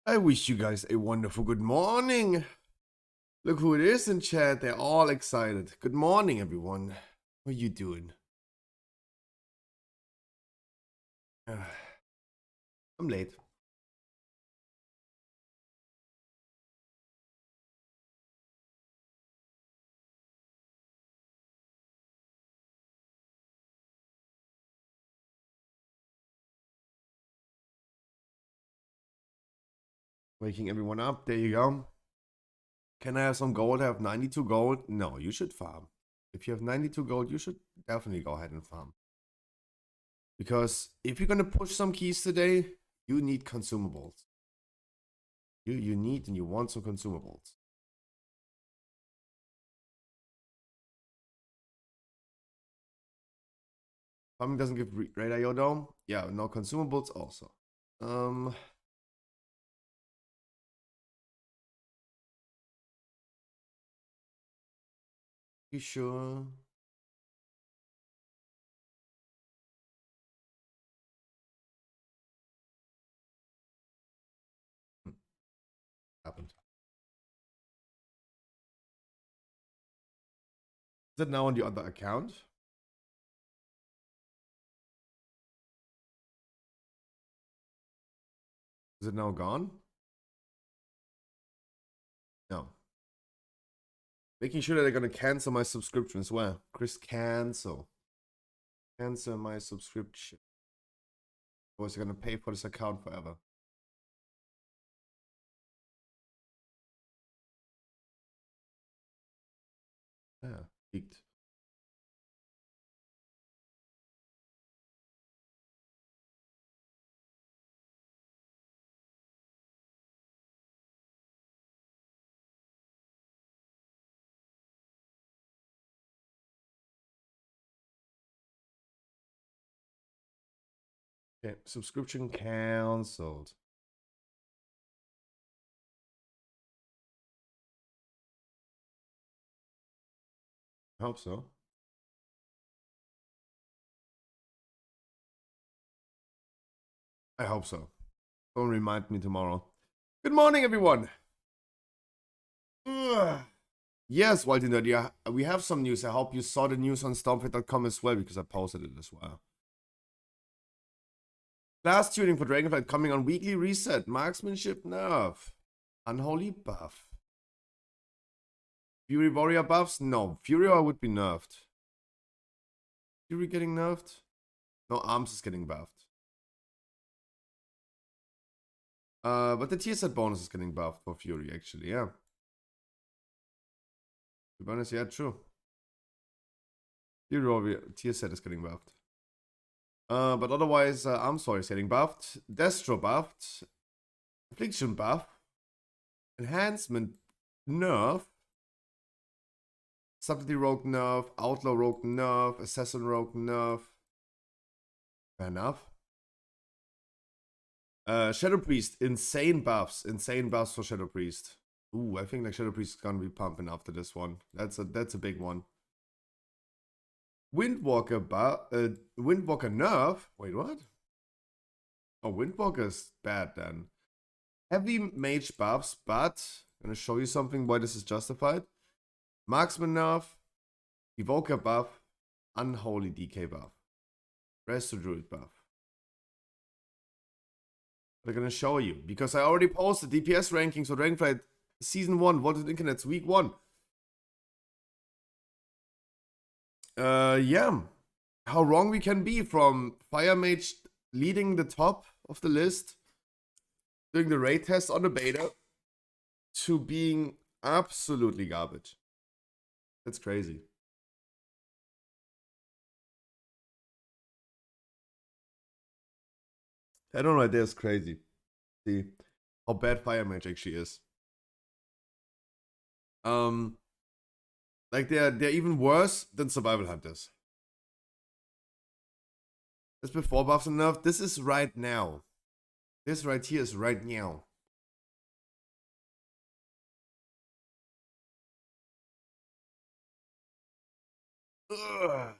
I wish you guys a wonderful good morning. Look who it is in chat. They're all excited. Good morning, everyone. What are you doing? I'm late. Waking everyone up. There you go. Can I have some gold? I have 92 gold. No, you should farm. If you have 92 gold, you should definitely go ahead and farm. Because if you're going to push some keys today, you need consumables. You need and you want some consumables. Farming doesn't give great IO though. Yeah, no consumables also. You sure? Happened. Is it now on the other account? Is it now gone? No. Making sure that they're gonna cancel my subscription as well. Chris, cancel. Cancel my subscription. Otherwise, you're gonna pay for this account forever. Yeah, peaked. Okay, subscription cancelled. I hope so. I hope so. Don't remind me tomorrow. Good morning, everyone. Ugh. Yes, Walter, yeah, we have some news. I hope you saw the news on Stormfit.com as well, because I posted it as well. Last tuning for Dragonflight coming on weekly reset. Marksmanship nerf. Unholy buff. Fury Warrior buffs? No. Fury would be nerfed. Fury getting nerfed? No, Arms is getting buffed. But the tier set bonus is getting buffed for Fury, actually, yeah. To be honest, yeah, true. Fury Warrior tier set is getting buffed. But otherwise, Arms Warrior is getting buffed. Destro buffed. Affliction buff. Enhancement nerf. Subtlety Rogue nerf. Outlaw Rogue nerf. Assassin Rogue nerf. Fair enough. Shadow Priest, insane buffs for Shadow Priest. Ooh, I think like Shadow Priest is gonna be pumping after this one. That's a big one. Windwalker Windwalker nerf. Wait, what? Oh, Windwalker is bad then. Heavy mage buffs, but I'm gonna show you something why this is justified. Marksman nerf, Evoker buff, Unholy DK buff, Resto Druid buff. They're gonna show you because I already posted DPS rankings for Dragonflight Season 1, Vaulted Internets, Week 1. Yeah. How wrong we can be from Fire Mage leading the top of the list, doing the raid test on the beta, to being absolutely garbage. That's crazy. I don't know, that's crazy. See how bad Fire Mage actually is. Like they're even worse than Survival Hunters. That's before buffs and nerf. This is right now. This right here is right now. Ugh.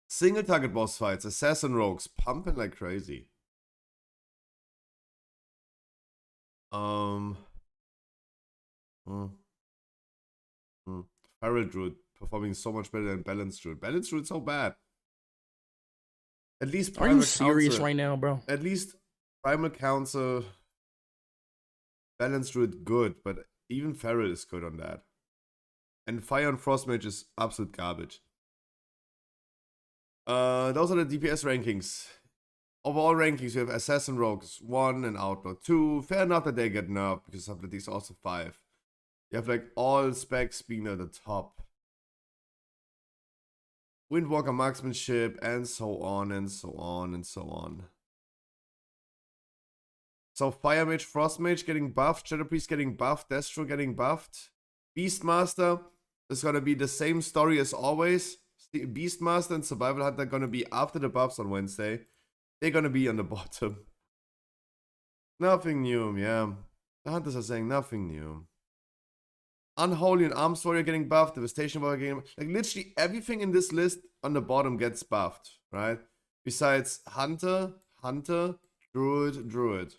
Single target boss fights, assassin rogues, pumping like crazy. Um, hmm, hmm. Feral Druid performing so much better than Balanced Druid. Balanced Druid so bad. At least Are you Primal serious Council. right now, bro? At least Primal Council, Balanced Druid good, but even Feral is good on that. And Fire and Frost Mage is absolute garbage. Those are the DPS rankings. Overall rankings, we have Assassin Rogues 1 and Outlaw 2. Fair enough that they get nerfed because Subtlety is also 5. You have like all specs being at the top. Windwalker Marksmanship, and so on and so on and so on. So Fire Mage, Frost Mage getting buffed, Shadow Priest getting buffed, Destro getting buffed. Beastmaster is gonna be the same story as always. Beastmaster and Survival Hunter are gonna be after the buffs on Wednesday. They're gonna be on the bottom. Nothing new, yeah. The Hunters are saying nothing new. Unholy and Arms Warrior getting buffed, Devastation Warrior getting buffed. Like literally everything in this list on the bottom gets buffed, right? Besides Hunter, Druid, Druid.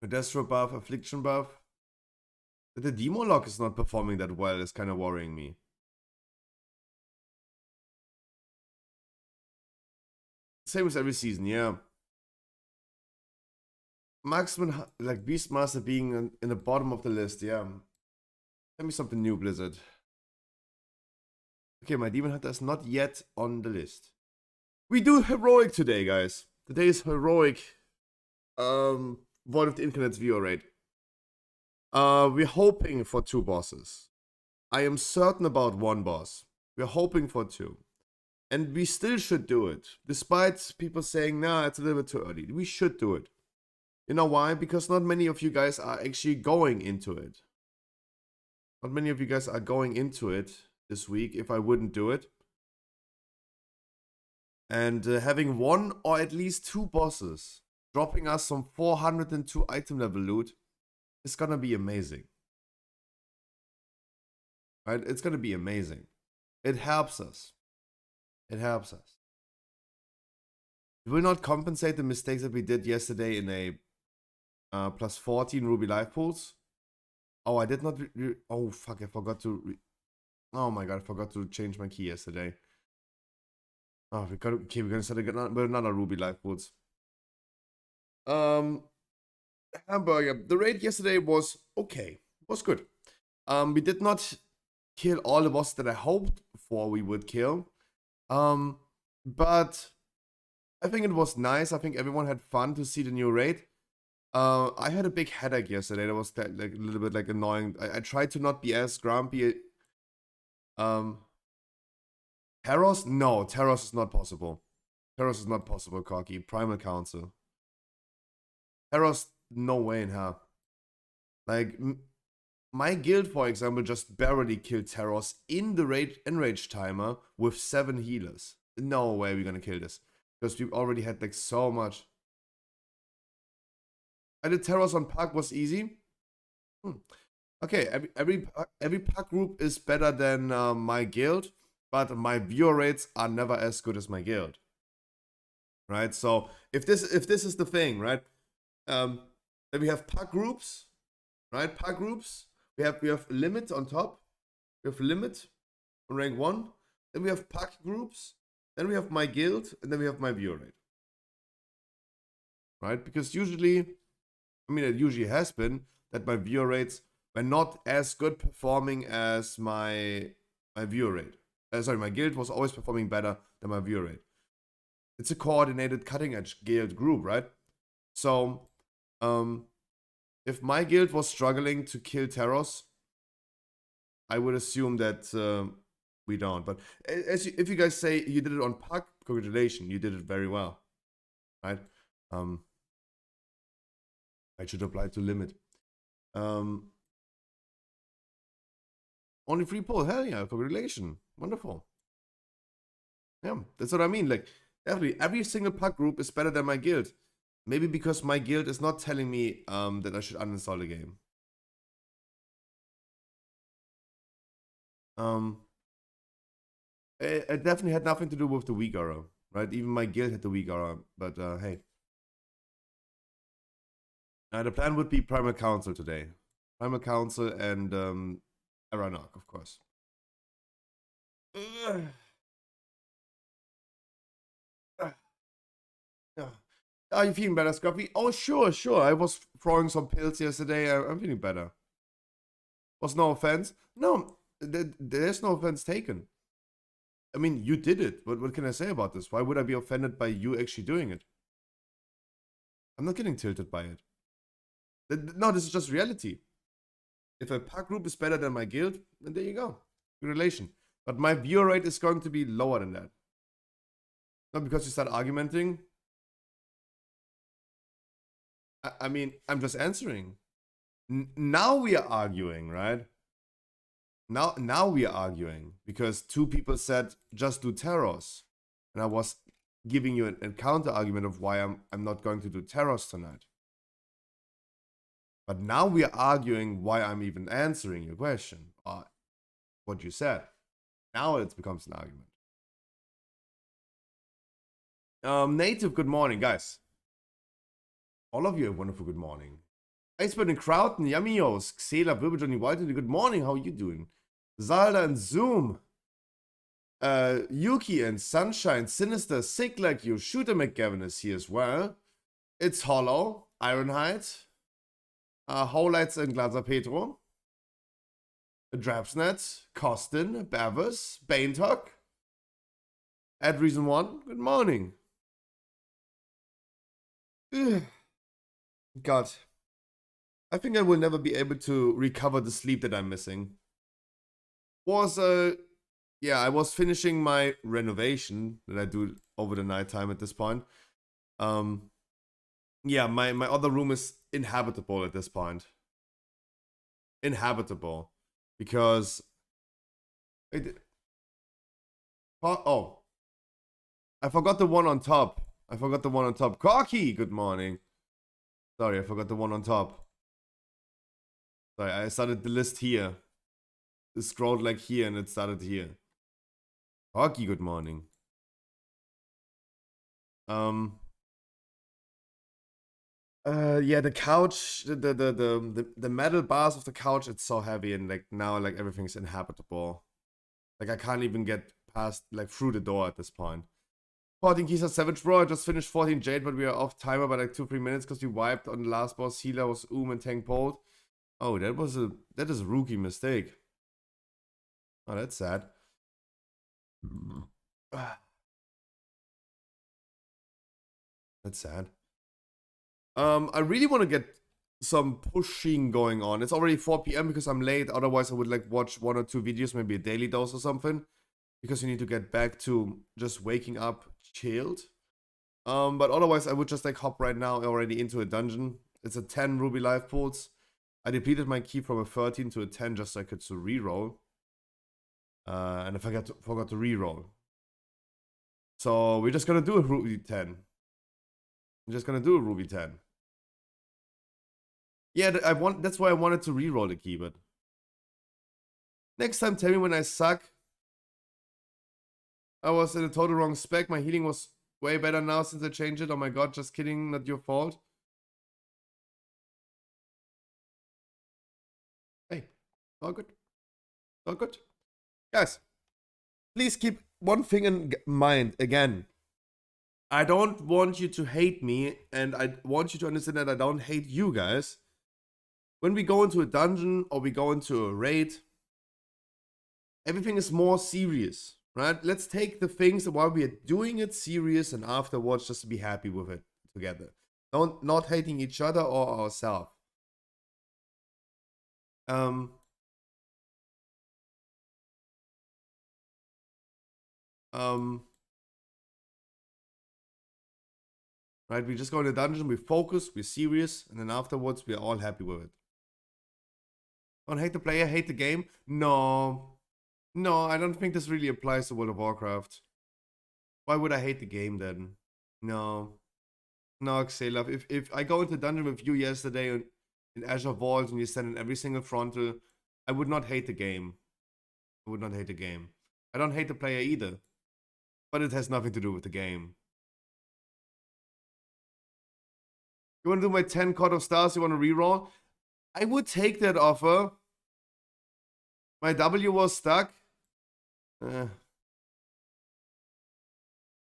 Destro buff, Affliction buff. That the Demo Lock is not performing that well is kind of worrying me. Same as every season, yeah. Marksman, like Beastmaster being in the bottom of the list, yeah. Tell me something new, Blizzard. Okay, my Demon Hunter is not yet on the list. We do heroic today, guys. Today is heroic. Void of the Incarnate's viewer rate. We're hoping for 2 bosses. I am certain about 1 boss. We're hoping for 2. And we still should do it. Despite people saying, nah, it's a little bit too early. We should do it. You know why? Because not many of you guys are actually going into it. Not many of you guys are going into it this week if I wouldn't do it. And having 1 or at least 2 bosses dropping us some 402 item level loot is gonna be amazing. Right? It's gonna be amazing. It helps us. It helps us. It will not compensate the mistakes that we did yesterday in a plus 14 Ruby life pools. Oh, I did not. Oh, fuck. I forgot to. Oh my god, I forgot to change my key yesterday. Oh, we're gonna start again with another Ruby life pools. Hamburger. The raid yesterday was okay. Was good. We did not kill all the bosses that I hoped for we would kill. But I think it was nice. I think everyone had fun to see the new raid. I had a big headache yesterday. That was like a little bit like annoying. I tried to not be as grumpy. Terros? No, Terros is not possible. Terros is not possible, Corky. Primal Council. Terros, no way in hell. Like, my guild, for example, just barely killed Terros in the enrage timer with 7 healers. No way we're gonna kill this. Because we already had like so much. I did Terros on Puck was easy. Okay, every Puck group is better than my guild, but my viewer rates are never as good as my guild. Right? So if this is the thing, right? Then we have Puck groups, right? Puck groups. We have limit on top. We have limit on rank 1. Then we have Puck groups. Then we have my guild, and then we have my viewer rate. Right? Because usually, I mean, it usually has been that my viewer rates were not as good performing as my viewer rate. Sorry, my guild was always performing better than my viewer rate. It's a coordinated cutting edge guild group, right? So, if my guild was struggling to kill Terros, I would assume that we don't. But if you guys say you did it on Puck, congratulations, you did it very well, right? I should apply to limit. Only 3 pull, hell yeah, congratulations, wonderful. Yeah, that's what I mean. Like, definitely, every single Puck group is better than my guild. Maybe because my guild is not telling me that I should uninstall the game. It definitely had nothing to do with the weak arrow. right? Even my guild had the weak aura, but hey. The plan would be Primal Council today. Primal Council and Aranok, of course. Yeah. Are you feeling better, Scruffy? Oh, sure. I was throwing some pills yesterday. I'm feeling better. Was no offense? No, there's no offense taken. I mean, you did it. What can I say about this? Why would I be offended by you actually doing it? I'm not getting tilted by it. No, this is just reality. If a pack group is better than my guild, then there you go. Good relation. But my viewer rate is going to be lower than that. Not because you start argumenting. I mean, I'm just answering. Now we are arguing, right? Now we are arguing because two people said just do Terros, and I was giving you a counter argument of why I'm not going to do Terros tonight. But now we are arguing why I'm even answering your question or what you said. Now it becomes an argument. Native, good morning, guys. All of you, a wonderful good morning. Iceberg and Crowton, Yamios, Xela, Wirbel, Johnny White, good morning. How are you doing? Zalda and Zoom. Yuki and Sunshine, Sinister, Sick Like You, Shooter McGavin is here as well. It's Hollow, Ironhide, Howlights and Glazer Petro, Drapsnet, Costin, Bavus, Banetalk, At Reason 1, good morning. God, I think I will never be able to recover the sleep that I'm missing. Yeah, I was finishing my renovation that I do over the nighttime at this point. Yeah, my other room is inhabitable at this point. Inhabitable. Because oh. I forgot the one on top. Corky, good morning. Sorry, I forgot the one on top. Sorry, I started the list here. It scrolled like here and it started here. Corky, good morning. Yeah, the couch, the metal bars of the couch, it's so heavy, and like now like everything's inhabitable. Like I can't even get past like through the door at this point. 14 keys are Savage Bro. I just finished 14 Jade, but we are off timer by like 2-3 minutes because we wiped on the last boss. Healer was and Tank Bolt. Oh, that is a rookie mistake. Oh, that's sad. That's sad. I really want to get some pushing going on. It's already 4 p.m. because I'm late. Otherwise, I would like watch 1 or 2 videos, maybe a daily dose or something. Because you need to get back to just waking up chilled. But otherwise, I would just like hop right now already into a dungeon. It's a 10 ruby life pools. I depleted my key from a 13 to a 10 just so I could to reroll. And I forgot to reroll. So we're just gonna do a ruby 10. I'm just gonna do a ruby 10. Yeah, that's why I wanted to reroll the key, but next time tell me when I suck. I was in a total wrong spec. My healing was way better now since I changed it. Oh my god, just kidding, not your fault. Hey, all good. All good. Guys, please keep one thing in mind again. I don't want you to hate me, and I want you to understand that I don't hate you guys. When we go into a dungeon or we go into a raid, everything is more serious, right? Let's take the things while we are doing it serious and afterwards just to be happy with it together. Not hating each other or ourselves. Right, we just go in the dungeon, we focus, we're serious, and then afterwards we're all happy with it. Don't hate the player, hate the game? No, I don't think this really applies to World of Warcraft. Why would I hate the game then? No, Xelaf. If I go into dungeon with you yesterday in Azure Vault and you stand in every single frontal, I would not hate the game. I don't hate the player either. but it has nothing to do with the game. You want to do my 10 Court of Stars? You want to reroll? I would take that offer. My W was stuck.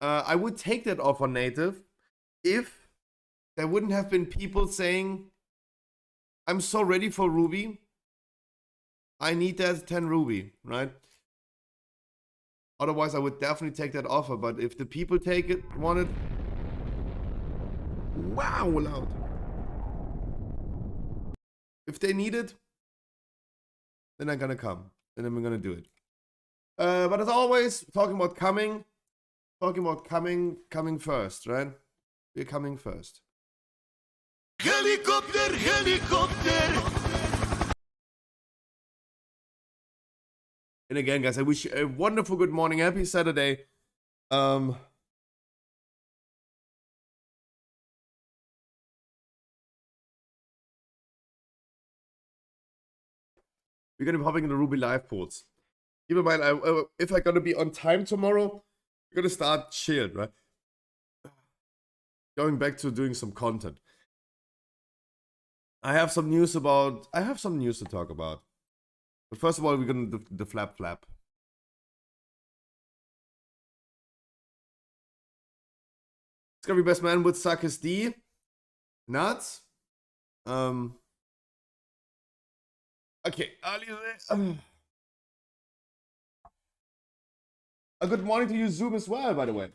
I would take that offer, Native, if there wouldn't have been people saying, I'm so ready for Ruby. I need that 10 Ruby, right? Otherwise, I would definitely take that offer. But if the people want it, wow, loud. If they need it, then I'm gonna come. And then we're gonna do it. But as always, talking about coming first, right? We're coming first. Helicopter, helicopter. And again, guys, I wish you a wonderful good morning. Happy Saturday. We're gonna be hopping in the Ruby live pools. Keep in mind, if I'm gonna be on time tomorrow, we're gonna start chilled, right? Going back to doing some content. I have some news to talk about. But first of all, we're gonna do the flap. It's gonna be best man would suck his D. Nuts. Okay. A good morning to you, Zoom, as well, by the way.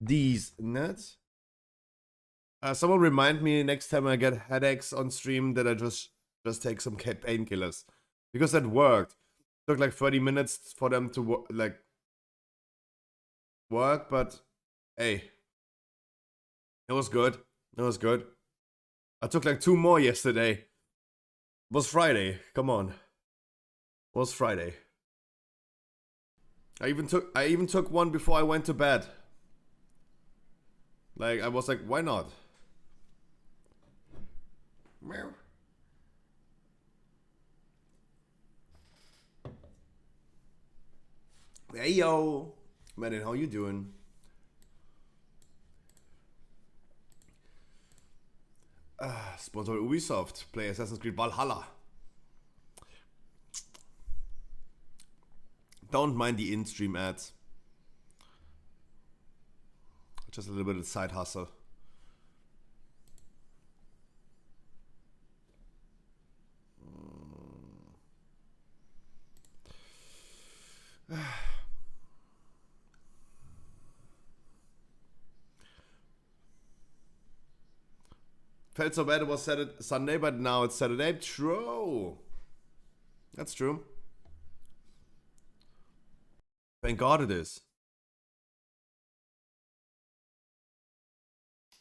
These nuts. Someone remind me next time I get headaches on stream that I just take some painkillers, because that worked. It took like 30 minutes for them to work, but hey, it was good. It was good. I took like 2 more yesterday. It was Friday. Come on. It was Friday. I even took one before I went to bed. Like, I was like, why not? Meow. Hey yo, Madden, how you doing? Sponsored Ubisoft, play Assassin's Creed Valhalla. Don't mind the in-stream ads. Just a little bit of side hustle. Felt so bad it was Sunday, but now it's Saturday. True. That's true. Thank God it is.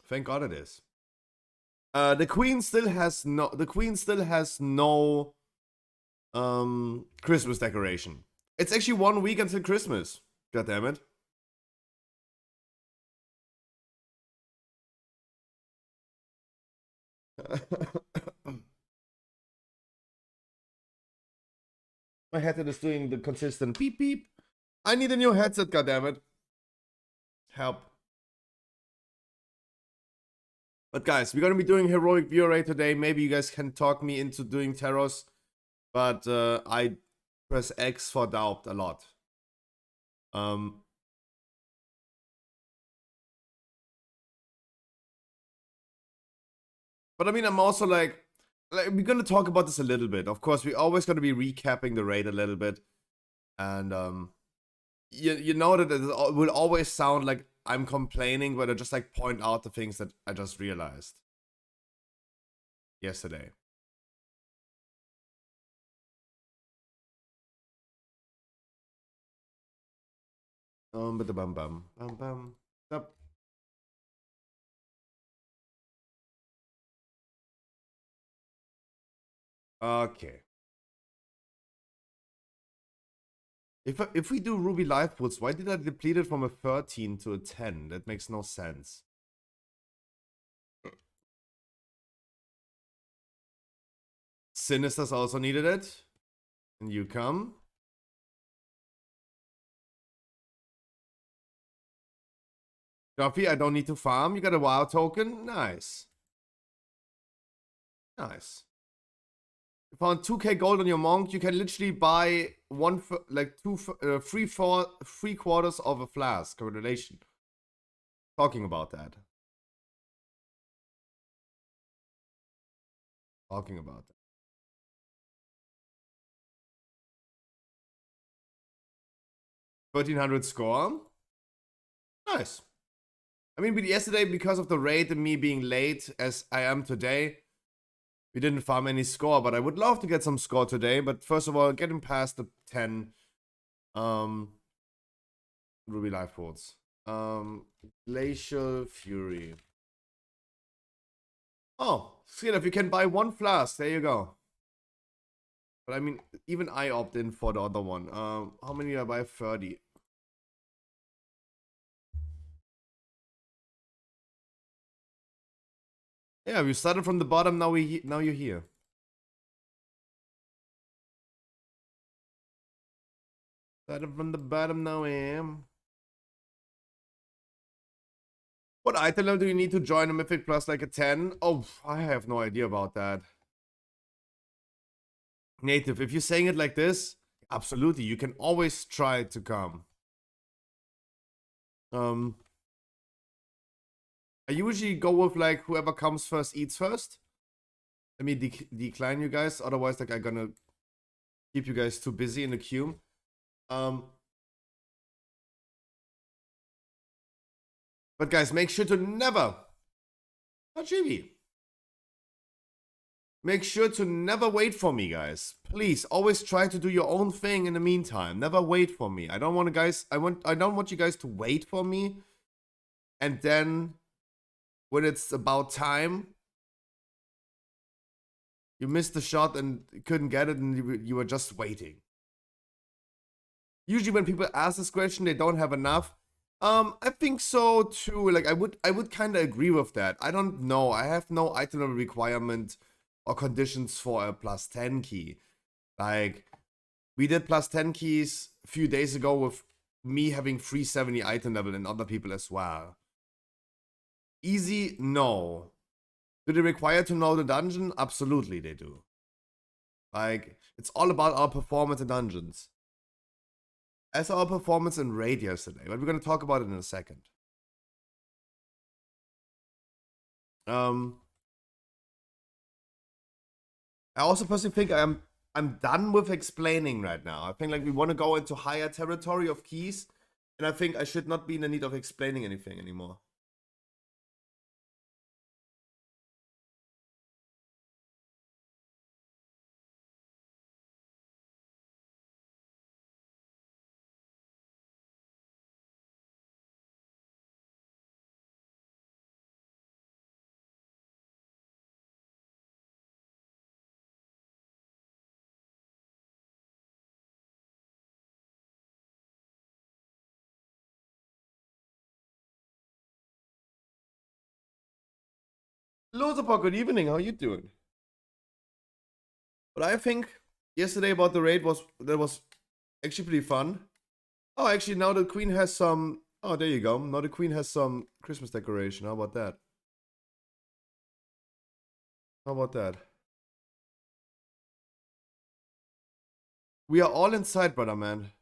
Thank God it is. The Queen still has no Christmas decoration. It's actually 1 week until Christmas. God damn it. My headset is doing the consistent beep beep. I need a new headset, goddammit. Help. But guys, we're gonna be doing heroic viewer today. Maybe you guys can talk me into doing Teros. But I press X for doubt a lot. But I mean, I'm also like we're gonna talk about this a little bit. Of course, we're always gonna be recapping the raid a little bit. And you know that it will always sound like I'm complaining, but I just like point out the things that I just realized yesterday. But the bum bum bum bum. Stop. Okay. If we do Ruby life pools, why did I deplete it from a 13 to a 10? That makes no sense. Sinisters also needed it. And you come. Duffy, I don't need to farm. You got a WoW token. Nice. Nice. You found 2k gold on your monk. You can literally buy three quarters of a flask. Congratulations. Talking about that. Talking about that. 1300 score. Nice. I mean, yesterday, because of the raid and me being late as I am today, we didn't farm any score, but I would love to get some score today. But first of all, getting past the 10 Ruby life ports. Glacial Fury. Oh, Skin, if you can buy one flask, there you go. But I mean, even I opt in for the other one. How many did I buy? 30. Yeah, we started from the bottom. Now you're here. Started from the bottom. Now I am. What item level do you need to join a Mythic Plus like a 10? Oh, I have no idea about that. Native, if you're saying it like this, absolutely, you can always try to come. I usually go with like whoever comes first eats first. Let me decline you guys, otherwise like I'm gonna keep you guys too busy in the queue. But guys, make sure to never, not Chibi. Make sure to never wait for me, guys. Please, always try to do your own thing in the meantime. Never wait for me. I don't want you guys to wait for me. And then when it's about time, you missed the shot and couldn't get it and you were just waiting. Usually when people ask this question, they don't have enough. I think so too. Like I would kind of agree with that. I don't know. I have no item level requirement or conditions for a plus 10 key. Like we did plus 10 keys a few days ago with me having 370 item level and other people as well. Easy? No. Do they require to know the dungeon? Absolutely they do. Like, it's all about our performance in dungeons. As our performance in raid yesterday, but we're going to talk about it in a second. I also personally think I'm done with explaining right now. I think like we want to go into higher territory of keys, and I think I should not be in the need of explaining anything anymore. Lozapo, good evening. How you doing? But I think yesterday about the raid was actually pretty fun. Oh, actually now the queen has some. Oh, there you go. Now the queen has some Christmas decoration. How about that? How about that? We are all inside, brother man.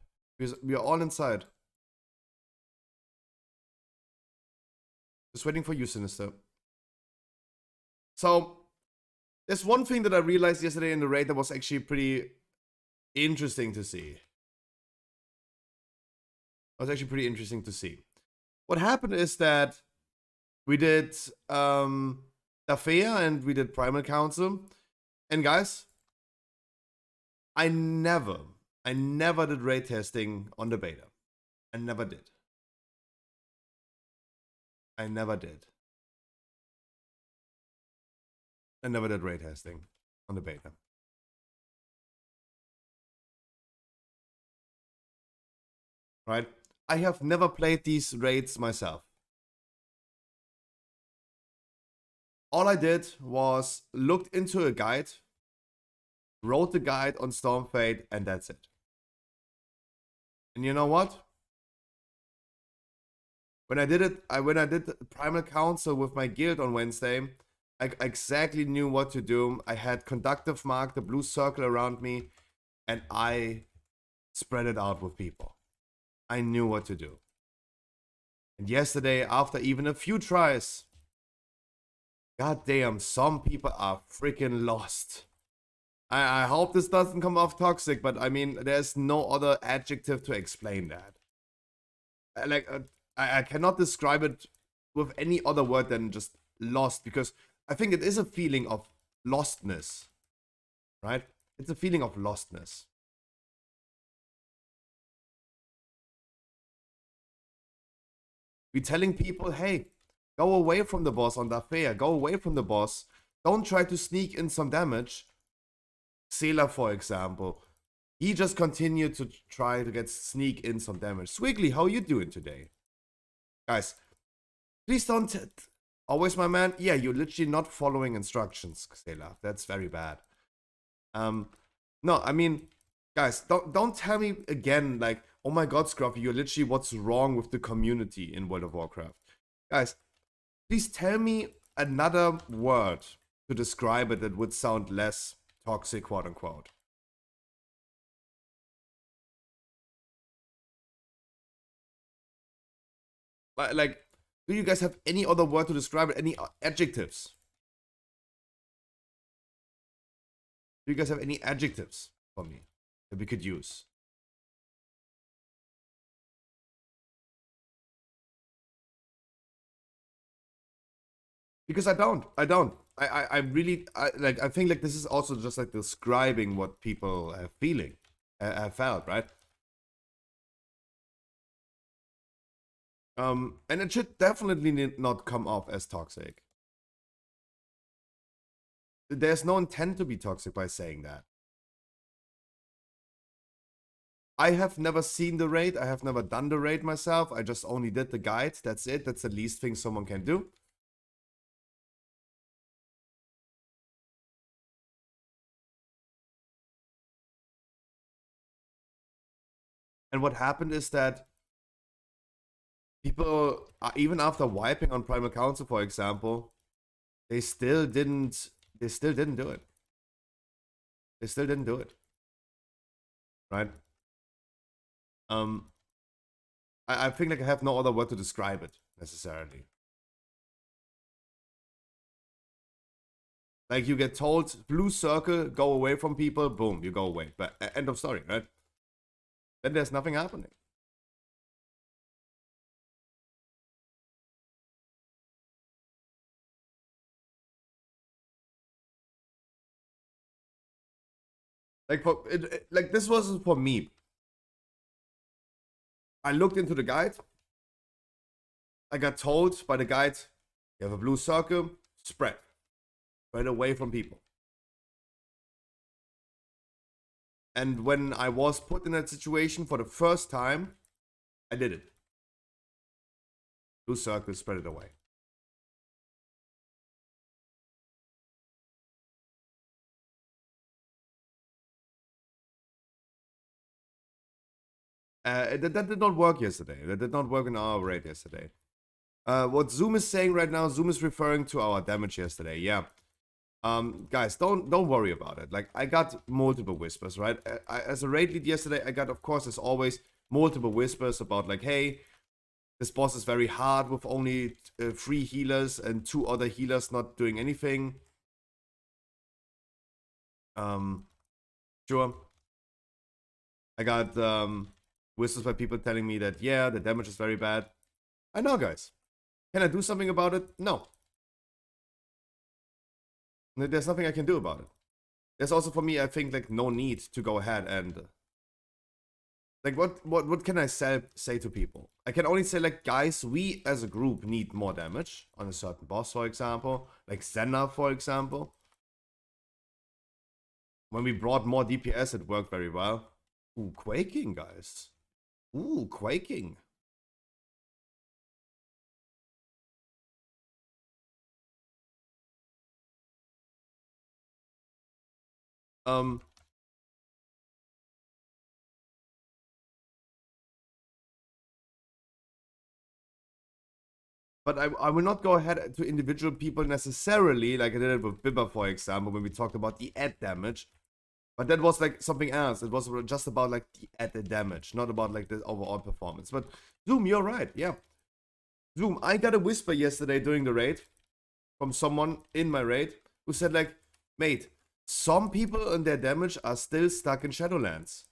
We are all inside. Just waiting for you, Sinister. So, there's one thing that I realized yesterday in the raid that was actually pretty interesting to see. It was actually pretty interesting to see. What happened is that we did Dafea and we did Primal Council. And guys, I never did raid testing on the beta. I never did. I never did. I never did raid testing on the beta. Right? I have never played these raids myself. All I did was looked into a guide, wrote the guide on Stormfade, and that's it. And you know what? When I did the Primal Council with my guild on Wednesday, I exactly knew what to do. I had Conductive Mark, the blue circle around me, and I spread it out with people. I knew what to do. And yesterday, after even a few tries, goddamn, some people are freaking lost. I hope this doesn't come off toxic, but I mean, there's no other adjective to explain that. I cannot describe it with any other word than just lost, because I think it is a feeling of lostness, right? It's a feeling of lostness. We're telling people, hey, go away from the boss on Dafea, go away from the boss. Don't try to sneak in some damage. Sela, for example, he just continued to try to sneak in some damage. Swiggly, how you doing today? Guys, please don't... Always my man? Yeah, you're literally not following instructions, Sela. That's very bad. No, I mean, guys, don't tell me again, like, oh my god, Scruffy, you're literally what's wrong with the community in World of Warcraft. Guys, please tell me another word to describe it that would sound less toxic, quote unquote. Like, do you guys have any other word to describe it? Any adjectives? Do you guys have any adjectives for me that we could use? Because I don't. I really, I think like this is also just like describing what people are feeling, have felt, right? And it should definitely not come off as toxic. There's no intent to be toxic by saying that. I have never seen the raid. I have never done the raid myself. I just only did the guide. That's it. That's the least thing someone can do. And what happened is that people, even after wiping on Primal Council, for example, they still didn't do it. They still didn't do it. Right? I think like I have no other word to describe it necessarily. Like you get told, blue circle, go away from people, boom, you go away. But end of story, right? Then there's nothing happening. Like like this was for me. I looked into the guide. I got told by the guide, you have a blue circle, spread away from people. And when I was put in that situation for the first time, I did it. Blue circle, spread it away. That did not work yesterday. That did not work in our raid yesterday. What Zoom is saying right now, Zoom is referring to our damage yesterday. Yeah. Guys, don't worry about it. Like, I got multiple whispers, right? As a raid lead yesterday, I got, of course, as always, multiple whispers about like, hey, this boss is very hard with only 3 healers and 2 other healers not doing anything. Sure. I got whispers by people telling me that, yeah, the damage is very bad. I know, guys. Can I do something about it? No. There's nothing I can do about it. There's also, for me, I think, like, no need to go ahead and... Like, what can I say to people? I can only say, like, guys, we as a group need more damage on a certain boss, for example. Like Senna, for example. When we brought more DPS, it worked very well. Ooh, quaking, guys. Ooh, quaking. But I will not go ahead to individual people necessarily, like I did it with Bibba, for example, when we talked about the add damage. But that was like something else. It was just about like the added damage, not about like the overall performance. But Zoom, you're right. Yeah. Zoom, I got a whisper yesterday during the raid from someone in my raid who said like, mate, some people and their damage are still stuck in Shadowlands.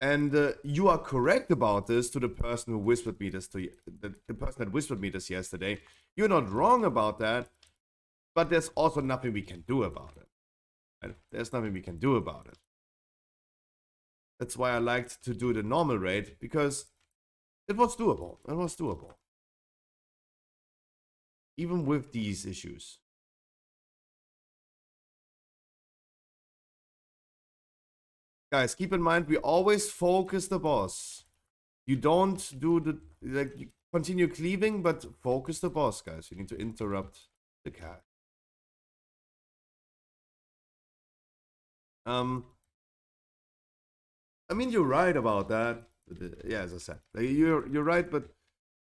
And you are correct about this to the person who whispered me this, to the person that whispered me this yesterday. You're not wrong about that, but there's also nothing we can do about it. And there's nothing we can do about it. That's why I liked to do the normal raid, because it was doable. It was doable. Even with these issues. Guys, keep in mind, we always focus the boss. You don't do the, like, you continue cleaving, but focus the boss, guys. You need to interrupt the cat. I mean, you're right about that. Yeah, as I said, you're right, but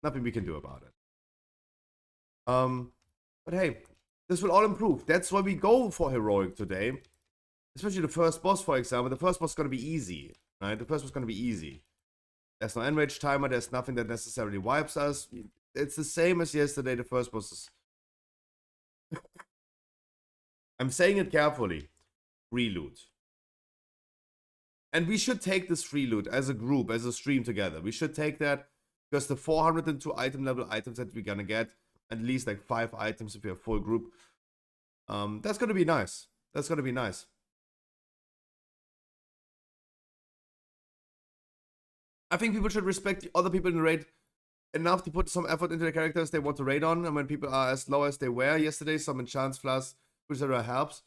nothing we can do about it. But hey, this will all improve. That's why we go for heroic today. Especially the first boss, for example. The first boss is going to be easy, right? The first boss is going to be easy. There's no enrage timer. There's nothing that necessarily wipes us. It's the same as yesterday. The first boss is... I'm saying it carefully. Free loot. And we should take this free loot as a group, as a stream together. We should take that, because the 402 item level items that we're gonna get, at least like 5 items if we have full group, that's gonna be nice. That's gonna be nice. I think people should respect the other people in the raid enough to put some effort into the characters they want to raid on. And when people are as low as they were yesterday, some enchants flask, which helps.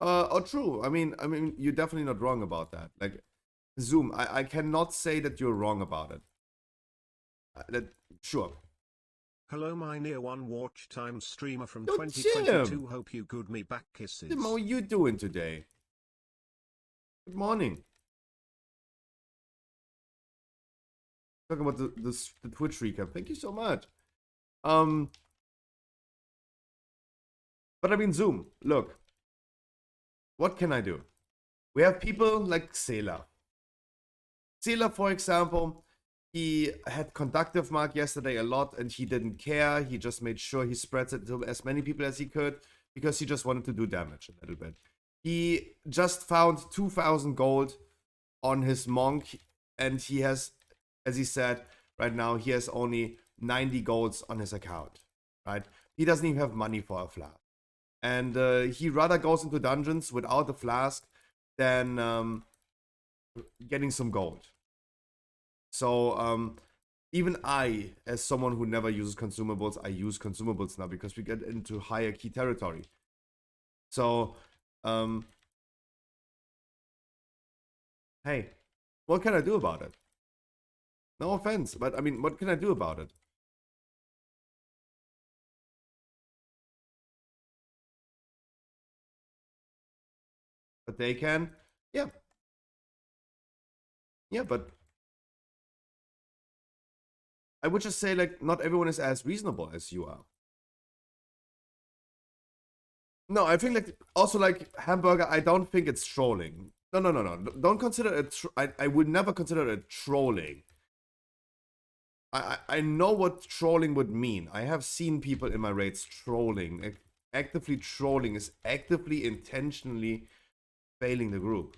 Oh, true. I mean, you're definitely not wrong about that. Like, Zoom, I cannot say that you're wrong about it. Sure. Hello, my near one watch time streamer from Yo, 2022. Jim. Hope you good me back kisses. Tim, how are you doing today? Good morning. Talking about the Twitch recap. Thank you so much. But I mean, Zoom, look. What can I do? We have people like Sela. Sela, for example, he had conductive mark yesterday a lot and he didn't care. He just made sure he spreads it to as many people as he could because he just wanted to do damage a little bit. He just found 2,000 gold on his monk and he has, as he said, right now he has only 90 golds on his account, right? He doesn't even have money for a flask. And he rather goes into dungeons without a flask than getting some gold. So even I, as someone who never uses consumables, I use consumables now because we get into higher key territory. So, hey, what can I do about it? No offense, but I mean, what can I do about it? But they can, yeah. Yeah, but I would just say, like, not everyone is as reasonable as you are. No, I think, like, also, like, Hamburger, I don't think it's trolling. No. Don't consider it, I would never consider it trolling. I know what trolling would mean. I have seen people in my raids trolling. Actively trolling is actively, intentionally failing the group.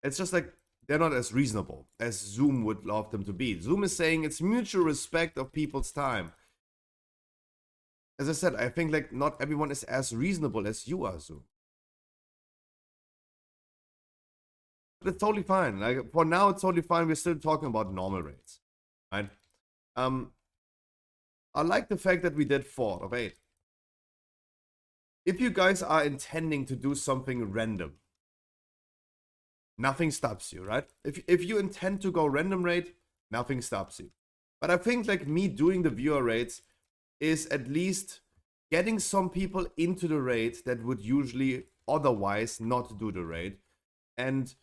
It's just like, they're not as reasonable as Zoom would love them to be. Zoom is saying it's mutual respect of people's time. As I said, I think like not everyone is as reasonable as you are, Zoom. But it's totally fine. Like for now, it's totally fine. We're still talking about normal rates, right? I like the fact that we did 4 of 8. If you guys are intending to do something random, nothing stops you, right? If you intend to go random rate, nothing stops you. But I think like me doing the viewer rates is at least getting some people into the raid that would usually otherwise not do the raid. And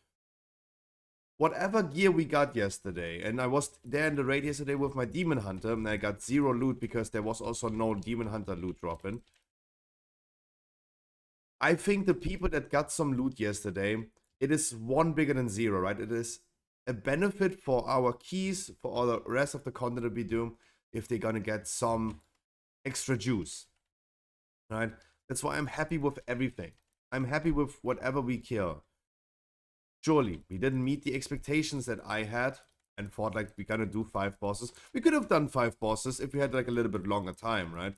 whatever gear we got yesterday, and I was there in the raid yesterday with my Demon Hunter, and I got 0 loot because there was also no Demon Hunter loot dropping. I think the people that got some loot yesterday, it is 1 bigger than 0, right? It is a benefit for our keys, for all the rest of the content that we do, if they're gonna get some extra juice, right? That's why I'm happy with everything. I'm happy with whatever we kill. Surely, we didn't meet the expectations that I had and thought like we're gonna do 5 bosses. We could have done 5 bosses if we had like a little bit longer time, right?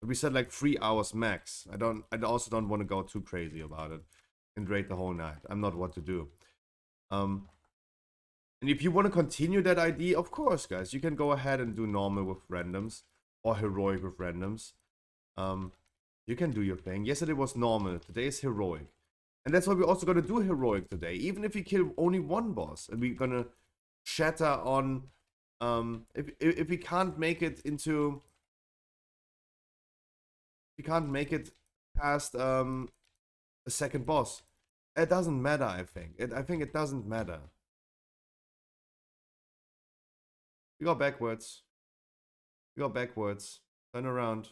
But we said like 3 hours max. I also don't want to go too crazy about it and raid the whole night. I'm not what to do. And if you want to continue that idea, of course, guys, you can go ahead and do normal with randoms or heroic with randoms. You can do your thing. Yesterday was normal. Today is heroic. And that's why we're also going to do heroic today. Even if we kill only 1 boss and we're going to shatter on... if we can't make it into... We can't make it past a second boss. It doesn't matter, I think. I think it doesn't matter. We go backwards. We go backwards. Turn around.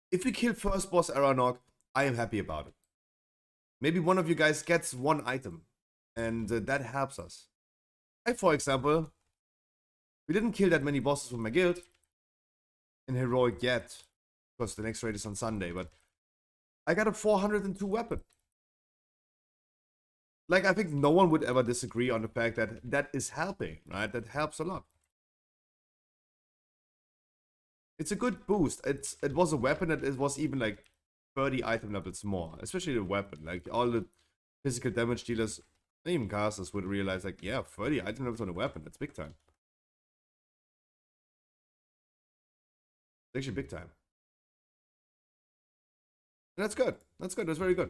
If we kill first boss Aranok, I am happy about it. Maybe one of you guys gets 1 item, and that helps us. For example, we didn't kill that many bosses with my guild in heroic yet, because the next raid is on Sunday, but I got a 402 weapon. Like, I think no one would ever disagree on the fact that that is helping, right? That helps a lot. It's a good boost. It was a weapon that it was even like 30 item levels more, especially the weapon. Like all the physical damage dealers, and even casters would realize like, yeah, 30 item levels on a weapon, that's big time. It's actually big time. And that's good. That's good. That's very good.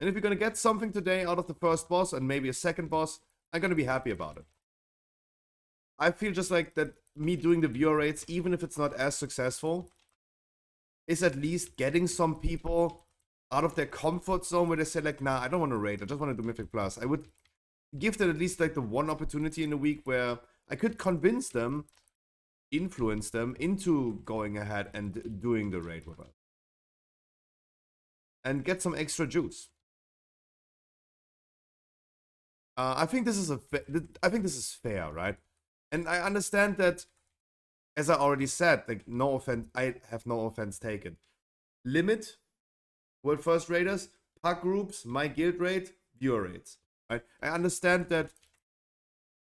And if you're gonna get something today out of the first boss and maybe a second boss, I'm gonna be happy about it. I feel just like that me doing the viewer rates, even if it's not as successful, is at least getting some people out of their comfort zone where they say like, nah, I don't want to raid, I just want to do Mythic Plus. I would give them at least like the 1 opportunity in a week where I could convince them, influence them into going ahead and doing the raid with us. And get some extra juice. I think this is fair, right? And I understand that, as I already said, like no offense, I have no offense taken. Limit, World First Raiders, pack groups, my guild rate, viewer rates. Right? I understand that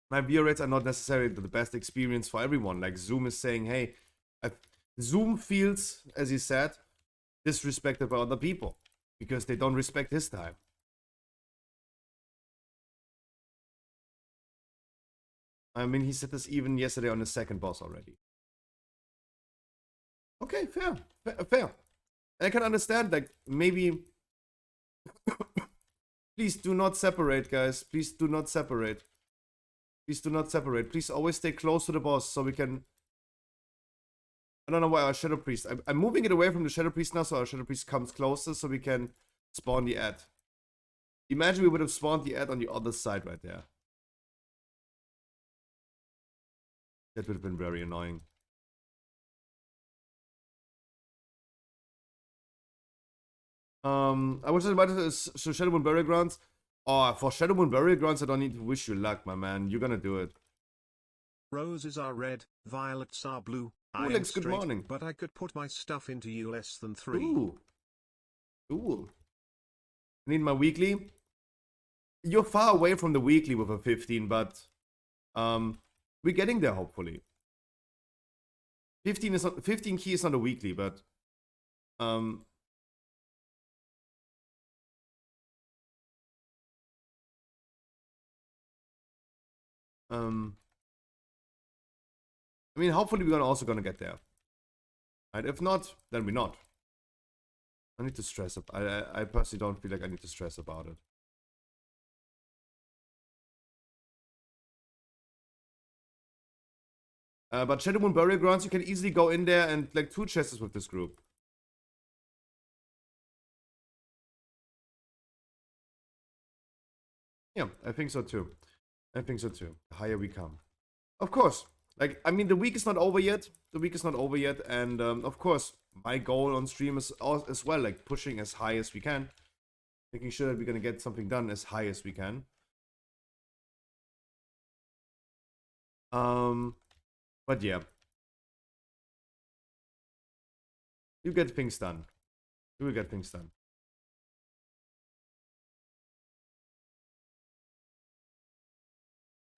my viewer rates are not necessarily the best experience for everyone. Like Zoom is saying, hey, Zoom feels, as he said, disrespected by other people because they don't respect his time. I mean, he said this even yesterday on the second boss already. Okay, fair. And I can understand, like, maybe... Please do not separate, guys. Please do not separate. Please do not separate. Please always stay close to the boss so we can... I don't know why our Shadow Priest... I'm moving it away from the Shadow Priest now so our Shadow Priest comes closer so we can spawn the ad. Imagine we would have spawned the ad on the other side right there. That would have been very annoying. I was just invited to Shadowmoon Burial Grounds. Oh, for Shadowmoon Burial Grounds, I don't need to wish you luck, my man. You're gonna do it. Roses are red, violets are blue, I am Alex, good straight, morning. but I could put my stuff into you less than 3. Ooh. Ooh. I need my weekly. You're far away from the weekly with a 15, but we're getting there hopefully. 15 key is not a weekly, but um I mean, hopefully we're also gonna get there. Right? If not, then we're not. I need to stress up. I personally don't feel like I need to stress about it. But Shadow Moon Burial Grounds, you can easily go in there and like 2 chests with this group. Yeah, I think so too. I think so too. The higher we come. Of course. Like, I mean, the week is not over yet. The week is not over yet. And of course, my goal on stream is as well, like pushing as high as we can. Making sure that we're going to get something done as high as we can. But yeah. You get things done. You will get things done.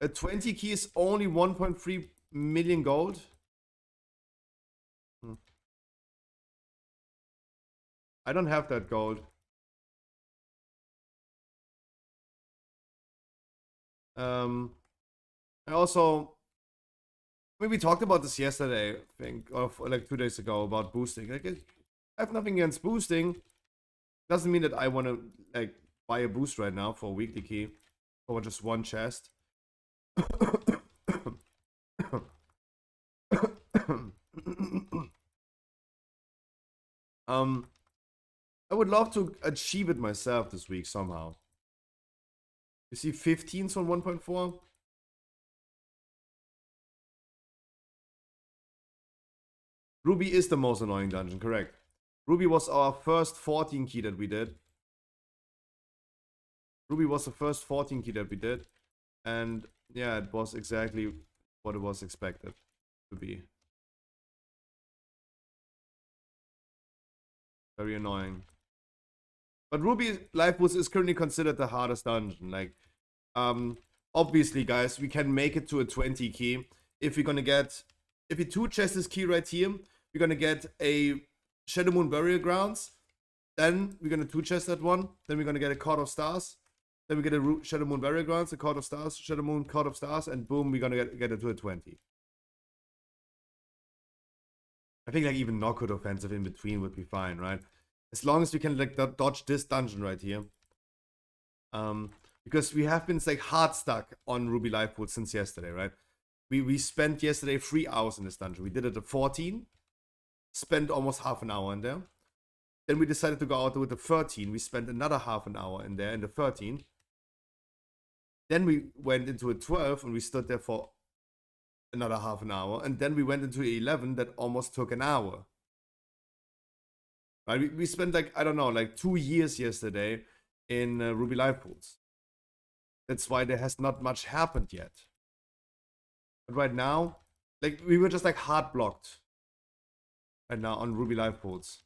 A 20 key is only 1.3 million gold. I don't have that gold. I also, we talked about this yesterday, I think, or like 2 days ago about boosting. Like, I have nothing against boosting. Doesn't mean that I want to like buy a boost right now for a weekly key or just 1 chest. I would love to achieve it myself this week somehow. You see 15s on 1.4? Ruby is the most annoying dungeon, correct. Ruby was our first 14 key that we did. Ruby was the first 14 key that we did. And yeah, it was exactly what it was expected to be. Very annoying. But Ruby Life Boost is currently considered the hardest dungeon. Like, obviously, guys, we can make it to a 20 key. If we're gonna get, if we 2 chest this key right here, we're gonna get a Shadow Moon Burial Grounds. Then we're gonna 2 chest that one. Then we're gonna get a Court of Stars. Then we get a Shadow Moon Burial Grounds, a Court of Stars, Shadow Moon, Court of Stars, and boom, we're gonna get it to a 20. I think like even Knockwood offensive in between would be fine, right? As long as we can like dodge this dungeon right here. Because we have been like hard stuck on Ruby Lifewood since yesterday, right? We spent yesterday 3 hours in this dungeon. We did it at 14, spent almost half an hour in there. Then we decided to go out with the 13. We spent another half an hour in there in the 13. Then we went into a 12 and we stood there for another half an hour. And then we went into 11 that almost took an hour. Right? We spent like, I don't know, like 2 years yesterday in Ruby Life Pools. That's why there has not much happened yet. But right now, like we were just like hard blocked right now on Ruby Life Pools.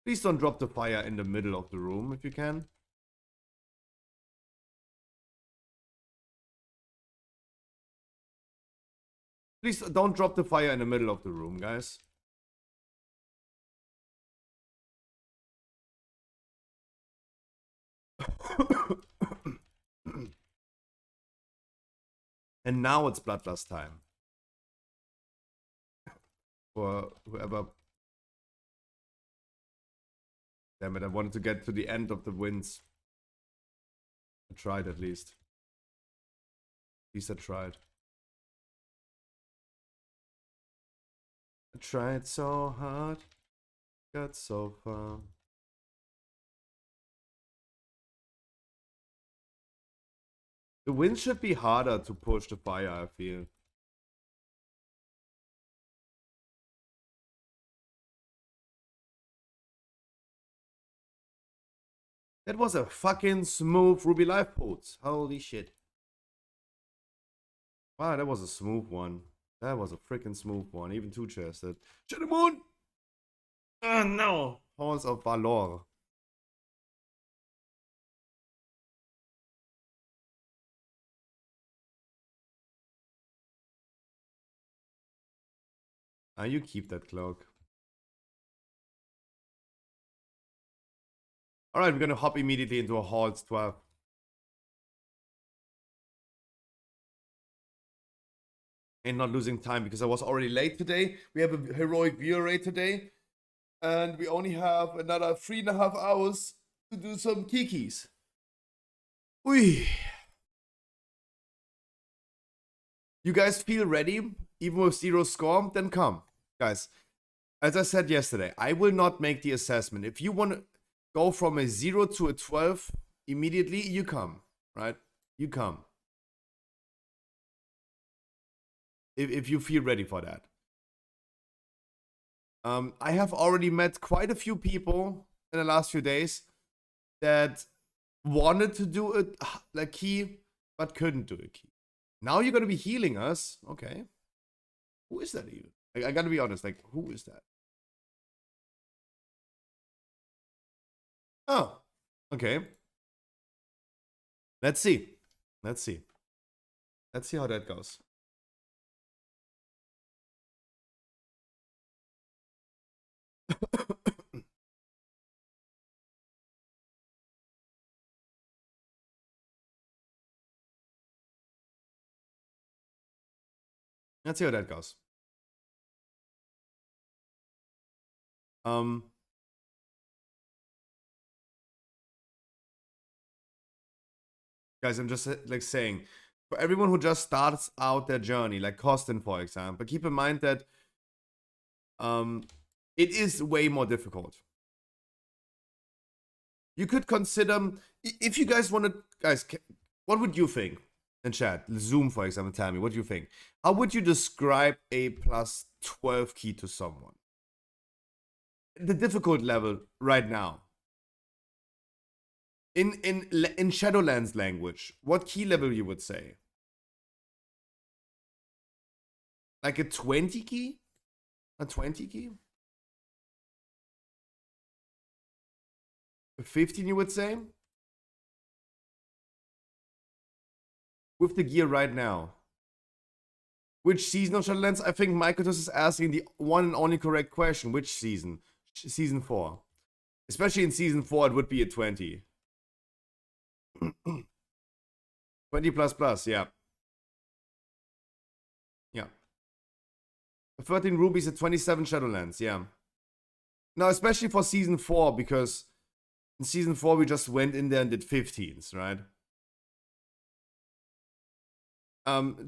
Please don't drop the fire in the middle of the room if you can. Please don't drop the fire in the middle of the room, guys. And now it's Bloodlust time. For whoever. Damn it, I wanted to get to the end of the wins. I tried at least. At least I tried. I tried so hard. Got so far. The win should be harder to push the fire, I feel. That was a fucking smooth Ruby Life Pools. Holy shit. Wow, that was a smooth one. That was a freaking smooth one, even two-chested. Moon! Oh no! Horns of Valor. Ah, you keep that cloak. Alright, we're gonna hop immediately into a Halls 12. And not losing time because I was already late today. We have a heroic viewer rate today. And we only have another 3.5 hours to do some kikis. Ui. You guys feel ready? Even with 0 score? Then come. Guys, as I said yesterday, I will not make the assessment. If you want to go from a 0 to a 12 immediately, you come. Right? You come. If you feel ready for that. I have already met quite a few people in the last few days that wanted to do a key, but couldn't do a key. Now you're gonna be healing us. Okay. Who is that even? I gotta be honest, like, who is that? Oh, okay. Let's see. Let's see. Let's see how that goes. Let's see how that goes. Guys, I'm just like saying, for everyone who just starts out their journey, like Costin, for example, keep in mind that it is way more difficult. You could consider, if you guys want to, guys, what would you think in chat? Zoom, for example, tell me, what do you think? How would you describe a plus 12 key to someone? The difficult level right now. In Shadowlands language, what key level you would say? Like a 20 key? A 20 key? A 15 you would say? With the gear right now. Which season of Shadowlands? I think Microtus is asking the one and only correct question. Which season? Season 4. Especially in season 4, it would be a 20. 20 plus plus, yeah. Yeah. 13 rubies at 27 Shadowlands, yeah. Now, especially for season 4, because in season 4 we just went in there and did 15s, right?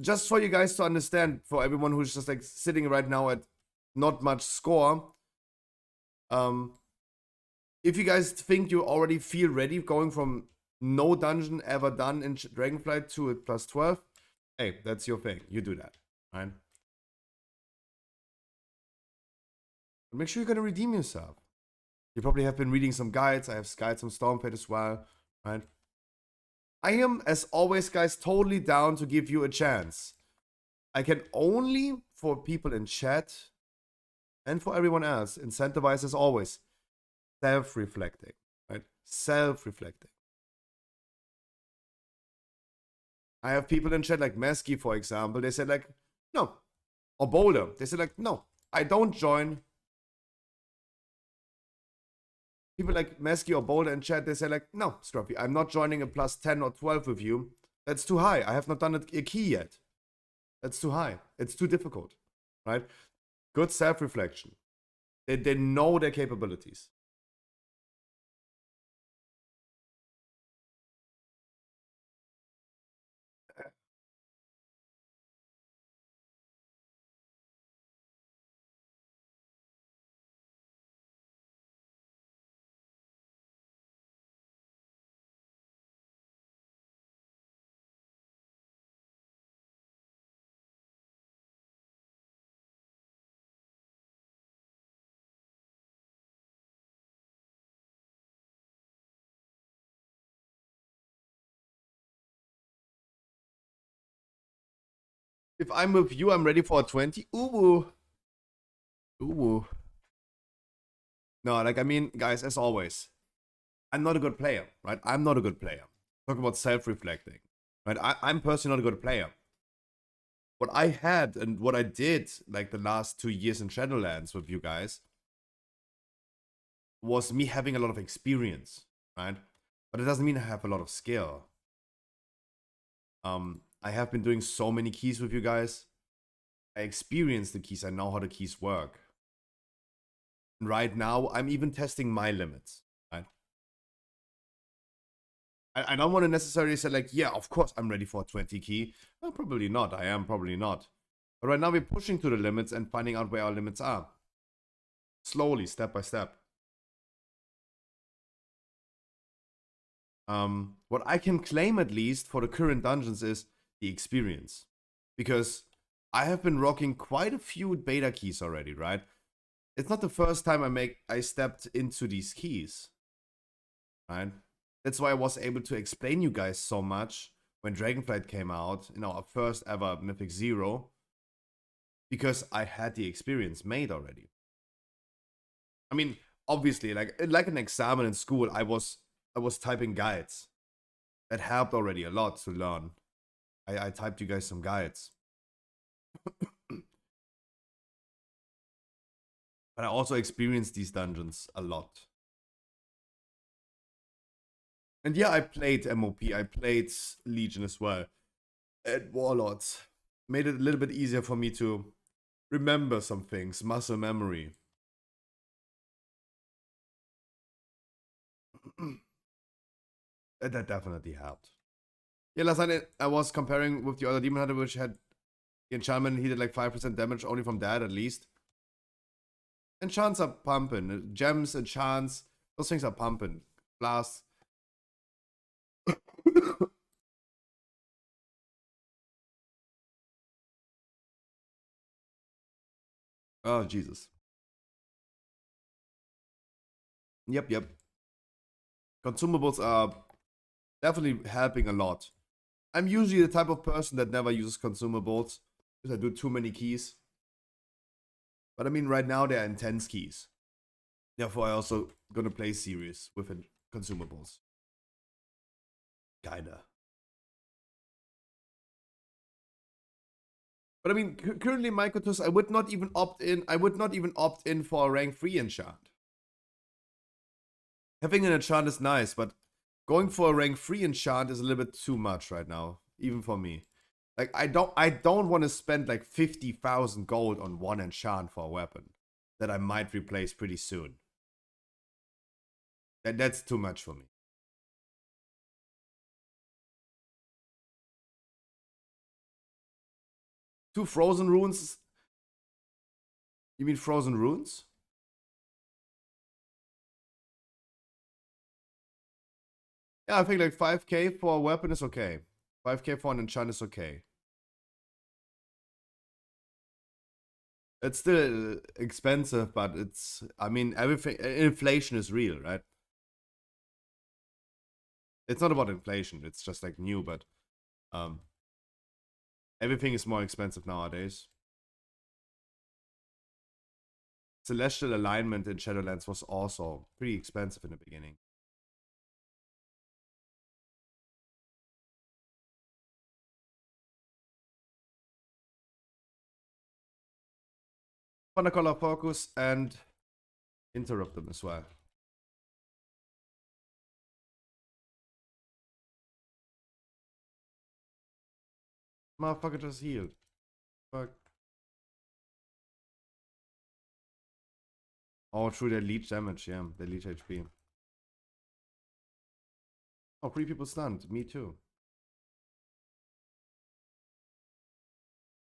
Just for you guys to understand, for everyone who's just like sitting right now at not much score, if you guys think you already feel ready going from no dungeon ever done in Dragonflight to a plus 12, hey, that's your thing. You do that, right? But make sure you're gonna redeem yourself. You probably have been reading some guides. I have guides on Stormfate as well, right? I am, as always, guys, totally down to give you a chance. I can only, for people in chat and for everyone else, incentivize, as always, self-reflecting, right? Self-reflecting. I have people in chat like Mesky, for example. They said like, no. Or Boulder. They said like, no, I don't join. People like Mesky or Boulder in chat, they say like, no, Strappy, I'm not joining a plus 10 or 12 with you. That's too high. I have not done a key yet. That's too high. It's too difficult, right? Good self-reflection. They know their capabilities. If I'm with you, I'm ready for a 20. Ooh. Ooh. No, like, I mean, guys, as always, I'm not a good player, right? I'm not a good player. Talk about self-reflecting, right? I'm personally not a good player. What I had and what I did, like, the last 2 years in Shadowlands with you guys, was me having a lot of experience, right? But it doesn't mean I have a lot of skill. I have been doing so many keys with you guys. I experienced the keys. I know how the keys work. And right now, I'm even testing my limits, right? I don't want to necessarily say, like, yeah, of course I'm ready for a 20 key. Well, probably not. I am probably not. But right now, we're pushing to the limits and finding out where our limits are. Slowly, step by step. What I can claim, at least for the current dungeons, is the experience. Because I have been rocking quite a few beta keys already, right? It's not the first time I stepped into these keys, right? That's why I was able to explain you guys so much when Dragonflight came out, our first ever Mythic Zero, because I had the experience made already. I mean, obviously, like an exam in school, I was typing guides. That helped already a lot to learn. I typed you guys some guides. But I also experienced these dungeons a lot. And yeah, I played MOP, I played Legion as well. And Warlords. Made it a little bit easier for me to remember some things, muscle memory. That definitely helped. Yeah, last night I was comparing with the other Demon Hunter, which had the enchantment, he did like 5% damage only from that at least. Enchants are pumping. Gems, enchants, those things are pumping. Blast. Oh, Jesus. Yep. Consumables are definitely helping a lot. I'm usually the type of person that never uses consumables because I do too many keys. But I mean, right now they're intense keys. Therefore, I also gonna play series with consumables. Kinda. But I mean, currently, Mycotus, I would not even opt in. I would not even opt in for a rank 3 enchant. Having an enchant is nice, but going for a rank 3 enchant is a little bit too much right now, even for me. Like, I don't want to spend like 50,000 gold on one enchant for a weapon that I might replace pretty soon. That's too much for me. Two frozen runes? You mean frozen runes? Yeah, I think like 5k for a weapon is okay. 5k for an enchant is okay. It's still expensive, but it's, I mean, everything, inflation is real, right? It's not about inflation, it's just like new, but everything is more expensive nowadays. Celestial alignment in Shadowlands was also pretty expensive in the beginning. Color focus and interrupt them as well. Motherfucker just healed. Fuck. Oh, true, they leech damage, yeah. They leech HP. Oh, 3 people stunned. Me too.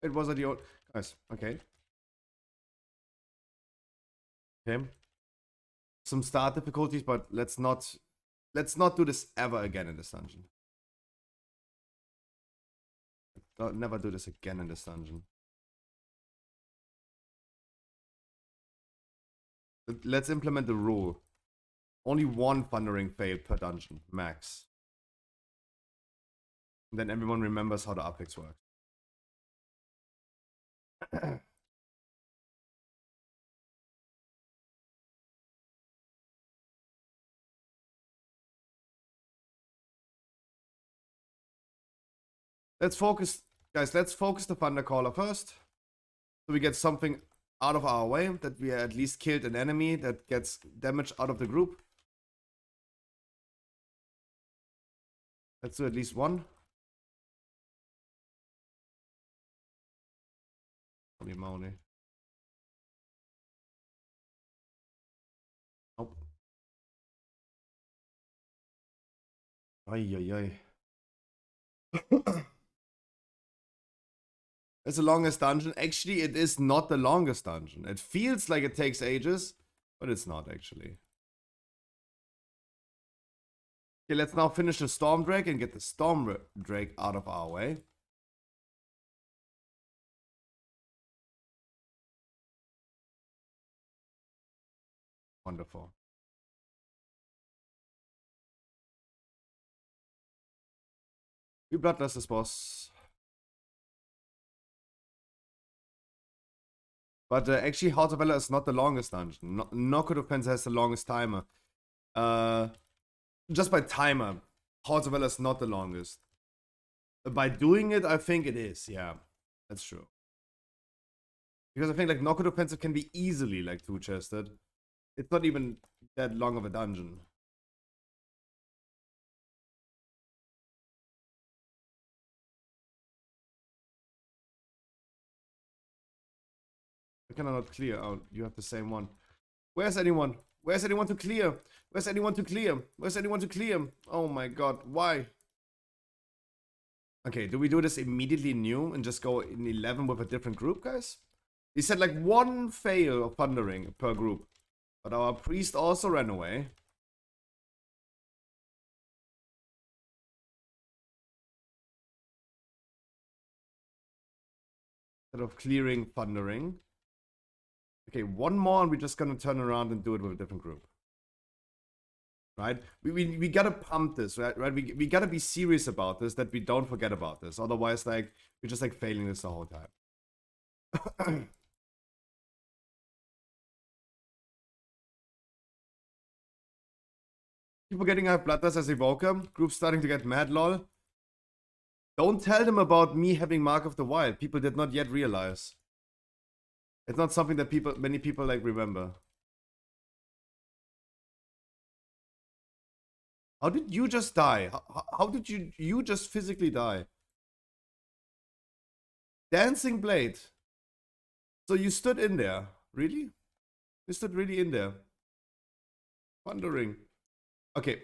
It was at the old... Guys, okay. Okay. Some start difficulties, but let's not do this ever again in this dungeon. Never do this again in this dungeon. Let's implement the rule. Only one thundering fail per dungeon, max. And then everyone remembers how the upticks work. Let's focus, guys. Let's focus the Thunder Caller first, so we get something out of our way. That we at least killed an enemy that gets damage out of the group. Let's do at least one. Holy moly! Nope. Ay ay ay. It's the longest dungeon. Actually, it is not the longest dungeon. It feels like it takes ages, but it's not actually. Okay, let's now finish the Storm Drake and get the Storm Drake out of our way. Wonderful. We bloodless this boss. But actually, Heart of Valor is not the longest dungeon. Knockout Offense has the longest timer. Just by timer, Heart of Valor is not the longest. By doing it, I think it is. Yeah, that's true. Because I think like Knockout Offensive can be easily like two-chested. It's not even that long of a dungeon. I cannot clear. Oh, you have the same one. Where's anyone? Where's anyone to clear? Where's anyone to clear? Where's anyone to clear? Oh my god, why? Okay, do we do this immediately new and just go in 11 with a different group, guys? He said like one fail of thundering per group. But our priest also ran away. Instead of clearing thundering. Okay, one more and we're just gonna turn around and do it with a different group. Right? We gotta pump this, right? We gotta be serious about this, that we don't forget about this. Otherwise, like, we're just like failing this the whole time. Keep forgetting I have Bloodlust as Evoker. Group's starting to get mad, lol. Don't tell them about me having Mark of the Wild. People did not yet realize. It's not something that many people like remember. How did you just die? How did you just physically die? Dancing Blade. So you stood in there. Really? You stood really in there. Wondering. Okay.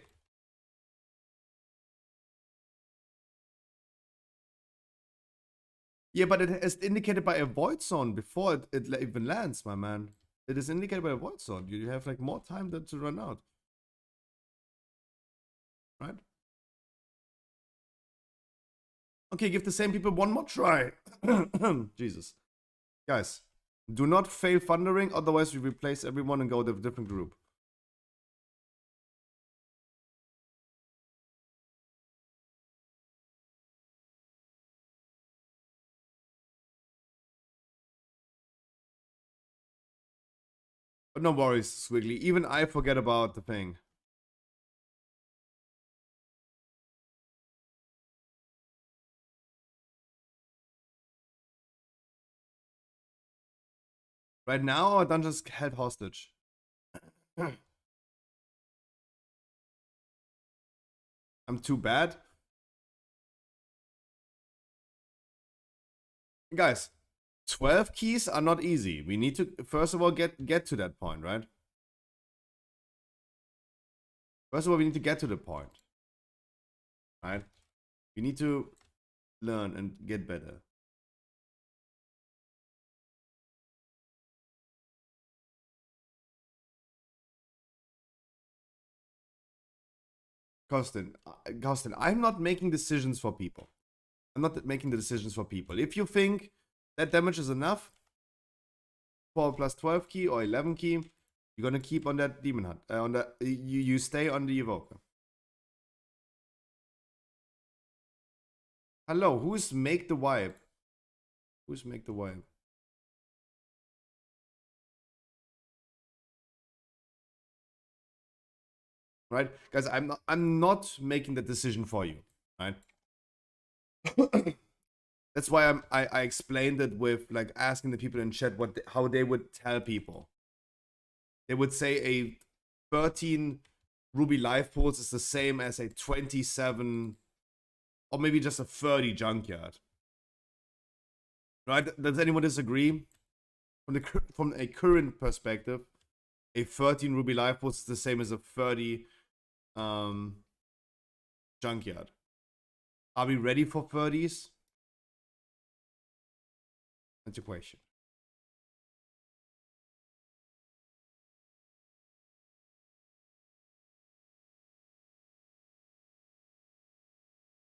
Yeah, but it is indicated by a void zone before it even lands, my man. It is indicated by a void zone. You have like more time to run out. Right? Okay, give the same people one more try. Jesus. Guys, do not fail thundering, otherwise we replace everyone and go to a different group. But no worries, Squiggly. Even I forget about the thing. Right now, our dungeon's held hostage. I'm too bad. Guys, 12 keys are not easy. We need to, first of all, get to that point, right? First of all, we need to get to the point. Right? We need to learn and get better. Costin, I'm not making decisions for people. I'm not making the decisions for people. If you think that damage is enough for plus 12 key or 11 key, you're gonna keep on that demon hunt. On the you stay on the evoker. Hello, who's make the vibe? Who's make the vibe? right? Guys, I'm not making the decision for you, right? That's why I explained it with like asking the people in chat how they would tell people. They would say a 13 Ruby life pools is the same as a 27 or maybe just a 30 junkyard. Right? Does anyone disagree? From a current perspective, a 13 Ruby life pools is the same as a 30 junkyard. Are we ready for 30s? That's a question.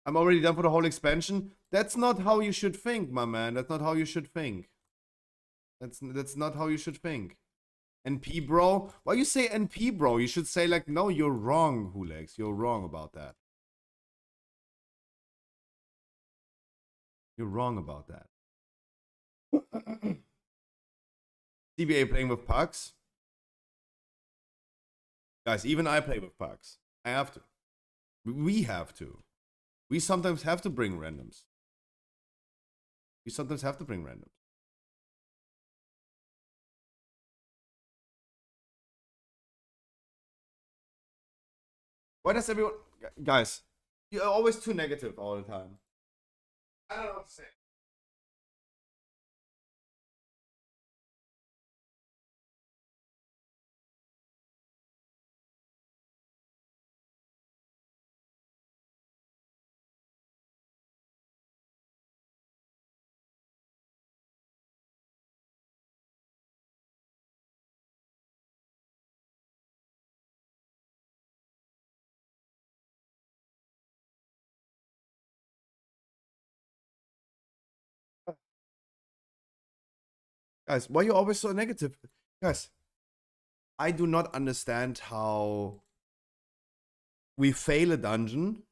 I'm already done for the whole expansion. That's not how you should think, my man. That's not how you should think. That's not how you should think. NP, bro? Why you say NP, bro? You should say like, no, you're wrong, Hulex. You're wrong about that. You're wrong about that. CBA playing with pucks? Guys, even I play with pucks. I have to. We have to. We sometimes have to bring randoms. We sometimes have to bring randoms. Why does everyone... Guys, you're always too negative all the time. I don't know what to say. Guys, why are you always so negative? Guys, I do not understand how we fail a dungeon,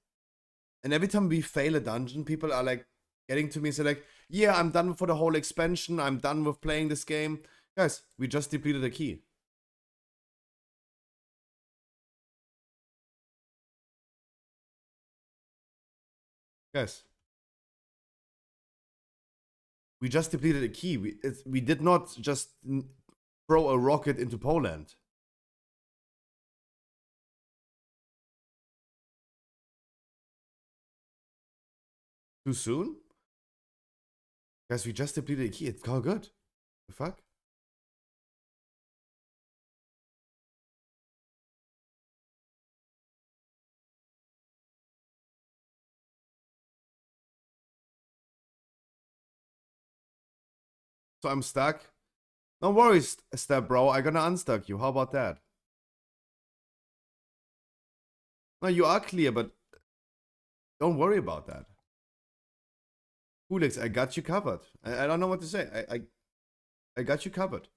and every time we fail a dungeon, people are like getting to me and say like, yeah, I'm done for the whole expansion. I'm done with playing this game. Guys, we just depleted a key. Guys, we just depleted a key. We did not just throw a rocket into Poland. Too soon? Guys, we just depleted a key. It's all good. The fuck? So I'm stuck. No worries, Step Bro. I'm gonna unstuck you. How about that? No, you are clear, but don't worry about that. Hulex, I got you covered. I don't know what to say. I got you covered.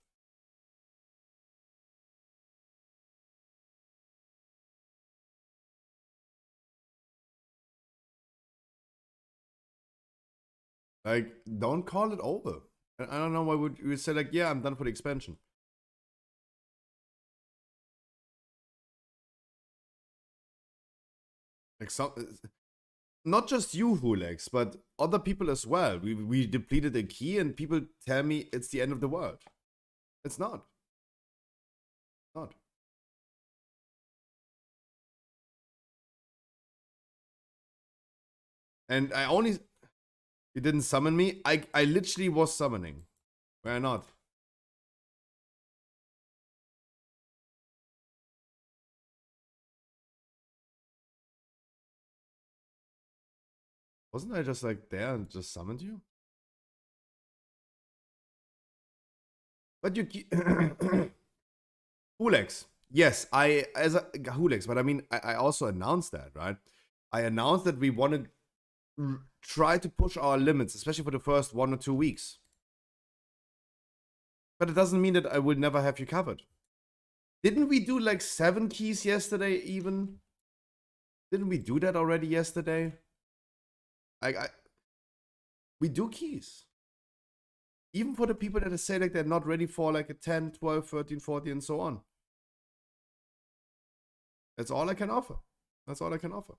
Like, don't call it over. I don't know why would you say like, yeah, I'm done for the expansion. Like some, not just you, Hulex, but other people as well. We depleted a key, and people tell me it's the end of the world. It's not. Not. And I only... You didn't summon me? I literally was summoning. Why not? Wasn't I just like there and just summoned you? But you... Hulex. Yes, as a Hulex, but I mean, I also announced that, right? I announced that we want to try to push our limits, especially for the first 1 or 2 weeks. But it doesn't mean that I will never have you covered. Didn't we do like 7 keys yesterday even? Didn't we do that already yesterday? We do keys. Even for the people that say like they're not ready for like a 10, 12, 13, 14 and so on. That's all I can offer. That's all I can offer.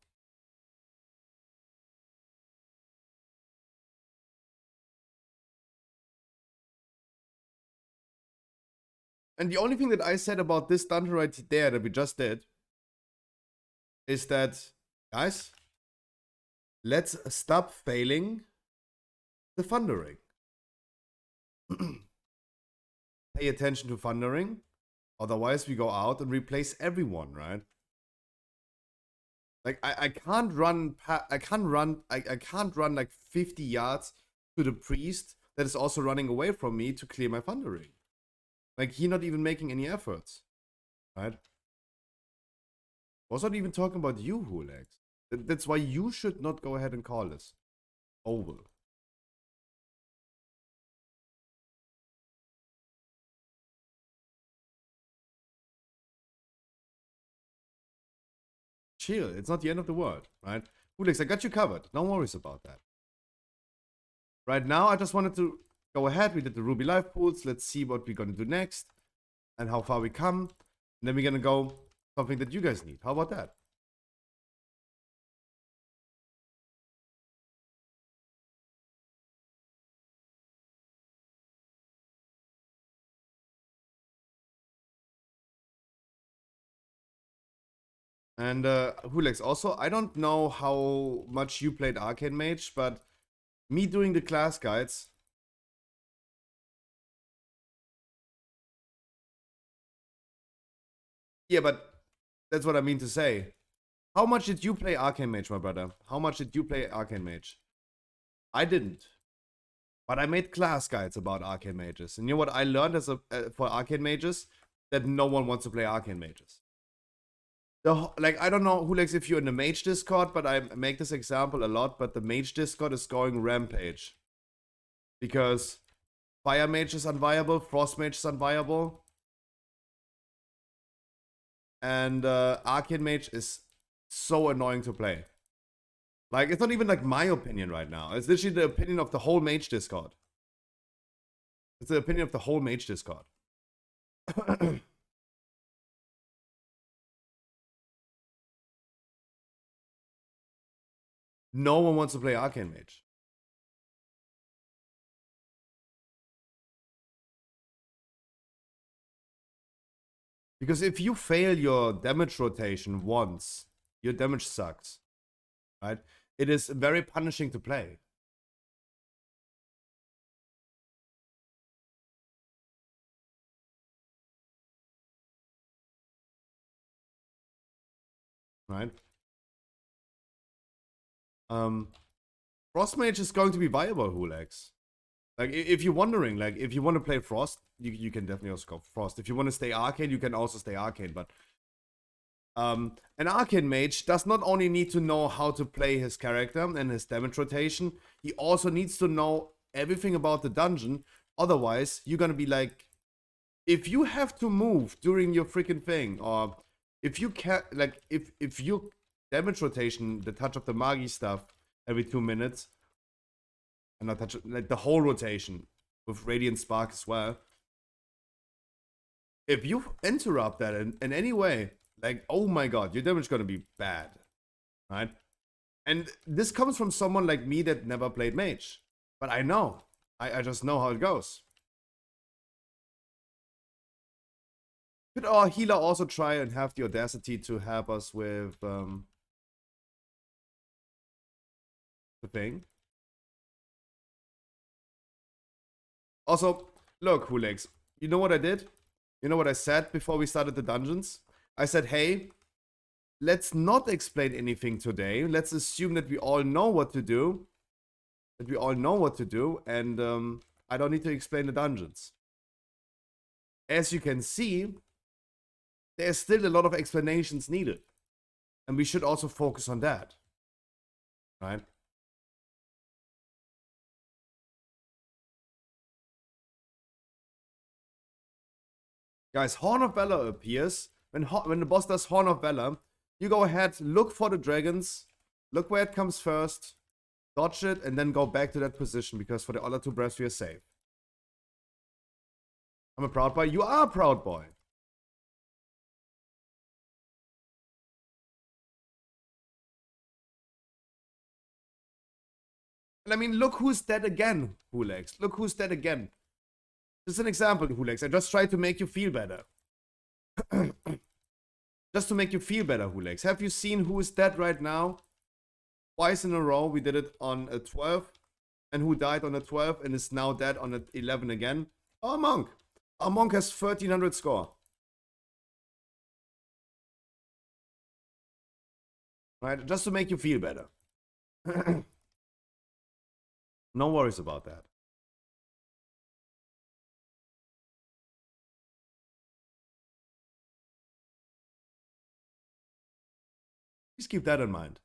And the only thing that I said about this dungeon right there that we just did is that, guys, let's stop failing the thundering. Pay attention to thundering. Otherwise, we go out and replace everyone, right? Like I can't run I can't run like 50 yards to the priest that is also running away from me to clear my thundering. Like he's not even making any efforts. Right? I was not even talking about you, Hulex. That's why you should not go ahead and call this over. Chill, it's not the end of the world, right? Hulex, I got you covered. No worries about that. Right now, I just wanted to go ahead. We did the Ruby Live pools. Let's see what we're gonna do next and how far we come. And then we're gonna go something that you guys need. How about that? And Hulex, also, I don't know how much you played Arcane Mage, but me doing the class guides. Yeah, but that's what I mean to say. How much did you play Arcane Mage, my brother? How much did you play Arcane Mage? I didn't. But I made class guides about Arcane Mages. And you know what I learned as for Arcane Mages? That no one wants to play Arcane Mages. Like, I don't know, Hulex, if you're in the Mage Discord, but I make this example a lot, but the Mage Discord is going rampage. Because Fire Mage is unviable, Frost Mage is unviable. And Arcane Mage is so annoying to play. Like, it's not even like my opinion right now. It's literally the opinion of the whole Mage Discord. It's the opinion of the whole Mage Discord. No one wants to play Arcane Mage. Because if you fail your damage rotation once, your damage sucks. Right? It is very punishing to play. Right? Frost Mage is going to be viable, Hulex. Like, if you're wondering, like, if you want to play Frost, you can definitely also go Frost. If you want to stay Arcane, you can also stay Arcane, but an Arcane Mage does not only need to know how to play his character and his damage rotation, he also needs to know everything about the dungeon. Otherwise, you're gonna be like, if you have to move during your freaking thing, or if you can't, like, if you damage rotation, the touch of the Magi stuff every 2 minutes, and not touch, like, the whole rotation with Radiant Spark as well. If you interrupt that in any way, like, oh my god, your damage is gonna be bad, right? And this comes from someone like me that never played Mage. But I know. I just know how it goes. Could our healer also try and have the audacity to help us with the thing? Also, look, Hulex, you know what I did? You know what I said before we started the dungeons? I said, hey, let's not explain anything today. Let's assume that we all know what to do. That we all know what to do, and I don't need to explain the dungeons. As you can see, there's still a lot of explanations needed. And we should also focus on that. Right? Guys, Horn of Valor appears. When the boss does Horn of Valor, you go ahead, look for the dragons, look where it comes first, dodge it, and then go back to that position, because for the other 2 breaths we are safe. I'm a proud boy. You are a proud boy. And I mean, look who's dead again, Hulex. Look who's dead again. Just an example, Hulex. I just tried to make you feel better. Just to make you feel better, Hulex. Have you seen who is dead right now? Twice in a row, we did it on a 12. And who died on a 12 and is now dead on a 11 again? Our Monk. Our Monk has 1300 score. Right? Just to make you feel better. No worries about that. Please keep that in mind.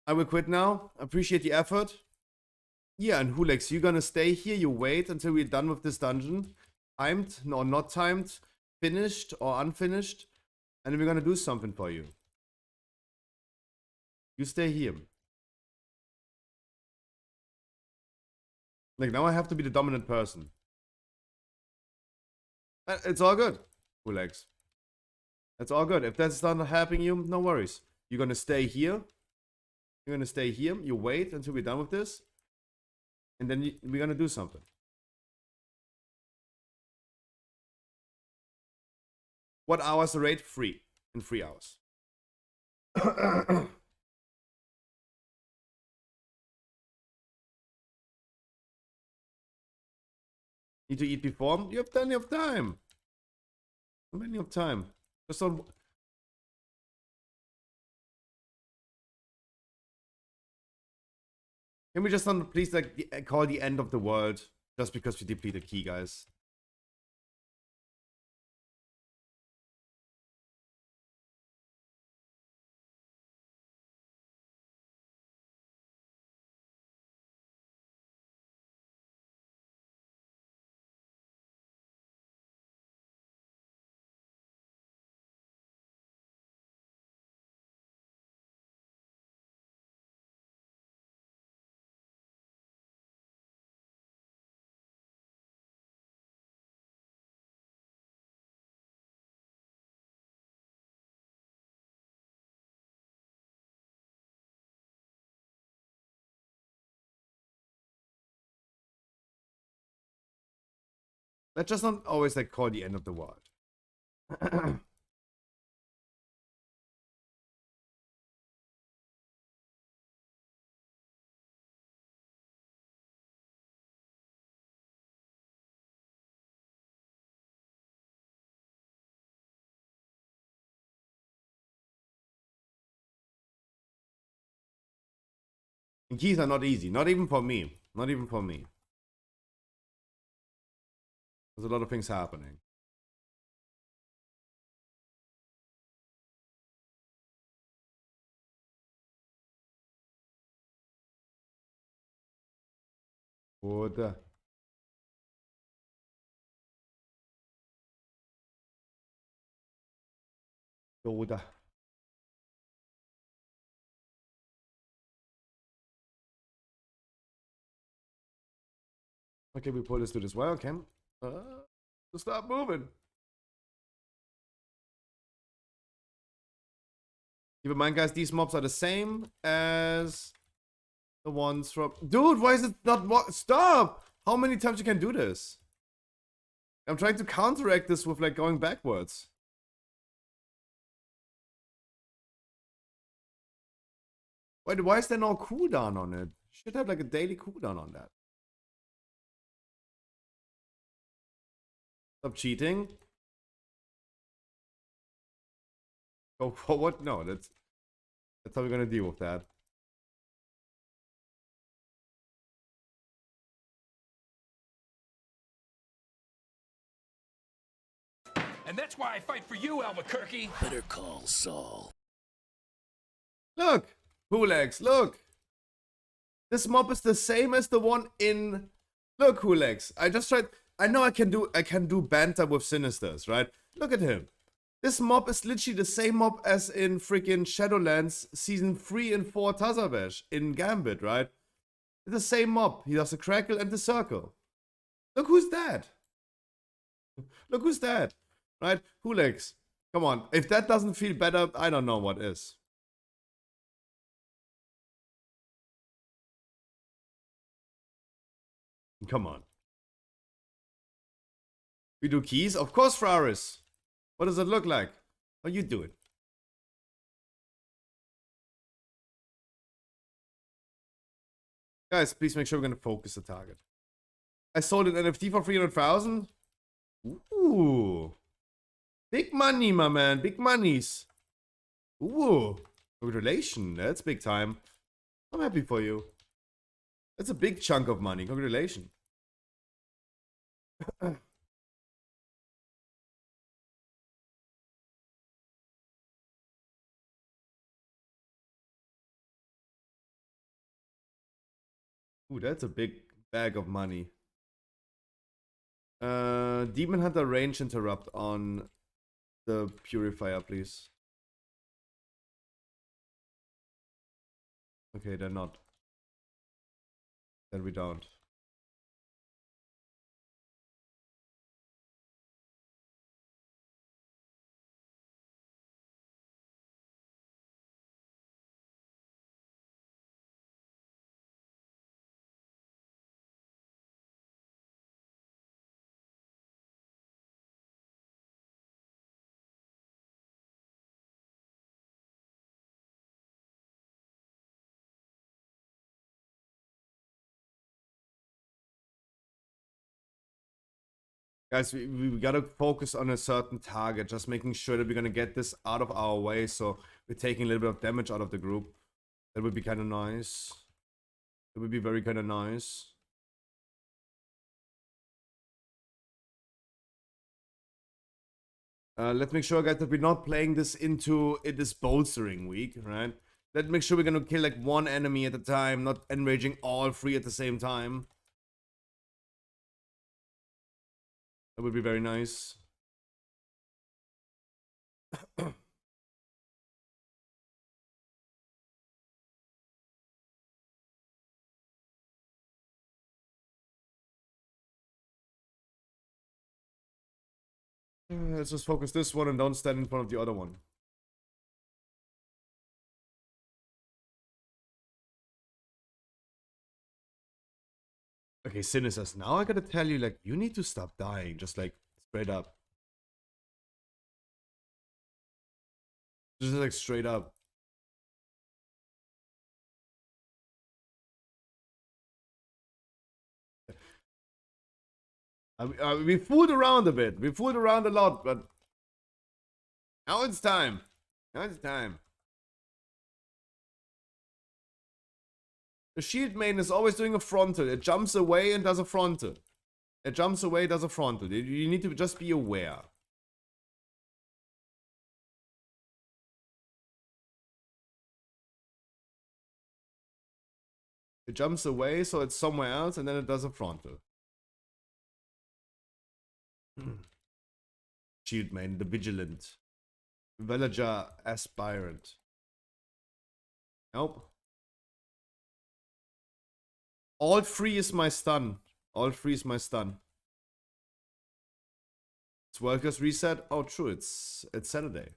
I will quit now. Appreciate the effort. Yeah, and Hulex, you're gonna stay here. You wait until we're done with this dungeon. Timed, or not timed, finished or unfinished. And then we're gonna do something for you. You stay here. Like, now I have to be the dominant person. It's all good, Hulex. It's all good. If that's not helping you, no worries. You're gonna stay here. You're gonna stay here. You wait until we're done with this. And then we're gonna do something. What hours the rate? 3. In 3 hours. Need to eat before? You have plenty of time. Plenty of time. Just don't... Can we just not please like call the end of the world just because we depleted key, guys? Let's just not always like call the end of the world. And keys are not easy. Not even for me. Not even for me. There's a lot of things happening. What? Yoda. Okay, we pull this dude as well, okay. Just stop moving. Keep in mind, guys, these mobs are the same as the ones from... Dude, why is it not... Stop! How many times you can do this? I'm trying to counteract this with, like, going backwards. Wait, why is there no cooldown on it? Should have, like, a daily cooldown on that. Stop cheating. Go forward? No, that's how we're gonna deal with that. And that's why I fight for you, Albuquerque. Better call Saul. Look! Hulex, look! This mob is the same as the one in... Look, Hulex, I just tried... I know I can do banter with Sinisters, right? Look at him. This mob is literally the same mob as in freaking Shadowlands Season 3 and 4 Tazavesh in Gambit, right? It's the same mob. He does the crackle and the circle. Look who's that. Look who's that. Right? Hulex. Come on. If that doesn't feel better, I don't know what is. Come on. We do keys? Of course, Fraris. What does it look like? How you do it? Guys, please make sure we're going to focus the target. I sold an NFT for 300,000. Ooh. Big money, my man. Big monies. Ooh. Congratulations. That's big time. I'm happy for you. That's a big chunk of money. Congratulations. Ooh, that's a big bag of money. Demon Hunter range interrupt on the Purifier, please. Okay, they're not. Then we don't. Guys, we gotta focus on a certain target, just making sure that we're gonna get this out of our way, so we're taking a little bit of damage out of the group. That would be kind of nice. That would be very kind of nice. Let's make sure, guys, that we're not playing this into this bolstering week, right? Let's make sure we're gonna kill like one enemy at a time, not enraging all three at the same time. That would be very nice. Let's just focus this one and don't stand in front of the other one. Okay, Sinisters, now I gotta tell you, like, you need to stop dying, just like, straight up. Just like, straight up. We fooled around a bit. We fooled around a lot, but now it's time. Now it's time. The shield main is always doing a frontal. It jumps away and does a frontal. It jumps away, does a frontal. You need to just be aware. It jumps away, so it's somewhere else, and then it does a frontal. Shield main, the vigilant. Villager aspirant. Nope. All three is my stun. All three is my stun. It's workers reset. Oh, true. It's Saturday.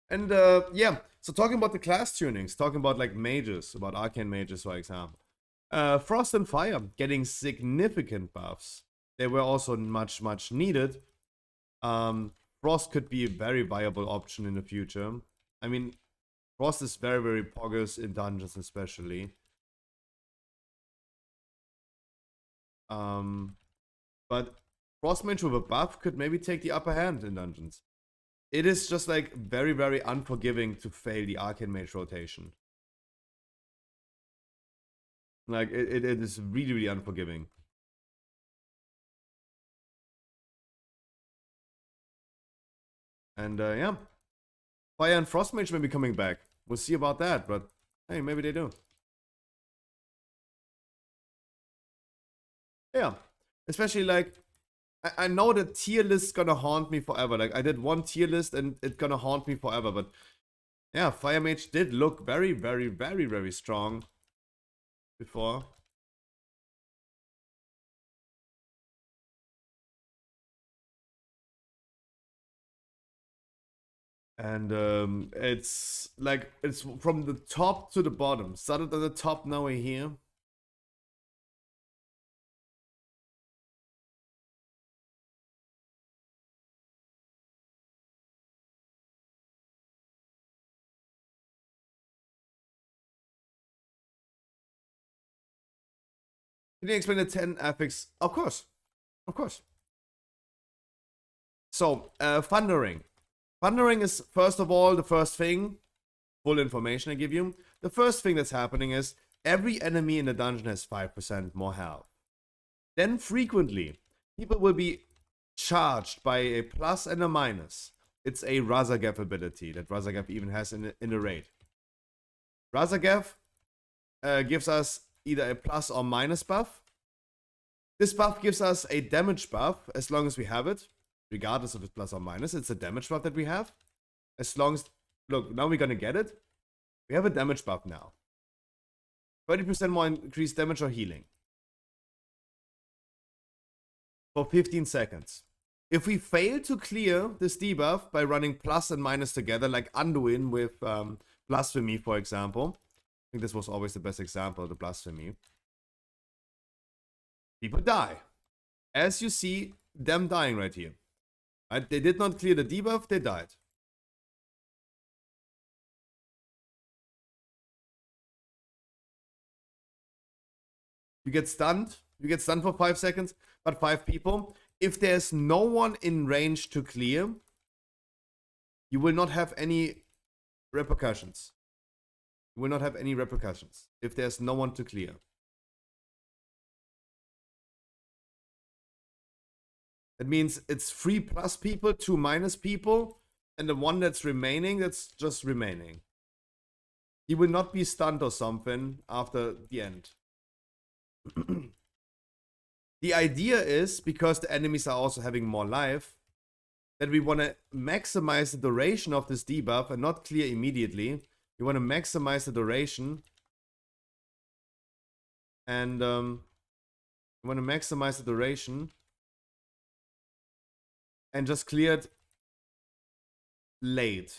And yeah, so talking about the class tunings, talking about like mages, about arcane mages, for example. Frost and Fire getting significant buffs. They were also much needed. Frost could be a very viable option in the future. I mean, Frost is very poggers in dungeons especially. But Frost mage with a buff could maybe take the upper hand in dungeons. It is just like very unforgiving to fail the arcane mage rotation. Like it is really unforgiving. And yeah, Fire and Frost mage may be coming back. We'll see about that, but hey, maybe they do. Yeah, especially like I know the tier list gonna haunt me forever. Like I did one tier list and it's gonna haunt me forever, but Yeah, Fire Mage did look very, very, very, very strong before. And it's like, it's from the top to the bottom. Started at the top, now we're here. Can you explain the 10 affix? Of course. Of course. So, Thundering. Thundering is, first of all, the first thing, full information I give you. The first thing that's happening is every enemy in the dungeon has 5% more health. Then, frequently, people will be charged by a plus and a minus. It's a Razagav ability that Razagav even has in a raid. Razagav gives us either a plus or minus buff. This buff gives us a damage buff as long as we have it, regardless of its plus or minus. It's a damage buff that we have. As long as, look, now we're gonna get it. We have a damage buff now. 30% more increased damage or healing. For 15 seconds. If we fail to clear this debuff by running plus and minus together, like Anduin with Blasphemy, for example. I think this was always the best example, the Blasphemy. People die. As you see them dying right here. Right? They did not clear the debuff, they died. You get stunned. You get stunned for 5 seconds, but 5 people. If there's no one in range to clear, you will not have any repercussions. You will not have any repercussions if there's no one to clear. That means it's 3 plus people, 2 minus people, and the one that's remaining, that's just remaining. He will not be stunned or something after the end. The idea is, because the enemies are also having more life, that we want to maximize the duration of this debuff and not clear immediately. We want to maximize the duration. And we want to maximize the duration. And just clear it late.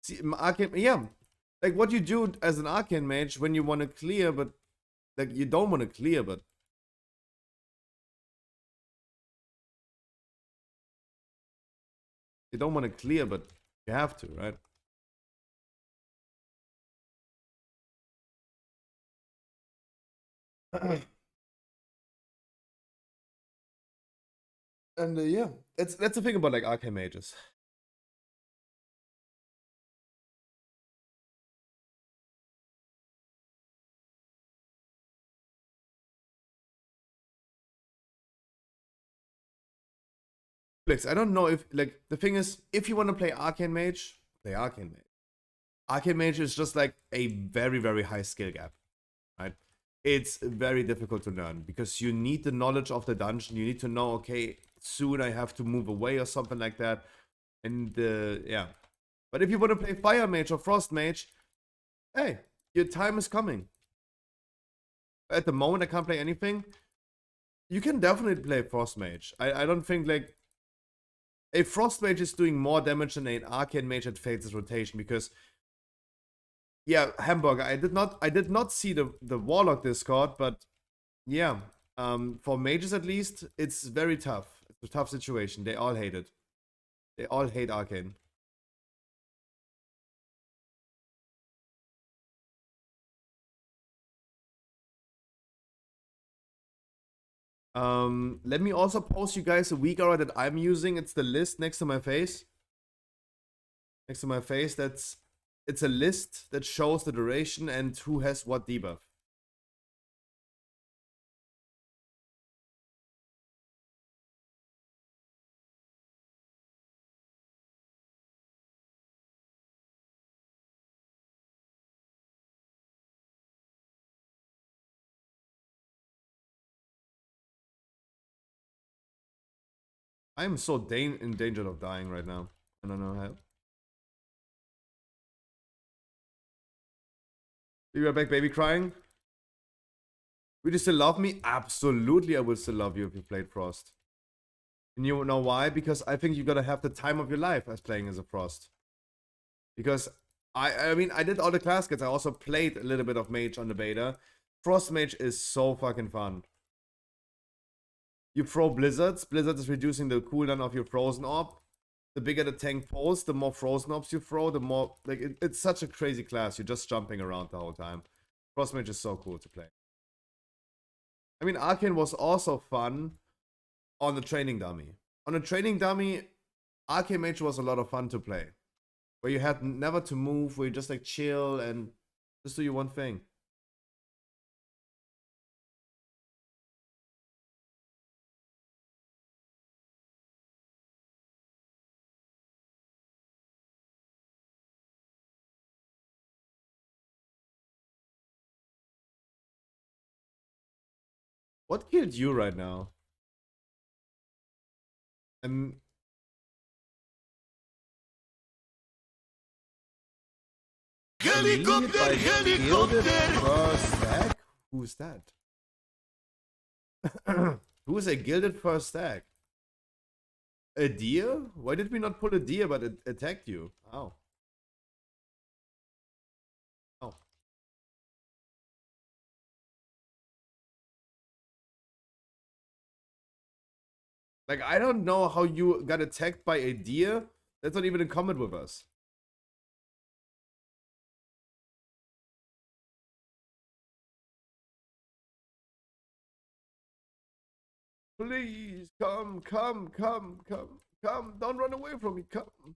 See, arcane, yeah. Like what you do as an arcane mage when you want to clear, but like you don't want to clear, but you don't want to clear, but you have to, right? And yeah, that's the thing about like arcane mages. I don't know if, like, the thing is, if you want to play Arcane Mage, play Arcane Mage. Arcane Mage is just like a very, very high skill gap, right? It's very difficult to learn because you need the knowledge of the dungeon. You need to know, okay, soon I have to move away or something like that. And yeah. But if you want to play Fire Mage or Frost Mage, hey, your time is coming. At the moment, I can't play anything. You can definitely play Frost Mage. I don't think, like, a Frost Mage is doing more damage than an Arcane Mage that fails its rotation because, yeah, Hamburger. I did not see the Warlock Discord, but yeah, for mages at least, it's very tough. It's a tough situation. They all hate it. They all hate Arcane. Let me also post you guys a weak aura that I'm using. It's the list next to my face. Next to my face, it's a list that shows the duration and who has what debuff. I am so in danger of dying right now. I don't know how. Be right back, baby crying. Would you still love me? Absolutely, I will still love you if you played Frost. And you know why? Because I think you gotta have the time of your life as playing as a Frost. Because I mean, I did all the class kits. I also played a little bit of Mage on the beta. Frost Mage is so fucking fun. You throw Blizzards. Blizzard is reducing the cooldown of your Frozen Orb. The bigger the tank pulls, the more Frozen Orbs you throw, the more... Like, it's such a crazy class. You're just jumping around the whole time. Frost Mage is so cool to play. I mean, Arcane was also fun on the training dummy. On a training dummy, Arcane Mage was a lot of fun to play. Where you had never to move, where you just like chill and just do your one thing. What killed you right now? Helicopter, helicopter! Who's that? Who's a gilded first stack? A deer? Why did we not pull a deer but it attacked you? Oh. Oh. Like, I don't know how you got attacked by a deer. That's not even in comment with us. Please, come. Don't run away from me, come.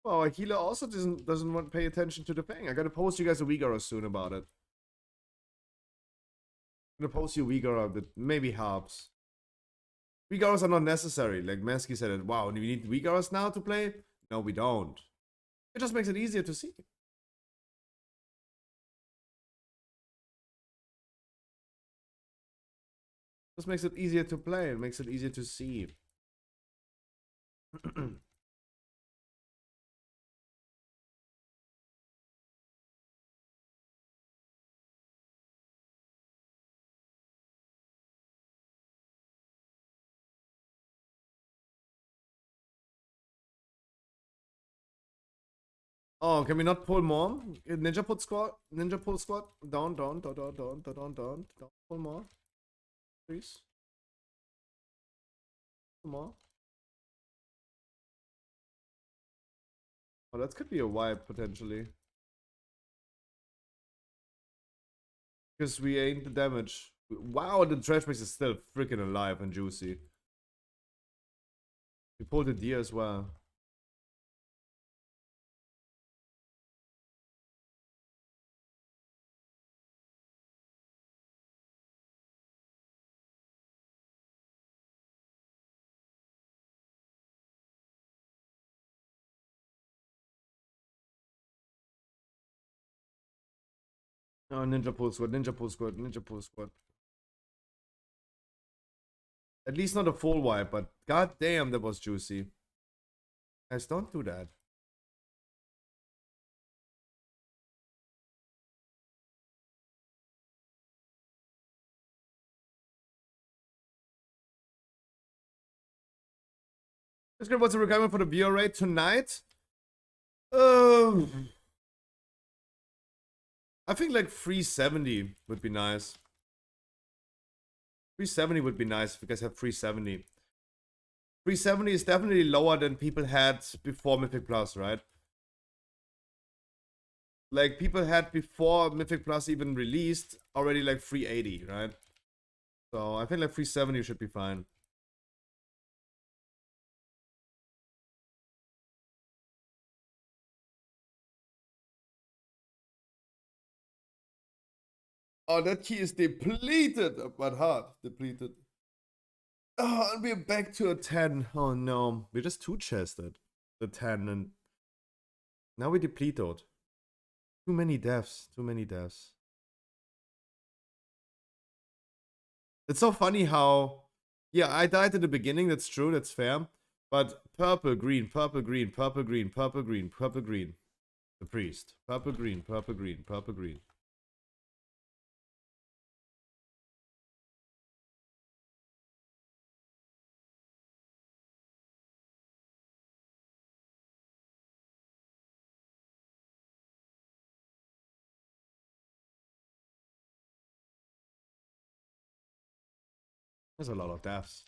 Oh, a healer also doesn't want to pay attention to the thing. I gotta post you guys a Vigara soon about it. I'm gonna post you Vigara that maybe helps. Vigaras are not necessary. Like Mansky said it. Wow, do we need Vigaras now to play? No, we don't. It just makes it easier to see. Just makes it easier to play. It makes it easier to see. Oh, can we not pull more? Ninja pull squad? Ninja pull squad? Down. Don't pull more. Please. More. Oh, that could be a wipe potentially. Because we ain't the damage. Wow, the trash base is still freaking alive and juicy. We pulled a deer as well. Oh, ninja pull squad, ninja pull squad, ninja pull squad. At least not a full wipe, but god damn, that was juicy. Guys, don't do that. What's the requirement for the BO rate tonight? I think like 370 would be nice. 370 would be nice if you guys have 370. 370 is definitely lower than people had before Mythic Plus, right? Like people had before Mythic Plus even released already like 380, right? So I think like 370 should be fine. Oh, that key is depleted, but hard. Depleted. Oh, and we're back to a 10. Oh no. We're just two-chested. The 10, and now we depleted. Too many deaths. Too many deaths. It's so funny how... Yeah, I died at the beginning. That's true. That's fair. But purple, green, purple, green, purple, green, purple, green, purple, green. The priest. Purple, green, purple, green, purple, green. There's a lot of deaths.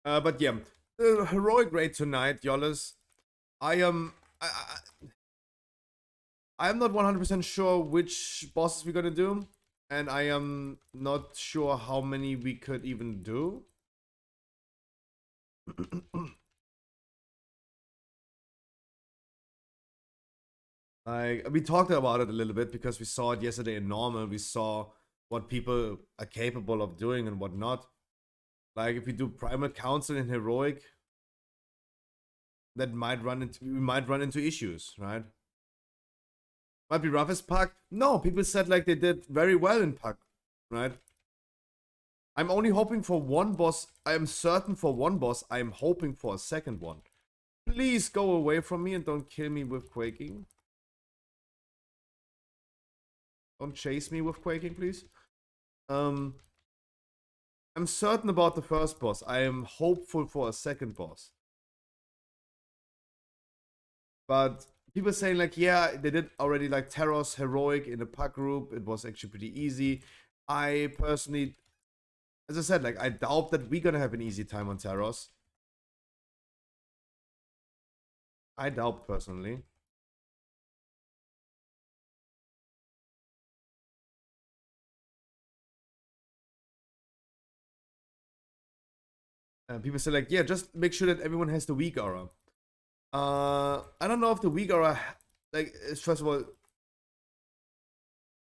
But yeah, heroic raid tonight, Yollis. I am not 100% sure which bosses we're gonna do, and I am not sure how many we could even do. Like, we talked about it a little bit because we saw it yesterday in normal. We saw what people are capable of doing and what not. Like, if we do primal council in heroic, that we might run into issues, right? Might be rough as Puck. No, people said like they did very well in Puck, right? I'm only hoping for one boss. I am certain for one boss. I am hoping for a second one. Please go away from me and don't kill me with quaking. Don't chase me with quaking, please. I'm certain about the first boss. I am hopeful for a second boss. But people saying like, yeah, they did already like Terros heroic in the Puck group. It was actually pretty easy. I personally, as I said, like I doubt that we're gonna have an easy time on Terros. I doubt personally. People say like, yeah, just make sure that everyone has the weak aura. I don't know if the weak aura, like, first of all, it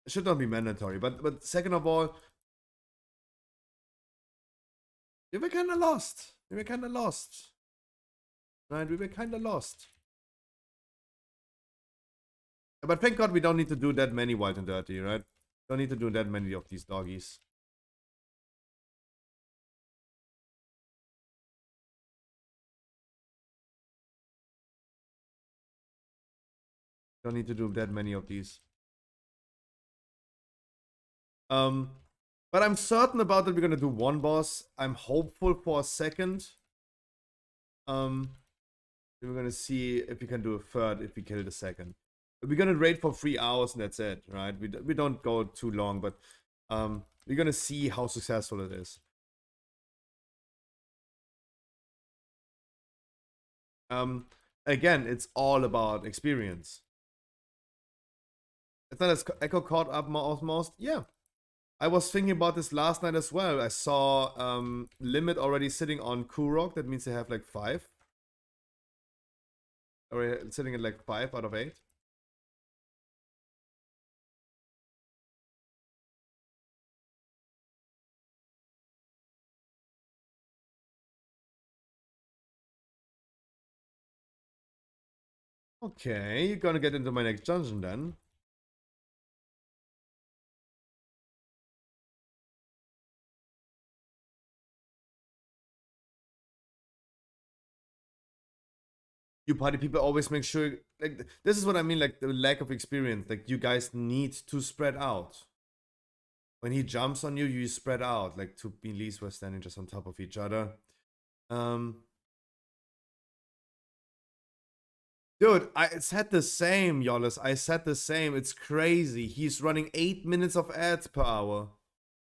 should not be mandatory. But second of all, we were kind of lost. We were kind of lost. Right? We were kind of lost. But thank God we don't need to do that many wild and dirty, right? Don't need to do that many of these doggies. Don't need to do that many of these. But I'm certain about that we're gonna do one boss. I'm hopeful for a second. We're gonna see if we can do a third if we kill the second. We're gonna raid for 3 hours and that's it, right? We don't go too long, but we're gonna see how successful it is. Again, it's all about experience. It's not as Echo caught up most. Yeah. I was thinking about this last night as well. I saw Limit already sitting on Kurok. That means they have like 5. Or sitting at like 5 out of 8. Okay, you're gonna get into my next dungeon then. You party people always make sure, like, this is what I mean, like the lack of experience. Like, you guys need to spread out. When he jumps on you, you spread out. Like, two melees were standing just on top of each other. Dude, I said the same, Yollis. I said the same. It's crazy. He's running 8 minutes of ads per hour.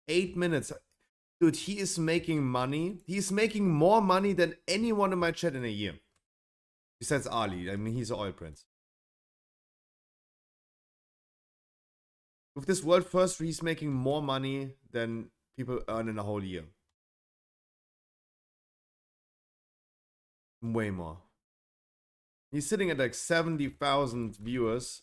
8 minutes. Dude, he is making money. He's making more money than anyone in my chat in a year. Besides Ali. I mean, he's an oil prince. With this world first, he's making more money than people earn in a whole year. Way more. He's sitting at like 70,000 viewers,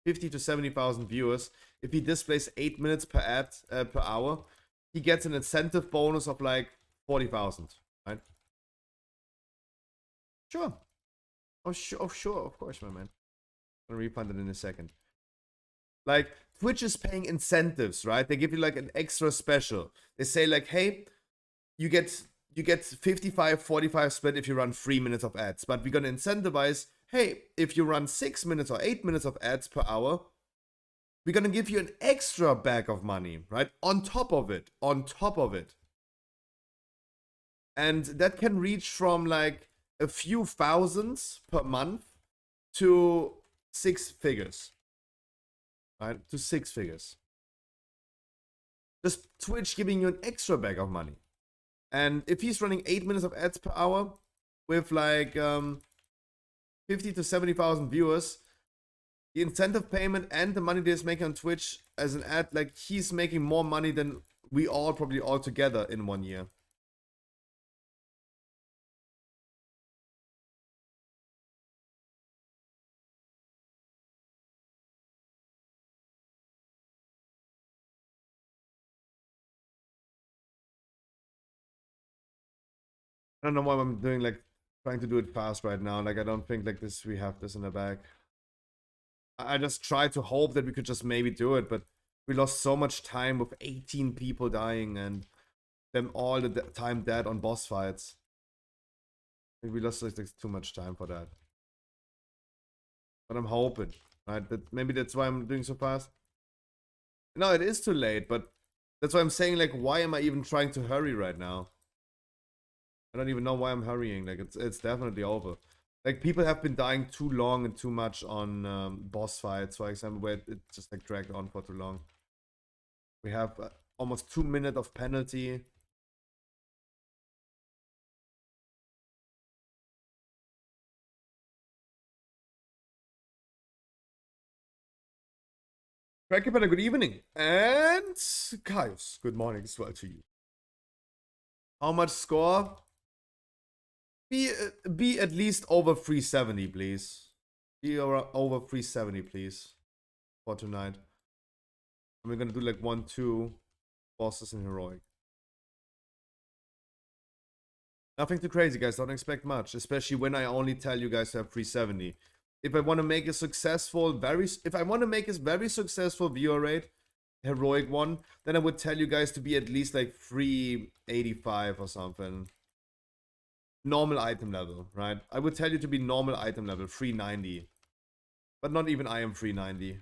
50 to 70,000 viewers. If he displays 8 minutes per ad per hour, he gets an incentive bonus of like 40,000, right? Sure. Oh, sure, of course, my man. I'm gonna refund it in a second. Like, Twitch is paying incentives, right? They give you like an extra special. They say like, hey, you you get 55-45 split if you run 3 minutes of ads. But we're gonna incentivize, hey, if you run 6 minutes or 8 minutes of ads per hour, we're gonna give you an extra bag of money, right? On top of it. On top of it. And that can reach from like a few thousands per month to 6 figures. Right? To 6 figures. Just Twitch giving you an extra bag of money. And if he's running 8 minutes of ads per hour with like 50 to 70,000 viewers, the incentive payment and the money that he's making on Twitch as an ad, like he's making more money than we all probably all together in 1 year. I don't know why I'm doing like trying to do it fast right now. Like I don't think like this we have this in the bag. I just tried to hope that we could just maybe do it, but we lost so much time with 18 people dying and them all the time dead on boss fights. I think we lost like too much time for that. But I'm hoping, right? That maybe that's why I'm doing so fast. No, it is too late, but that's why I'm saying like, why am I even trying to hurry right now? I don't even know why I'm hurrying. Like it's definitely over. Like people have been dying too long and too much on boss fights, for example, where it just like dragged on for too long. We have almost 2 minutes of penalty. Crackipana, good evening. And Kaios, good morning as well to you. How much score? Be at least over 370, please. Be over 370, please. For tonight. And we're gonna do like 1-2 bosses in heroic. Nothing too crazy, guys. Don't expect much, especially when I only tell you guys to have 370. If I want to make a successful, very successful viewer rate, heroic one, then I would tell you guys to be at least like 385 or something. Normal item level, right? I would tell you to be normal item level, 390. But not even I am 390.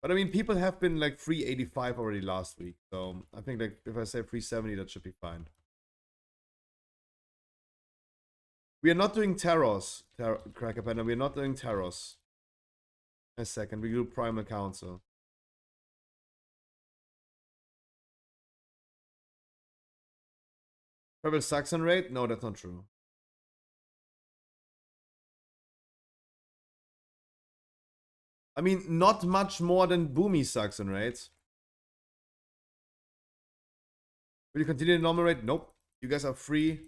But I mean, people have been like 385 already last week. So I think like if I say 370, that should be fine. We are not doing Taros, Crackerpanda. We are not doing Taros. A second, we do Primal Council. Purple Saxon rate? No, that's not true. I mean, not much more than Boomy Saxon rates. Will you continue the normal rate? Nope. You guys are free.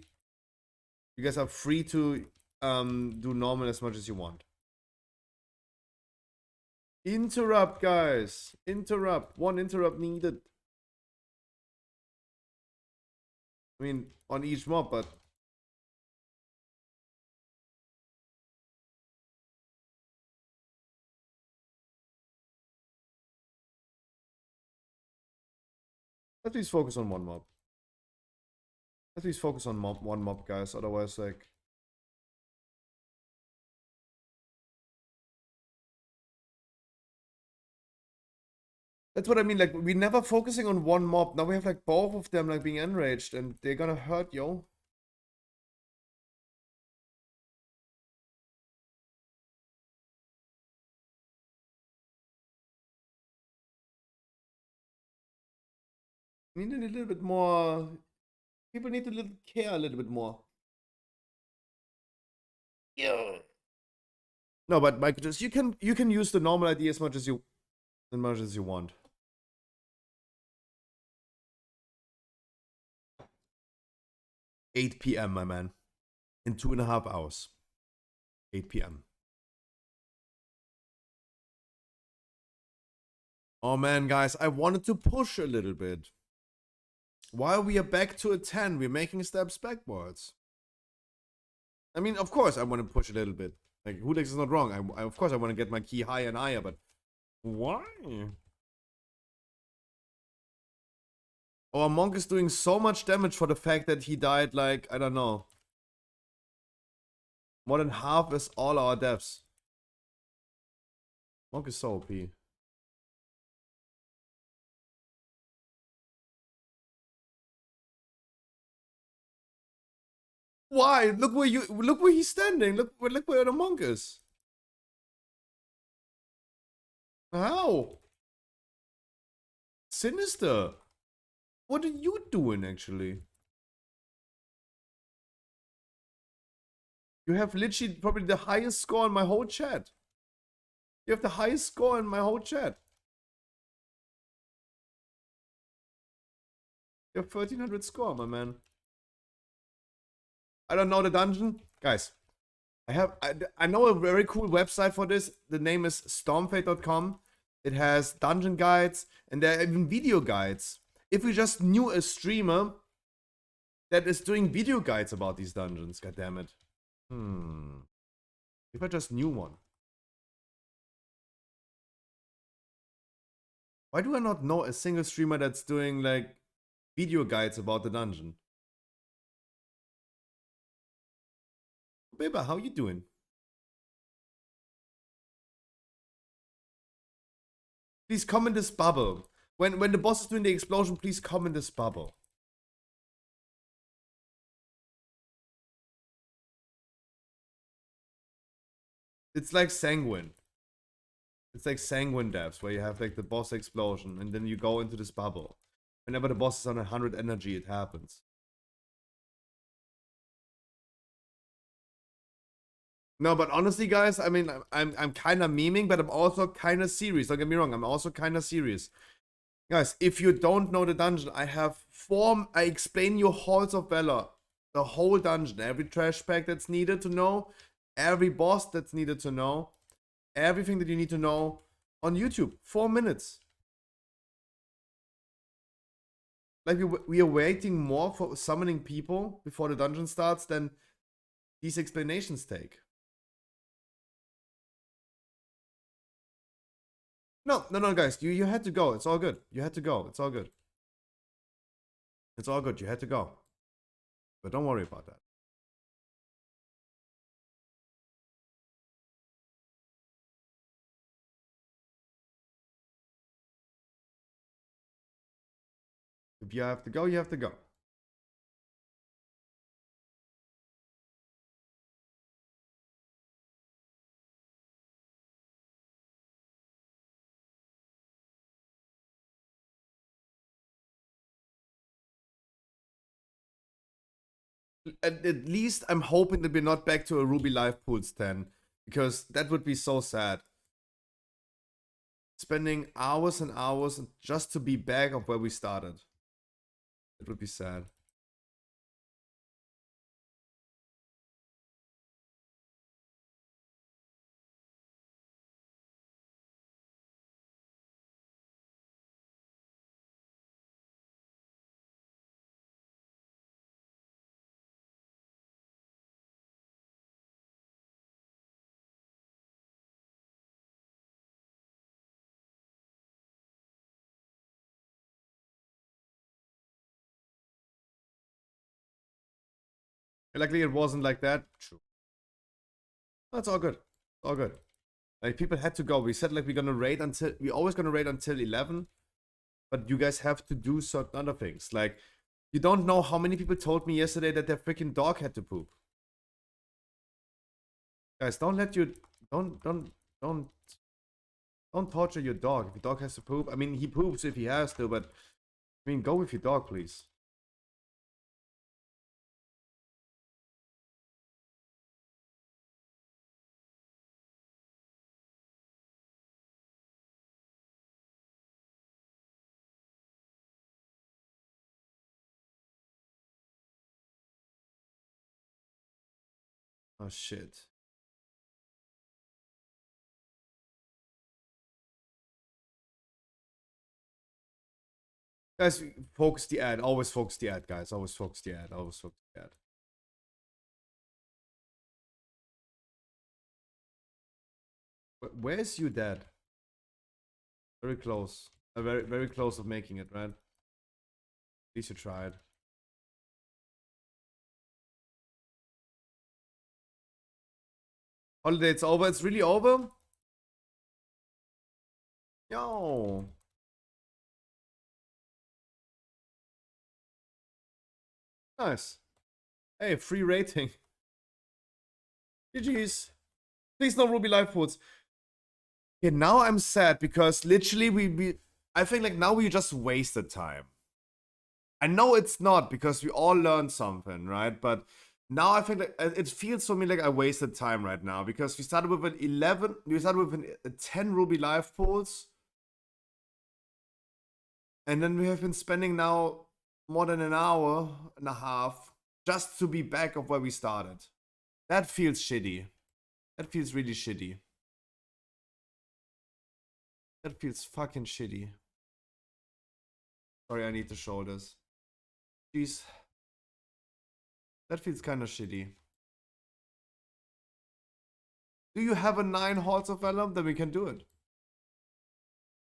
You guys are free to do normal as much as you want. Interrupt, guys. Interrupt. One interrupt needed. I mean, on each mob, but... At least focus on one mob. At least focus on one mob, guys. Otherwise, like... That's what I mean. Like, we're never focusing on one mob. Now we have, like, both of them, like, being enraged. And they're gonna hurt, yo. We need a little bit more... People need to care a little bit more. Yeah. No, but Michael, just you can use the normal ID as much as you want. $8 p.m., my man. In 2.5 hours. 8 p.m. Oh man, guys, I wanted to push a little bit. While we are back to a 10, we're making steps backwards. I mean, of course, I want to push a little bit. Like, Hudex is not wrong. Of course, I want to get my key higher and higher, but why? Our monk is doing so much damage for the fact that he died like, I don't know. More than half is all our deaths. Monk is so OP. Why? Look where he's standing. Look where the monk is. How? Sinister. What are you doing actually? You have literally probably the highest score in my whole chat. You have the highest score in my whole chat. You have 1300 score, my man. I don't know the dungeon. Guys, I know a very cool website for this. The name is stormfate.com. It has dungeon guides and there are even video guides. If we just knew a streamer that is doing video guides about these dungeons, god damn it. If I just knew one. Why do I not know a single streamer that's doing like video guides about the dungeon? Beba, how you doing? Please comment this bubble. When the boss is doing the explosion, please comment this bubble. It's like Sanguine. It's like Sanguine devs, where you have like the boss explosion, and then you go into this bubble. Whenever the boss is on 100 energy, it happens. No, but honestly, guys, I mean, I'm kind of memeing, but I'm also kind of serious. Don't get me wrong, I'm also kind of serious. Guys, if you don't know the dungeon, I explain you Halls of Valor. The whole dungeon, every trash pack that's needed to know, every boss that's needed to know, everything that you need to know on YouTube. 4 minutes. Like we are waiting more for summoning people before the dungeon starts than these explanations take. No, guys, you had to go. It's all good. You had to go. It's all good. It's all good. You had to go. But don't worry about that. If you have to go, you have to go. At least I'm hoping that we're not back to a Ruby Live Pools 10. Because that would be so sad. Spending hours and hours just to be back of where we started. It would be sad. Luckily, it wasn't like that. True. That's all good. All good. Like, people had to go. We said, like, we're always gonna raid until 11. But you guys have to do certain other things. Like, you don't know how many people told me yesterday that their freaking dog had to poop. Guys, don't torture your dog. If your dog has to poop, I mean, he poops if he has to, but I mean, go with your dog, please. Oh shit. Guys, focus the ad. Always focus the ad, guys. Always focus the ad. Always focus the ad. Where is you dad? Very close. Very close of making it, right? least you tried. Holiday, it's over. It's really over? Yo. Nice. Hey, free rating. GG's. Please no Ruby life pools. Okay, now I'm sad because literally I think like now we just wasted time. I know it's not because we all learned something, right? But now I think like it feels for me like I wasted time right now because we started with an 11, we started with a 10 Ruby life pools. And then we have been spending now more than an hour and a half just to be back of where we started. That feels shitty. That feels really shitty. That feels fucking shitty. Sorry, I need to show this. Jeez. That feels kind of shitty. Do you have a 9 Halls of Valor? Then we can do it.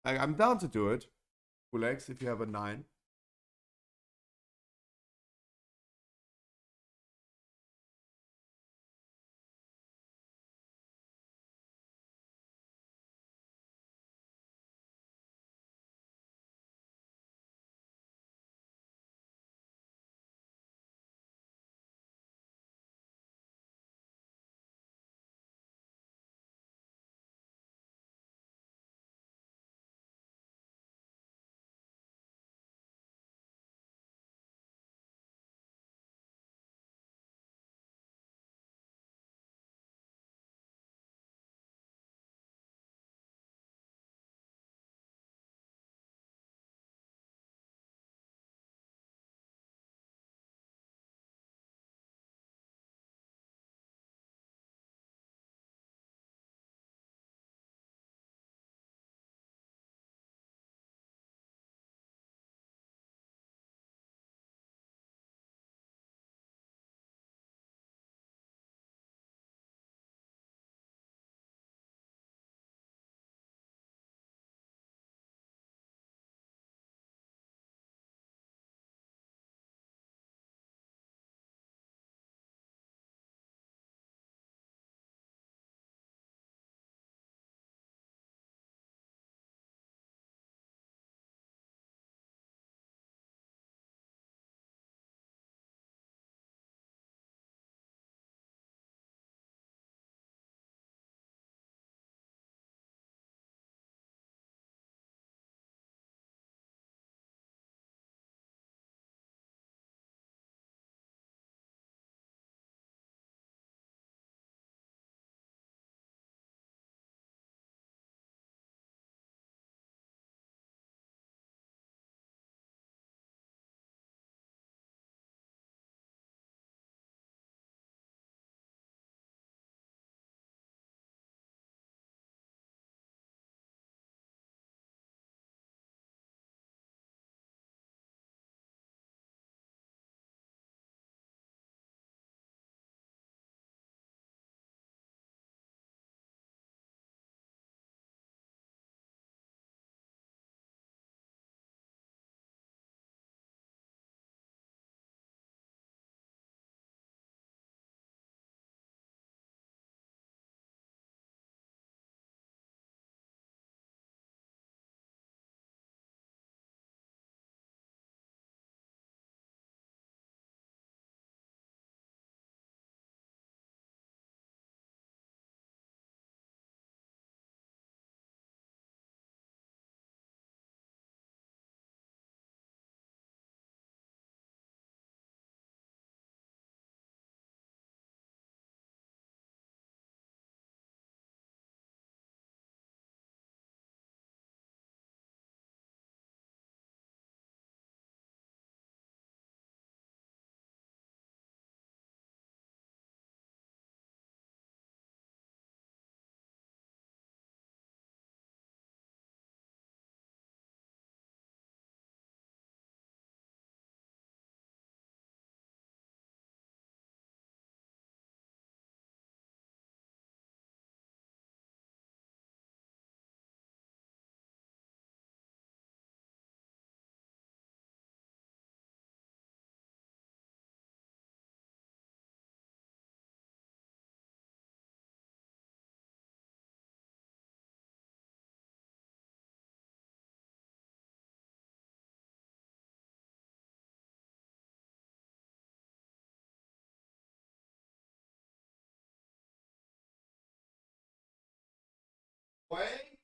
I'm down to do it. Kulex, if you have a 9. Wait.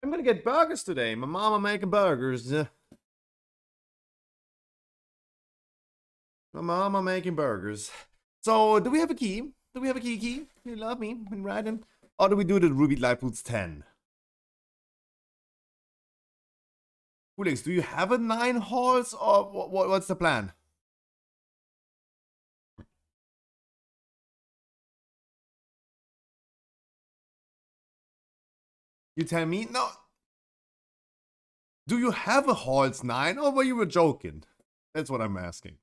I'm gonna get burgers today. My mama making burgers. My mama making burgers. So, do we have a key? Do we have a key? You love me when riding? Or do we do the Ruby Light Boots 10? Felix, do you have a 9 halls or what's the plan? You tell me? No. Do you have a halls 9 or were you joking? That's what I'm asking.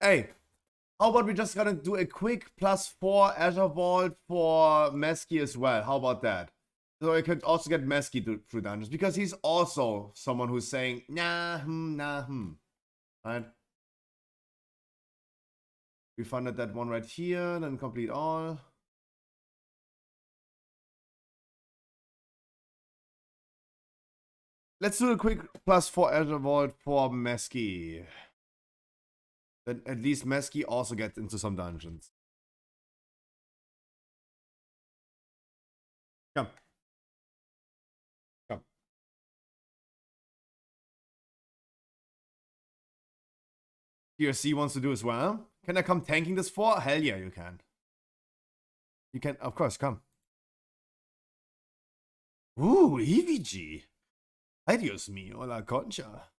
Hey, how about we just gonna do a quick +4 Azure Vault for Mesky as well? How about that? So I could also get Mesky through dungeons because he's also someone who's saying nah, right? We funded that one right here, then complete all. Let's do a quick +4 Azure Vault for Mesky. Then at least Mesky also gets into some dungeons. Come. Come. TRC wants to do as well. Can I come tanking this for? Hell yeah, you can. You can, of course, come. Ooh, EVG. Ay, Dios mío, la concha.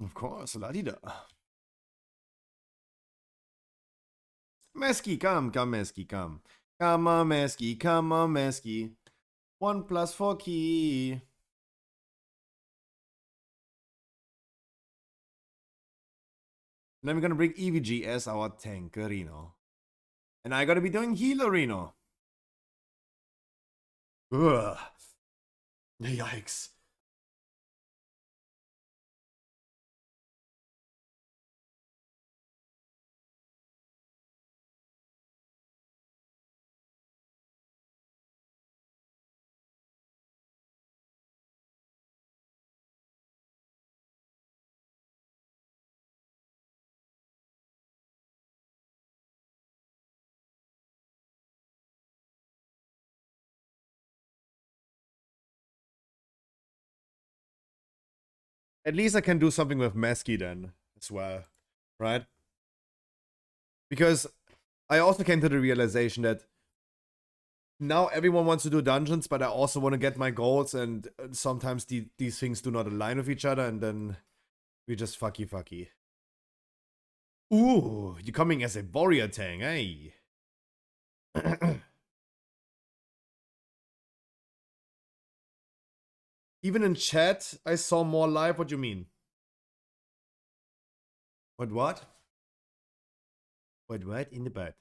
Of course, la di da. Mesky, come, Mesky, come. Come on, Mesky, come on, Mesky. 1 +4 key. Then we're gonna bring EVG as our tankerino. And I gotta be doing healerino. Ugh. Yikes. At least I can do something with Mesky then as well, right? Because I also came to the realization that now everyone wants to do dungeons, but I also want to get my goals, and sometimes these things do not align with each other, and then we just fucky. Ooh, you're coming as a warrior tank, hey? Even in chat, I saw more live. What do you mean? What? What? In the butt.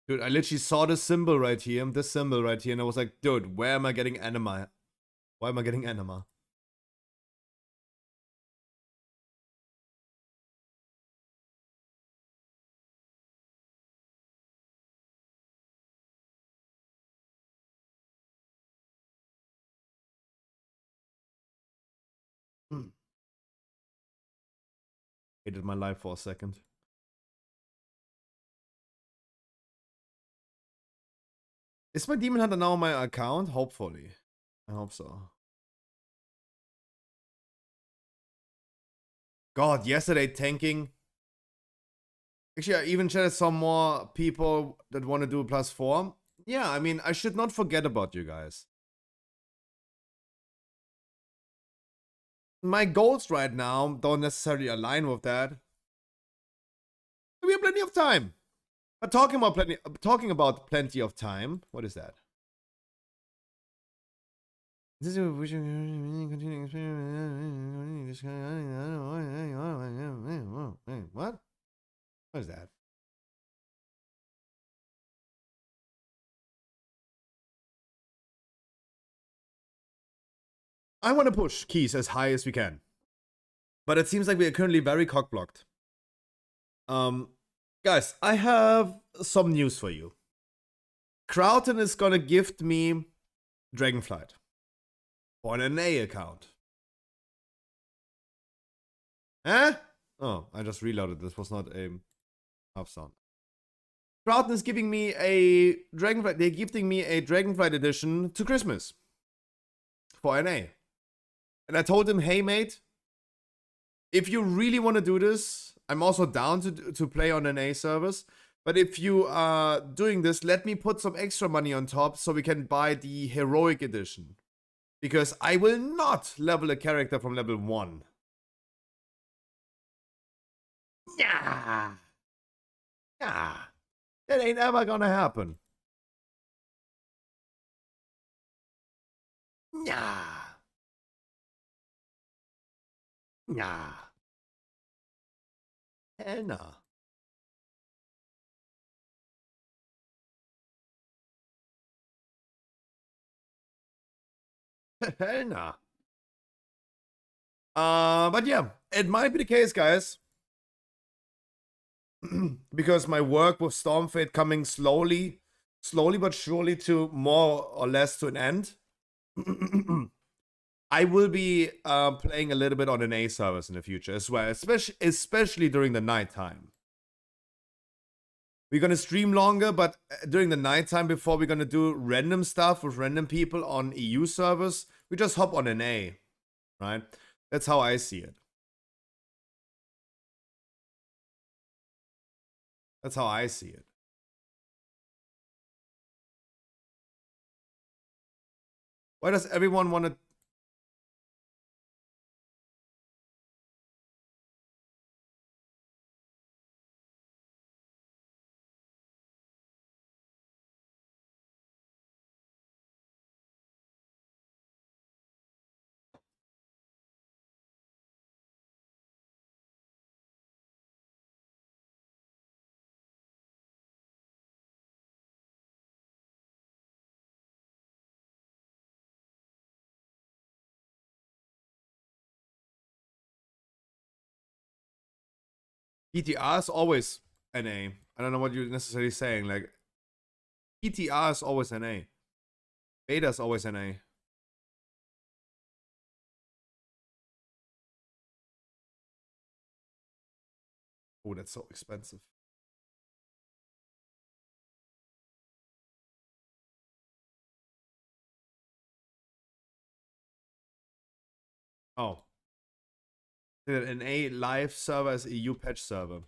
Dude, I literally saw this symbol right here, and I was like, dude, where am I getting anima? Why am I getting anima? Hated my life for a second. Is my Demon Hunter now on my account? Hopefully. I hope so. God, yesterday tanking Actually, I even chatted some more people that want to do a +4. Yeah, I mean, I should not forget about you guys. My goals right now don't necessarily align with that. We have plenty of time. But talking about plenty of time, what is that? This is what? What is that? I want to push keys as high as we can. But it seems like we are currently very cock-blocked. Guys, I have some news for you. Crowton is gonna gift me Dragonflight for an NA account. Huh? Oh, I just reloaded. This was not a half sound. Crowton is giving me a Dragonflight. They're gifting me a Dragonflight edition to Christmas for NA. And I told him, hey, mate, if you really want to do this, I'm also down to play on NA servers. But if you are doing this, let me put some extra money on top so we can buy the Heroic Edition. Because I will not level a character from level 1. Yeah. Yeah. That ain't ever gonna happen. Yeah. Yeah. Hell no. Hell no. But yeah, it might be the case, guys. Because my work with Stormfade coming slowly but surely to more or less to an end. I will be playing a little bit on NA servers in the future as well, especially during the nighttime. We're gonna stream longer, but during the nighttime before we're gonna do random stuff with random people on EU servers, we just hop on NA, right? That's how I see it. That's how I see it. Why does everyone want to... PTR is always NA. I don't know what you're necessarily saying. Like, PTR is always NA. Beta is always NA. Oh, that's so expensive. Oh. An NA live server is EU patch server.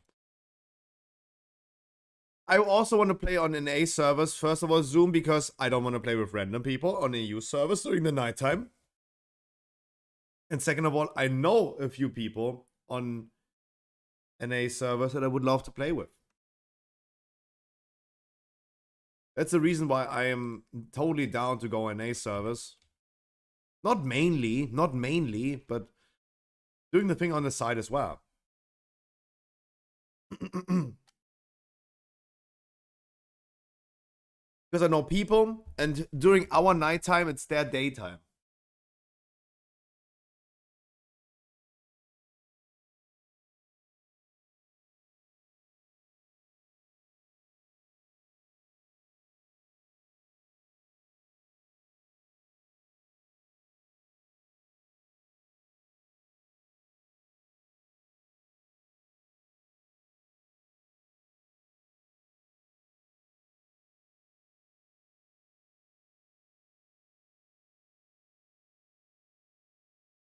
I also want to play on NA servers. First of all, Zoom, because I don't want to play with random people on EU servers during the nighttime. And second of all, I know a few people on NA servers that I would love to play with. That's the reason why I am totally down to go NA servers. Not mainly, but doing the thing on the side as well. Because I know people, and during our nighttime, it's their daytime.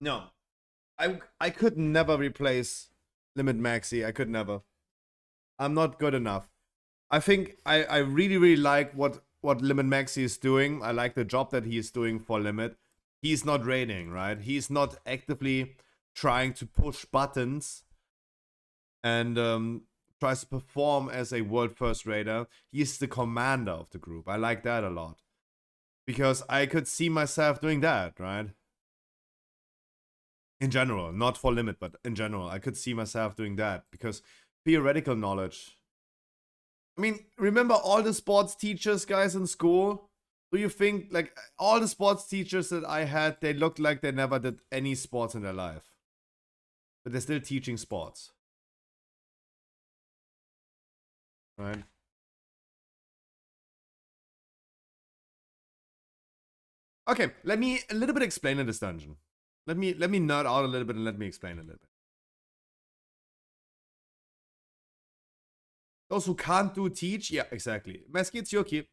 No, I could never replace Limit Maxi. I could never. I'm not good enough. I think I really, really like what Limit Maxi is doing. I like the job that he is doing for Limit. He's not raiding, right? He's not actively trying to push buttons and tries to perform as a world first raider. He's the commander of the group. I like that a lot. Because I could see myself doing that, right? In general, not for Limit, but in general, I could see myself doing that because theoretical knowledge. I mean, remember all the sports teachers, guys, in school? Do you think, like, all the sports teachers that I had, they looked like they never did any sports in their life? But they're still teaching sports. Right? Okay, let me a little bit explain in this dungeon. Let me nerd out a little bit and let me explain a little bit. Those who can't do teach, yeah, exactly. Mesky, it's your key.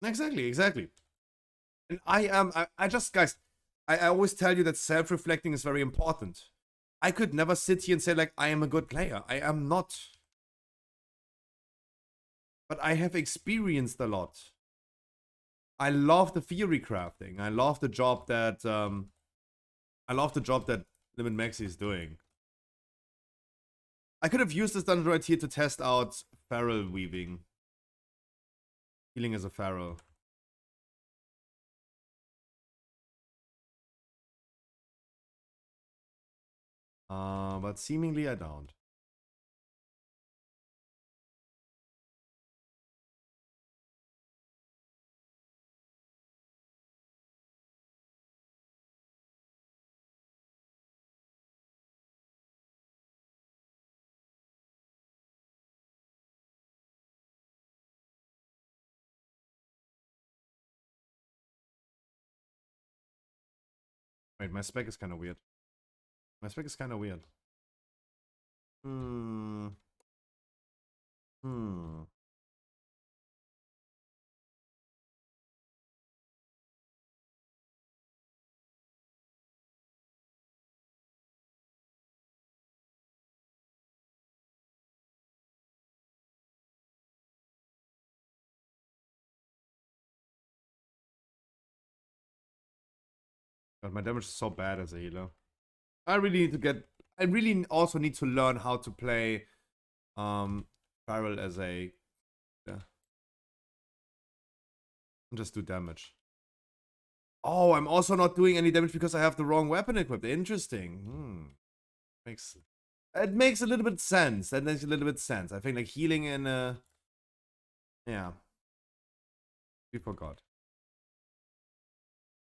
Exactly. And I just, guys, I always tell you that self-reflecting is very important. I could never sit here and say, like, I am a good player. I am not. But I have experienced a lot. I love the theory crafting. I love the job that Limit Maxi is doing. I could have used this dungeon right here to test out feral weaving. Healing as a feral. But seemingly I don't. Wait, my spec is kind of weird. My spec is kind of weird. But my damage is so bad as a healer. I really need to get... I really also need to learn how to play feral as a... Yeah. And just do damage. Oh, I'm also not doing any damage because I have the wrong weapon equipped. Interesting. It makes a little bit sense. That makes a little bit sense. I think like healing and yeah. We forgot.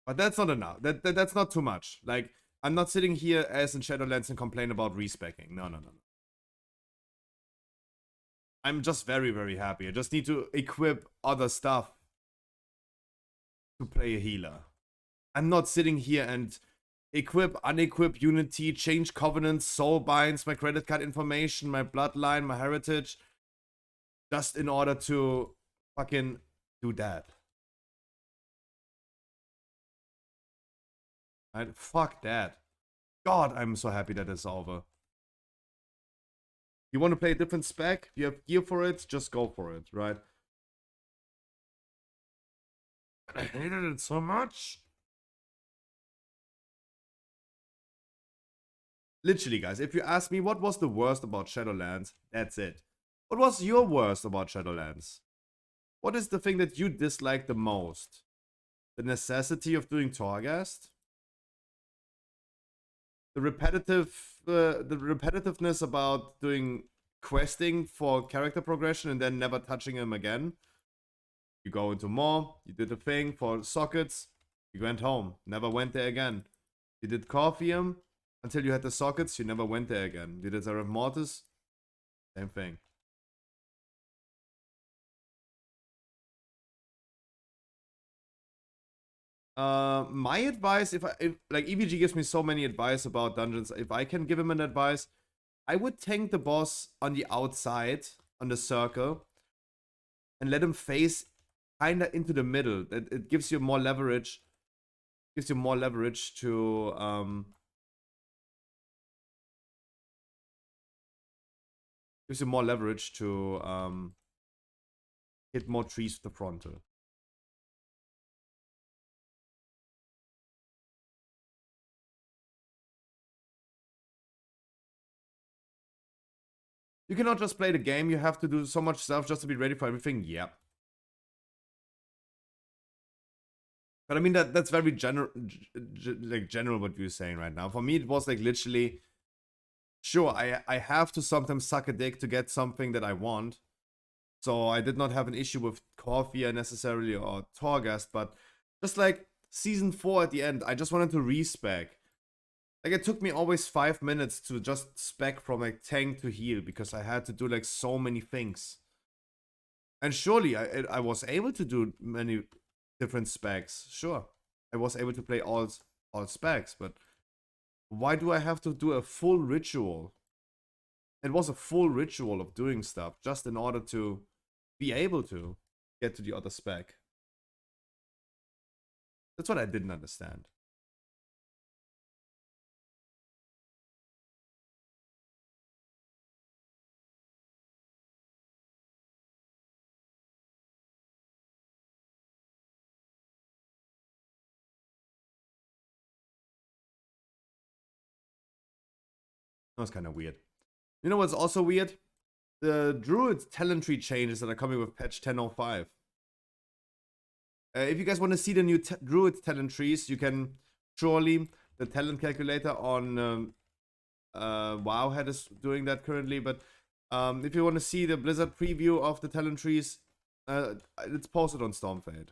But that's not enough. That's not too much. Like, I'm not sitting here as in Shadowlands and complain about respecking. No. I'm just very, very happy. I just need to equip other stuff to play a healer. I'm not sitting here and equip, unequip Unity, change covenants, soul binds, my credit card information, my bloodline, my heritage, just in order to fucking do that. Right? Fuck that. God, I'm so happy that it's over. You want to play a different spec? You have gear for it? Just go for it, right? I hated it so much. Literally, guys, if you ask me what was the worst about Shadowlands, that's it. What was your worst about Shadowlands? What is the thing that you dislike the most? The necessity of doing Torghast? The repetitiveness about doing questing for character progression and then never touching him again? You go into more, you did a thing for sockets, you went home, never went there again. You did Corphium until you had the sockets, you never went there again. You did Zeref Mortis, same thing. My advice, if like EVG gives me so many advice about dungeons, if I can give him an advice, I would tank the boss on the outside, on the circle, and let him face kinda into the middle. It gives you more leverage. Gives you more leverage to Gives you more leverage to hit more trees with the frontal. You cannot just play the game, you have to do so much stuff just to be ready for everything. Yeah. But I mean that's very general, like general what you're saying right now. For me, it was like literally, sure, I have to sometimes suck a dick to get something that I want. So I did not have an issue with Corvia necessarily or Torghast, but just like season 4 at the end, I just wanted to respec. Like it took me always 5 minutes to just spec from like tank to heal because I had to do like so many things. And surely I was able to do many different specs. Sure, I was able to play all specs, but why do I have to do a full ritual? It was a full ritual of doing stuff just in order to be able to get to the other spec. That's what I didn't understand. That was kind of weird. You know what's also weird? The Druid talent tree changes that are coming with patch 10.05. If you guys want to see the new Druid talent trees, you can surely, the talent calculator on Wowhead is doing that currently, but if you want to see the Blizzard preview of the talent trees, it's posted on Stormfade.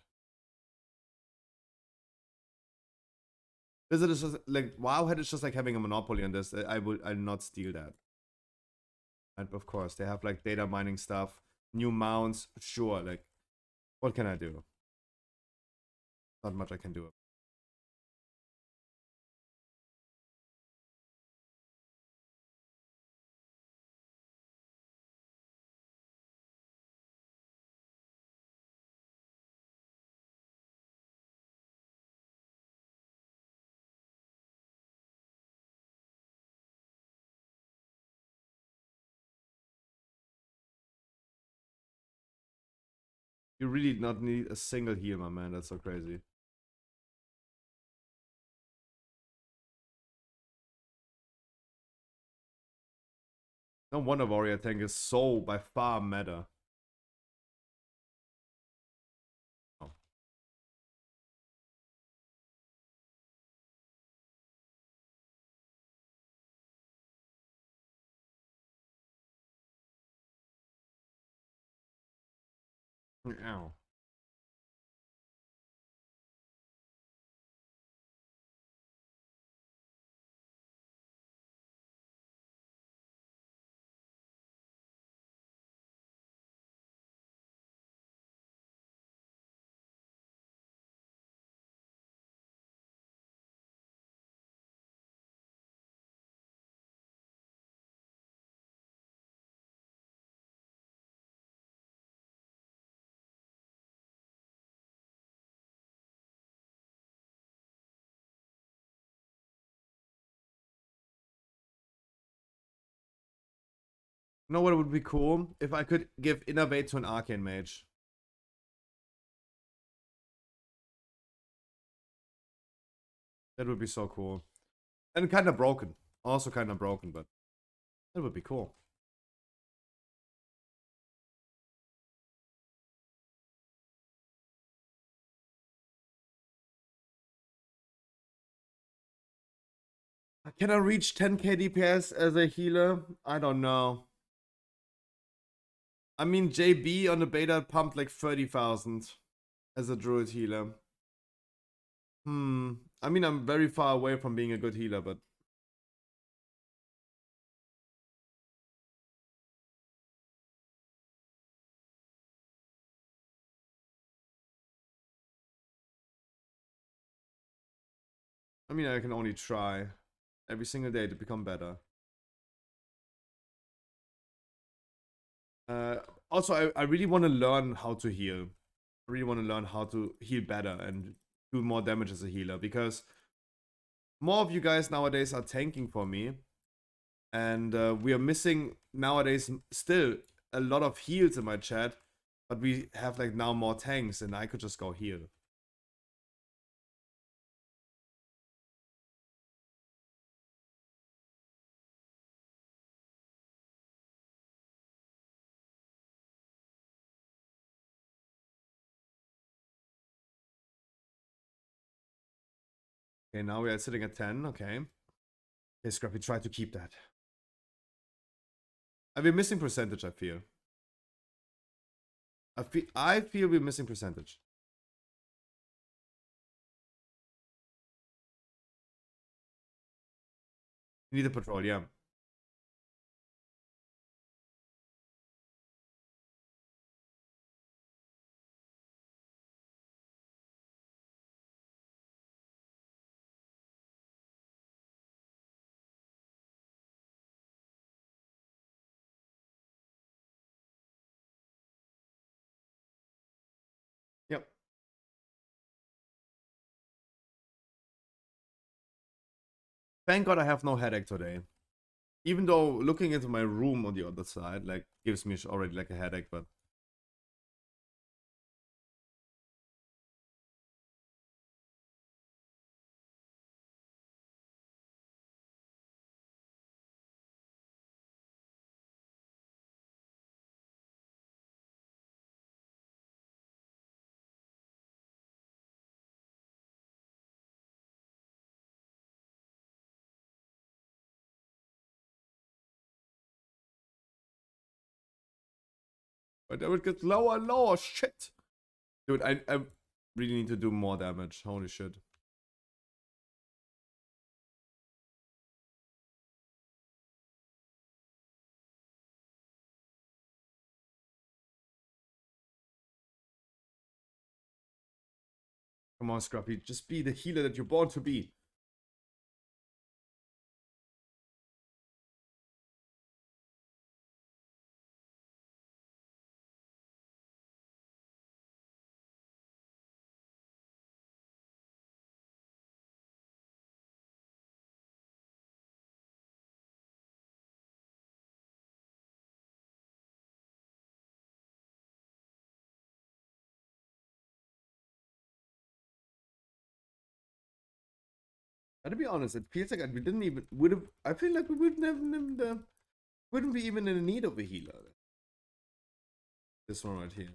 Blizzard is just like, Wowhead is just like having a monopoly on this. I'll not steal that. And of course, they have like data mining stuff, new mounts, sure, like, what can I do? Not much I can do. You really not need a single heal, my man. That's so crazy. No wonder warrior tank is so by far meta. Oh. Ow. You know what would be cool? If I could give Innovate to an Arcane Mage. That would be so cool. And kind of broken. Also kind of broken, but that would be cool. Can I reach 10k DPS as a healer? I don't know. I mean, JB on the beta pumped like 30,000 as a druid healer. I mean, I'm very far away from being a good healer, but I mean, I can only try every single day to become better. Also, I really want to learn how to heal. I really want to learn how to heal better and do more damage as a healer, because more of you guys nowadays are tanking for me, and we are missing nowadays still a lot of heals in my chat, but we have like now more tanks and I could just go heal. Okay, now we are sitting at 10, okay. Okay, Scrappy, try to keep that. We're missing percentage, I feel. I feel we're missing percentage. You need a patrol, yeah. Yep. Thank God I have no headache today. Even though looking into my room on the other side, like, gives me already like a headache, but... But it gets lower and lower, shit! Dude, I really need to do more damage, holy shit. Come on, Scrappy, just be the healer that you're born to be. To be honest, it feels like we didn't even would have. I feel like we wouldn't be even in need of a healer. This one right here.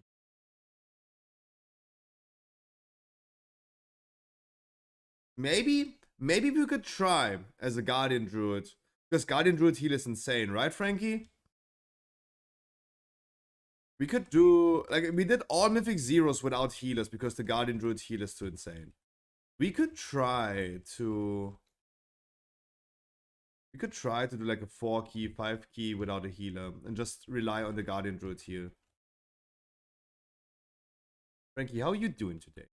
Maybe we could try as a Guardian Druid. Because Guardian Druid heal is insane, right, Frankie? We could do, like, we did all Mythic Zeros without healers because the Guardian Druid heal is too insane. We could try to... We could try to do like a 4 key, 5 key without a healer and just rely on the Guardian Druid heal. Frankie, how are you doing today?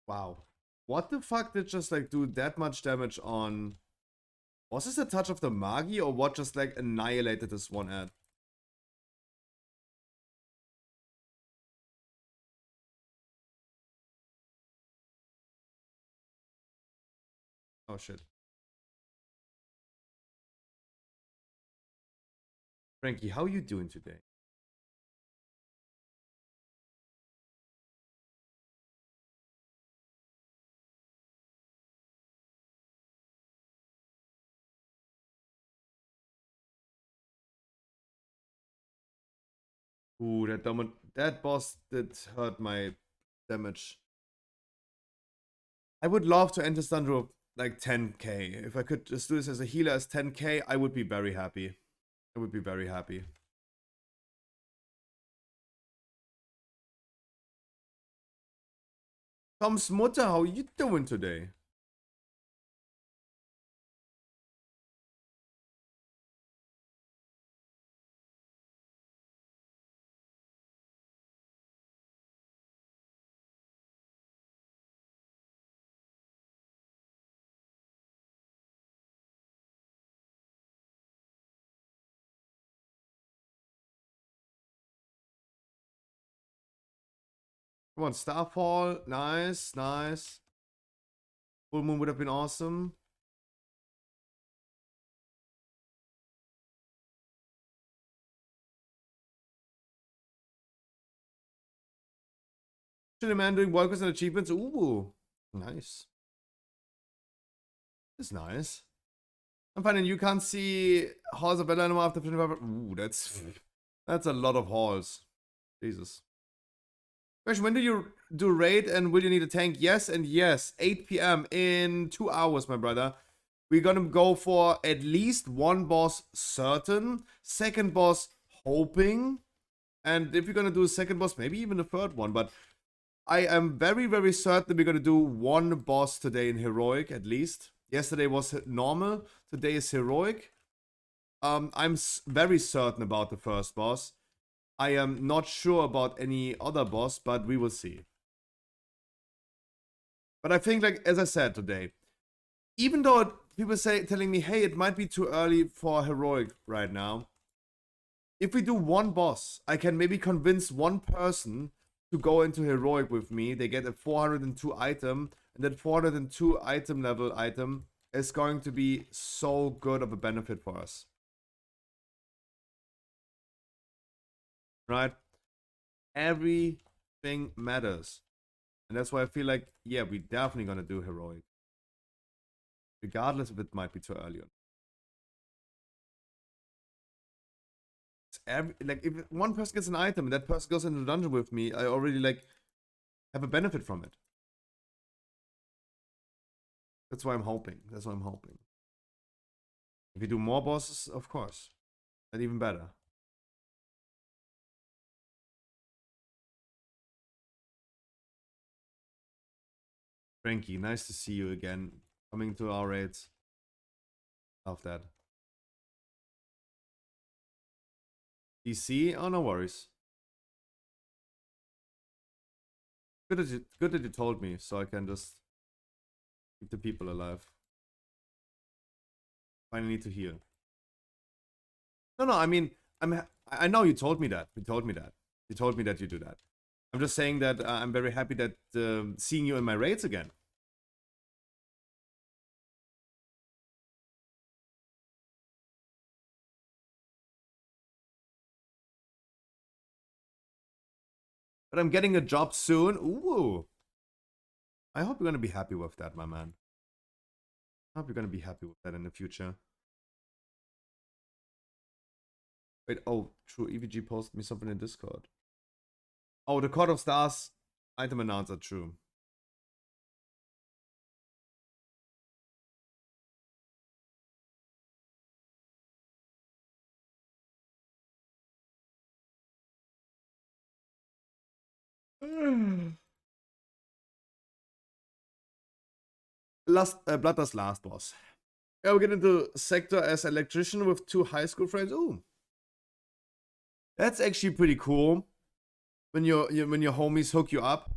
Wow. What the fuck did just like do that much damage on... Was this a touch of the Magi or what just like annihilated this one ad? Oh shit. Frankie, how are you doing today? Ooh, that boss did hurt my damage. I would love to enter stun drop like 10k. If I could just do this as a healer as 10k, I would be very happy. I would be very happy. Tom's Mutter, how are you doing today? Come on, Starfall. Nice, nice. Full moon would have been awesome. Should a man doing workers and achievements? Ooh, nice. That's nice. I'm finding you can't see halls of battle anymore after 25. Ooh, that's a lot of halls. Jesus. Question, when do you do raid and will you need a tank? Yes and yes. 8 p.m. in 2 hours, my brother. We're gonna go for at least one boss certain, second boss hoping, and if you're gonna do a second boss, maybe even a third one, but I am very, very certain we're gonna do one boss today in heroic at least. Yesterday was normal, today is heroic. I'm very certain about the first boss. I am not sure about any other boss, but we will see. But I think, like, as I said today, even though people telling me, hey, it might be too early for heroic right now, if we do one boss, I can maybe convince one person to go into heroic with me. They get a 402 item, and that 402 item level item is going to be so good of a benefit for us. Right? Everything matters. And that's why I feel like, yeah, we're definitely gonna do heroic. Regardless if it might be too early. Like, if one person gets an item and that person goes into the dungeon with me, I already, like, have a benefit from it. That's why I'm hoping. That's why I'm hoping. If you do more bosses, of course. And even better. Frankie, nice to see you again. Coming to our raids. Love that. DC? Oh, no worries. Good that you told me, so I can just keep the people alive. Finally need to heal. No, I mean, I know you told me that. You told me that. You told me that you do that. I'm just saying that I'm very happy that seeing you in my raids again. But I'm getting a job soon. Ooh. I hope you're going to be happy with that, my man. I hope you're going to be happy with that in the future. Wait, oh, true. EVG posted me something in Discord. Oh, the Court of Stars item announcer, true. Bloodlust last boss. Yeah, we get into sector as electrician with 2 high school friends. Ooh, that's actually pretty cool. When your homies hook you up,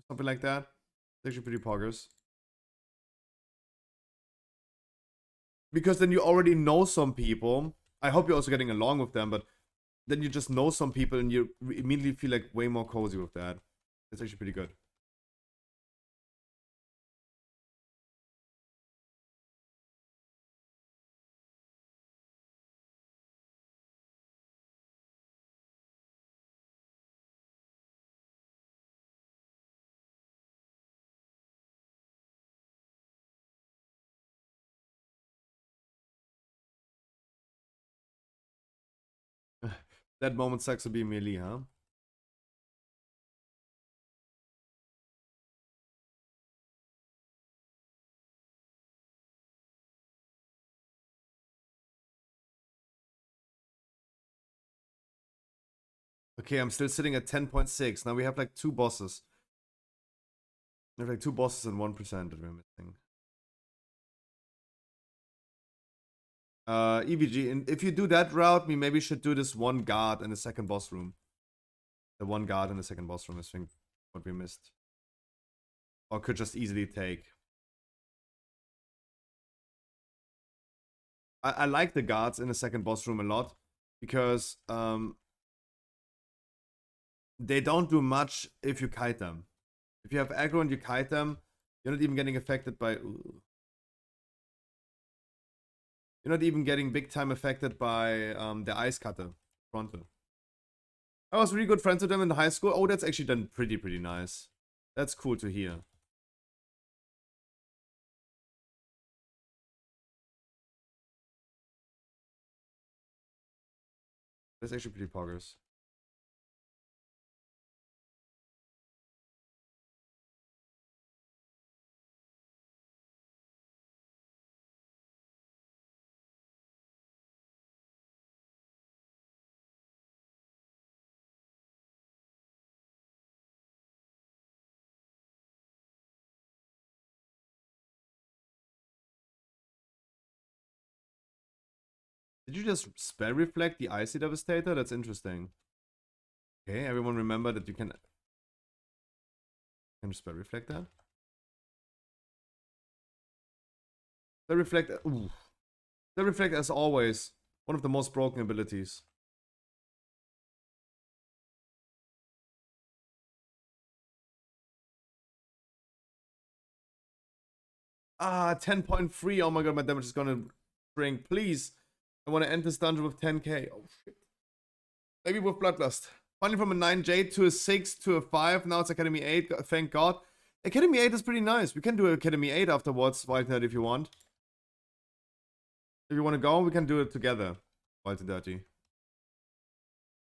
something like that. It's actually pretty poggers. Because then you already know some people. I hope you're also getting along with them, but then you just know some people and you immediately feel like way more cozy with that. It's actually pretty good. That moment sucks to be melee, huh? Okay, I'm still sitting at 10.6. Now we have like 2 bosses. We have like 2 bosses and 1% that we're missing. EVG, and if you do that route, we maybe should do this one guard in the second boss room. The one guard in the second boss room is, I think, what we missed. Or could just easily take. I like the guards in the second boss room a lot. Because they don't do much if you kite them. If you have aggro and you kite them, you're not even getting affected by... Ooh. You're not even getting big time affected by the ice cutter frontal. I was really good friends with them in high school. Oh, that's actually done pretty nice. That's cool to hear. That's actually pretty poggers. Did you just spell reflect the Icy Devastator? That's interesting. Okay, everyone remember that you can spell reflect that? Spell reflect, ooh. Spell reflect as always, one of the most broken abilities. Ah, 10.3. Oh my god, my damage is gonna shrink. Please. I want to end this dungeon with 10k. Oh shit. Maybe with Bloodlust. Finally from a 9J to a 6 to a 5. Now it's Academy 8. Thank god. Academy 8 is pretty nice. We can do Academy 8 afterwards, Wildnet, if you want. If you want to go, we can do it together. Wild to Dirty.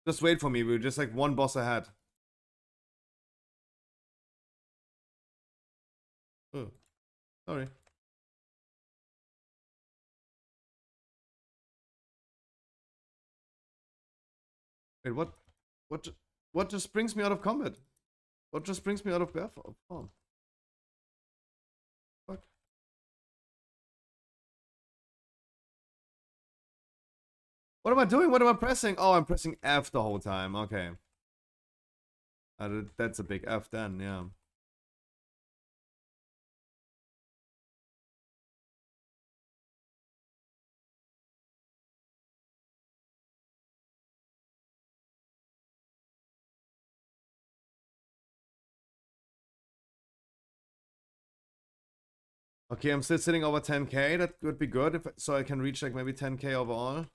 Just wait for me. We're just like one boss ahead. Oh. Sorry. Wait, what? What just brings me out of combat? What just brings me out of bear form? Fuck. What am I doing? What am I pressing? Oh, I'm pressing F the whole time. Okay. That's a big F then, yeah. Okay, I'm still sitting over 10k. That would be good if so I can reach like maybe 10k overall.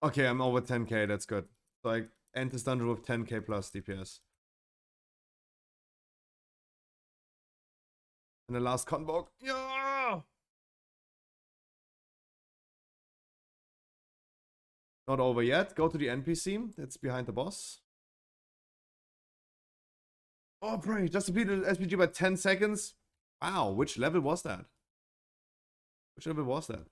Okay, I'm over 10k. That's good. So I end this dungeon with 10k plus DPS. And the last convoke. Yeah! Not over yet. Go to the NPC. That's behind the boss. Oh, pray. Just depleted SPG by 10 seconds. Wow, which level was that? Which level was that?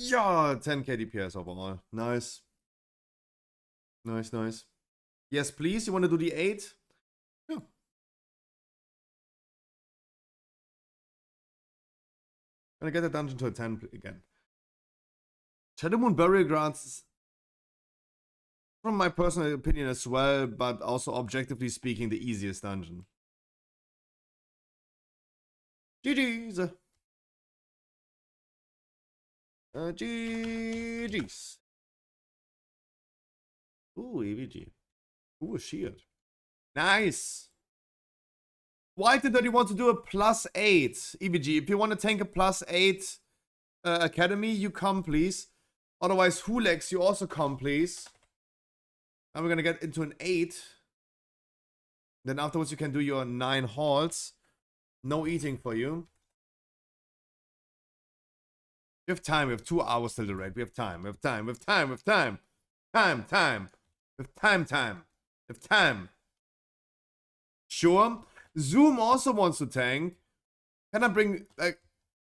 Yeah, 10k DPS overall. Nice. Nice, nice. Yes, please. You want to do the 8? Yeah. Gonna get the dungeon to a 10 again. Shadow Moon Burial Grounds, from my personal opinion as well, but also objectively speaking, the easiest dungeon. GG's. GG's. Ooh, EVG. Ooh, a shield. Nice. Why did you want to do a +8 EVG? If you want to tank a +8 academy, you come, please. Otherwise, Hulex, you also come, please. Now we're gonna get into an 8. Then afterwards, you can do your 9 halls. No eating for you. We have time. We have 2 hours till the raid. We have time. We have time. We have time. We have time. Time. We have time. We have time. Sure. Zoom also wants to tank. Can I bring, like,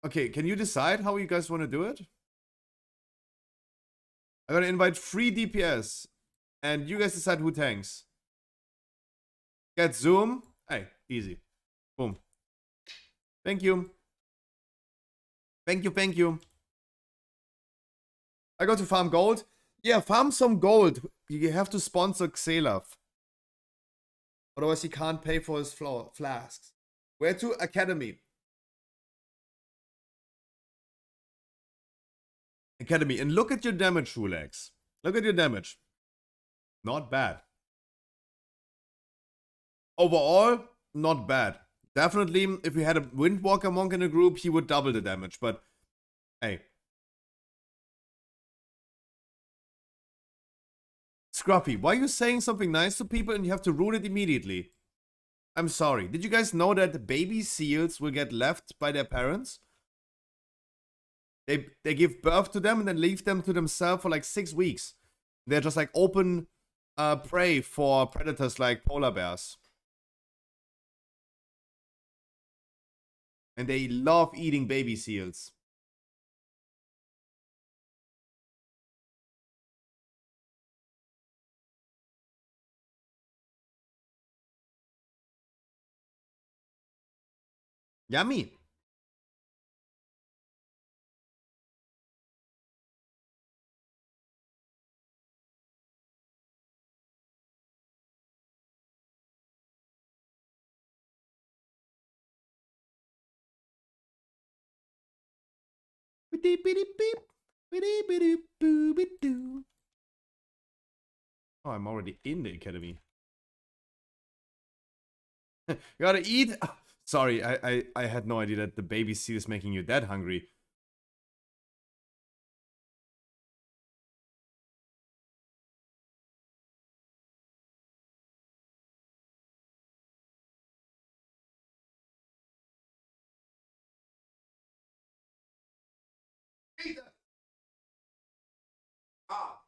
okay, can you decide how you guys want to do it? I'm gonna invite 3 DPS. And you guys decide who tanks. Get Zoom. Hey, easy. Boom. Thank you. Thank you, thank you. I got to farm gold. Yeah, farm some gold. You have to sponsor Xelav. Otherwise, he can't pay for his flasks. Where to? Academy. Academy. And look at your damage, Rulex. Look at your damage. Not bad. Overall, not bad. Definitely, if we had a Windwalker monk in the group, he would double the damage. But, hey. Scruffy, why are you saying something nice to people and you have to ruin it immediately? I'm sorry. Did you guys know that baby seals will get left by their parents? They give birth to them and then leave them to themselves for like 6 weeks. They're just like open prey for predators like polar bears. And they love eating baby seals. Yummy. Oh, I'm already in the academy. You gotta eat. Sorry, I had no idea that the baby seal is making you that hungry. Ah.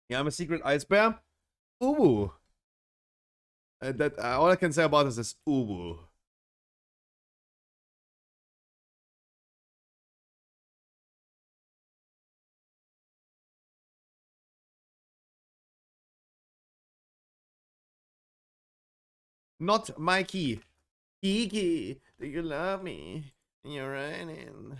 Yeah, I'm a secret ice bear. Ooh. That all I can say about this is ooh. Not Mikey. Kiki, do you love me? You're running.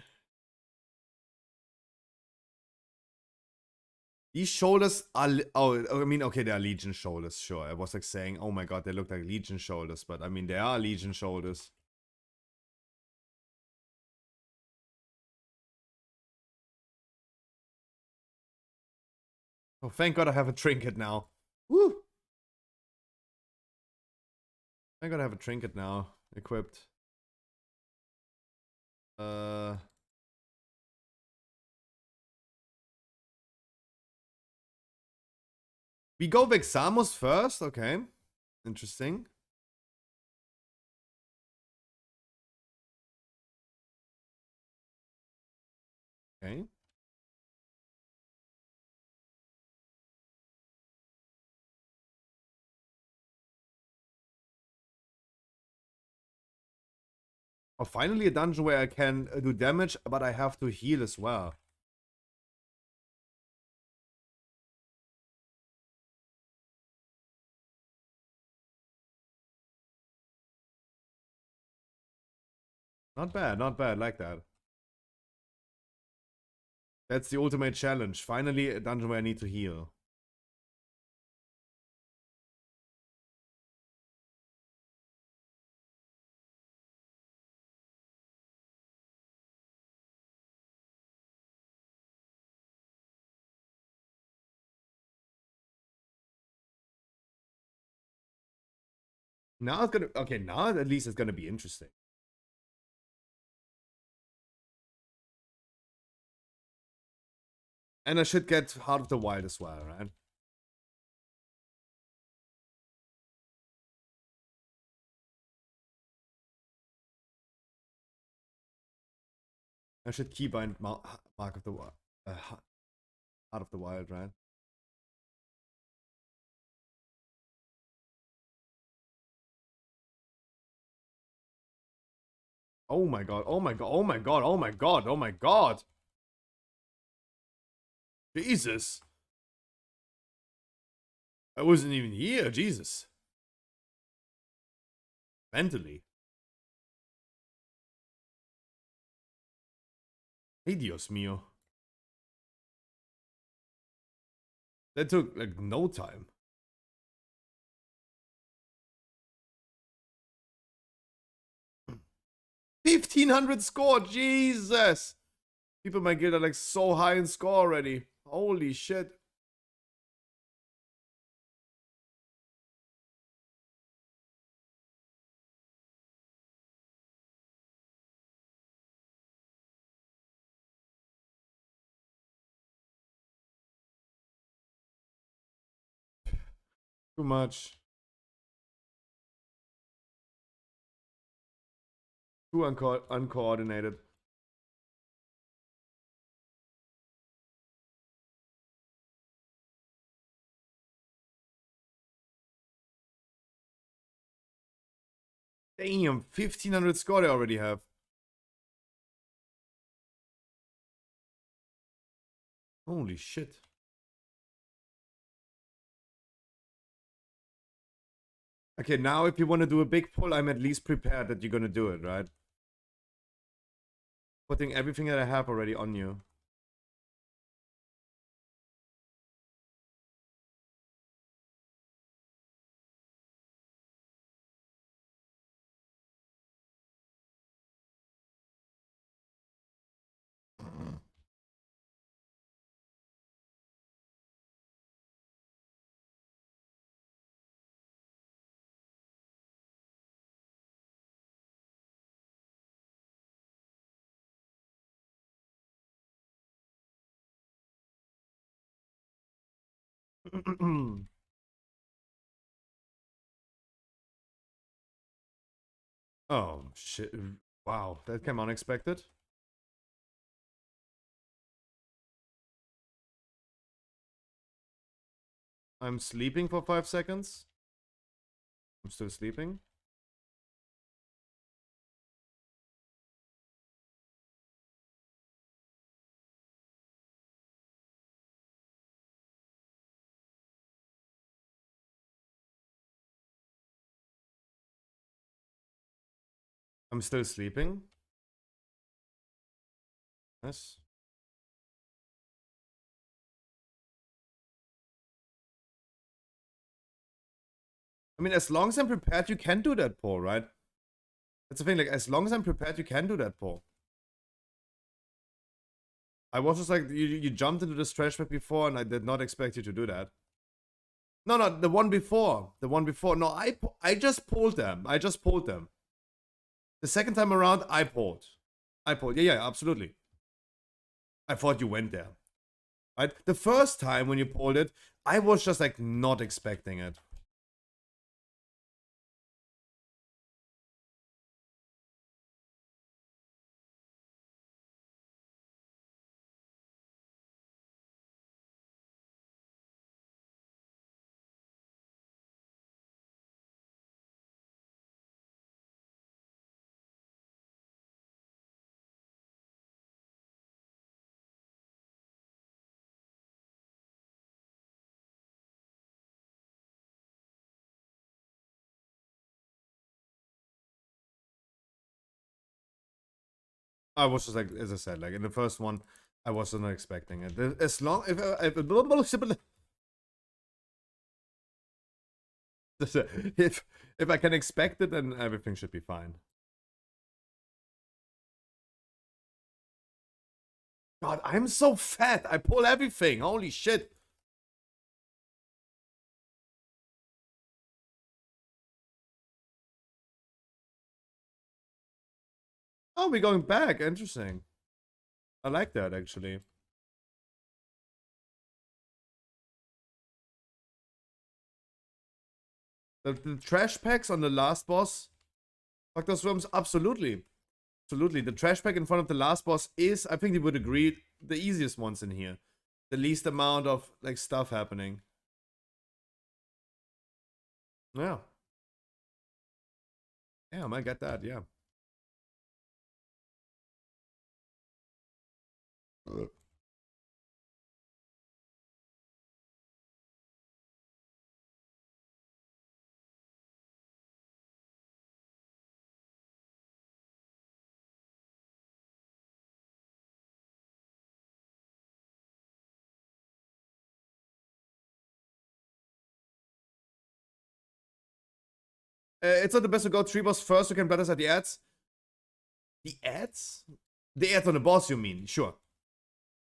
These shoulders are. Oh, I mean, okay, they are Legion shoulders, sure. I was like saying, oh my god, they look like Legion shoulders, but I mean, they are Legion shoulders. Oh, thank god I have a trinket now. Woo! Thank god I have a trinket now. Equipped. We go Vexamos first? Okay. Interesting. Okay. Oh, finally a dungeon where I can do damage, but I have to heal as well. Not bad, like that. That's the ultimate challenge. Finally a dungeon where I need to heal. Now it's gonna, okay, now at least it's gonna be interesting. And I should get Heart of the Wild as well, right? I should keybind Mark of the Wild. out of the wild, right? Oh my god, oh my god, oh my god, oh my god, oh my god. Jesus. I wasn't even here, Jesus. Mentally. Hey, Dios mío. That took like no time. 1500 score, Jesus! People in my guild are like so high in score already. Holy shit. Too much. Too uncoordinated. Damn, 1500 score they already have. Holy shit. Okay, now if you want to do a big pull, I'm at least prepared that you're gonna do it, right? Putting everything that I have already on you. Oh, shit. Wow, that came unexpected. I'm sleeping for 5 seconds. I'm still sleeping. I'm still sleeping. Yes. I mean, as long as I'm prepared, you can do that pull, right? That's the thing, like, as long as I'm prepared, you can do that pull. I was just like, you jumped into this trash bag before, and I did not expect you to do that. No, no, the one before. The one before. No, I just pulled them. I just pulled them. The second time around, I pulled. I pulled. Yeah, yeah, absolutely. I thought you went there. Right? The first time when you pulled it, I was just like not expecting it. I was just like, as I said, like in the first one, I was not expecting it. As long if I can expect it, then everything should be fine. God, I'm so fat. I pull everything. Holy shit. Oh, we're going back. Interesting. I like that, actually. The trash packs on the last boss. Fuck those rooms. Absolutely. Absolutely. The trash pack in front of the last boss is, I think you would agree, the easiest ones in here. the least amount of like stuff happening. Yeah. Yeah, I might get that, yeah. It's not the best to go 3 boss first, you can better at the ads. The ads? The ads on the boss, you mean? Sure.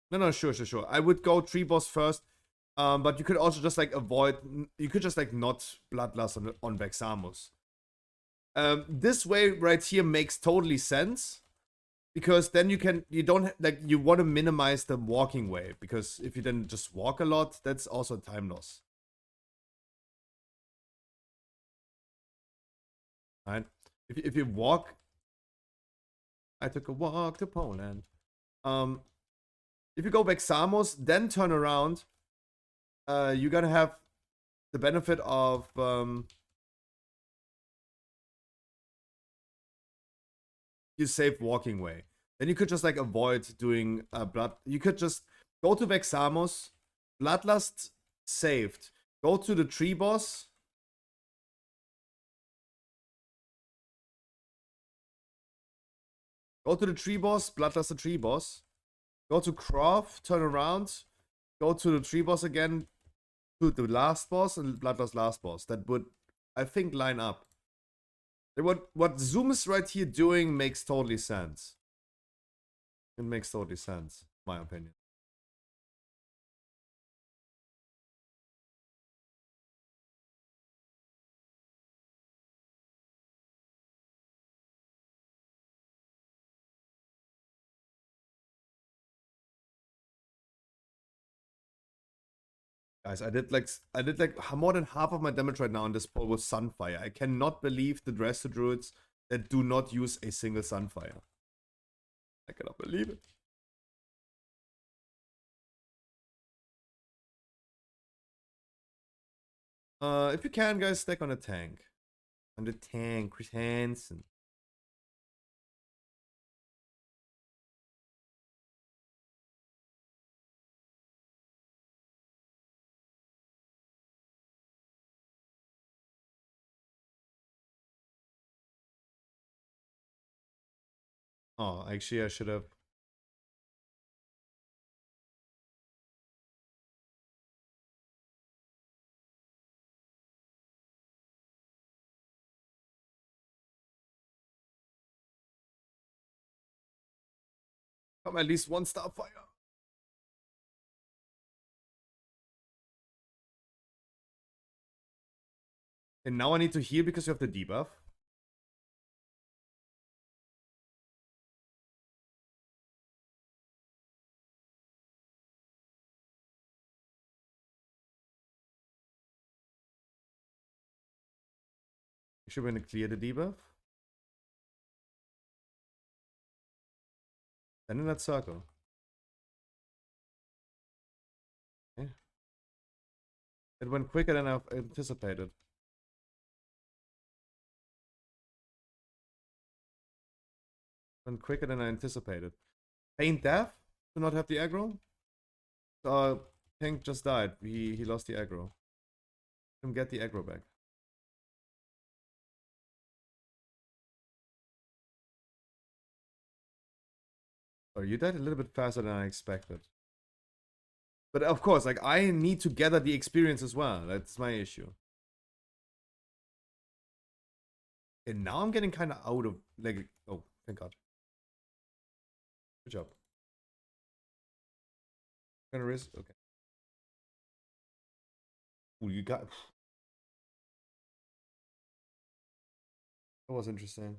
No, sure. I would go 3 boss first. But you could also just like avoid. You could just like not Bloodlust on Vexamus. This way right here makes totally sense. Because then you don't, like, you want to minimize the walking way. Because if you then just walk a lot, that's also time loss. Right? If you walk, I took a walk to Poland. If you go Vexamus, then turn around, you're gonna have the benefit of you save walking way. Then you could just like avoid doing blood. You could just go to Vexamus, Bloodlust saved. Go to the tree boss. Go to the tree boss, Bloodlust the tree boss. Go to Croft, turn around, go to the tree boss again, to the last boss and Bloodlust last boss. That would, I think, line up. What Zoom is right here doing makes totally sense. It makes totally sense, my opinion. Guys, I did like more than half of my damage right now on this pull with Sunfire. I cannot believe the Dresser Druids that do not use a single Sunfire. I cannot believe it. If you can, guys, stack on a tank. On the tank, Chris Hansen. Oh, actually, I should have. Come at least one Starfire. And now I need to heal because you have the debuff. You should be able to clear the debuff. And in that circle. Okay. It went quicker than I've anticipated. Went quicker than I anticipated. Pain Death? Do not have the aggro? Tank just died. He lost the aggro. Let him get the aggro back. Oh, you died a little bit faster than I expected. But of course, like, I need to gather the experience as well. That's my issue. And now I'm getting kind of out of, like, oh, thank God. Good job. Gonna risk, okay. Ooh, you got, that was interesting.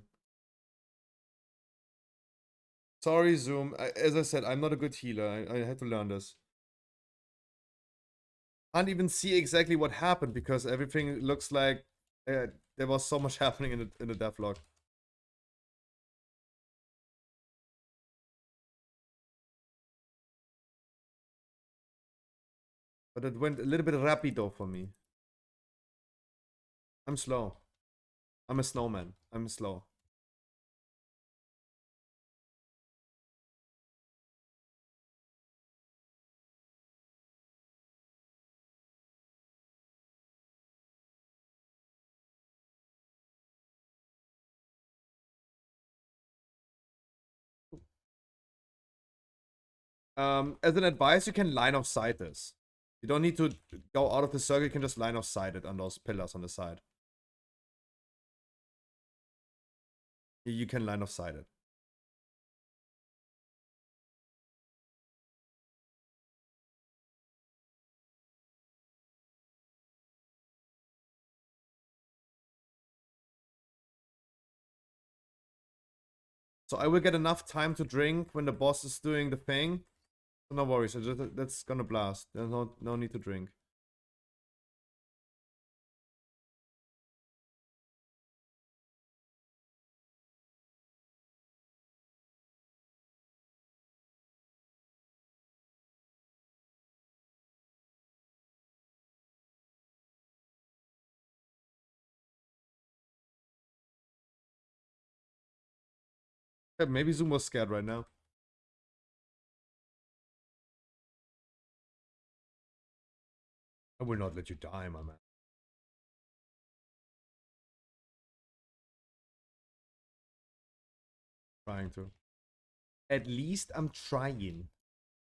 Sorry, Zoom. As I said, I'm not a good healer. I had to learn this. Can't even see exactly what happened because everything looks like there was so much happening in the devlog. But it went a little bit rapido for me. I'm slow. I'm a snowman. I'm slow. As an advice, you can line of sight this. You don't need to go out of the circle, you can just line of sight it on those pillars on the side. You can line of sight it. So I will get enough time to drink when the boss is doing the thing. So no worries, that's gonna blast. There's no need to drink. Yeah, maybe Zoom was scared right now. I will not let you die, my man. Trying to. At least I'm trying.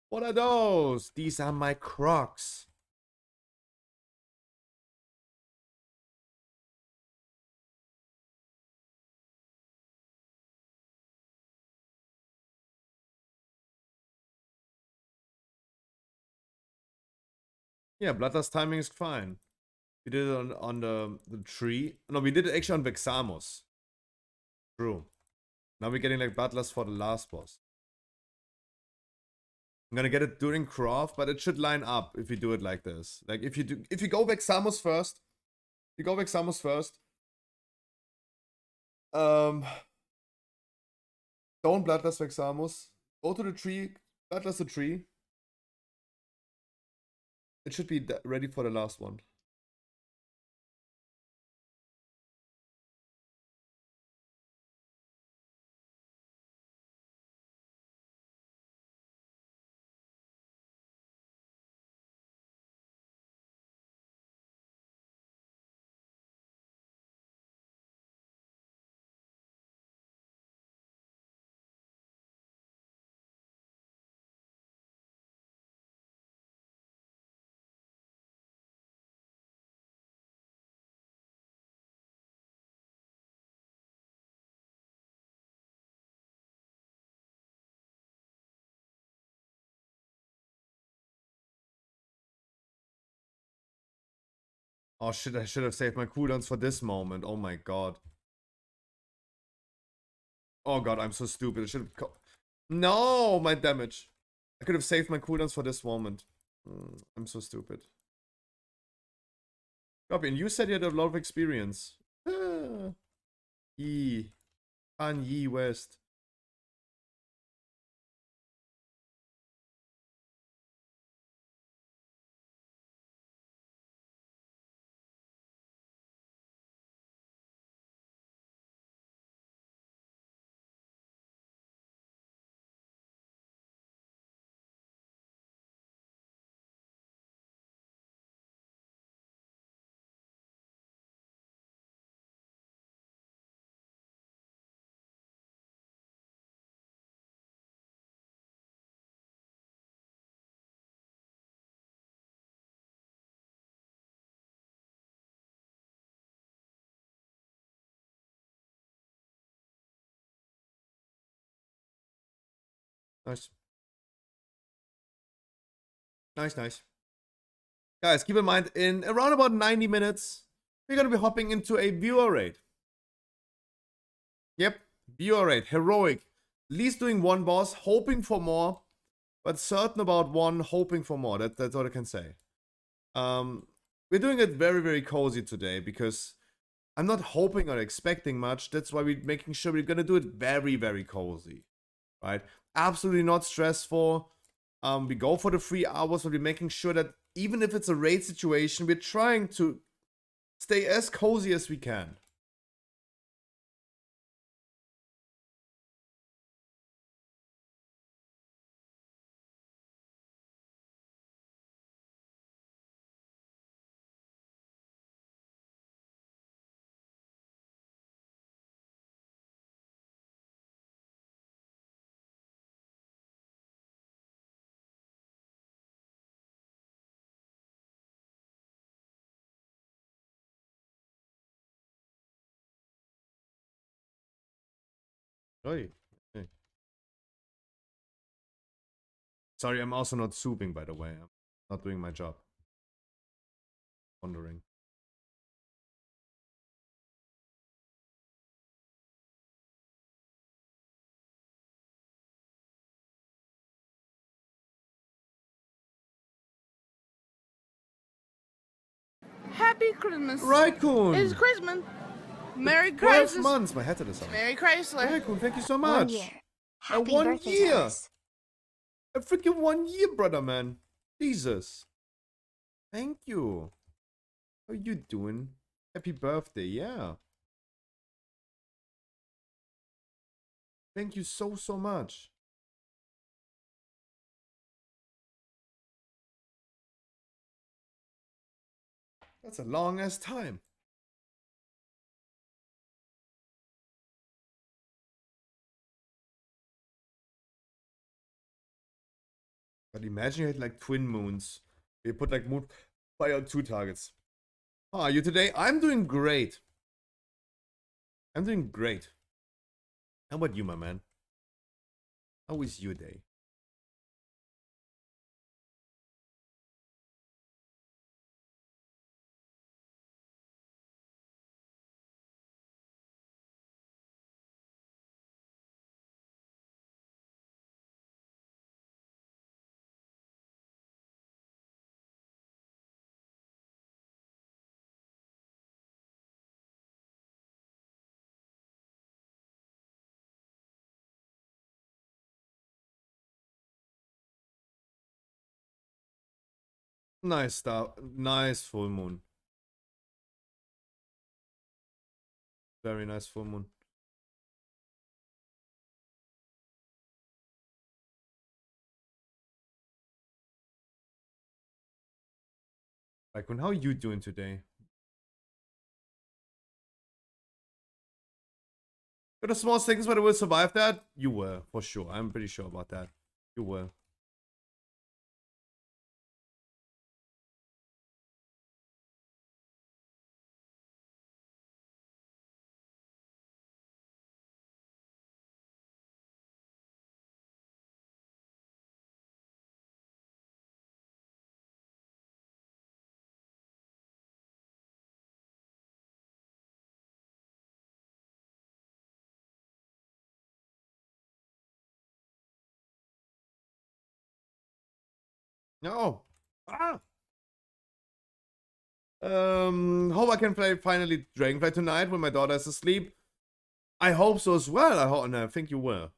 What are those? These are my Crocs. Yeah, Bloodlust timing is fine. We did it on the tree. No, we did it actually on Vexamos. True. Now we're getting like Bloodlust for the last boss. I'm gonna get it during craft, but it should line up if you do it like this. Like if you go Vexamos first, don't Bloodlust Vexamos. Go to the tree, Bloodlust the tree. It should be ready for the last one. Oh shit, I should have saved my cooldowns for this moment. Oh my god. Oh god, I'm so stupid. I should have... No, my damage. I could have saved my cooldowns for this moment. I'm so stupid. Copy, and you said you had a lot of experience. Yi. Kanye West. Nice. Nice. Guys, keep in mind, in around about 90 minutes, we're going to be hopping into a viewer raid. Yep, viewer raid. Heroic. At least doing one boss, hoping for more, but certain about one, hoping for more. That's all I can say. We're doing it very, very cozy today because I'm not hoping or expecting much. That's why we're making sure we're going to do it very, very cozy. Right? Absolutely not stressful. We go for the 3 hours, but we're making sure that even if it's a raid situation, we're trying to stay as cozy as we can. Oi. Hey. Sorry, I'm also not souping, by the way. I'm not doing my job. Wondering. Happy Christmas. Raikkoon! It's Christmas. Merry 12 Christmas. months! My head is on. Merry Chrysler. Raikkoon, thank you so 1 much! year. Happy 1 birthday year! to us. A freaking 1 year, brother, man. Jesus. Thank you. How you doing? Happy birthday, yeah. Thank you so much. That's a long ass time. But imagine you had like twin moons. You put like moon fire on 2 targets. How are you today? I'm doing great. I'm doing great. How about you, my man? How is your day? Nice star. Nice full moon. Very nice full moon. Raikkoon, how are you doing today? Got a small sickness, but I will survive that? You were, for sure. I'm pretty sure about that. You were. No. Ah. Hope I can play finally Dragonfly tonight when my daughter is asleep. I hope so as well. I hope, and I think you will.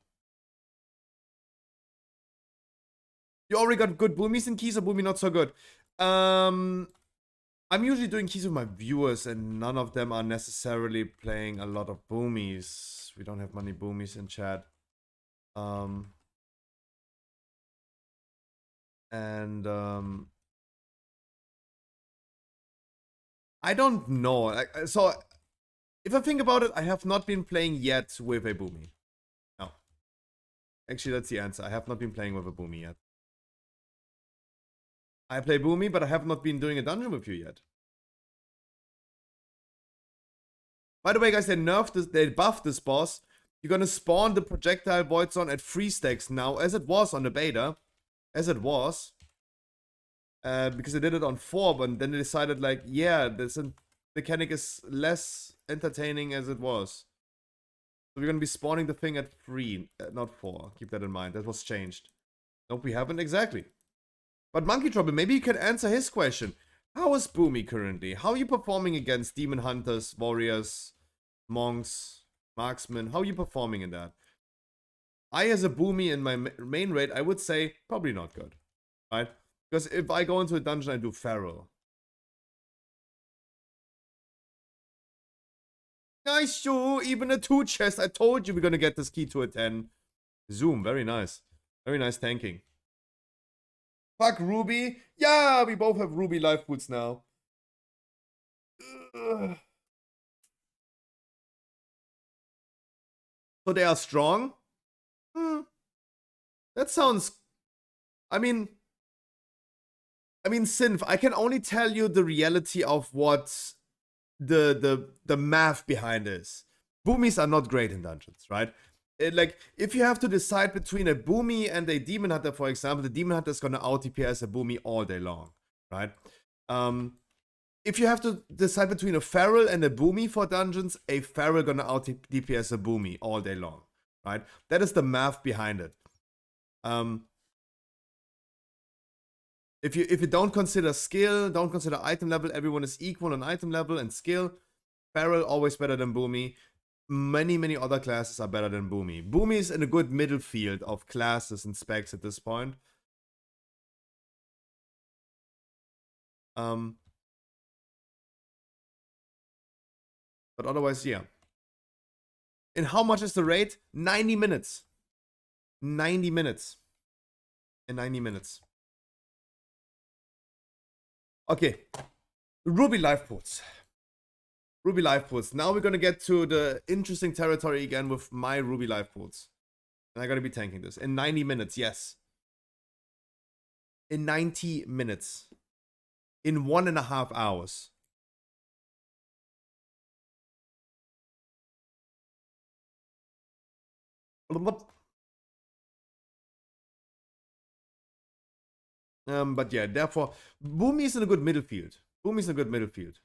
You already got good boomies and keys, or boomy not so good? I'm usually doing keys with my viewers, and none of them are necessarily playing a lot of boomies. We don't have many boomies in chat. I don't know. So, if I think about it, I have not been playing yet with a boomy. No. Actually, that's the answer. I have not been playing with a boomy yet. I play boomy, but I have not been doing a dungeon with you yet. By the way, guys, they nerfed this, they buffed this boss. You're gonna spawn the projectile void zone at 3 stacks now, as it was on the beta. As it was. Because they did it on 4, but then they decided, like, yeah, this mechanic is less entertaining as it was. So we're gonna be spawning the thing at 3, not 4. Keep that in mind. That was changed. Nope, we haven't exactly. But Monkey Trouble, maybe you can answer his question. How is Boomy currently? How are you performing against demon hunters, warriors, monks, marksmen? How are you performing in that? I, as a Boomy in my main raid, I would say probably not good. Right? Because if I go into a dungeon, I do Feral. Nice, you. Even a 2 chest. I told you we're gonna get this key to a 10. Zoom. Very nice. Very nice tanking. Fuck Ruby. Yeah, we both have Ruby life boots now. Ugh. So they are strong? That sounds... I mean, Synth, I can only tell you the reality of what the math behind is. Boomies are not great in dungeons, right? Like, if you have to decide between a Boomy and a Demon Hunter, for example, the Demon Hunter is gonna out-DPS a Boomy all day long, right? If you have to decide between a Feral and a Boomy for dungeons, a Feral gonna out-DPS a Boomy all day long, right? That is the math behind it. If you don't consider skill, don't consider item level, everyone is equal on item level and skill. Feral always better than Boomy. Many other classes are better than Boomy. Boomy is in a good middle field of classes and specs at this point. But otherwise, yeah. And how much is the rate? 90 minutes. 90 minutes. In 90 minutes. Okay. Ruby life pools. Ruby life pools. Now we're gonna get to the interesting territory again with my Ruby life pools. And I gotta be tanking this. In 90 minutes, yes. In 90 minutes. In 1.5 hours. But yeah, therefore, Boomy is in a good middle field. Boomy is in a good middle field.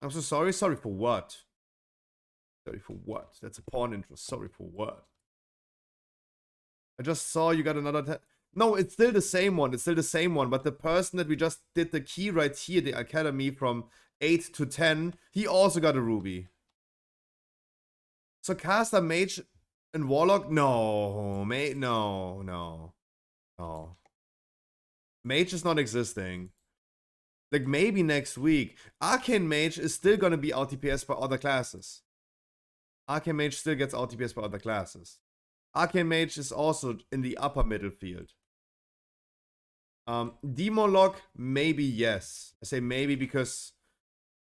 I'm so sorry. Sorry for what? Sorry for what? That's a porn intro. Sorry for what? I just saw you got another... No, it's still the same one. It's still the same one. But the person that we just did the key right here, the academy from 8 to 10, he also got a ruby. So caster, mage, and warlock? No, mate, no. Mage is not existing. Like, maybe next week. Arcane Mage is still gonna be out-DPS by other classes. Arcane Mage still gets out-DPS by other classes. Arcane Mage is also in the upper middle field. Demon Lock, maybe yes. I say maybe because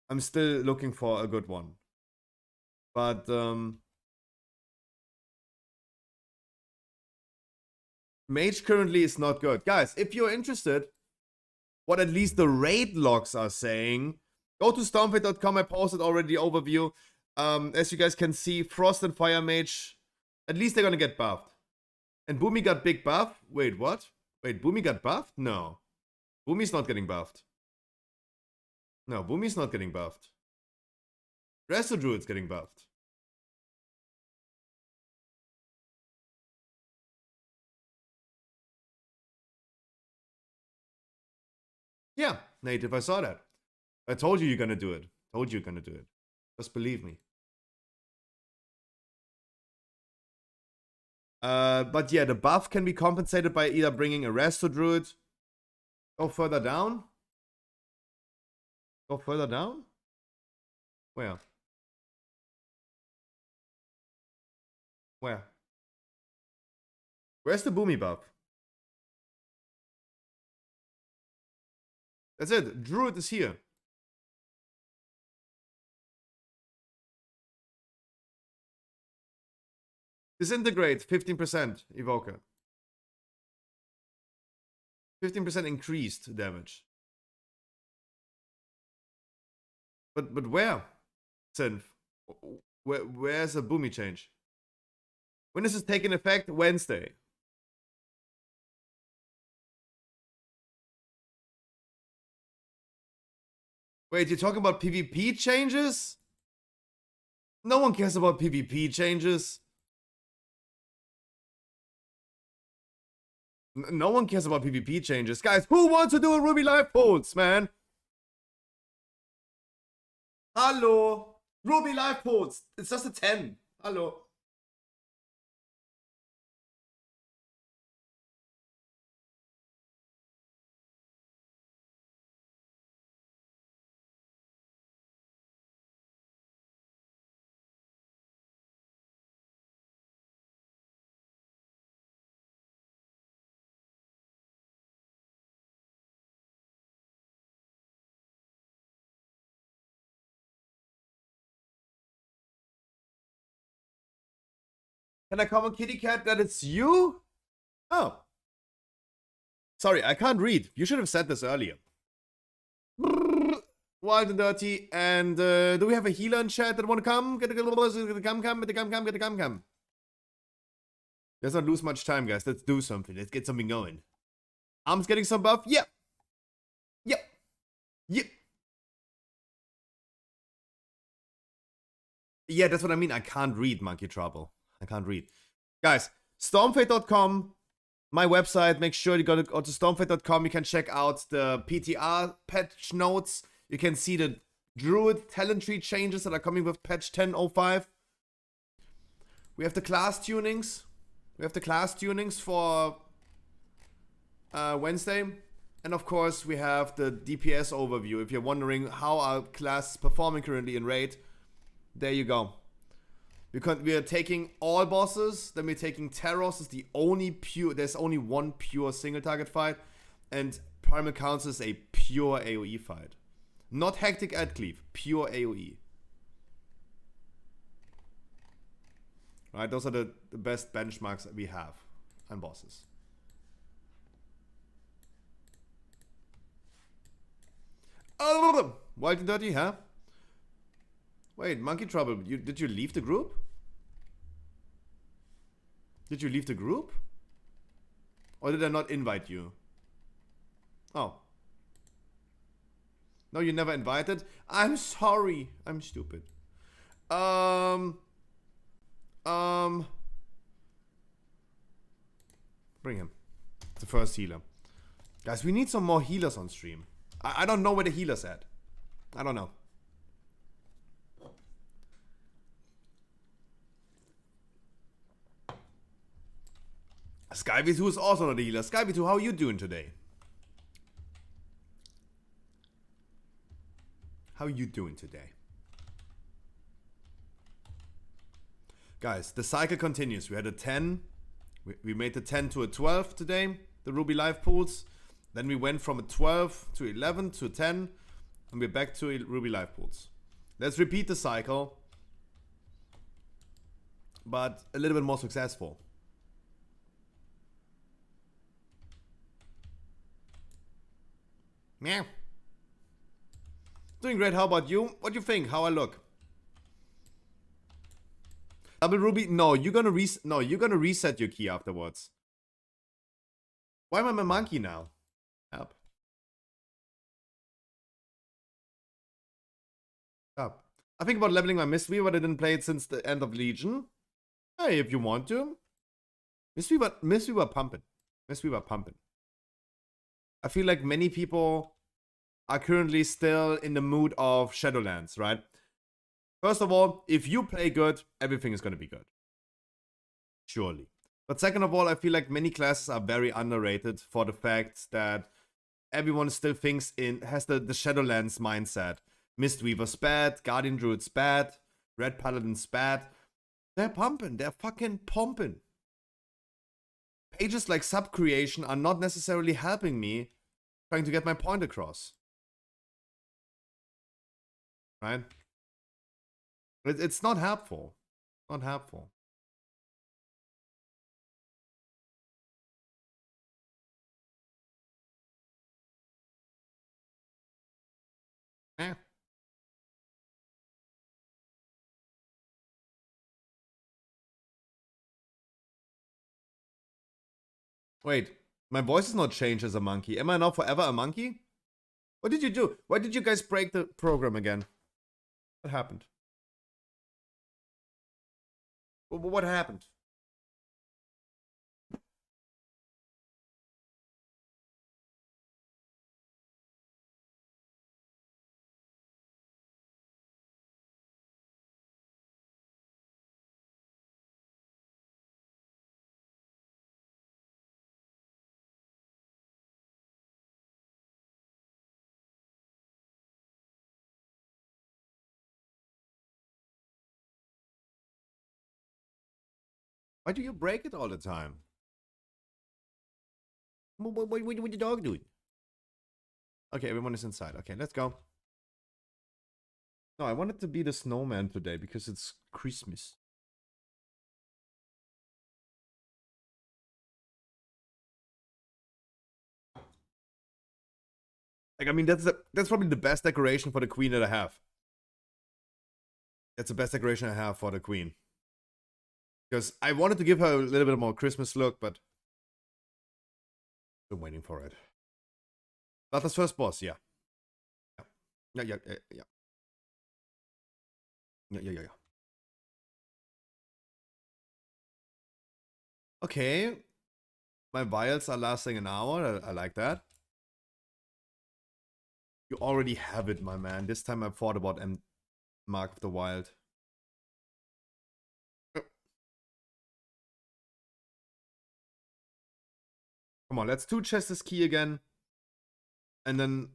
I'm still looking for a good one. But, Mage currently is not good. Guys, if you're interested, what at least the raid logs are saying, go to stormfate.com. I posted already the overview. As you guys can see, Frost and Fire Mage, at least they're gonna get buffed. And Boomy got big buff. Wait, what? Wait, Boomy got buffed? No. Boomy's not getting buffed. No, Boomy's not getting buffed. Resto Druid's getting buffed. Yeah, Native, I saw that. I told you you're gonna do it. Told you you're gonna do it. Just believe me. But yeah, the buff can be compensated by either bringing a Resto Druid. Go further down. Go further down? Where? Where? Where's the Boomy buff? That's it. Druid is here. Disintegrate, 15% Evoker. 15% increased damage. But where? Synth. Where's a Boomy change? When is this taking effect? Wednesday. Wait, you're talking about PvP changes? No one cares about PvP changes. No one cares about PvP changes. Guys, who wants to do a Ruby Life Pulse, man? Hello. Ruby Life Pulse. It's just a 10. Hello. Can I comment, kitty cat, that it's you? Oh. Sorry, I can't read. You should have said this earlier. Wild and dirty. And do we have a healer in chat that want to come? Get the come. Let's not lose much time, guys. Let's do something. Let's get something going. Arm's getting some buff. Yep. Yep. Yep. Yeah, that's what I mean. I can't read, Monkey Trouble. I can't read. Guys, stormfate.com, my website. Make sure you go to stormfate.com. You can check out the PTR patch notes. You can see the Druid talent tree changes that are coming with patch 10.05. We have the class tunings. We have the class tunings for Wednesday. And of course, we have the DPS overview. If you're wondering how our class is performing currently in raid, there you go. Because we are taking all bosses, then we're taking Taros is the only pure, there's only one pure single target fight, and Primal Council is a pure AoE fight. Not Hectic Adcleave, pure AoE. Right, those are the best benchmarks that we have on bosses. Oh, Wild and Dirty, huh? Wait, Monkey Trouble, did you leave the group? Did you leave the group? Or did I not invite you? Oh. No, you never invited? I'm sorry. I'm stupid. Bring him. The first healer. Guys, we need some more healers on stream. I don't know where the healer's at. I don't know. Skyv2 is also not a healer. Skyv2, how are you doing today? How are you doing today? Guys, the cycle continues. We had a 10. We made the 10 to a 12 today, the Ruby Live pools. Then we went from a 12 to 11 to 10. And we're back to Ruby Live pools. Let's repeat the cycle. But a little bit more successful. Meow. Doing great. How about you? What do you think? How I look? Double Ruby? No, you're gonna reset your key afterwards. Why am I a monkey now? Up. Up. I think about leveling my Mistweaver, but I didn't play it since the end of Legion. Hey, if you want to. Mistweaver pumping. Mistweaver pumping. I feel like many people are currently still in the mood of Shadowlands, right? First of all, if you play good, everything is going to be good. Surely. But second of all, I feel like many classes are very underrated for the fact that everyone still has the Shadowlands mindset. Mistweaver's bad, Guardian Druid's bad, Red Paladin's bad. They're pumping. They're fucking pumping. Pages like sub-creation are not necessarily helping me trying to get my point across. Right? It's not helpful. Not helpful. Eh. Wait, my voice is not changed as a monkey. Am I now forever a monkey? What did you do? Why did you guys break the program again? What happened? What happened? Why do you break it all the time? What your dog doing? Okay, everyone is inside. Okay, let's go. No, I wanted to be the snowman today because it's Christmas. Like, I mean, that's probably the best decoration for the queen that I have. That's the best decoration I have for the queen. Because I wanted to give her a little bit more Christmas look, but I'm waiting for it. That's first boss, yeah. Yeah. Yeah. Okay. My vials are lasting an hour. I like that. You already have it, my man. This time I thought about Mark of the Wild. Come on, let's 2 chest this key again. And then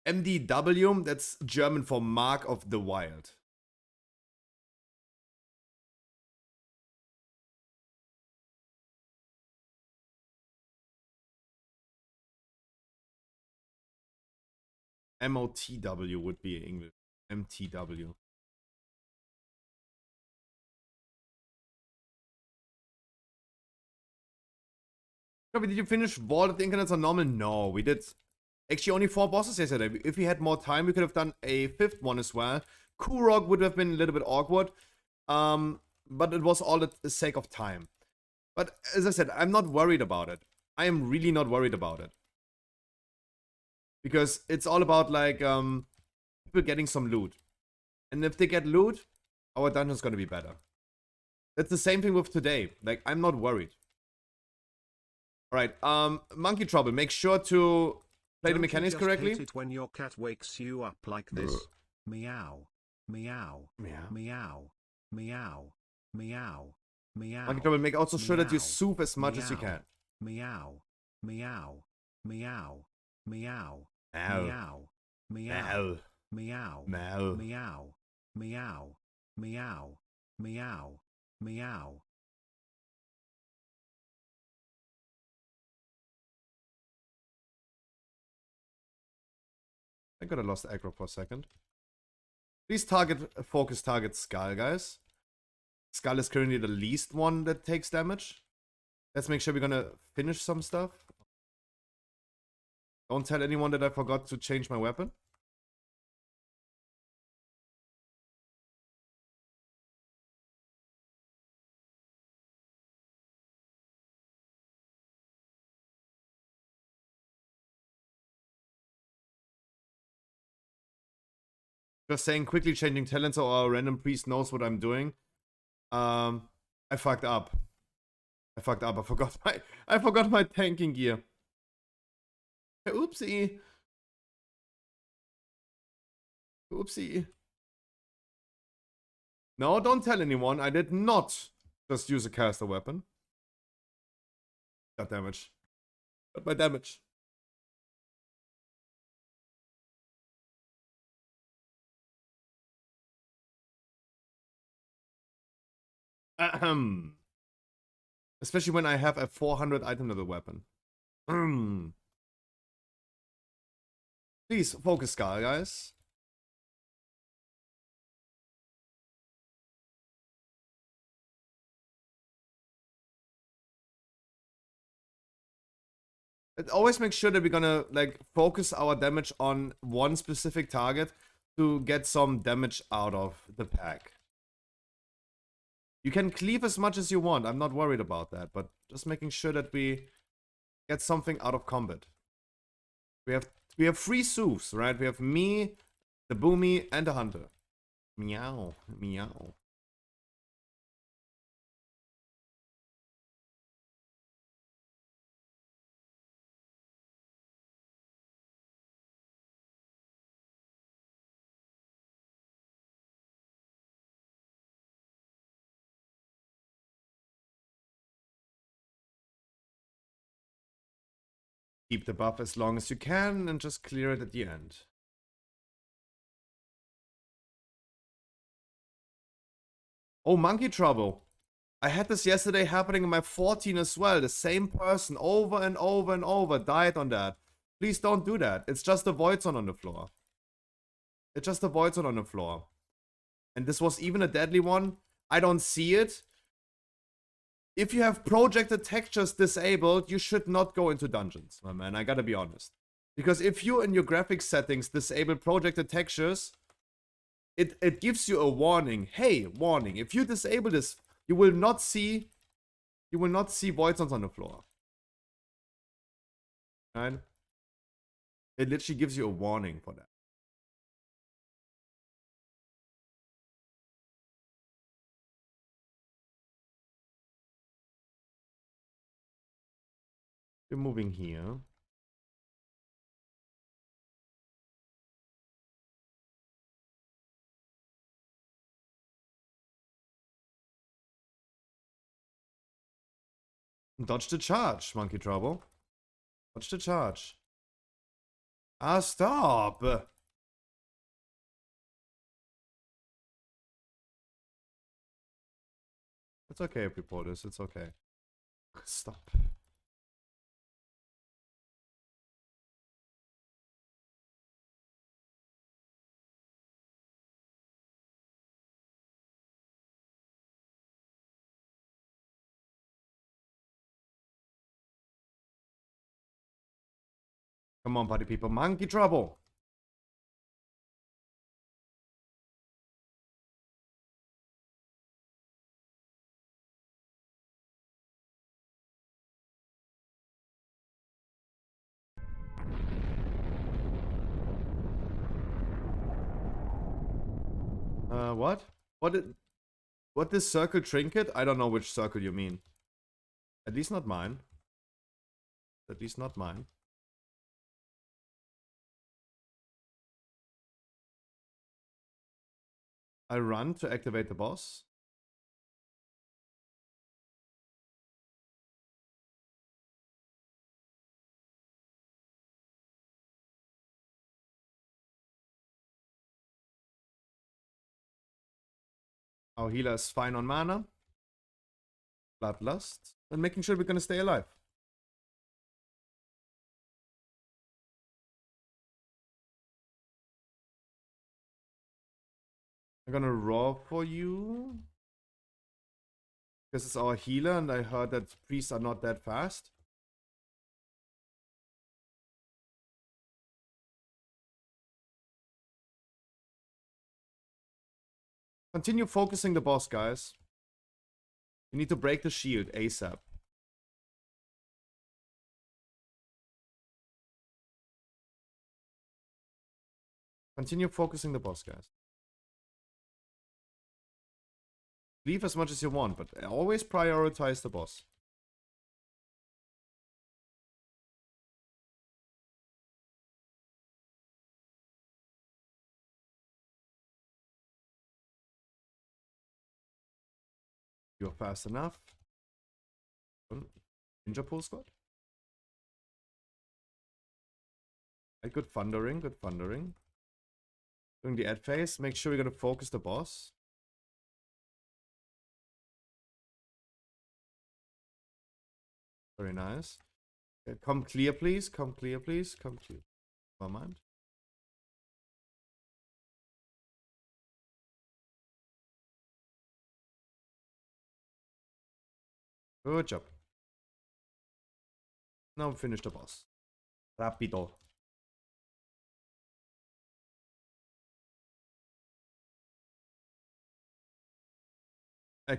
MDW, that's German for Mark of the Wild. MOTW would be English. MTW. Did you finish VoD at the Internet's on normal? No, we did actually only 4 bosses yesterday. If we had more time, we could have done a 5th one as well. Kurok would have been a little bit awkward. But it was all at the sake of time. But as I said, I'm not worried about it. I am really not worried about it. Because it's all about, like, people getting some loot. And if they get loot, our dungeon's gonna be better. That's the same thing with today. Like, I'm not worried. Alright, Monkey Trouble, make sure to play the mechanics correctly. Hate it when your cat wakes you up like this. Meow. Meow. Meow. Meow. Meow. Meow. Meow. Monkey Trouble, make also sure that you soothe as much as you can. Meow. Meow. Meow. Meow. Meow. Meow. Meow. Meow. Meow. Meow. Meow. Meow. Meow. Meow. Meow. I got a lost aggro for a second. Please focus target Skull, guys. Skull is currently the least one that takes damage. Let's make sure we're gonna finish some stuff. Don't tell anyone that I forgot to change my weapon. Just saying, quickly changing talents so our random priest knows what I'm doing. I fucked up. I forgot my tanking gear. Oopsie. Oopsie. No, don't tell anyone. I did not just use a caster weapon. Got damage. Got my damage. Ahem. Especially when I have a 400 item level weapon. Please focus, Skull, guys. Always make sure that we're gonna like focus our damage on one specific target to get some damage out of the pack. You can cleave as much as you want. I'm not worried about that, but just making sure that we get something out of combat. We have 3 Soofs, right? We have me, the Boomy, and the Hunter. Meow, meow. Keep the buff as long as you can and just clear it at the end. Oh, Monkey Trouble. I had this yesterday happening in my 14 as well. The same person over and over and over died on that. Please don't do that. It's just a void zone on the floor. It's just a void zone on the floor. And this was even a deadly one. I don't see it. If you have projected textures disabled, you should not go into dungeons, my man. I gotta be honest. Because if you in your graphics settings disable projected textures, it gives you a warning. Hey, warning. If you disable this, you will not see void zones on the floor. Right? It literally gives you a warning for that. We're moving here. Dodge the charge, Monkey Trouble. Dodge the charge. Ah, stop! It's okay if we pull this, it's okay. Stop. Come on, party people. Monkey Trouble! What? What this circle trinket? I don't know which circle you mean. At least not mine. At least not mine. I run to activate the boss. Our healer is fine on mana. Bloodlust. And making sure we're gonna stay alive. I'm gonna roar for you. Because it's our healer and I heard that priests are not that fast. Continue focusing the boss, guys. You need to break the shield ASAP. Continue focusing the boss, guys. Leave as much as you want, but always prioritize the boss. You're fast enough. Ninja pull squad. Good thundering, good thundering. Doing the ad phase. Make sure we're gonna focus the boss. Very nice. Come clear, please. Come clear, please. Come clear. Never mind. Good job. Now finish the boss. Rapido.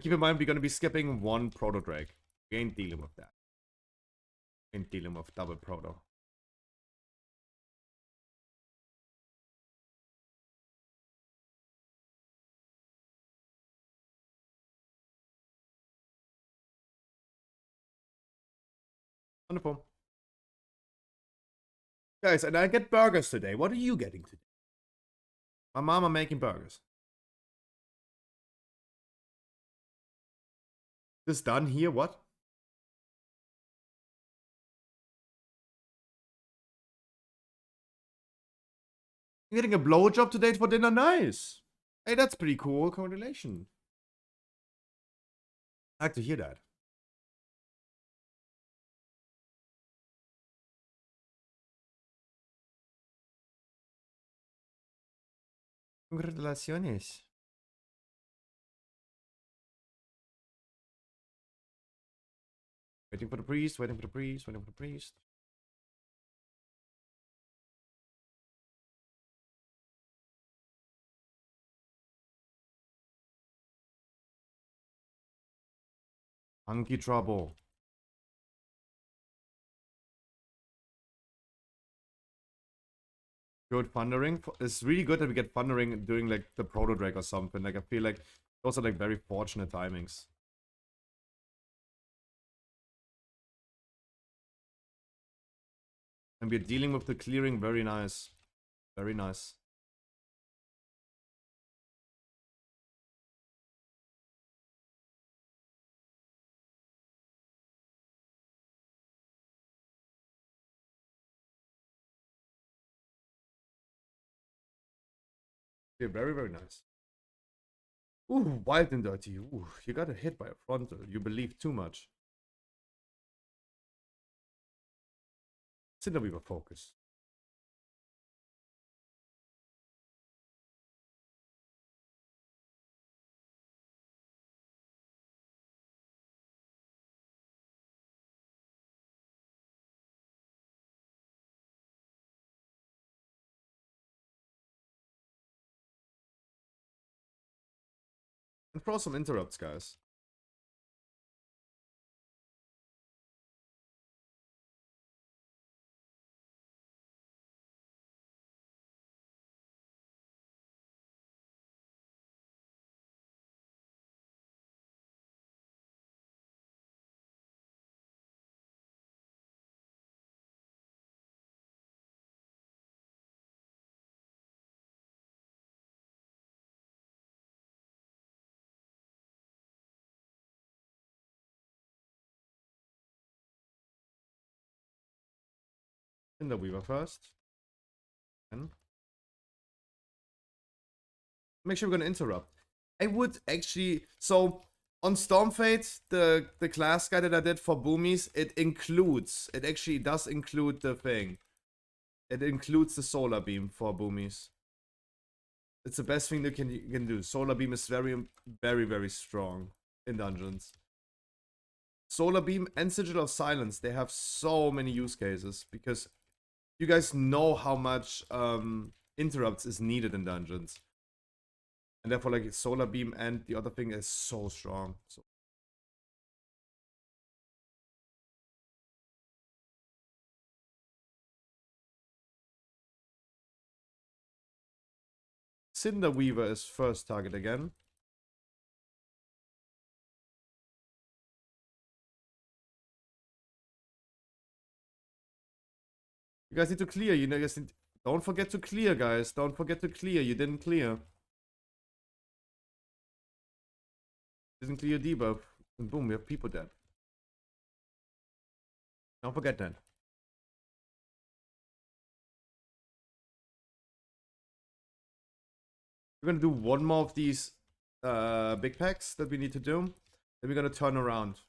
Keep in mind, we're going to be skipping one Proto Drake. We ain't dealing with that. Ain't dealing with double Proto. Wonderful. Guys, and I get burgers today. What are you getting today? My mama making burgers. This done here, what? You're getting a blowjob today for dinner? Nice. Hey, that's pretty cool. Congratulations. I like to hear that. Congratulations. Waiting for the priest, waiting for the priest, waiting for the priest. Hunky trouble. Good thundering. It's really good that we get thundering during like the proto drag or something. Like I feel like those are like very fortunate timings. And we're dealing with the clearing very nice. Very nice. Yeah, very, very nice. Ooh, wild and dirty. Ooh, you got hit by a frontal. You believe too much. Cinder Weaver focus. And throw some interrupts, guys. Cinder Weaver first. And make sure we're gonna interrupt. I would actually, so on Stormfate, the class guide that I did for Boomies, it actually does include the thing. It includes the solar beam for Boomies. It's the best thing that you can do. Solar beam is very, very, very strong in dungeons. Solar beam and Sigil of Silence, they have so many use cases because you guys know how much interrupts is needed in dungeons. And therefore, like, Solar Beam and the other thing is so strong. So Cinder Weaver is first target again. You guys need to clear. You know, you guys need... Don't forget to clear, guys. Don't forget to clear. You didn't clear. Didn't clear debuff. And boom, we have people dead. Don't forget that. We're gonna do one more of these big packs that we need to do. Then we're gonna turn around.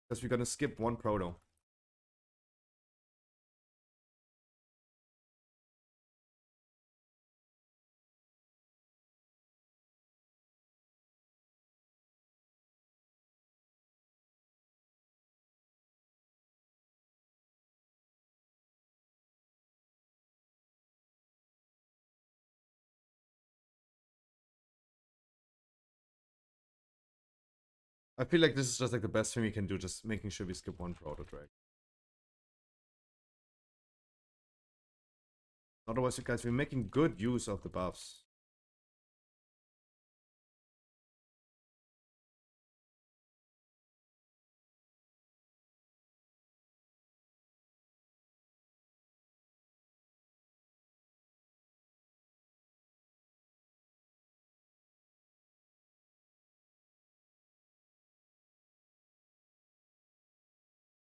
Because we're gonna skip one proto. I feel like this is just like the best thing we can do, just making sure we skip one proto drag. Otherwise, you guys, we're making good use of the buffs.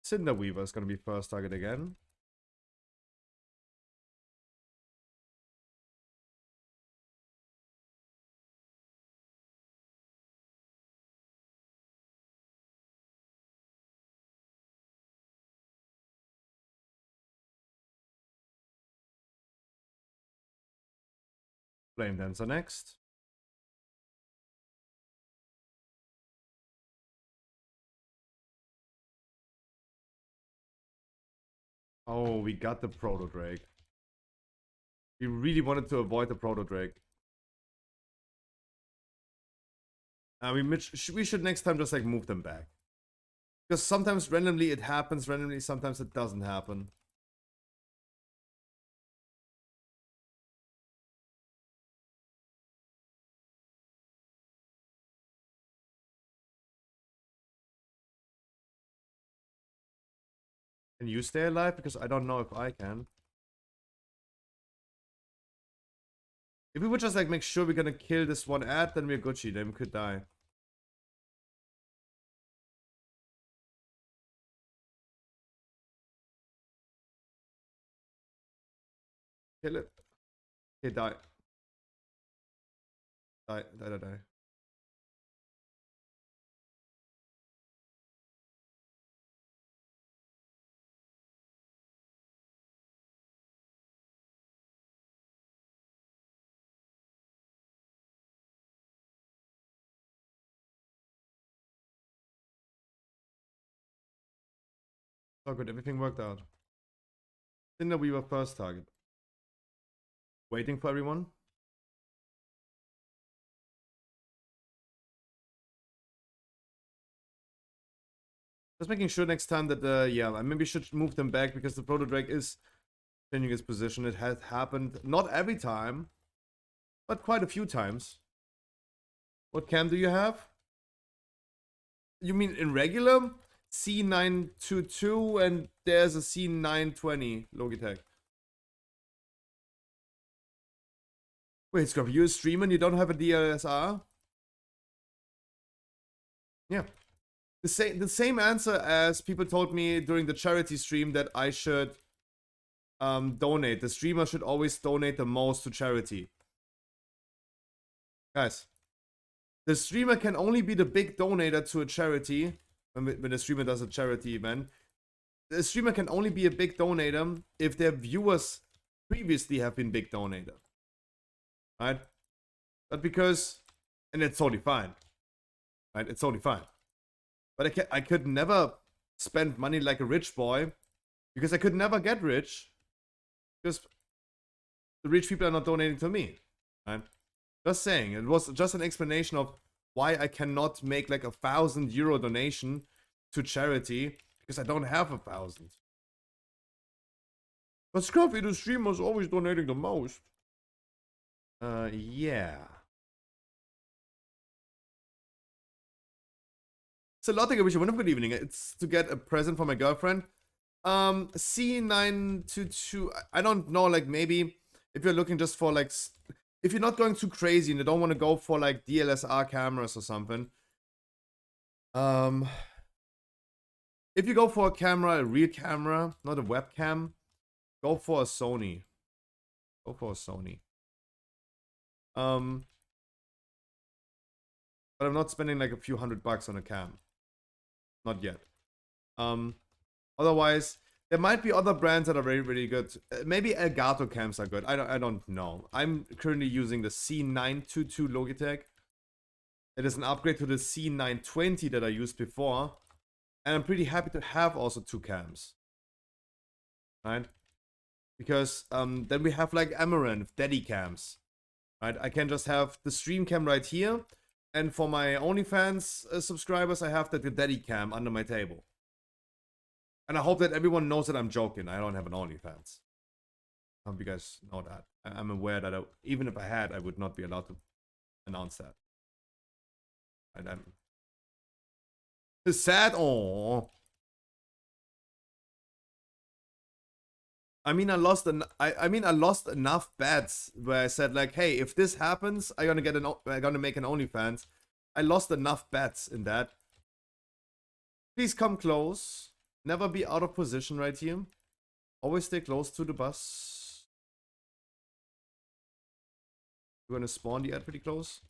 Cinder Weaver is gonna be first target again. Flame Dancer next. Oh, we got the Proto Drake. We really wanted to avoid the Proto Drake. We should next time just like move them back. Because sometimes randomly it happens, randomly sometimes it doesn't happen. Can you stay alive? Because I don't know if I can. If we would just like make sure we're gonna kill this one ad, then we're Gucci, then we could die. Kill it. Okay, die. Die, die, die, die. Oh good, everything worked out. Cinder Weaver first target. Waiting for everyone. Just making sure next time that, yeah, I maybe should move them back because the Proto Drake is changing its position. It has happened, not every time, but quite a few times. What cam do you have? You mean in regular? C922 and there's a C920 Logitech. Wait, Scrub, you're a streamer and you don't have a DLSR? Yeah. The same answer as people told me during the charity stream that I should donate. The streamer should always donate the most to charity. Guys, the streamer can only be the big donator to a charity when the streamer does a charity event. The streamer can only be a big donator if their viewers previously have been big donator. Right? But because, and it's totally fine. Right? It's totally fine. But I could never spend money like a rich boy because I could never get rich because the rich people are not donating to me. Right? Just saying, it was just an explanation of why I cannot make like €1,000 donation to charity because I don't have 1,000. But Scruffy, the streamer, is always donating the most. Yeah. Celotic, I wish you a wonderful good evening. It's to get a present for my girlfriend. C922, I don't know, like maybe if you're looking just for like, if you're not going too crazy and you don't want to go for like DLSR cameras or something. If you go for a camera, a real camera, not a webcam, go for a Sony. Go for a Sony. But I'm not spending like a few $100 on a cam. Not yet. Otherwise, there might be other brands that are very, really good. Maybe Elgato cams are good. I don't know. I'm currently using the C922 Logitech. It is an upgrade to the C920 that I used before. And I'm pretty happy to have also two cams. Right? Because then we have like Amaranth, Daddy cams. Right? I can just have the stream cam right here. And for my OnlyFans subscribers, I have the Daddy cam under my table. And I hope that everyone knows that I'm joking. I don't have an OnlyFans. I hope you guys know that. I'm aware that even if I had, I would not be allowed to announce that. And it's sad. Oh, I mean, I lost enough bets where I said like, hey, if this happens, I'm gonna make an OnlyFans. I lost enough bets in that. Please come close. Never be out of position right here. Always stay close to the bus. We're gonna spawn the ad pretty close.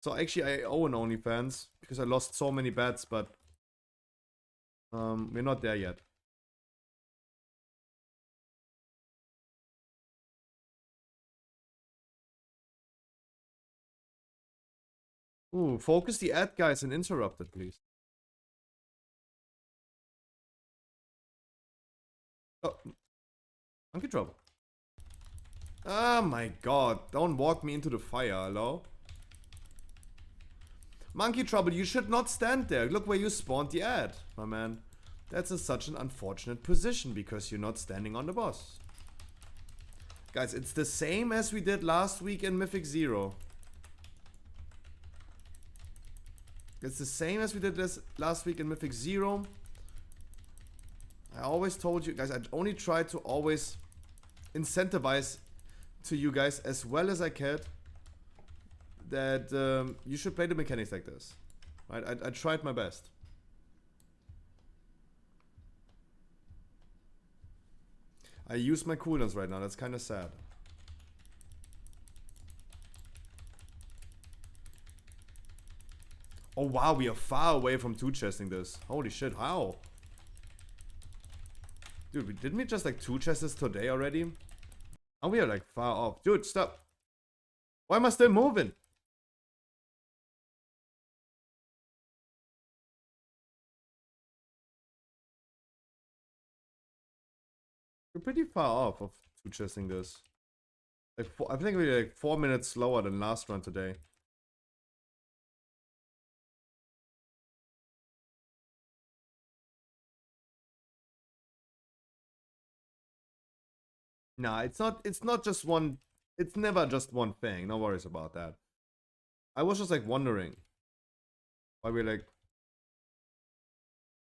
So actually I owe an OnlyFans because I lost so many bets, but we're not there yet. Ooh, focus the ad guys and interrupt it, please. Oh, monkey trouble. Oh my god, don't walk me into the fire, hello? Monkey Trouble, you should not stand there. Look where you spawned the ad, my man. That's such an unfortunate position because you're not standing on the boss. Guys, it's the same as we did last week in Mythic 0. It's the same as we did this last week in Mythic 0. I always told you guys, I only try to always incentivize to you guys as well as I can that you should play the mechanics like this. Right? I tried my best. I use my cooldowns right now. That's kind of sad. Oh wow, we are far away from two-chesting this. Holy shit, how? Dude, didn't we just like two-chest this today already? Oh, we are like far off. Dude, stop. Why am I still moving? We're pretty far off of two-chesting this. Like I think we're like 4 minutes slower than last run today. Nah, it's not just one, it's never just one thing. No worries about that. I was just like wondering why we're like,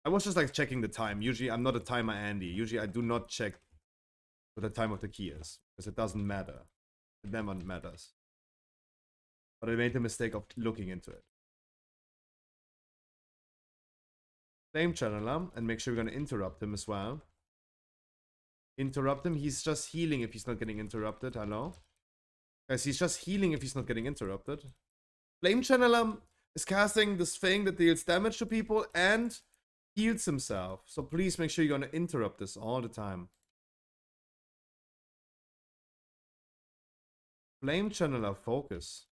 I was just like checking the time. Usually I'm not a timer Andy. Usually I do not check what the time of the key is because it doesn't matter. It never matters. But I made the mistake of looking into it. Flame channeler, and make sure we're gonna interrupt him as well. Interrupt him. He's just healing if he's not getting interrupted. Hello? Guys, he's just healing if he's not getting interrupted. Flame Channeler is casting this thing that deals damage to people and heals himself. So please make sure you're gonna interrupt this all the time. Flame Channeler, focus.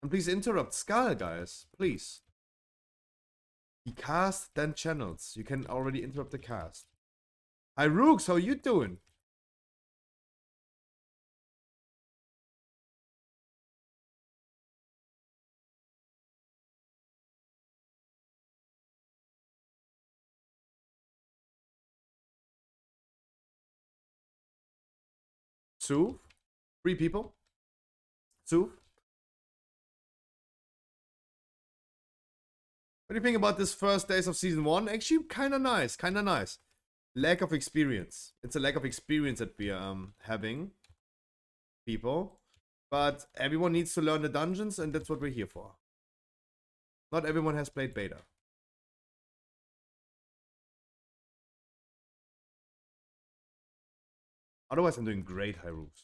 And please interrupt Skull, guys. Please. He casts, then channels. You can already interrupt the cast. Hi, Rooks, how you doing? Two? 3 people? 2? What do you think about this first days of season 1? Actually, kind of nice, kind of nice. Lack of experience. It's a lack of experience that we are having, people. But everyone needs to learn the dungeons, and that's what we're here for. Not everyone has played beta. Otherwise, I'm doing great, high roofs.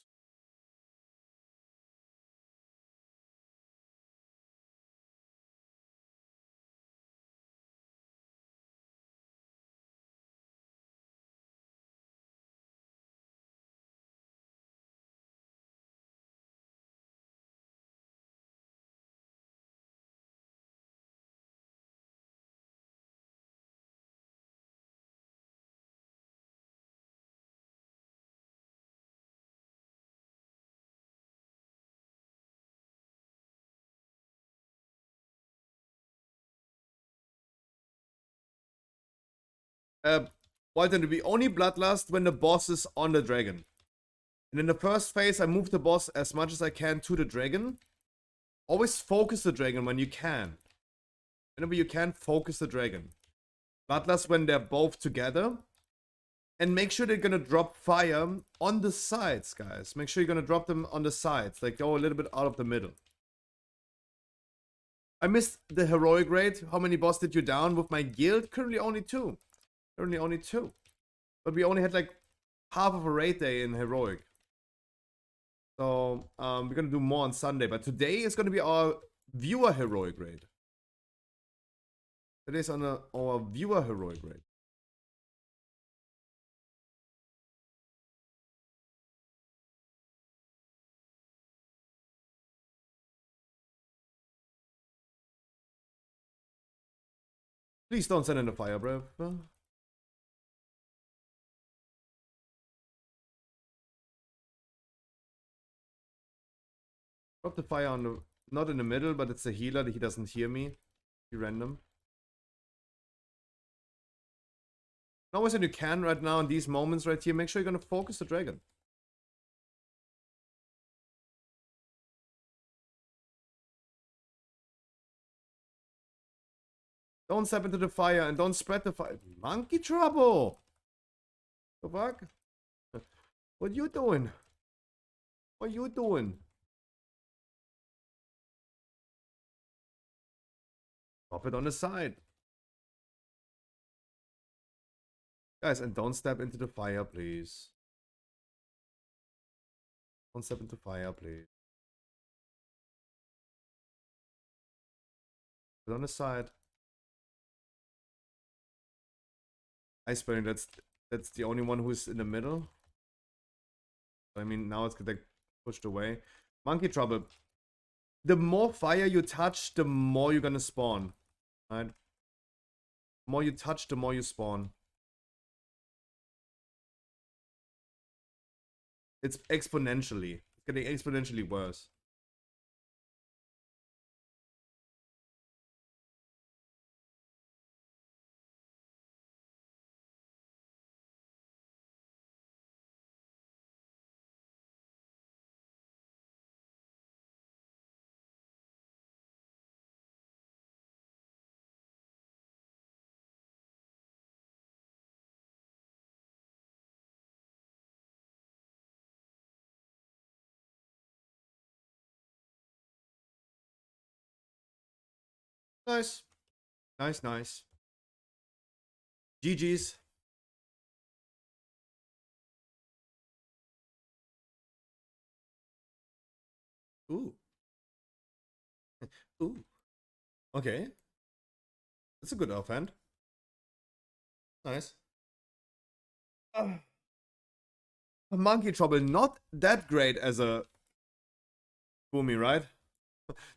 Walton, we only bloodlust when the boss is on the dragon. And in the first phase, I move the boss as much as I can to the dragon. Always focus the dragon when you can. Whenever you can, focus the dragon. Bloodlust when they're both together. And make sure they're gonna drop fire on the sides, guys. Make sure you're gonna drop them on the sides. Like, go a little bit out of the middle. I missed the heroic raid. How many boss did you down with my guild? Currently only 2. Currently only 2. But we only had like half of a raid day in heroic. So we're gonna do more on Sunday. But today is gonna be our viewer heroic raid. Today's on our viewer heroic raid. Please don't send in the fire breath. Drop the fire on the, not in the middle, but it's a healer. He doesn't hear me. Be random. Always when you can right now in these moments right here, make sure you're gonna focus the dragon. Don't step into the fire and don't spread the fire. Monkey trouble! The fuck? What you doing? What you doing? Drop it on the side. Guys, and don't step into the fire, please. Don't step into fire, please. Put it on the side. Iceberg, that's the only one who's in the middle. I mean, now it's like pushed away. Monkey trouble. The more fire you touch, the more you're gonna spawn. Right? The more you touch, the more you spawn. It's exponentially. It's getting exponentially worse. Nice. Nice, nice. GG's. Ooh. Ooh. Okay. That's a good offhand. Nice. Monkey trouble, not that great as a Boomy, right?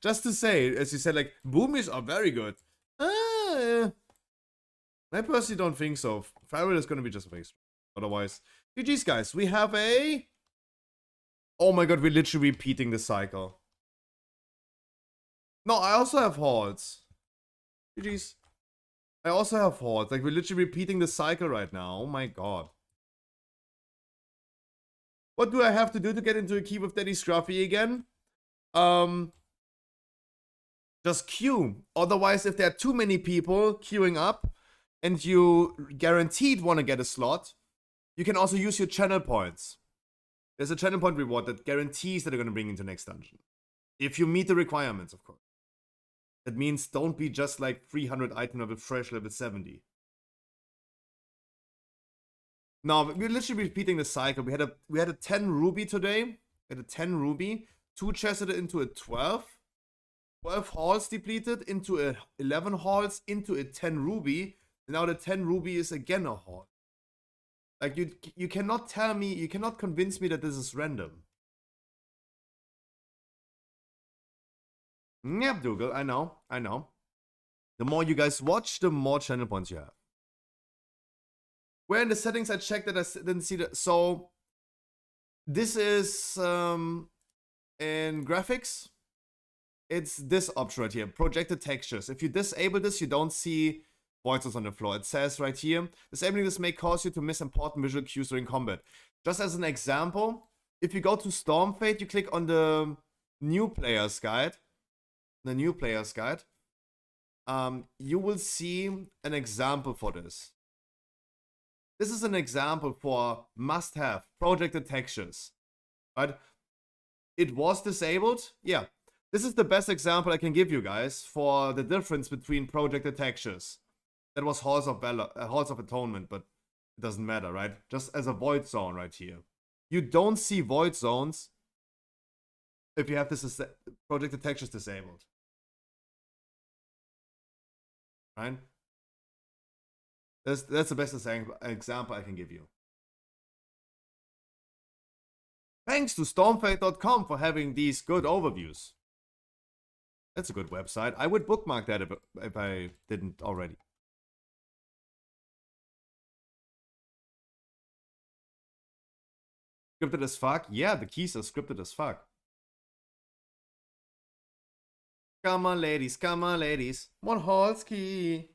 Just to say, as you said, like, Boomies are very good. I personally don't think so. Farrell is gonna be just a face. Otherwise, GG's, guys. We have a... Oh my god, we're literally repeating the cycle. No, I also have hordes. GG's. I also have hordes. Like, we're literally repeating the cycle right now. Oh my god. What do I have to do to get into a key with Daddy Scruffy again? Just queue. Otherwise, if there are too many people queuing up and you guaranteed want to get a slot, you can also use your channel points. There's a channel point reward that guarantees that they're going to bring into next dungeon. If you meet the requirements, of course. That means don't be just like 300 item level fresh level 70. No, we're literally repeating the cycle. We had a 10 ruby today. We had a 10 ruby. 2 chested into a 12. 12 halls depleted into a 11 halls into a 10 ruby. And now the 10 ruby is again a hall. Like you cannot tell me, you cannot convince me that this is random. Yep, Dougal, I know. The more you guys watch, the more channel points you have. Where in the settings I checked that I didn't see that. So this is in graphics. It's this option right here, projected textures. If you disable this, you don't see voices on the floor. It says right here, disabling this may cause you to miss important visual cues during combat. Just as an example, if you go to Stormfate, you click on the new player's guide. You will see an example for this. This is an example for must-have projected textures, right? It was disabled, yeah. This is the best example I can give you guys for the difference between projected textures. That was Halls of Atonement, but it doesn't matter, right? Just as a void zone right here. You don't see void zones if you have this projected textures disabled. Right? That's the best example I can give you. Thanks to Stormfate.com for having these good overviews. That's a good website. I would bookmark that if I didn't already. Scripted as fuck? Yeah, the keys are scripted as fuck. Come on, ladies. Come on, ladies. One Halski.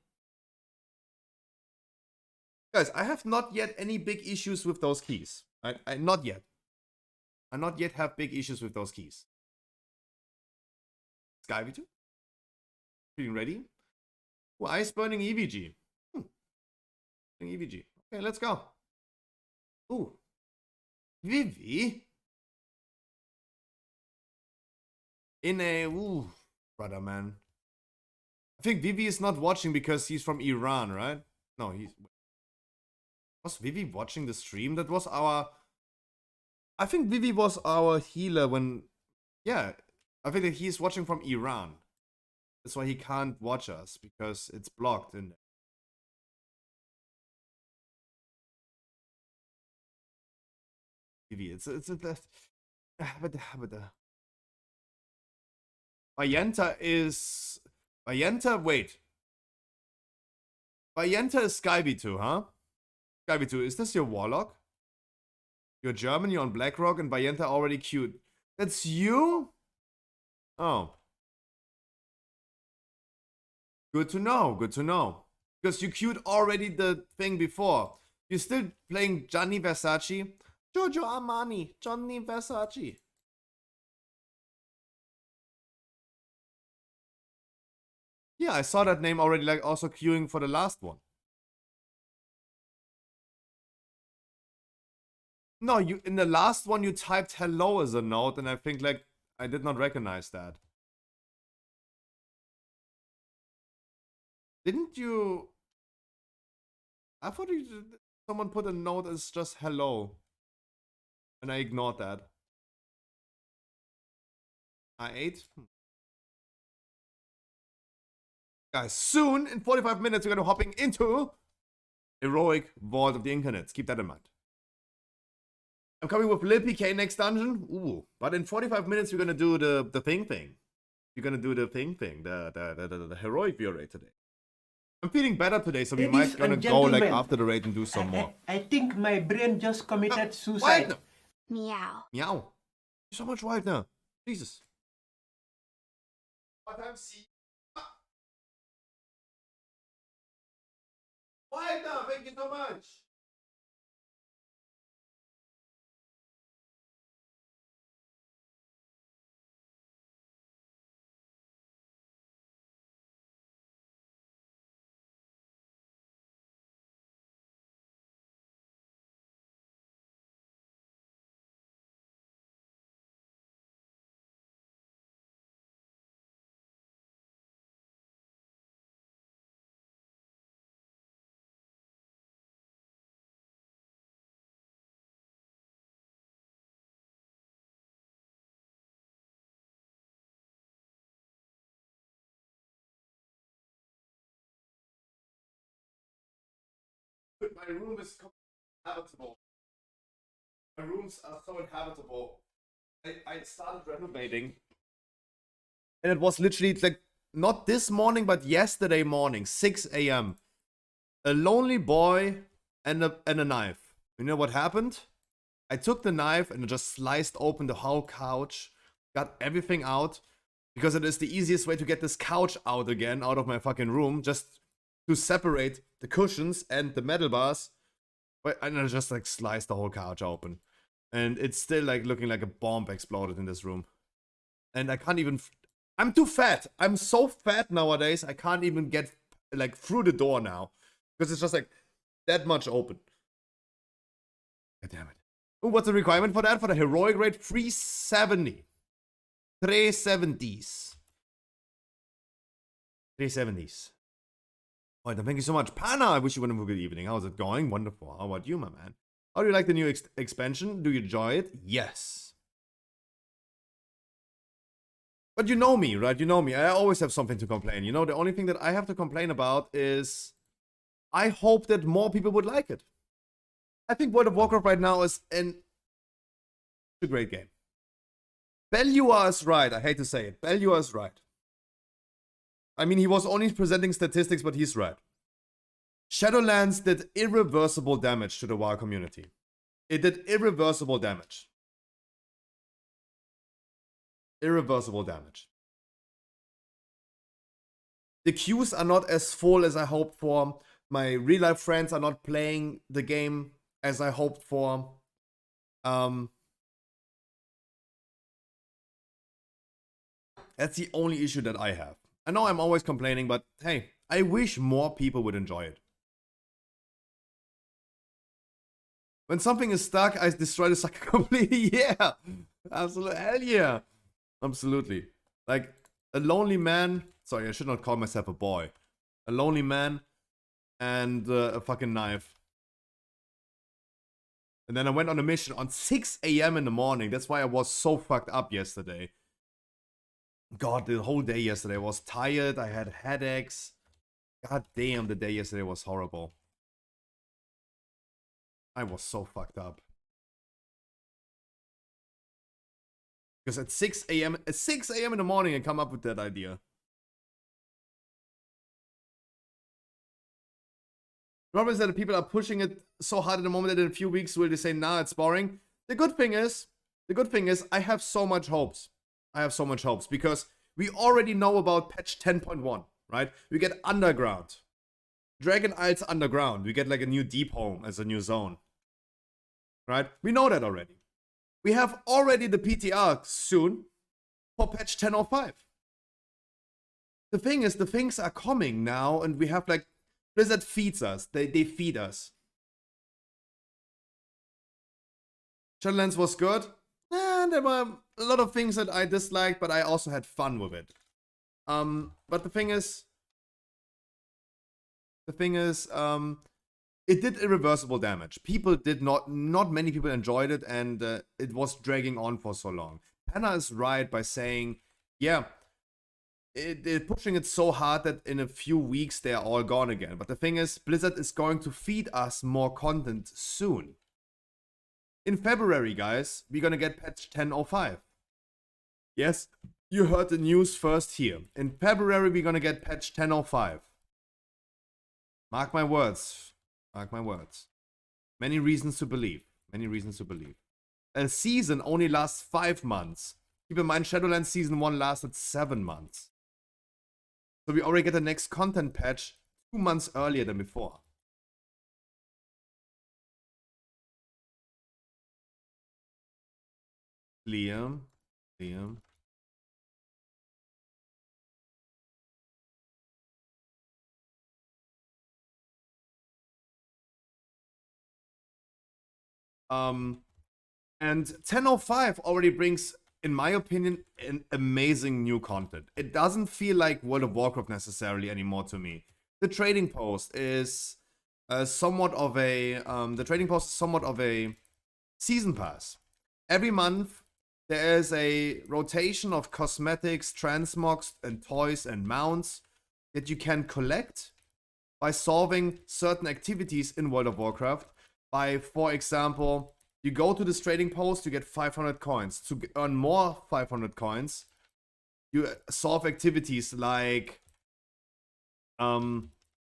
Guys, I have not yet any big issues with those keys. Not yet. I not yet have big issues with those keys. Sky V2. Feeling ready? Oh, ice burning EVG. EVG. Okay, let's go. Ooh. Vivi. In a... Ooh, brother, man. I think Vivi is not watching because he's from Iran, right? No, he's... Was Vivi watching the stream? That was our... I think Vivi was our healer when... Yeah, I think that he's watching from Iran. That's why he can't watch us, because it's blocked in there. Vivi, it's but Bayenta is... Bayenta, wait. Bayenta is Sky V2, huh? Sky V2, is this your Warlock? You're German, you're on BlackRock, and Bayenta already queued. That's you? Oh. Good to know, good to know. Because you queued already the thing before. You're still playing Gianni Versace? Giorgio Armani, Johnny Versace. Yeah, I saw that name already, like, also queuing for the last one. No, you in the last one you typed hello as a note, and I think, like, I did not recognize that. Didn't you... I thought someone put a note as just hello. And I ignored that. I ate. Guys, soon, in 45 minutes, we're gonna hopping into Heroic VoD of the Incarnates. Keep that in mind. I'm coming with Lil PK next dungeon. Ooh. But in 45 minutes, we're gonna do the thing. We're gonna do the thing. The heroic VOD today. I'm feeling better today, so we might gonna go like after the raid and do some more. I think my brain just committed suicide. Meow. Meow. So much right now. Jesus. What time see? Right now, thank you so much. My room is habitable. My rooms are so inhabitable. I started renovating. And it was literally like, not this morning, but yesterday morning, 6 a.m. A lonely boy and a knife. You know what happened? I took the knife and just sliced open the whole couch. Got everything out. Because it is the easiest way to get this couch out again, out of my fucking room. Just to separate the cushions and the metal bars. And I just like sliced the whole couch open. And it's still like looking like a bomb exploded in this room. And I can't even... I'm too fat. I'm so fat nowadays. I can't even get like through the door now. Because it's just like that much open. God damn it. Ooh, what's the requirement for that? For the heroic rate? 370. 370s. 370s. Alright, then thank you so much. Pana, I wish you a good evening. How's it going? Wonderful. How about you, my man? How do you like the new expansion? Do you enjoy it? Yes. But you know me, right? You know me. I always have something to complain. You know, the only thing that I have to complain about is I hope that more people would like it. I think World of Warcraft right now is a great game. Belua is right. I hate to say it. Belua is right. I mean, he was only presenting statistics, but he's right. Shadowlands did irreversible damage to the WoW community. It did irreversible damage. Irreversible damage. The queues are not as full as I hoped for. My real life friends are not playing the game as I hoped for. That's the only issue that I have. I know I'm always complaining, but hey, I wish more people would enjoy it. When something is stuck, I destroy the sucker completely. Yeah, absolutely. Hell yeah. Absolutely. Like a lonely man. Sorry, I should not call myself a boy. A lonely man and a fucking knife. And then I went on a mission on 6 a.m. in the morning. That's why I was so fucked up yesterday. God, the whole day yesterday I was tired. I had headaches. God damn, the day yesterday was horrible. I was so fucked up. Because at 6 a.m. in the morning, I come up with that idea. Problem is that the people are pushing it so hard at the moment that in a few weeks will they say, nah, it's boring. The good thing is, I have so much hopes. I have so much hopes because we already know about patch 10.1, right? We get underground. Dragon Isles underground. We get like a new deep home as a new zone. Right? We know that already. We have already the PTR soon for patch 10.05. The thing is, the things are coming now, and we have like Blizzard feeds us. They feed us. Shadowlands was good. There were a lot of things that I disliked, but I also had fun with it. But the thing is, it did irreversible damage. People did not many people enjoyed it, and it was dragging on for so long. Panna is right by saying, yeah, it pushing it so hard that in a few weeks they're all gone again. But the thing is, Blizzard is going to feed us more content soon. In February, guys, we're gonna get patch 10.05. Yes, you heard the news first here. In February, we're gonna get patch 10.05. Mark my words. Mark my words. Many reasons to believe. Many reasons to believe. A season only lasts 5 months. Keep in mind, Shadowlands Season 1 lasted 7 months. So we already get the next content patch 2 months earlier than before. Liam. And 10.05 already brings, in my opinion, an amazing new content. It doesn't feel like World of Warcraft necessarily anymore to me. The trading post is somewhat of a season pass. Every month there is a rotation of cosmetics, transmogs, and toys and mounts that you can collect by solving certain activities in World of Warcraft. By, for example, you go to this trading post, you get 500 coins. To earn more 500 coins, you solve activities like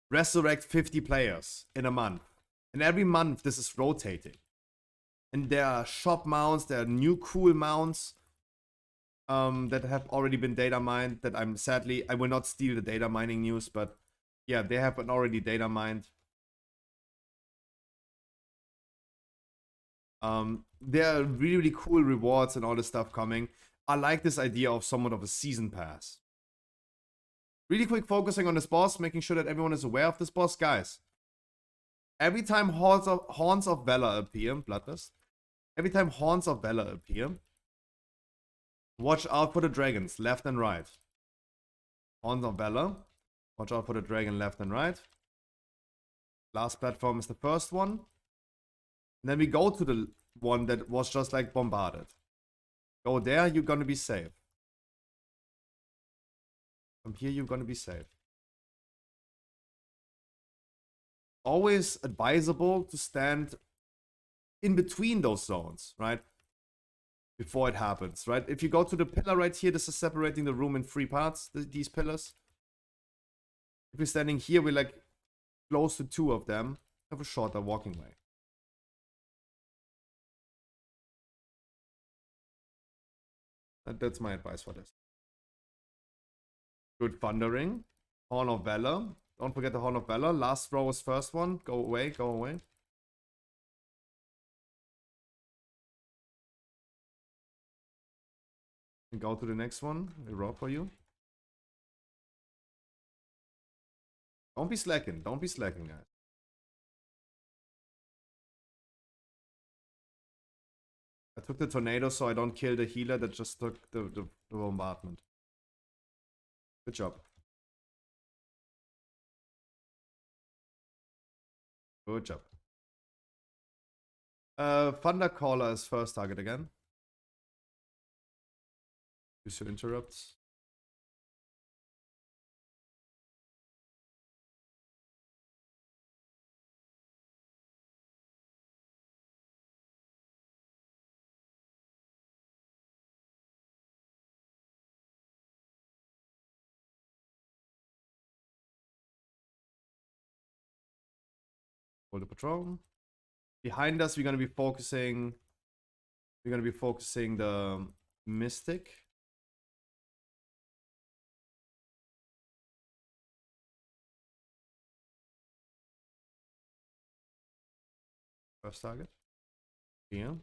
resurrect 50 players in a month. And every month this is rotating. And there are shop mounts, there are new cool mounts that have already been data mined. That I will not steal the data mining news, but yeah, they have been already data mined. There are really, really cool rewards and all this stuff coming. I like this idea of somewhat of a season pass. Really quick focusing on this boss, making sure that everyone is aware of this boss. Guys, every time Horns of Valor appear, Bloodlust, every time Horns of Valor appear, watch out for the dragons, left and right. Horns of Valor, watch out for the dragon left and right. Last platform is the first one. And then we go to the one that was just like bombarded. Go there, you're gonna be safe. From here, you're gonna be safe. Always advisable to stand in between those zones, right? Before it happens, right? If you go to the pillar right here, this is separating the room in 3 parts, these pillars. If you're standing here, we're like close to 2 of them. Have a shorter walking way. That's my advice for this. Good thundering. Horn of Valor. Don't forget the Horn of Valor. Last row is first one. Go away, go away. And go to the next one. We roll for you. Don't be slacking. Don't be slacking, guys. I took the tornado so I don't kill the healer that just took the bombardment. Good job. Good job. Thunder Caller is first target again. Use your interrupts. Hold the patrol. Behind us, we're gonna be focusing. We're gonna be focusing the Mystic. First target. Here.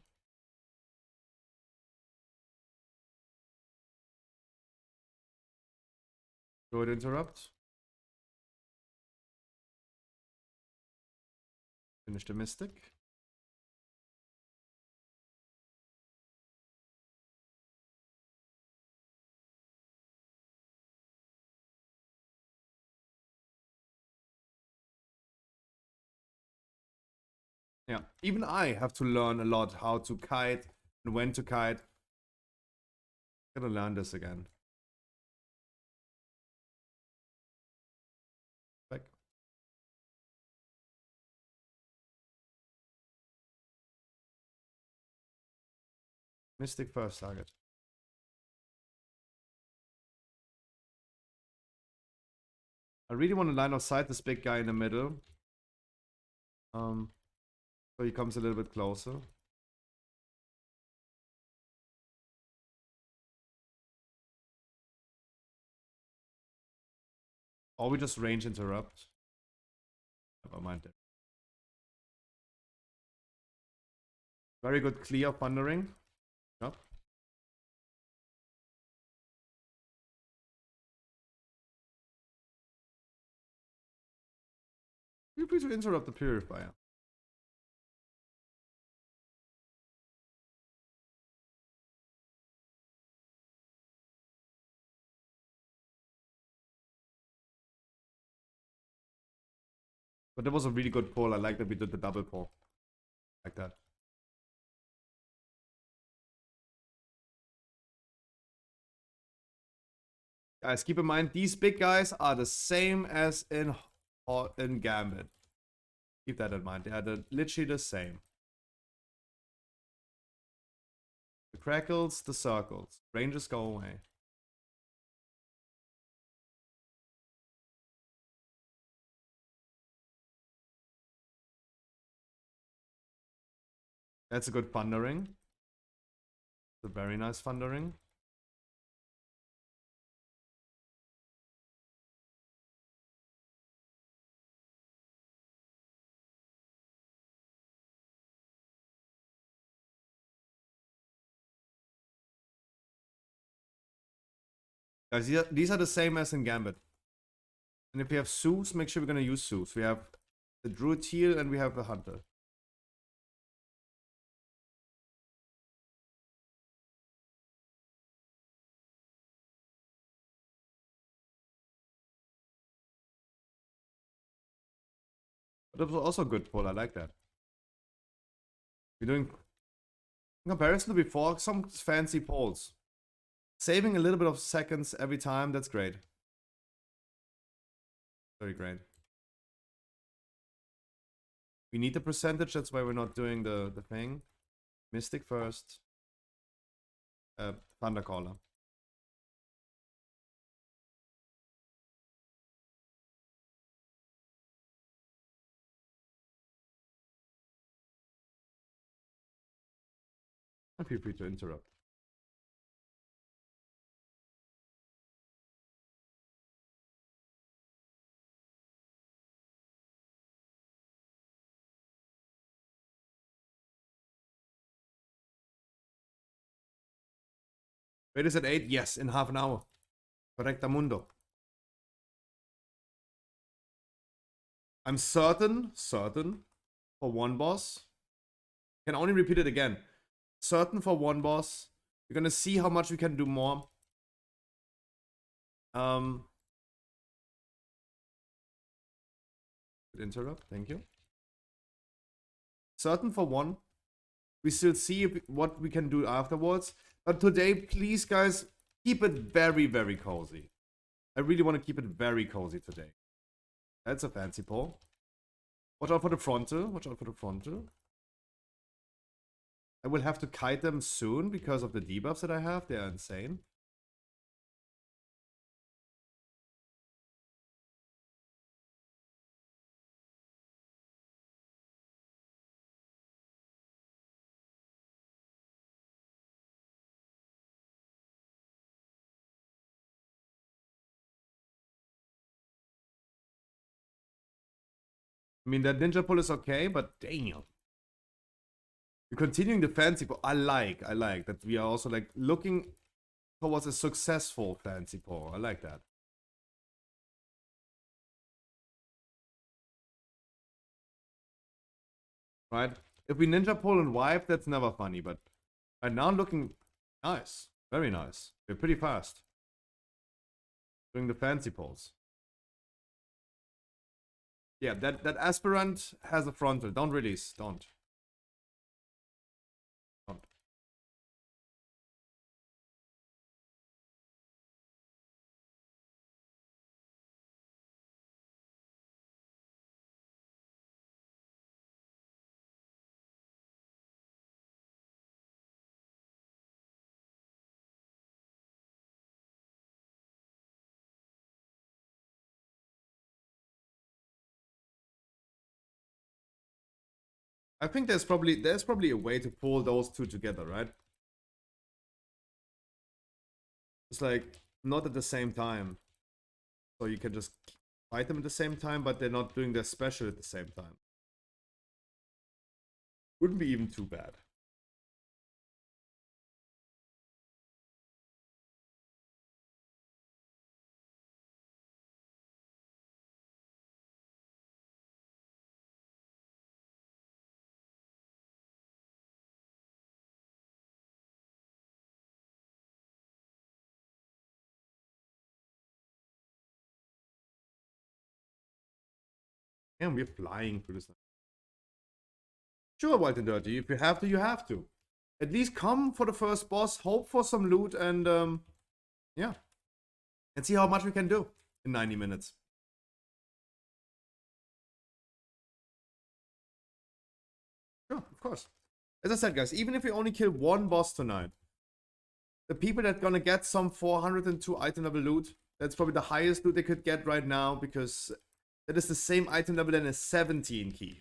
Go ahead, interrupt. Finish the Mystic. Yeah, even I have to learn a lot how to kite and when to kite. Gotta learn this again. Back. Mystic first target. I really want to line of sight this big guy in the middle. So he comes a little bit closer. Or we just range interrupt. Never mind it. Very good clear thundering. Yep. Feel free to interrupt the purifier. But that was a really good pull. I like that we did the double pull. Like that. Guys, keep in mind, these big guys are the same as in Gambit. Keep that in mind. They are literally the same. The crackles, the circles. Ranges go away. That's a good thundering. It's a very nice thundering. Guys, these are the same as in Gambit. And if we have Zeus, make sure we're gonna use Zeus. We have the Druid Heal and we have the Hunter. But that was also a good pull. I like that. We're doing, in comparison to before, some fancy pulls. Saving a little bit of seconds every time, that's great. Very great. We need the percentage, that's why we're not doing the thing. Mystic first. Thundercaller. And feel free to interrupt. Wait, is at 8? Yes, in half an hour. Correctamundo. I'm certain for one boss. Can only repeat it again. Certain for one boss. We're gonna see how much we can do more. Interrupt, thank you. Certain for one. We still see what we can do afterwards. But today, please, guys, keep it very, very cozy. I really want to keep it very cozy today. That's a fancy pull. Watch out for the frontal. Watch out for the frontal. I will have to kite them soon because of the debuffs that I have. They are insane. I mean, that ninja pull is okay, but damn. We're continuing the fancy pull. I like that we are also like looking towards a successful fancy pull. I like that. Right? If we ninja pull and wipe, that's never funny, but right now looking nice. Very nice. We're pretty fast. Doing the fancy pulls. Yeah, that aspirant has a frontal. Don't release. Don't. I think there's probably a way to pull those two together, right? It's like not at the same time. So you can just fight them at the same time, but they're not doing their special at the same time. Wouldn't be even too bad. And we're flying through this. Sure, Wild and Dirty. If you have to, you have to. At least come for the first boss, hope for some loot, and yeah. And see how much we can do in 90 minutes. Sure, of course. As I said, guys, even if we only kill one boss tonight, the people that gonna get some 402 item level loot, that's probably the highest loot they could get right now, because that is the same item level than a 17 key.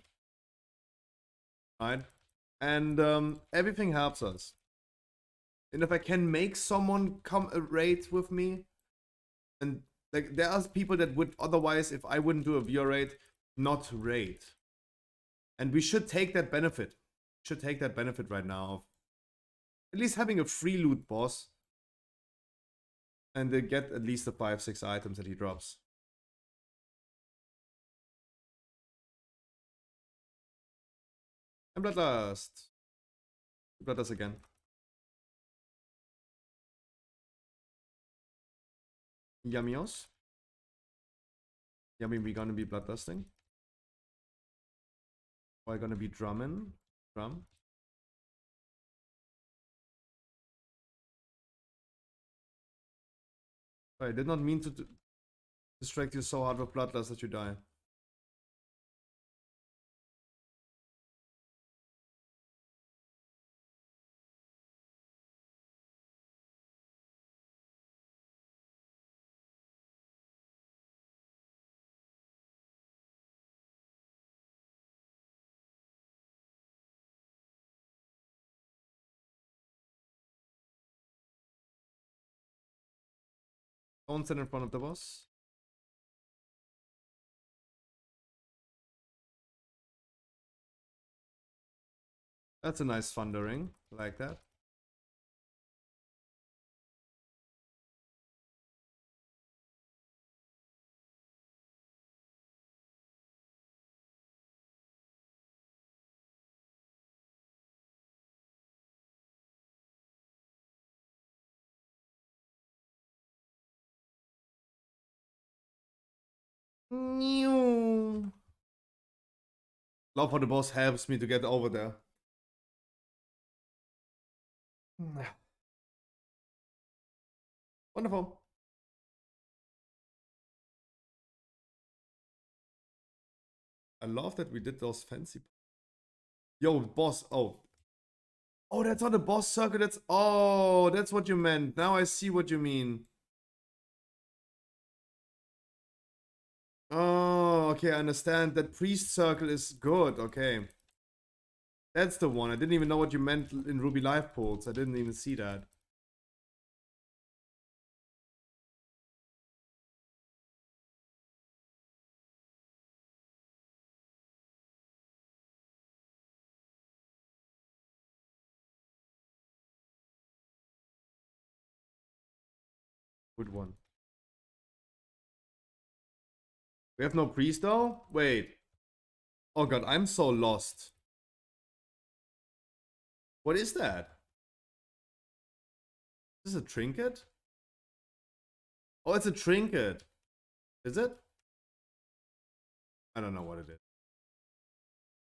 Right? And everything helps us. And if I can make someone come a raid with me, and like there are people that would otherwise, if I wouldn't do a VR raid, not raid. And we should take that benefit. Should take that benefit right now of at least having a free loot boss. And they get at least the 5-6 items that he drops. And Bloodlust. Bloodlust again. Yummios. Yummy, we gonna be bloodlusting. We're gonna be drumming. Drum. I did not mean to distract you so hard with bloodlust that you die. Don't stand in front of the boss. That's a nice thundering. I like that. Love how the boss helps me to get over there. Wonderful. I love that we did those fancy. Yo, boss. Oh. Oh, that's not a boss circle. That's. Oh, that's what you meant. Now I see what you mean. Oh, okay. I understand. That priest circle is good. Okay. That's the one. I didn't even know what you meant in Ruby Live polls. I didn't even see that. Good one. We have no priest though? Wait. Oh god, I'm so lost. What is that? Is this a trinket? Oh, it's a trinket. Is it? I don't know what it is.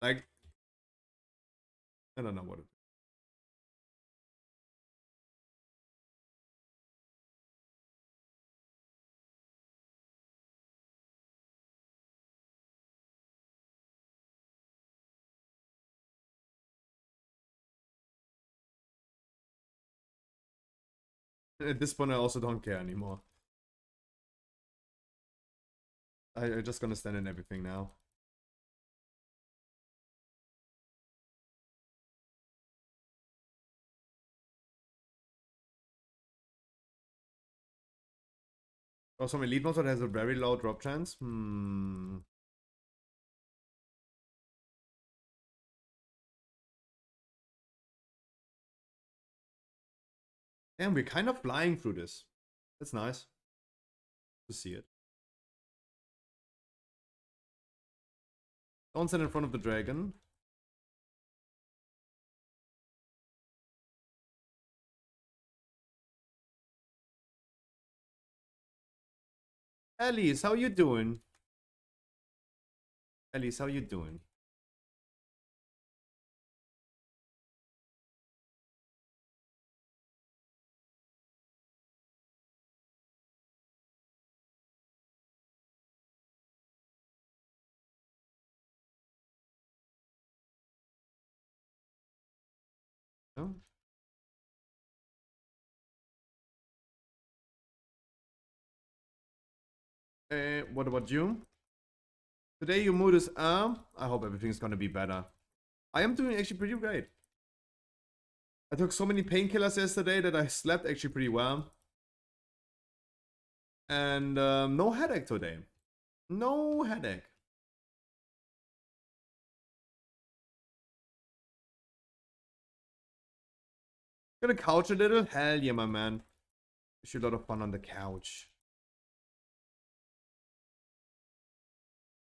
Like, I don't know what it is. At this point, I also don't care anymore. I'm just gonna stand in everything now. Oh, some elite monster has a very low drop chance. Damn, we're kind of flying through this. That's nice to see it. Don't stand in front of the dragon. Elise, how you doing? Elise, how you doing? No? What about you? Today your mood is I hope everything's gonna be better. I am doing actually pretty great. I took so many painkillers yesterday that I slept actually pretty well. And no headache today. No headache. Gonna couch a little? Hell yeah, my man. Wish you a lot of fun on the couch.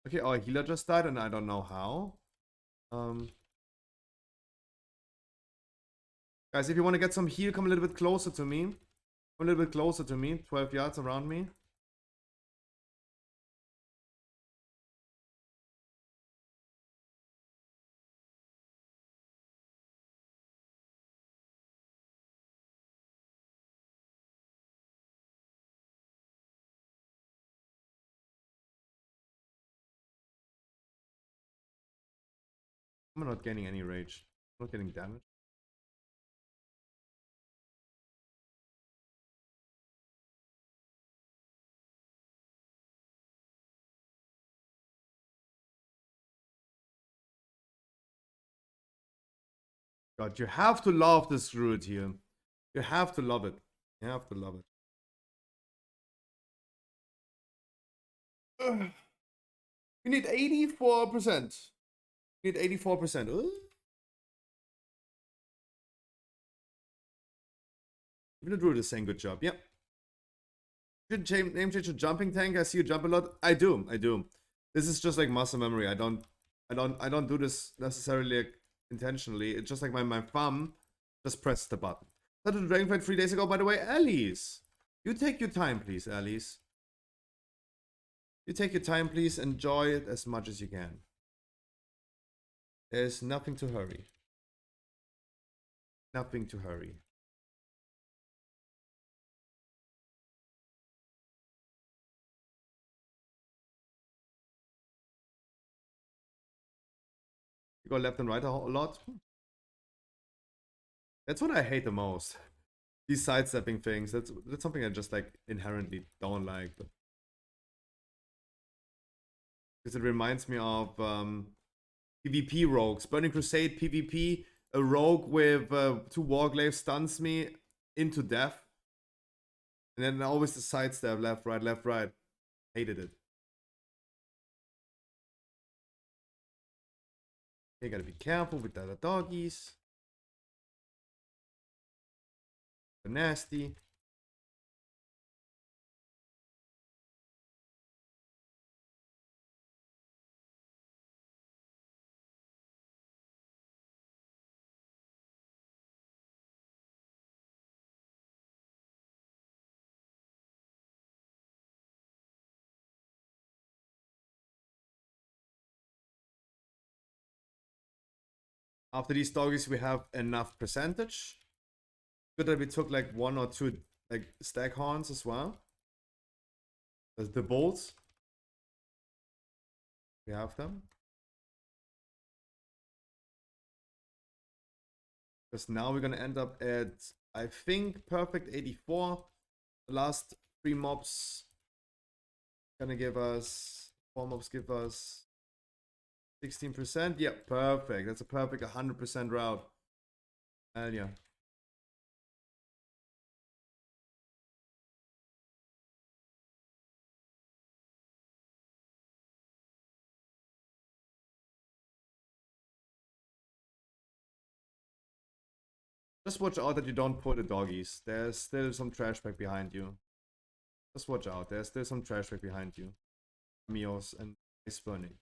Okay, our healer just died and I don't know how. Guys, if you want to get some heal, come a little bit closer to me. Come a little bit closer to me. 12 yards around me. I'm not gaining any rage. I'm not getting damage. God, you have to love this route here. You have to love it. You have to love it. Ugh. We need 84%. We need 84%. Even the druid is saying good job. Yep. Should name change to jumping tank. I see you jump a lot. I do. I do. This is just like muscle memory. I don't do this necessarily like, intentionally. It's just like my thumb just pressed the button. Started the dragon fight 3 days ago, by the way. Alice, you take your time, please, Alice. You take your time, please. Enjoy it as much as you can. There's nothing to hurry. Nothing to hurry. You go left and right a lot. That's what I hate the most. These sidestepping things. That's something I just like inherently don't like. But because it reminds me of PvP rogues. Burning Crusade PvP. A rogue with 2 Warglaives stuns me into death. And then always the sidestep, left, right, left, right. Hated it. You gotta be careful with the other doggies. They're nasty. After these doggies, we have enough percentage. Good that we took like 1 or 2 like stag horns as well. The bolts. We have them. Because now we're gonna end up at, I think, perfect 84. The last 3 mobs gonna give us, 4 mobs give us 16%. Yeah, perfect. That's a perfect 100% route. Hell yeah. Just watch out that you don't pull the doggies. There's still some trash pack behind you. Just watch out. There's still some trash pack behind you. Mios and ice burning.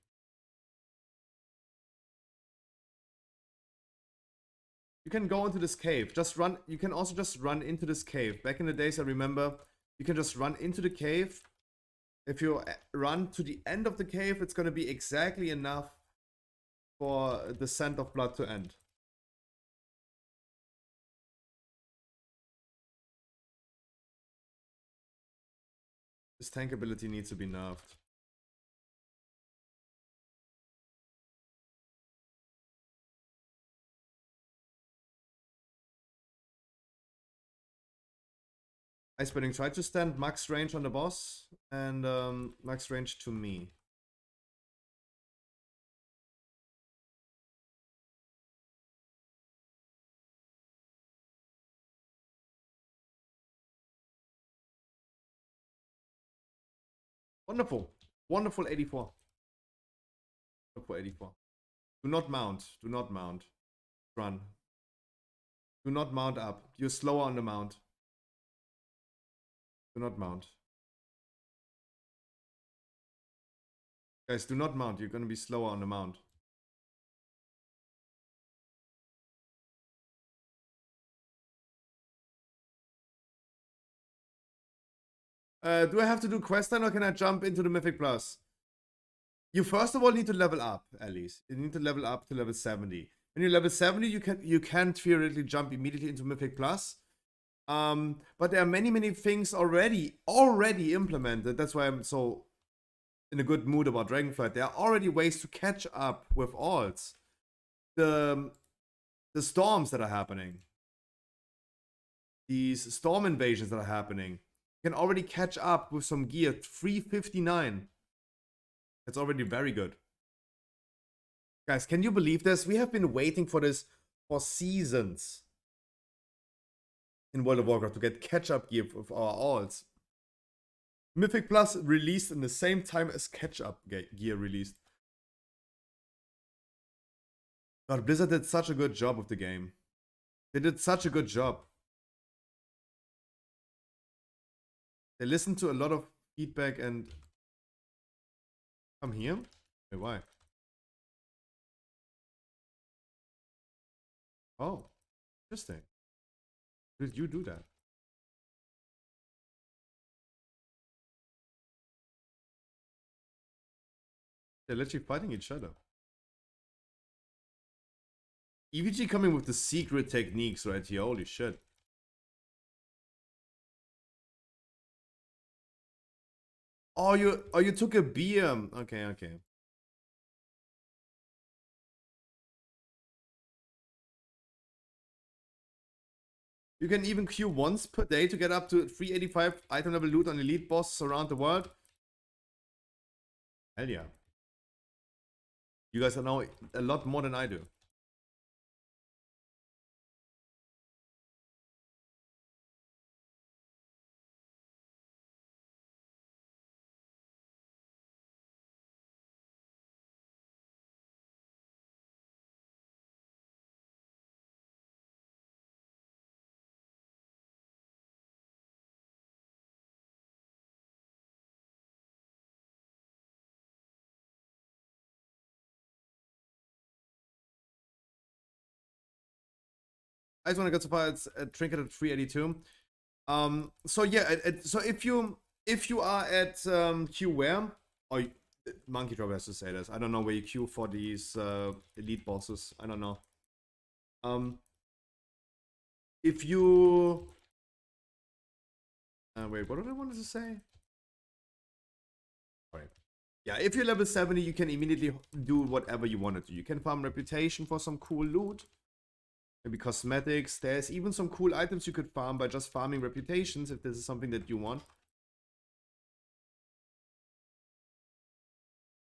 You can go into this cave. Just run. You can also just run into this cave. Back in the days, I remember you can just run into the cave. If you run to the end of the cave, it's going to be exactly enough for the scent of blood to end. This tank ability needs to be nerfed. Ice Burning, try to stand max range on the boss and max range to me. Wonderful. Wonderful 84. Wonderful 84. Do not mount. Do not mount. Run. Do not mount up. You're slower on the mount. Do not mount. Guys, do not mount. You're going to be slower on the mount. Do I have to do quest then or can I jump into the Mythic Plus? You first of all need to level up, at least. You need to level up to level 70. When you're level 70, you can theoretically jump immediately into Mythic Plus. But there are many things already implemented. That's why I'm so in a good mood about Dragonflight. There are already ways to catch up with alts. The storms that are happening. These storm invasions that are happening. You can already catch up with some gear. 359. That's already very good. Guys, can you believe this? We have been waiting for this for seasons in World of Warcraft to get catch-up gear with our alts. Mythic Plus released in the same time as catch-up gear released. God, Blizzard did such a good job of the game. They did such a good job. They listened to a lot of feedback and... Come here? Wait, why? Oh, interesting. Did you do that? They're literally fighting each other. EVG coming with the secret techniques right here. Holy shit. Oh, you took a beer. Okay, okay. You can even queue once per day to get up to 385 item level loot on elite bosses around the world. Hell yeah. You guys know a lot more than I do. I just want to get so far. It's a trinket at 382. So yeah, so if you are at queue where, or Monkey Drop has to say this. I don't know where you queue for these elite bosses. I don't know. If you wait, what did I want to say? Alright. Yeah, if you're level 70, you can immediately do whatever you want to do. You can farm reputation for some cool loot. Maybe cosmetics. There's even some cool items you could farm by just farming reputations if this is something that you want.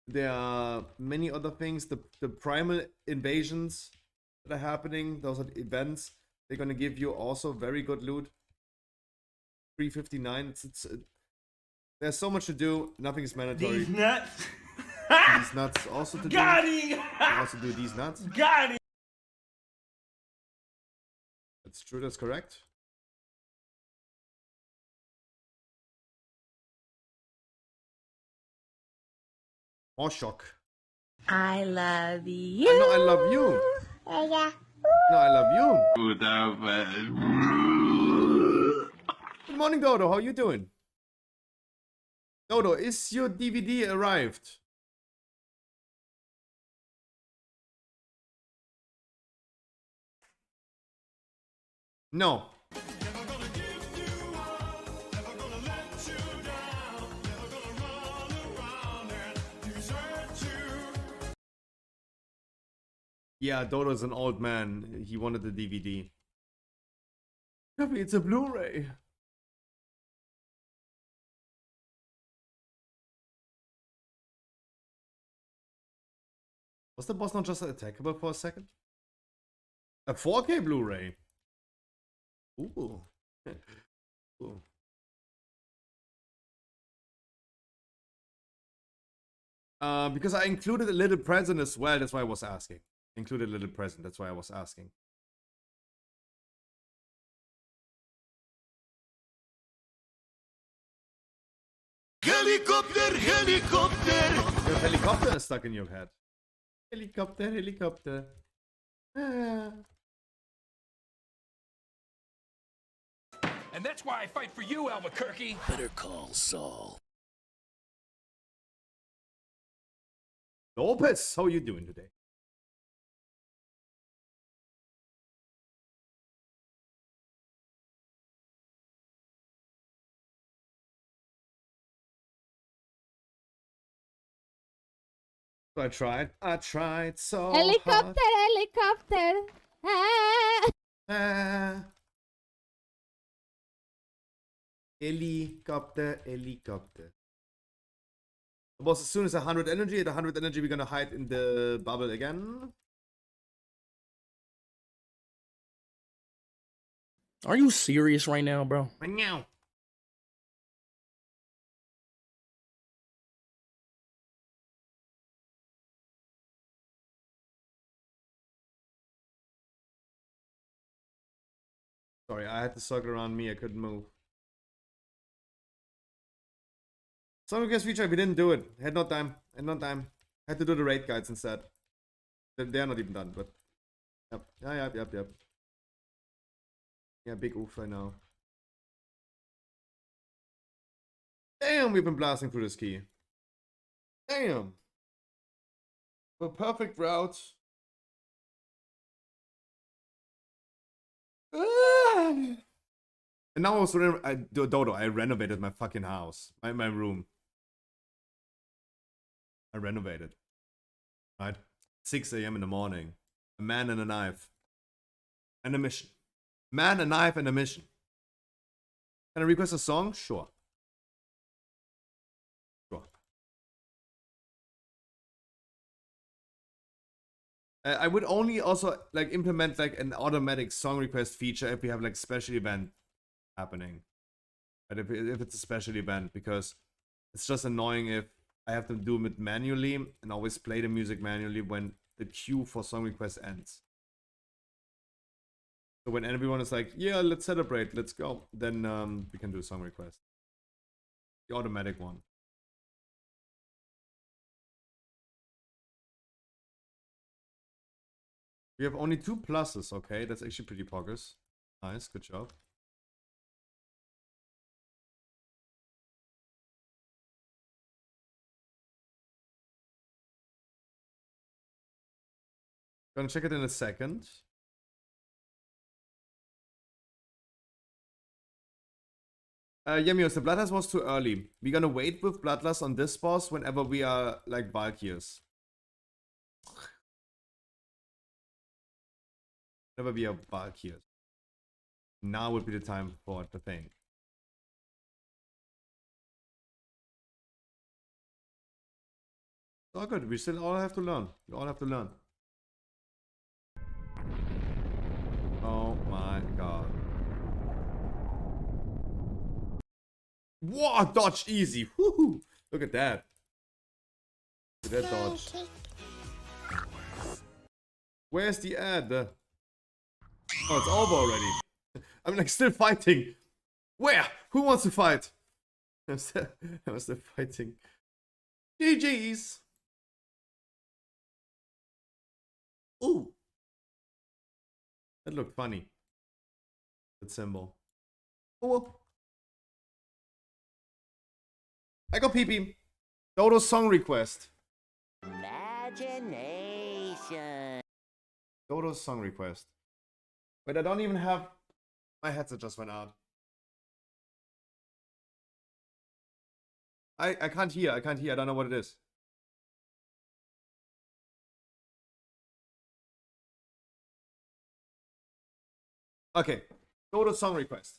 There are many other things. The primal invasions that are happening, those are events. They're gonna give you also very good loot. 359. There's so much to do. Nothing is mandatory. These nuts. These nuts also to Got do. him. Also do these nuts. Got him. That's true. That's correct. Or shock. I love you. No, I love you. Yeah. No, I love you. Good morning, Dodo. How you doing? Dodo, is your DVD arrived? No. Yeah, Dodo's an old man. He wanted the DVD. Happy, it's a Blu-ray. Was the boss not just attackable for a second? A 4K Blu-ray. Ooh. Ooh. Because I included a little present as well. That's why I was asking. Included a little present. That's why I was asking. Helicopter, helicopter. Your helicopter is stuck in your head. Helicopter, helicopter. Ah. And that's why I fight for you, Albuquerque. Better call Saul. Lopez, how are you doing today? I tried so Helicopter, hard. helicopter. Ah. Ah. Helicopter, helicopter. Boss, as soon as 100 energy, at 100 energy, we're gonna hide in the bubble again. Are you serious right now, bro? Meow. Sorry, I had to circle around me. I couldn't move. Some guys feature, we didn't do it. Had no time. Had no time. Had to do the raid guides instead. They're not even done, but yep. Yeah, yep. Yeah, big oof right now. Damn, we've been blasting through this key. Damn. A perfect route. Ah. And now I was Dodo, I renovated my fucking house. My room. I renovated. Right? 6 a.m. in the morning. A man and a knife. And a mission. Man, a knife, and a mission. Can I request a song? Sure. Sure. I would only also like implement like an automatic song request feature if we have like special event happening. But if it's a special event, because it's just annoying if I have to do it manually and always play the music manually when the queue for song requests ends. So when everyone is like, yeah, let's celebrate, let's go, then we can do a song request. The automatic one. We have only 2 pluses, okay? That's actually pretty poggers. Nice, good job. Gonna check it in a second. Yemios, the Bloodlust was too early. We're gonna wait with Bloodlust on this boss whenever we are like Valkyrs. Whenever we are Valkyrs. Now would be the time for the thing. It's all good. We still all have to learn. We all have to learn. Oh my god. Whoa, dodge easy. Woohoo! Look at that. Look at that dodge. Where's the ad? Oh, it's over already. I'm like still fighting. Where? Who wants to fight? I'm still fighting. GG's. Ooh. That looked funny. That symbol. Oh. I got PP. Dodo's song request. Imagination. Dodo's song request. Wait, I don't even have... My headset just went out. I can't hear. I can't hear. I don't know what it is. Okay. Dodo's song request.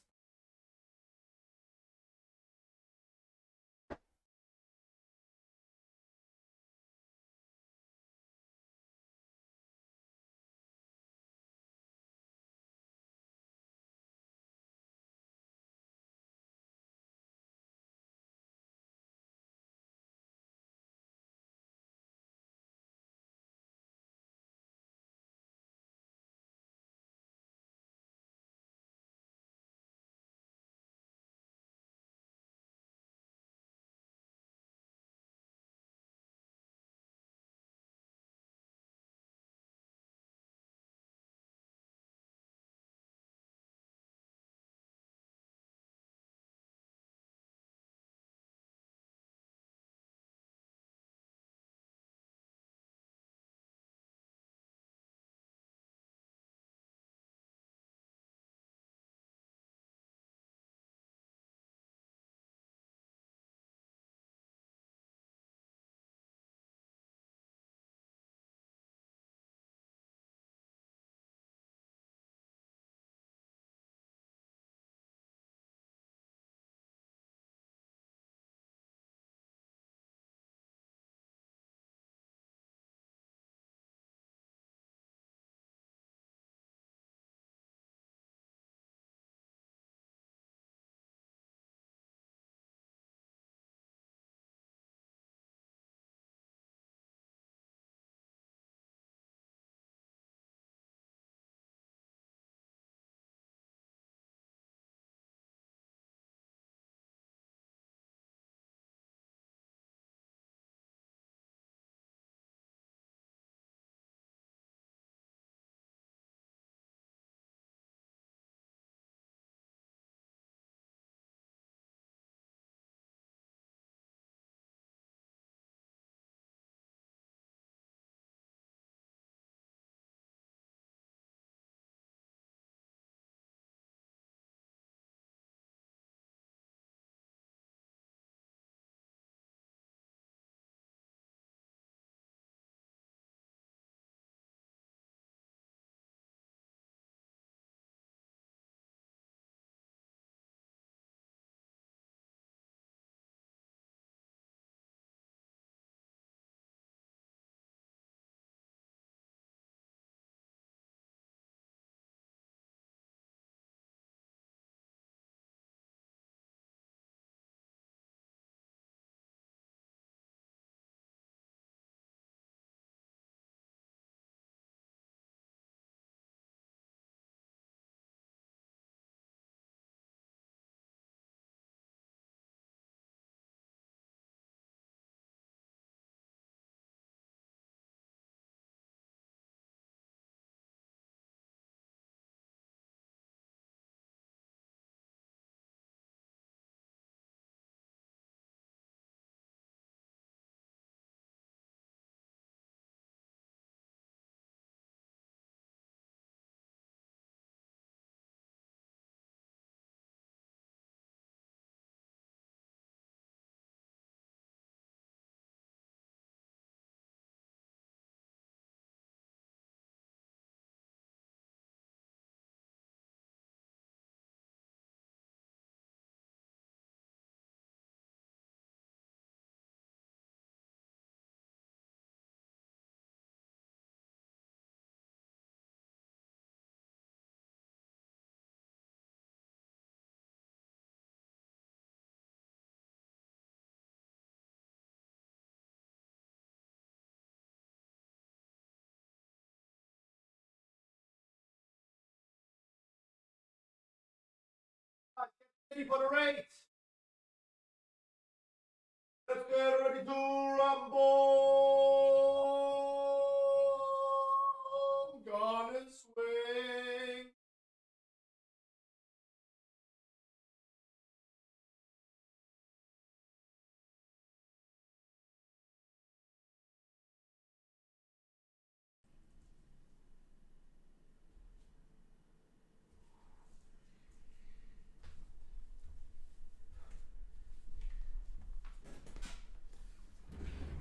Ready for the raid. Let's get ready to rumble. Gonna swing.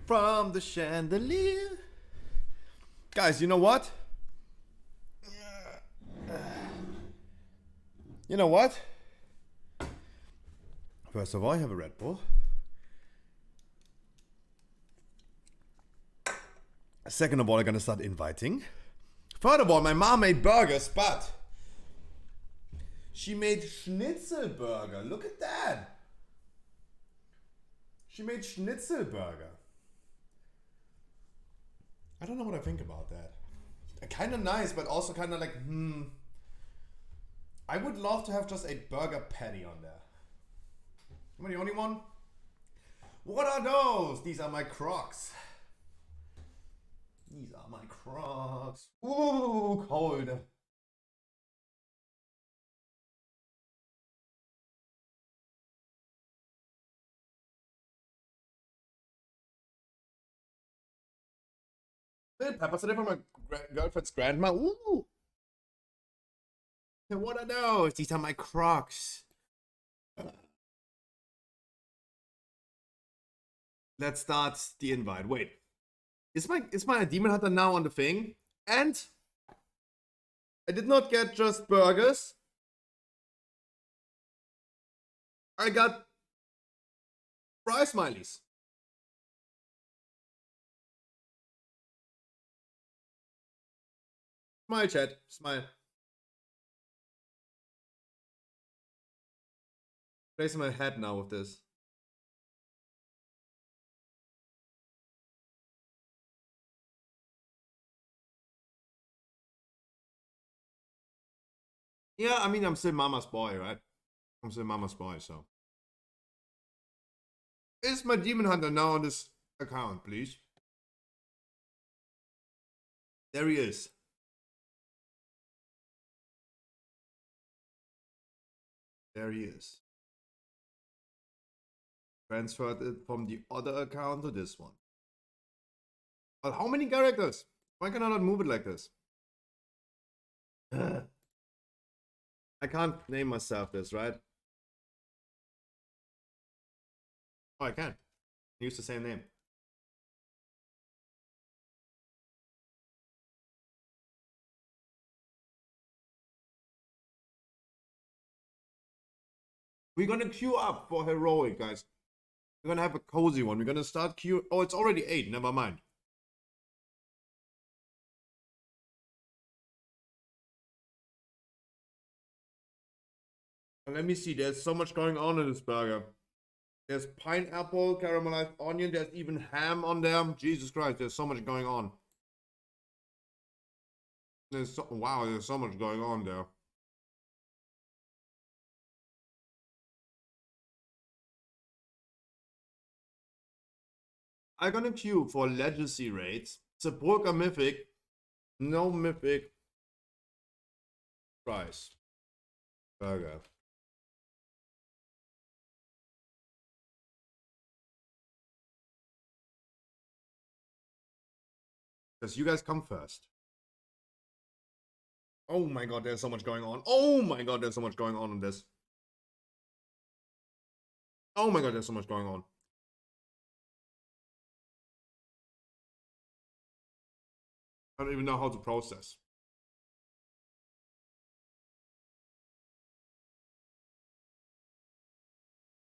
From the chandelier. Guys, you know what? You know what? First of all, I have a Red Bull. Second of all, I'm gonna start inviting. Third of all, my mom made burgers, but she made schnitzel burger. Look at that. She made schnitzel burger. I don't know what I think about that. Kind of nice, but also kind of like, I would love to have just a burger patty on there. Am I the only one? What are those? These are my Crocs. These are my Crocs. Ooh, cold. Pepper today from my girlfriend's grandma. Ooh. And what are those? These are my Crocs. Let's start the invite. Wait. Is my Demon Hunter now on the thing? And I did not get just burgers. I got fry smileys. Smile, chat. Smile. Placing my head now with this. Yeah, I mean, I'm still mama's boy, right? I'm still mama's boy, so. Is my Demon Hunter now on this account, please? There he is. There he is. Transferred it from the other account to this one. But how many characters? Why can I not move it like this? I can't name myself this, right? Oh, I can. Use the same name. We're gonna queue up for heroic, guys. We're gonna have a cozy one. We're gonna start queue. Oh, it's already 8. Never mind. And let me see. There's so much going on in this burger. There's pineapple, caramelized onion. There's even ham on there. Jesus Christ, there's so much going on. Wow, there's so much going on there. I'm gonna queue for legacy raids. Support a mythic. No mythic price. Burger. Because you guys come first. Oh my god, there's so much going on. Oh my god, there's so much going on in this. Oh my god, there's so much going on. I don't even know how to process.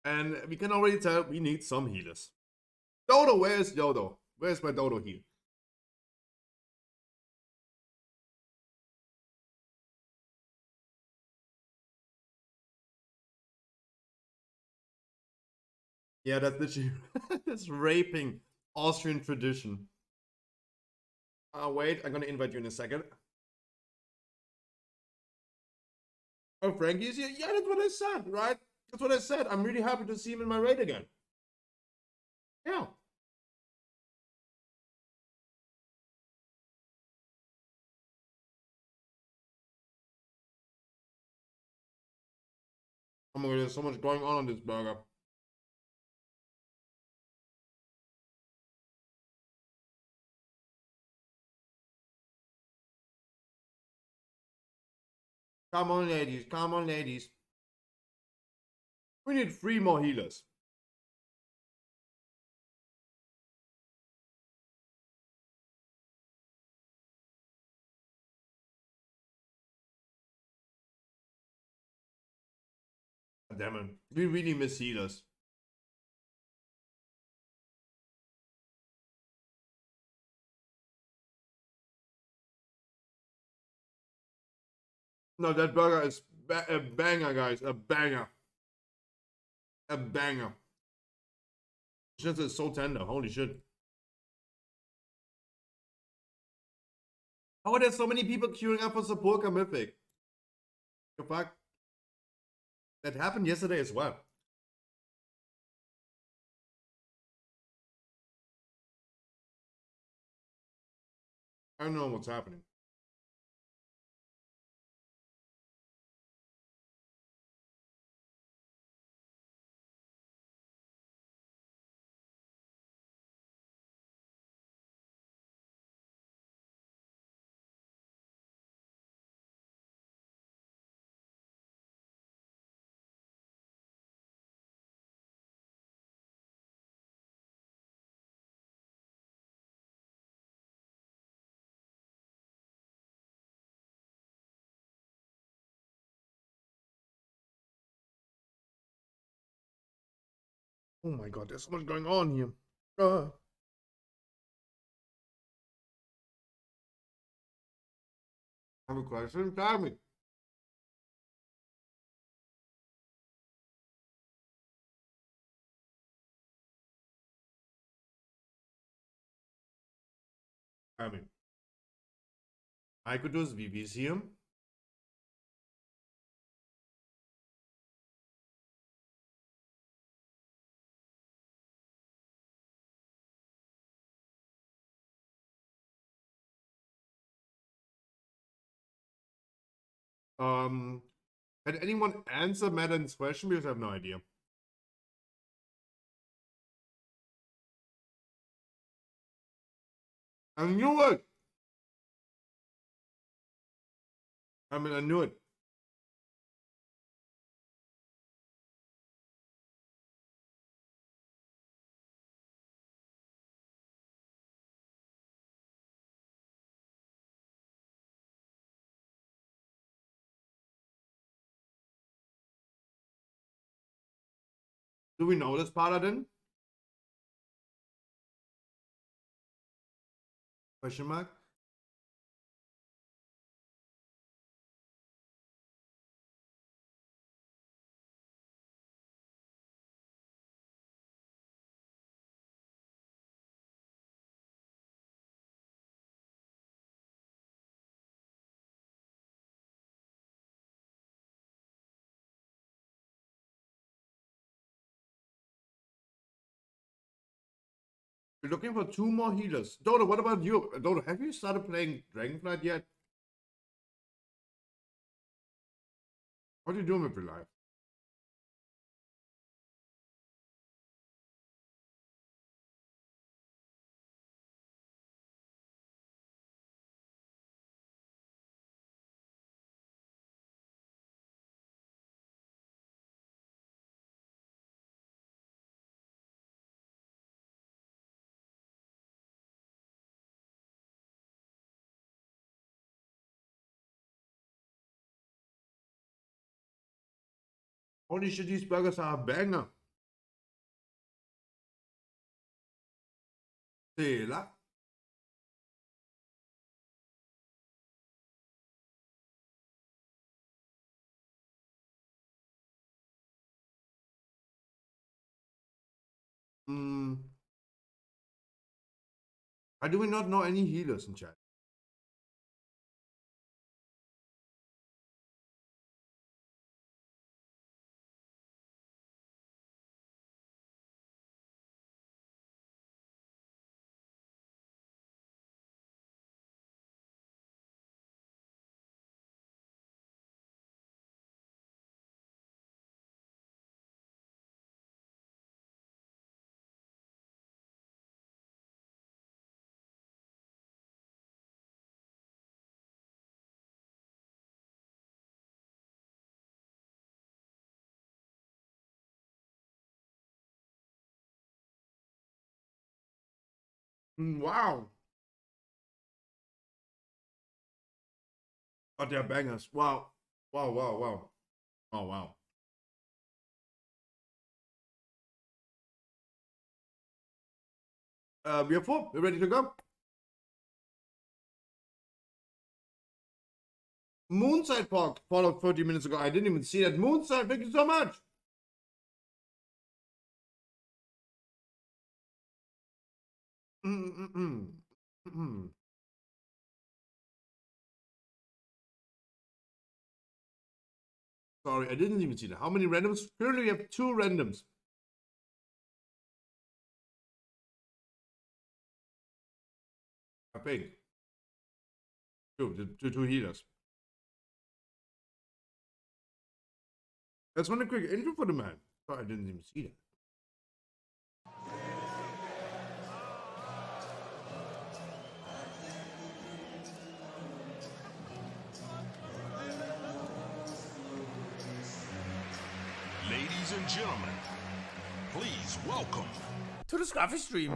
And we can already tell we need some healers. Dodo, where's Dodo? Where's my Dodo heal? Yeah, that's literally that's raping Austrian tradition. Wait, I'm gonna invite you in a second. Oh, Frankie's here? Yeah, that's what I said, right? That's what I said. I'm really happy to see him in my raid again. Yeah. Oh my god, there's so much going on this burger. Come on, ladies. Come on, ladies. We need 3 more healers. Damn it. We really miss healers. No, that burger is a banger, guys. A banger. A banger. Just is so tender. Holy shit. How are there so many people queuing up for Sepulchre Mythic? The fuck? That happened yesterday as well. I don't know what's happening. Oh my god, there's so much going on here. Have a question, timing. I mean, I could do this VBCM. Had anyone answer Madeline's question? Because I have no idea. I knew it! I mean, I knew it. Do we know this Paladin? Question mark? We're looking for 2 more healers. Dodo, what about you? Dodo, have you started playing Dragonflight yet? What are you doing with your life? Holy shit, these burgers are a banger. Tela. Why do we not know any healers in chat? Wow. Oh, they're bangers. Wow. Wow, wow, wow. Oh, wow. We have four. We're ready to go. Moonside Park followed 30 minutes ago. I didn't even see that. Moonside, thank you so much. Sorry, I didn't even see that. How many randoms? Currently, we have 2 randoms. I think. Two healers. That's one a quick intro for the man. Sorry, I didn't even see that. Ladies and gentlemen, please welcome To the Scruffy stream.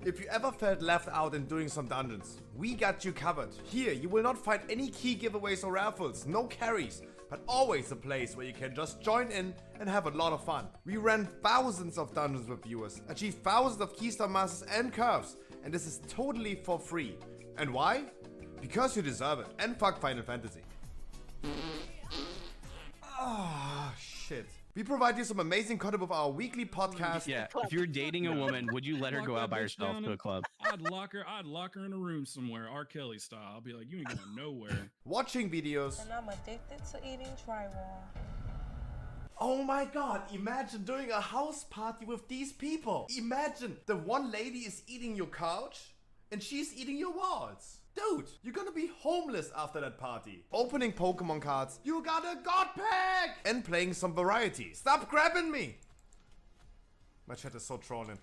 If you ever felt left out in doing some dungeons, we got you covered. Here, you will not find any key giveaways or raffles, no carries, but always a place where you can just join in and have a lot of fun. We ran thousands of dungeons with viewers, achieved thousands of keystar masters and curves, and this is totally for free. And why? Because you deserve it, and fuck Final Fantasy. Ah, shit. We provide you some amazing content with our weekly podcast. Yeah, if you're dating a woman, would you let her go out by herself to a club? I'd lock her in a room somewhere, R. Kelly style. I'll be like, you ain't going nowhere. Watching videos. And I'm addicted to eating drywall. Oh my god, imagine doing a house party with these people. Imagine the one lady is eating your couch and she's eating your walls. Dude, you're gonna be homeless after that party. Opening Pokemon cards, you got a God Pack! And playing some variety. Stop grabbing me! My chat is so trolling.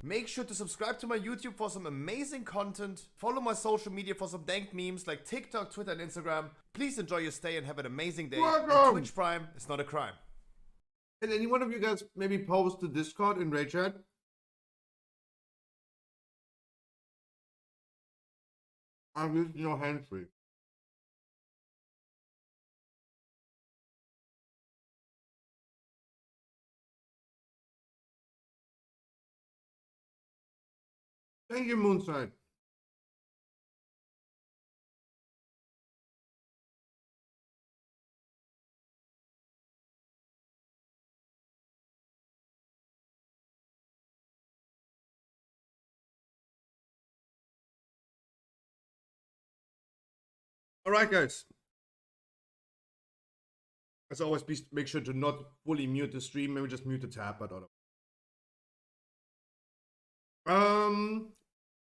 Make sure to subscribe to my YouTube for some amazing content. Follow my social media for some dank memes like TikTok, Twitter, and Instagram. Please enjoy your stay and have an amazing day. And Twitch Prime is not a crime. Can any one of you guys maybe post the Discord in Raid Chat? I'm using your hands free. Thank you, Moonside. All right, guys. As always, please make sure to not fully mute the stream. Maybe just mute the tab, but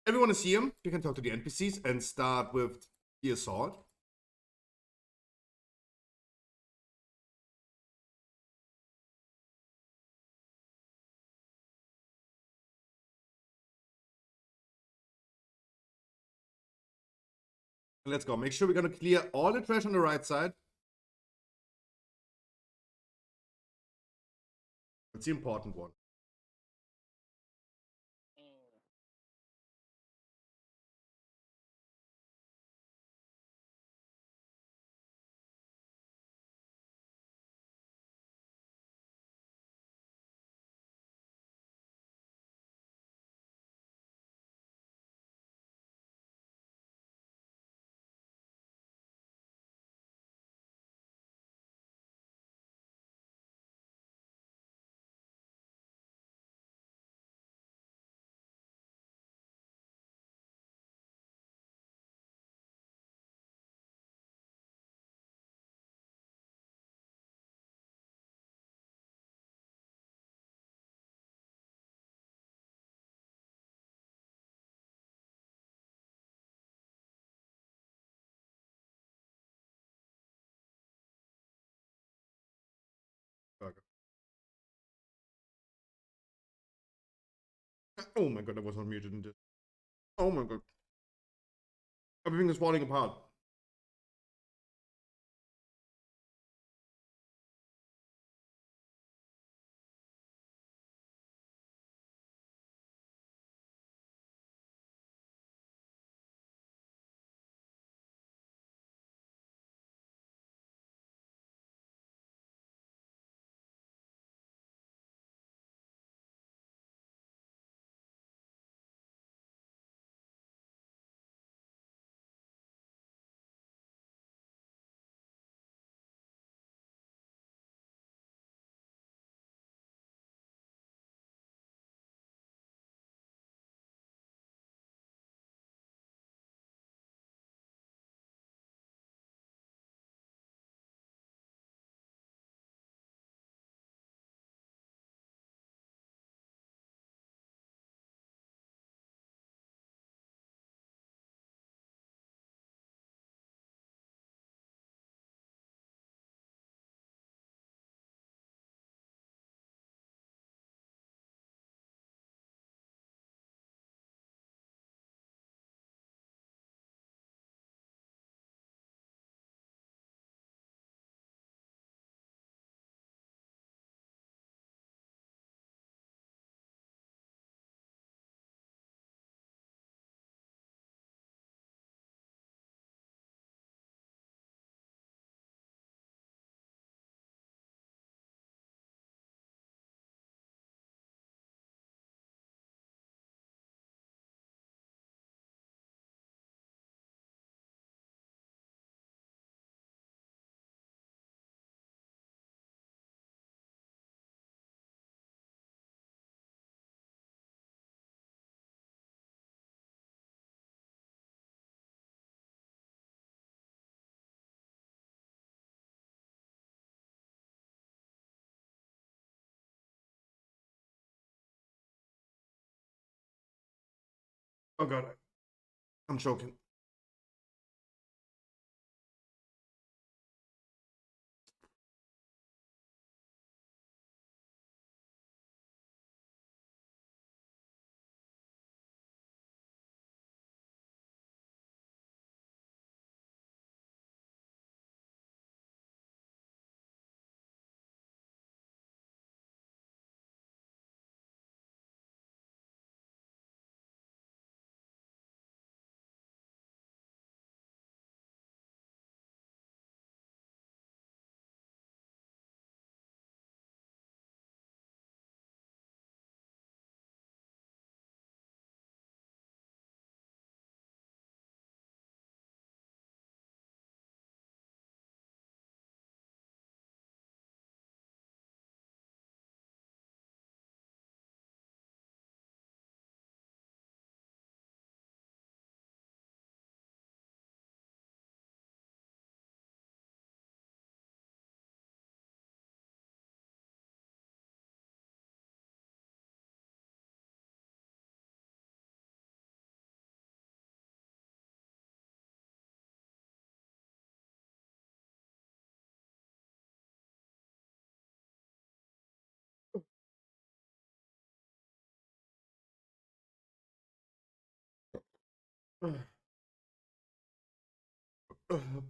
everyone is here. You can talk to the NPCs and start with the assault. Let's go. Make sure we're gonna clear all the trash on the right side. That's the important one. Okay. Oh my god, I was not muted in this. Oh my god. Everything is falling apart. Oh god, I'm choking.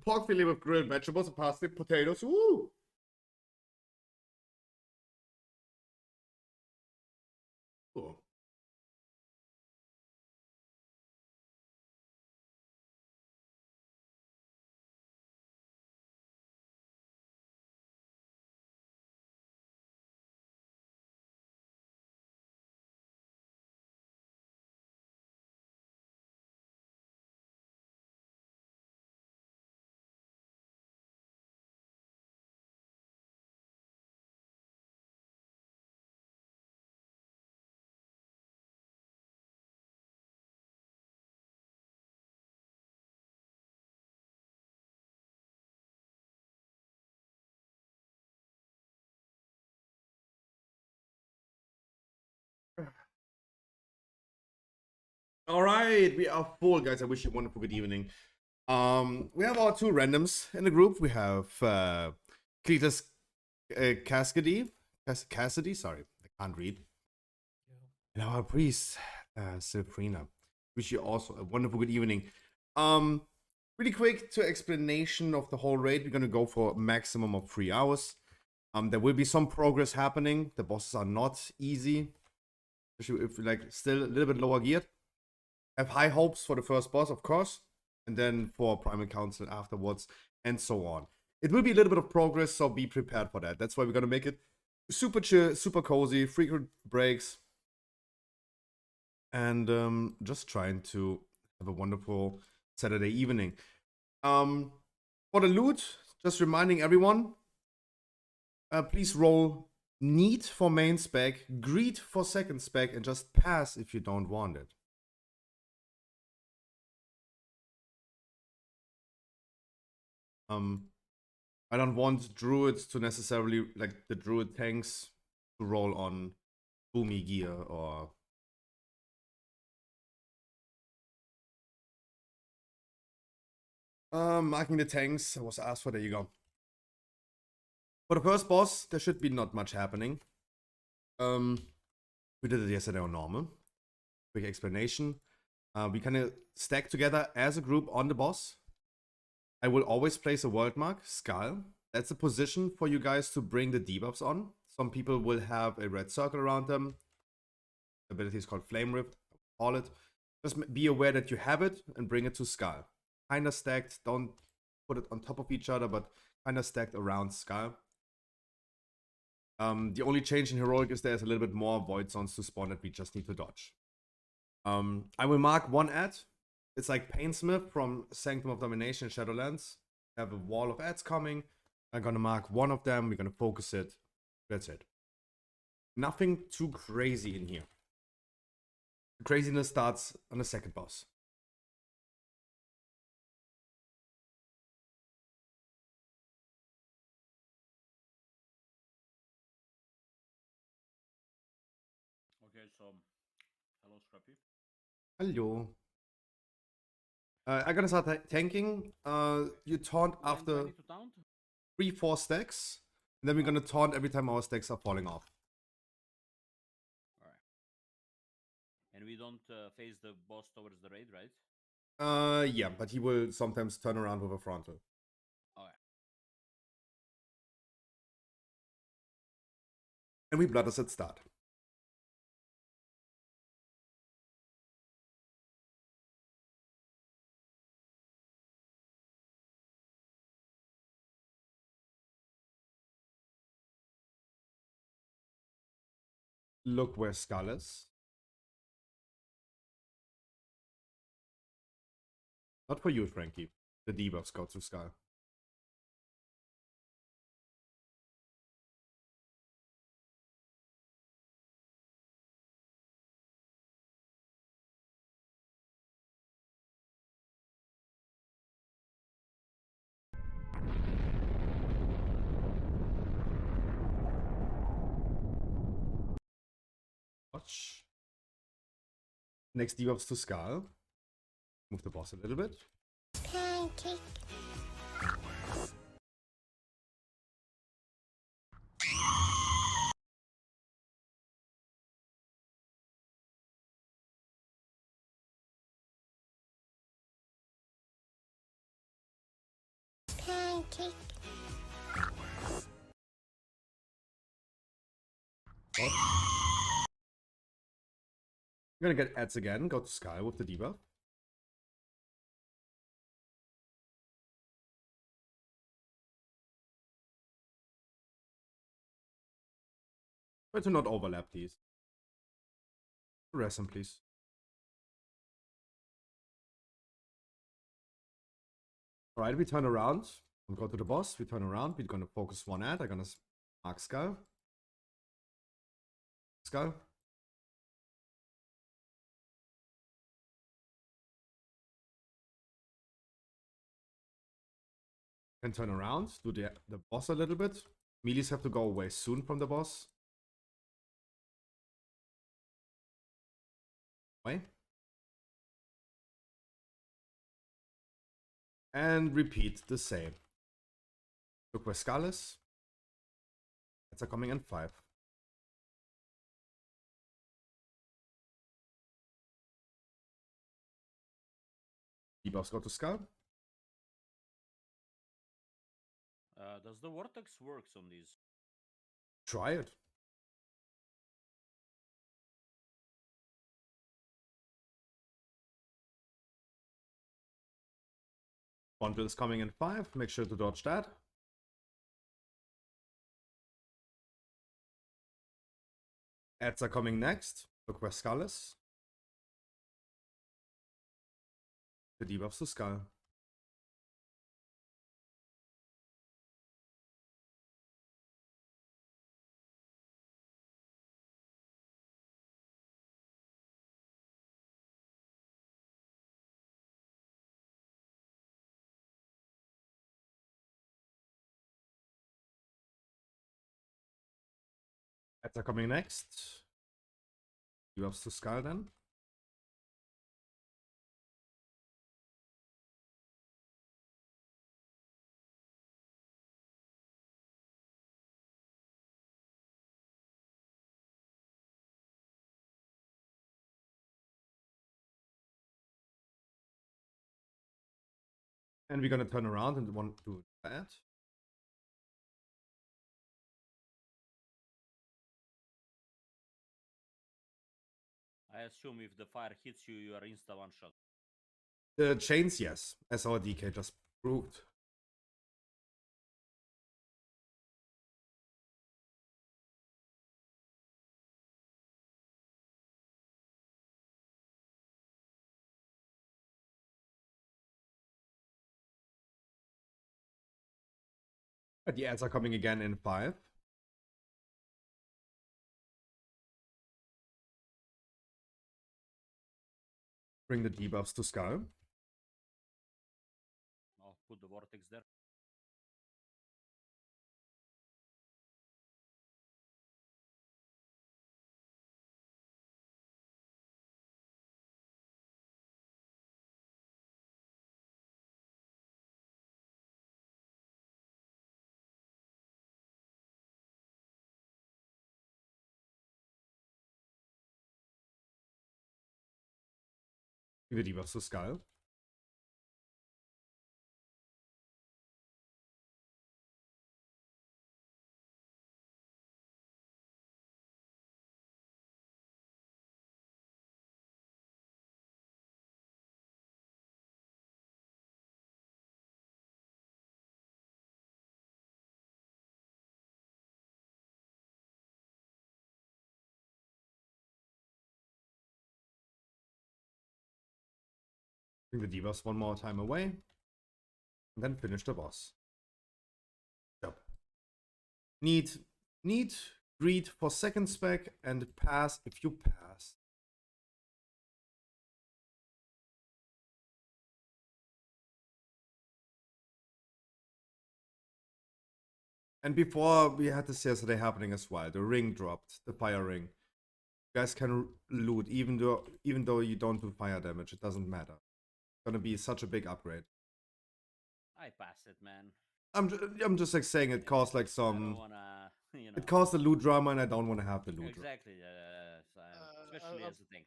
Pork fillet with grilled vegetables and parsnip, potatoes. Woo! Cool. All right, we are full, guys. I wish you a wonderful good evening. We have our two randoms in the group. We have Cletus Cassidy. Sorry, I can't read. And our priest, Silfrina. Wish you also a wonderful good evening. Really quick to explanation of the whole raid. We're gonna go for a maximum of 3 hours. There will be some progress happening. The bosses are not easy, especially if you're like still a little bit lower geared. Have high hopes for the first boss, of course, and then for Primal Council afterwards, and so on. It will be a little bit of progress, so be prepared for that. That's why we're gonna make it super chill, super cozy, frequent breaks, and just trying to have a wonderful Saturday evening. For the loot, just reminding everyone, please roll need for main spec, greed for second spec, and just pass if you don't want it. I don't want druids to necessarily, like the druid tanks, to roll on boomy gear or marking the tanks. I was asked for. There you go. For the first boss, there should be not much happening. We did it yesterday on normal. Quick explanation. We kind of stack together as a group on the boss. I will always place a world mark, Skull. That's a position for you guys to bring the debuffs on. Some people will have a red circle around them. The ability is called Flame Rift, call it. Just be aware that you have it and bring it to Skull. Kinda stacked, don't put it on top of each other, but kinda stacked around Skull. The only change in Heroic is there's a little bit more Void Zones to spawn that we just need to dodge. I will mark one ad. It's like Painsmith from Sanctum of Domination in Shadowlands. I have a wall of ads coming. I'm gonna mark one of them. We're gonna focus it. That's it. Nothing too crazy in here. The craziness starts on the second boss. Okay, so hello Scrappy. Hello. I'm gonna start tanking. You taunt after 3-4 stacks, and then we're gonna taunt every time our stacks are falling off. And we don't face the boss towards the raid, right? Yeah, but he will sometimes turn around with a frontal. Okay. And we blood us at start. Look where Skull is. Not for you, Frankie. The debuffs go to Skull. Watch. Next debuffs to Skull. Move the boss a little bit. Pancake. Pancake. I'm gonna get ads again. Go to Skull with the debuff. Try to not overlap these. Rest them, please. Alright, we turn around. We go to the boss. We turn around. We're gonna focus one ad. I'm gonna mark Skull. Skull. Can turn around. Do the boss a little bit. Melees have to go away soon from the boss. Away. And repeat the same. Look where Skull is. Ads are coming in 5. Debuffs go to Skull. Does the vortex works on these? Try it. Bundle is coming in 5. Make sure to dodge that. Ads are coming next. Look where Skull is. The debuffs to Skull. Ads are coming next. Debuffs to Skull then. And we're gonna turn around and want to do that. I assume if the fire hits you, you are insta one shot. The chains, yes, as our DK just proved. But the ads are coming again in 5. Bring the debuffs to Skull. I'll put the vortex there. The debuffs to Skull. Bring the debuffs one more time away. And then finish the boss. Job. Need greed for second spec and pass if you pass. And before we had this yesterday happening as well. The ring dropped, the fire ring. You guys can loot even though you don't do fire damage. It doesn't matter. It's gonna be such a big upgrade. I pass it, man. I'm just like saying it caused like I some. don't wanna, you know. It caused the loot drama, and I don't want to have the loot. Exactly. Especially as a tank.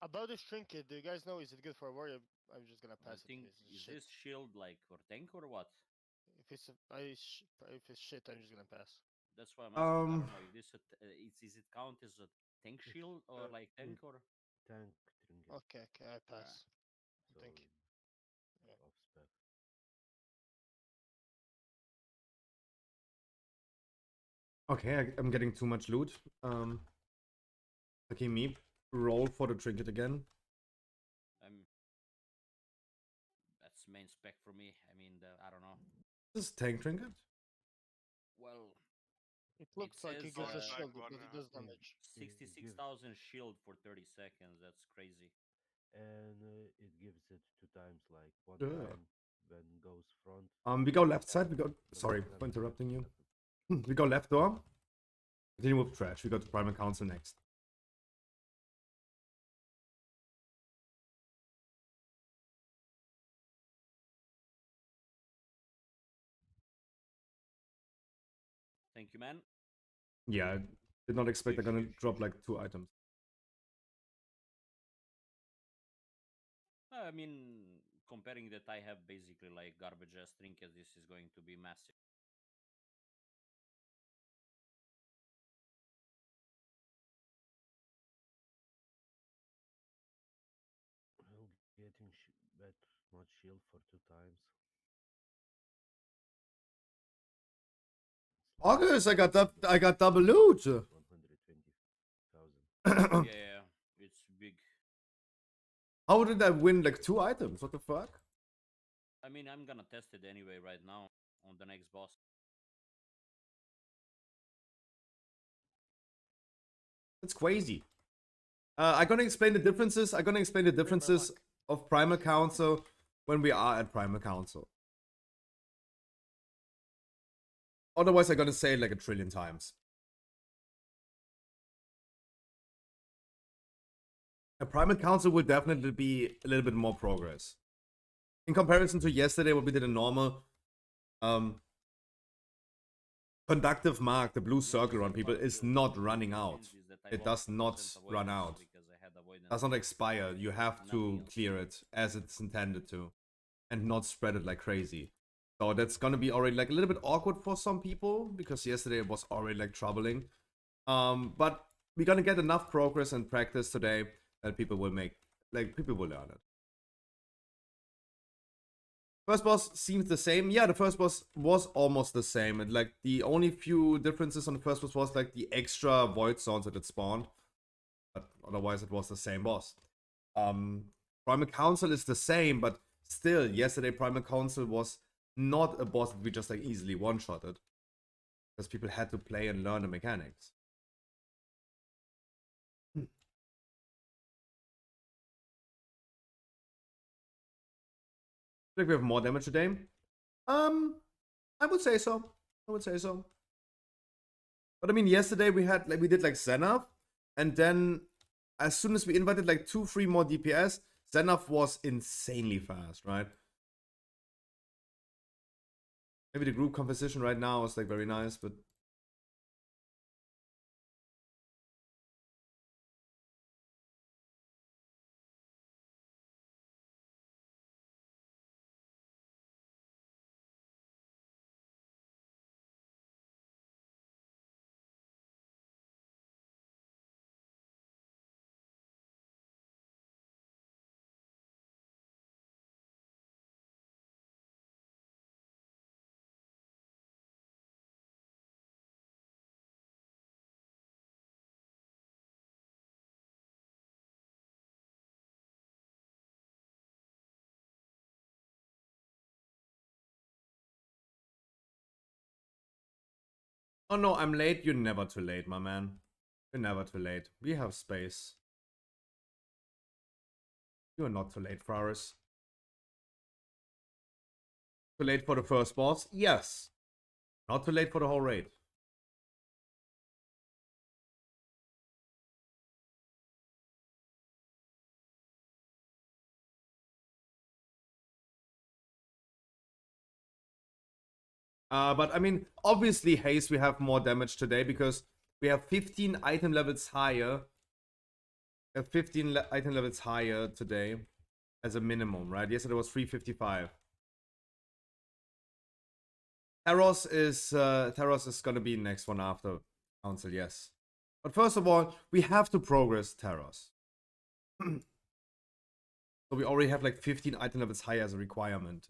About this trinket, do you guys know is it good for a warrior? I'm just gonna I pass it. think is this shield like for tank or what? If it's if it's shit, I'm just gonna pass. That's why I'm asking. I don't know if this is it count as a tank shield or like tank or tank trinket. Okay, I pass. So Thank you. off spec. Okay, I'm getting too much loot. Okay, me roll for the trinket again. That's main spec for me. I mean, I don't know. This is tank trinket. Well, it looks like it gives a shield, but it does damage. 66,000 shield for 30 seconds. That's crazy. And it gives it 2 times, like one time when goes front. We go left side. We go. Sorry for interrupting you. We go left door. Continue with trash. We go to Primal Council next. Thank you, man. Yeah, I did not expect they're gonna drop like 2 items. I mean, comparing that I have basically like garbage ass trinkets, this is going to be massive. Well, getting that much shield for 2 times. August, I got double loot. 120,000. Yeah, it's big. How did I win like 2 items? What the fuck? I mean, I'm gonna test it anyway right now on the next boss. It's crazy. I'm gonna explain the differences. Of Primal Council when we are at Primal Council. Otherwise, I'm gonna say it like 1,000,000,000 times. A Primal Council will definitely be a little bit more progress. In comparison to yesterday, what we did in normal, conductive mark, the blue circle around people, is not running out. It does not run out. Does not expire. You have to clear it as it's intended to, and not spread it like crazy. So that's gonna be already like a little bit awkward for some people, because yesterday it was already like troubling. But we're gonna get enough progress and practice today that people will learn it. First boss seems the same. Yeah, the first boss was almost the same. And like the only few differences on the first boss was like the extra void zones that it spawned. But otherwise it was the same boss. Primal Council is the same, but still, yesterday Primal Council was not a boss that we just like easily one-shotted. Because people had to play and learn the mechanics. I think we have more damage today. I would say so. But I mean, yesterday we did like Zenith, and then as soon as we invited like 2-3 more DPS, Zenith was insanely fast, right? Maybe the group composition right now is like very nice, but Oh no, I'm late. You're never too late, my man. You're never too late. We have space. You're not too late, Faris. Too late for the first boss? Yes. Not too late for the whole raid. But I mean, obviously, Haze, we have more damage today because we have 15 item levels higher. We have 15 item levels higher today as a minimum, right? Yesterday was 355. Taros is gonna be next one after Council, yes. But first of all, we have to progress Taros. So we already have like 15 item levels higher as a requirement.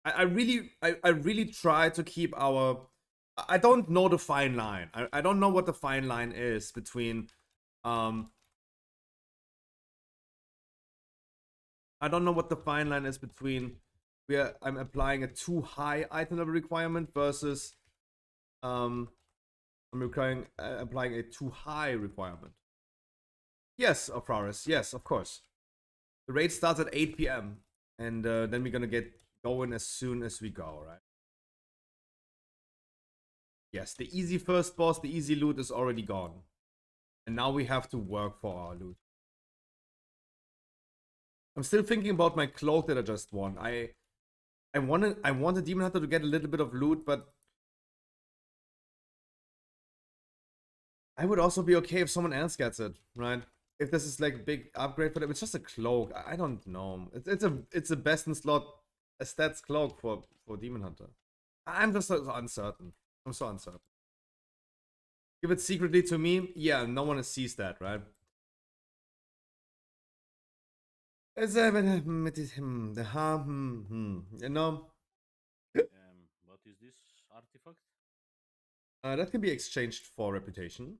I really try to keep our. I don't know the fine line. I don't know what the fine line is between. I don't know what the fine line is between. I'm applying a too high item level requirement versus. I'm applying a too high requirement. Yes, Apraris. Yes, of course. The raid starts at 8 p.m. and then we're gonna get going as soon as we go, right? Yes, the easy first boss, the easy loot is already gone. And now we have to work for our loot. I'm still thinking about my cloak that I just won. I want a Demon Hunter to get a little bit of loot, but I would also be okay if someone else gets it, right? If this is like a big upgrade for them, it's just a cloak. I don't know. It's a best in slot a stats cloak for Demon Hunter. I'm just so uncertain. I'm so uncertain. Give it secretly to me? Yeah, no one sees that, right? You know, What is this artifact? that can be exchanged for reputation.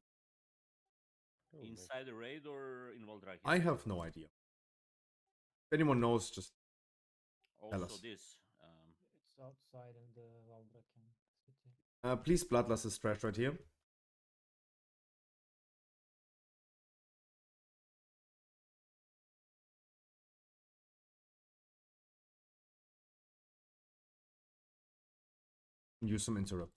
Inside the raid or in Valdrake? I have no idea. If anyone knows, just tell Also us. this. It's outside of the Valdraken city. Please Bloodlust is trash right here. Use some interrupt.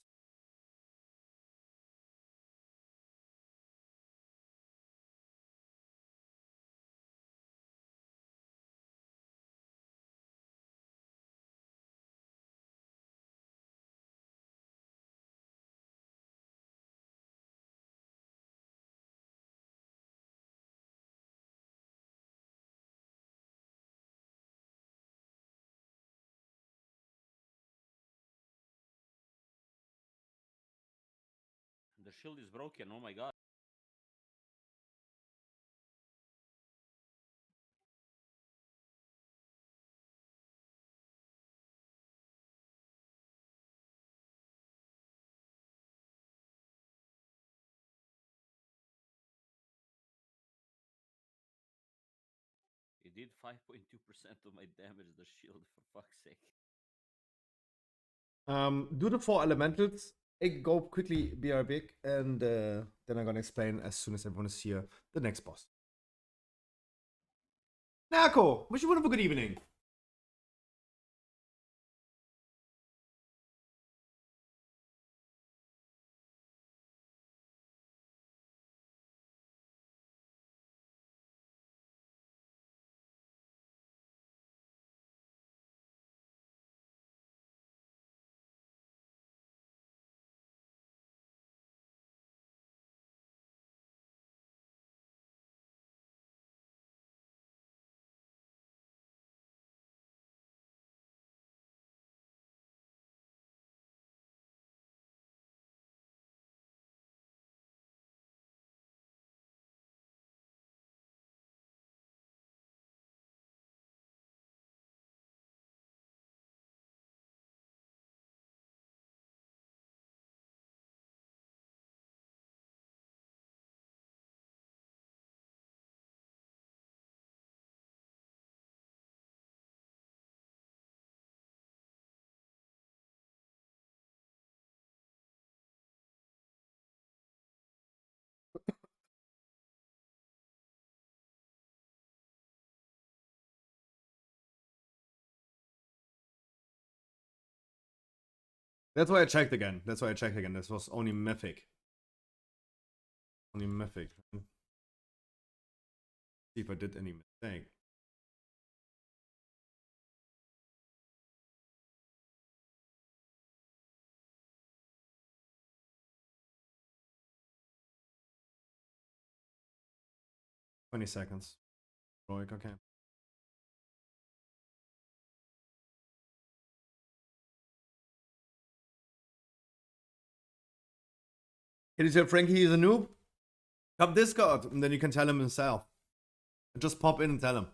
The shield is broken. Oh my god. It did 5.2% of my damage, the shield, for fuck's sake. Do the 4 elementals. Go quickly, be big, and then I'm gonna explain as soon as everyone is here the next boss. Nako, wish you a wonderful good evening. That's why I checked again. That's why I checked again. This was only mythic. Only mythic. See if I did any mistake. "20 seconds. Heroic, okay. Can you tell Frankie he's a noob? Come Discord, and then you can tell him himself. Just pop in and tell him.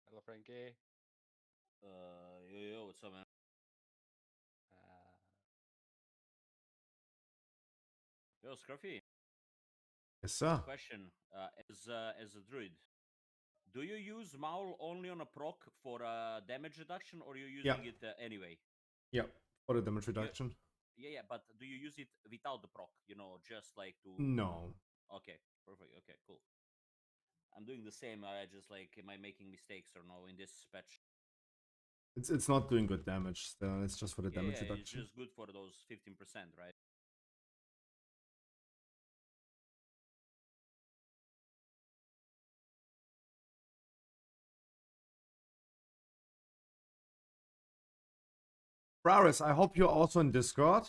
Hello, Frankie. Yo, what's up, man? Yo, Scruffy. Yes, sir. Question: as a druid, do you use Maul only on a proc for damage reduction, or you using it anyway? Yeah, for the damage reduction. Yeah, but do you use it without the proc? You know, just like to. No. Okay, perfect. Okay, cool. I'm doing the same. I just like, am I making mistakes or no in this patch? It's not doing good damage. It's just for the damage It's reduction. just good for those 15%, right? Braris, I hope you're also in Discord.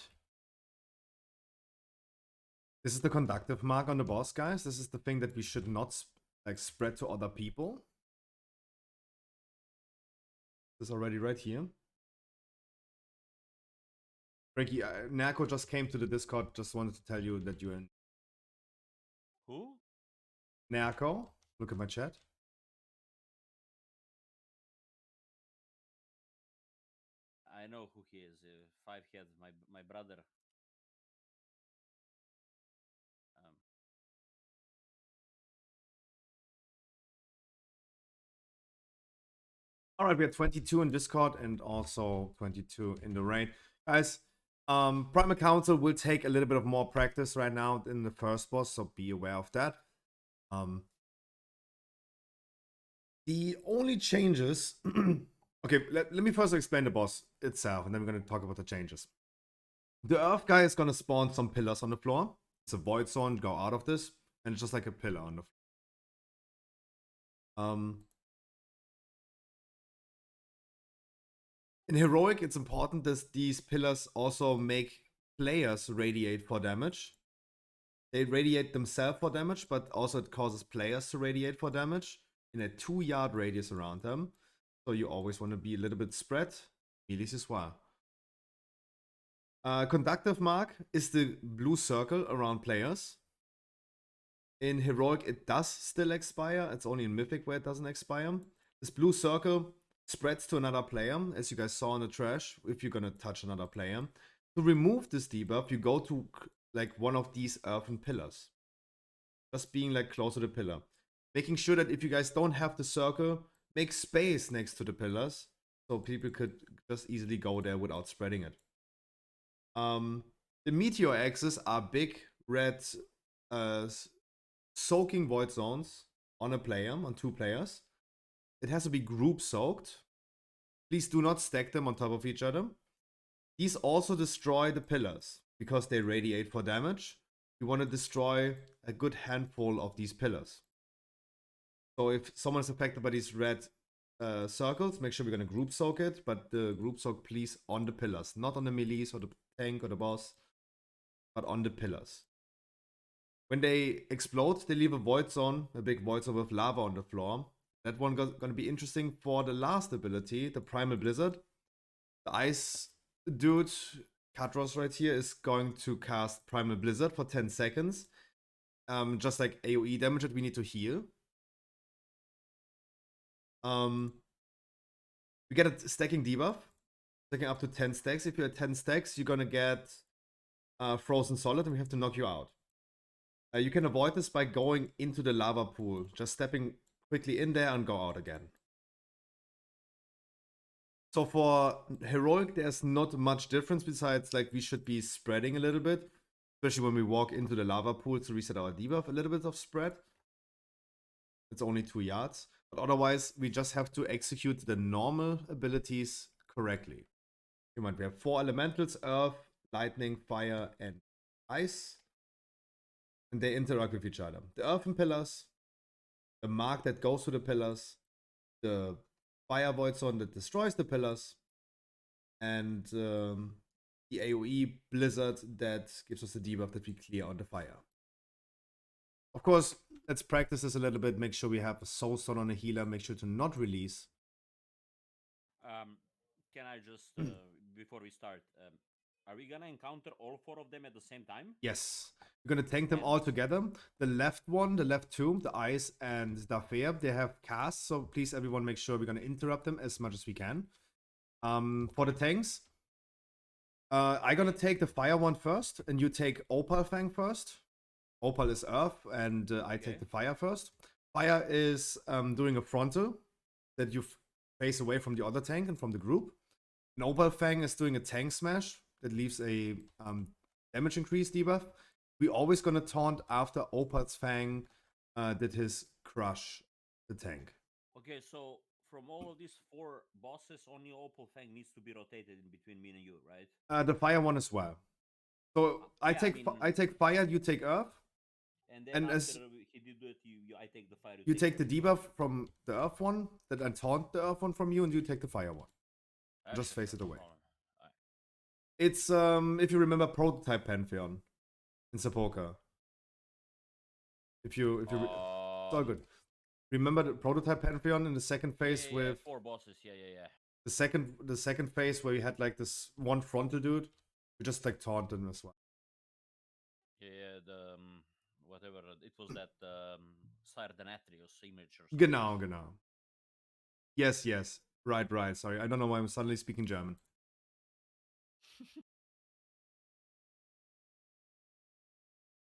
This is the conductive mark on the boss, guys. This is the thing that we should not like spread to other people. This is already right here. Frankie, Nako just came to the Discord. Just wanted to tell you that you're in. Who? Nako, look at my chat. I know who he is. Five Head, my brother. All right, we have 22 in Discord and also 22 in the raid. Guys, Primal Council will take a little bit of more practice right now in the first boss, so be aware of that. The only changes... okay, let me first explain the boss itself, and then we're going to talk about the changes. The Earth guy is going to spawn some pillars on the floor. It's a void zone, go out of this, and it's just like a pillar on the floor. In Heroic, it's important that these pillars also make players radiate for damage. They radiate themselves for damage, but also it causes players to radiate for damage in a 2-yard radius around them. So you always want to be a little bit spread. Melee as well. Conductive mark is the blue circle around players. In Heroic, it does still expire. It's only in Mythic where it doesn't expire. This blue circle spreads to another player, as you guys saw in the trash, if you're gonna touch another player. To remove this debuff, you go to like one of these earthen pillars. Just being like close to the pillar. Making sure that if you guys don't have the circle, make space next to the pillars, so people could just easily go there without spreading it. The meteor axes are big red soaking void zones on a player, on 2 players. It has to be group soaked. Please do not stack them on top of each other. These also destroy the pillars because they radiate for damage. You want to destroy a good handful of these pillars. So if someone is affected by these red circles, make sure we're going to group soak it, but the group soak please on the pillars, not on the melees or the tank or the boss, but on the pillars. When they explode, they leave a void zone, a big void zone with lava on the floor. That one going to be interesting for the last ability, the Primal Blizzard. The ice dude, Katros right here, is going to cast Primal Blizzard for 10 seconds. Just like AoE damage that we need to heal. We get a stacking debuff. Stacking up to 10 stacks. If you're at 10 stacks, you're going to get Frozen Solid and we have to knock you out. You can avoid this by going into the lava pool. Just stepping quickly in there and go out again. So for heroic, there's not much difference besides like we should be spreading a little bit, especially when we walk into the lava pool to reset our debuff. A little bit of spread. It's only 2 yards, but otherwise we just have to execute the normal abilities correctly. We have 4 elementals: earth, lightning, fire, and ice, and they interact with each other. The earthen pillars, the mark that goes to the pillars, the fire void zone that destroys the pillars, and the AoE blizzard that gives us the debuff that we clear on the fire. Of course, let's practice this a little bit. Make sure we have a soul stone on a healer. Make sure to not release. Can I just before we start? Are we gonna encounter all 4 of them at the same time? Yes. We're gonna tank them all together. The left one, the left 2, the Ice and Dafir, they have casts, so please everyone make sure we're gonna interrupt them as much as we can. For the tanks, I'm gonna take the fire one first, and you take Opal Fang first. Opal is earth, and I take the fire first. Fire is doing a frontal that you face away from the other tank and from the group. And Opal Fang is doing a tank smash that leaves a damage increase debuff. We're always gonna taunt after Opal's Fang did his crush the tank. Okay, so from all of these 4 bosses, only Opal Fang needs to be rotated in between me and you, right? The fire one as well. So I take fire, you take earth. And then after he did it, I take the fire. You take the debuff from the earth one, then I taunt the earth one from you, and you take the fire one. Just face it away. It's if you remember Prototype Pantheon in Sapoka. If you it's all good. Remember the Prototype Pantheon in the second phase with 4 bosses. Yeah. The second phase where you had like this one frontal dude, you just like taunted him as well. Yeah, the whatever it was, that Sardanethrius image or something. Genau. Yes. Right. Sorry, I don't know why I'm suddenly speaking German.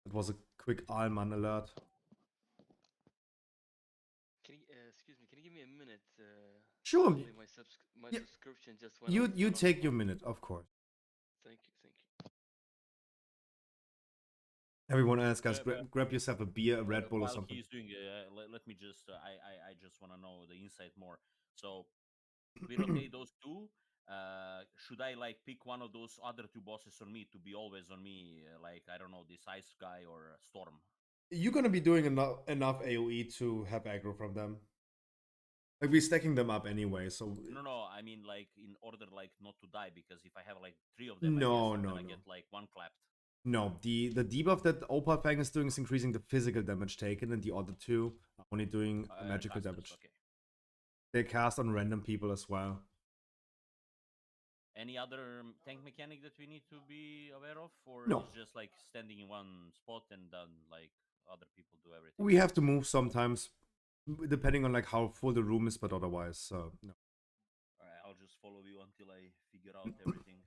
It was a quick Allman alert. Can you, excuse me, can you give me a minute? Sure. My subscription just went You take your minute, of course. Thank you. Everyone else, guys, grab yourself a beer, a Red Bull, or something. He's doing. Let me just. I just want to know the insight more. So we rotate those 2. Should I like pick one of those other 2 bosses on me to be always on me? Like, I don't know, this ice guy or Storm. You're gonna be doing enough AoE to have aggro from them. Like, we're stacking them up anyway, so No. I mean, like, in order like not to die, because if I have like 3 of them, no. I get like 1 clapped. No, the debuff that Opal Fang is doing is increasing the physical damage taken, and the other 2 are only doing magical damage. Okay. They cast on random people as well. Any other tank mechanic that we need to be aware of, or No. it's just like standing in one spot and then like other people do everything? We have to move sometimes, depending on like how full the room is, but otherwise, no. Alright, I'll just follow you until I figure out everything.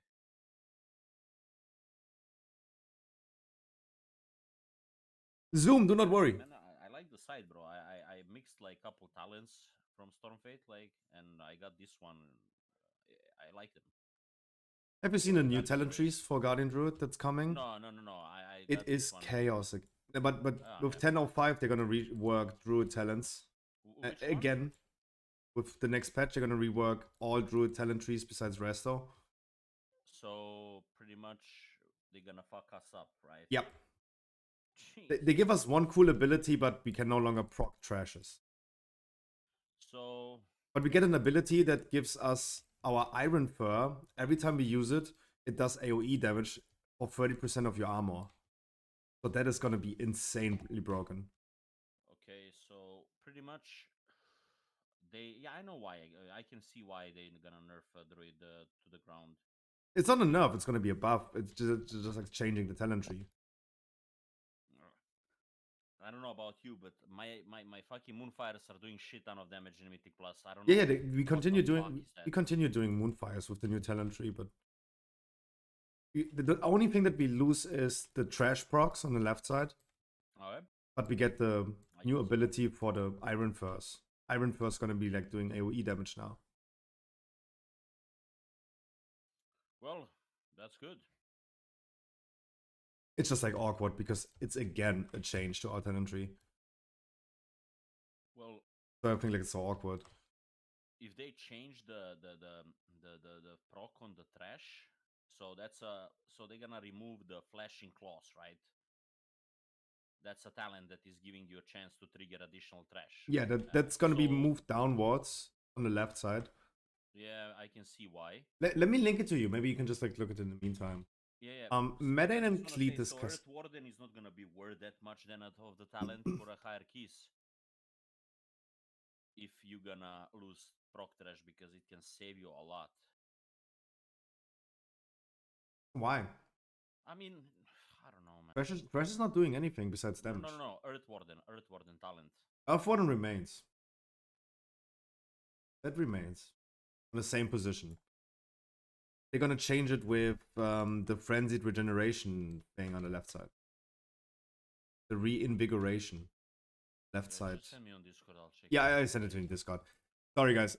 Zoom, do not worry. Man, I like the side, bro. I mixed like couple talents from Stormfate, like, and I got this one. I like them. Have you seen the new talent trees for Guardian Druid that's coming? No. It is chaotic. But with 10.05, they're gonna rework Druid talents again. With the next patch, they're gonna rework all Druid talent trees besides Resto. So pretty much they're gonna fuck us up, right? Yep. They give us one cool ability, but we can no longer proc trashes. So. But we get an ability that gives us our Iron Fur. Every time we use it, it does AoE damage for 30% of your armor. So that is gonna be insanely broken. Okay, so pretty much I know why. I can see why they're gonna nerf Druid to the ground. It's not a nerf, it's gonna be a buff. It's just like changing the talent tree. I don't know about you, but my fucking Moonfires are doing shit ton of damage in Mythic Plus. I don't know. Yeah, we continue doing Moonfires with the new talent tree, but the only thing that we lose is the trash procs on the left side. Okay. But we get the new ability for the Iron Furs. Iron Fur's gonna be like doing AoE damage now. Well, that's good. It's just like awkward because it's again a change to auto entry. Well, So I think like it's so awkward. if they change the proc on the trash, so that's so they're gonna remove the flashing claws, right? That's a talent that is giving you a chance to trigger additional trash. Yeah, that's gonna be so- moved downwards on the left side. Yeah, I can see why. Let me link it to you. Maybe you can just like look at it in the meantime. Yeah. Medane I and just wanna say, Cletus. so Earth Warden is not gonna be worth that much then out of the talent for a higher keys. If you're gonna lose proc trash, because it can save you a lot. Why? I mean, I don't know, man. Thresh is not doing anything besides damage. No. Earth Warden talent. Warden remains. That remains on the same position. They're gonna change it with the frenzied regeneration thing on the left side. The reinvigoration, left side. Just send me on Discord, I'll check. Yeah, I sent it to you in Discord. Sorry, guys.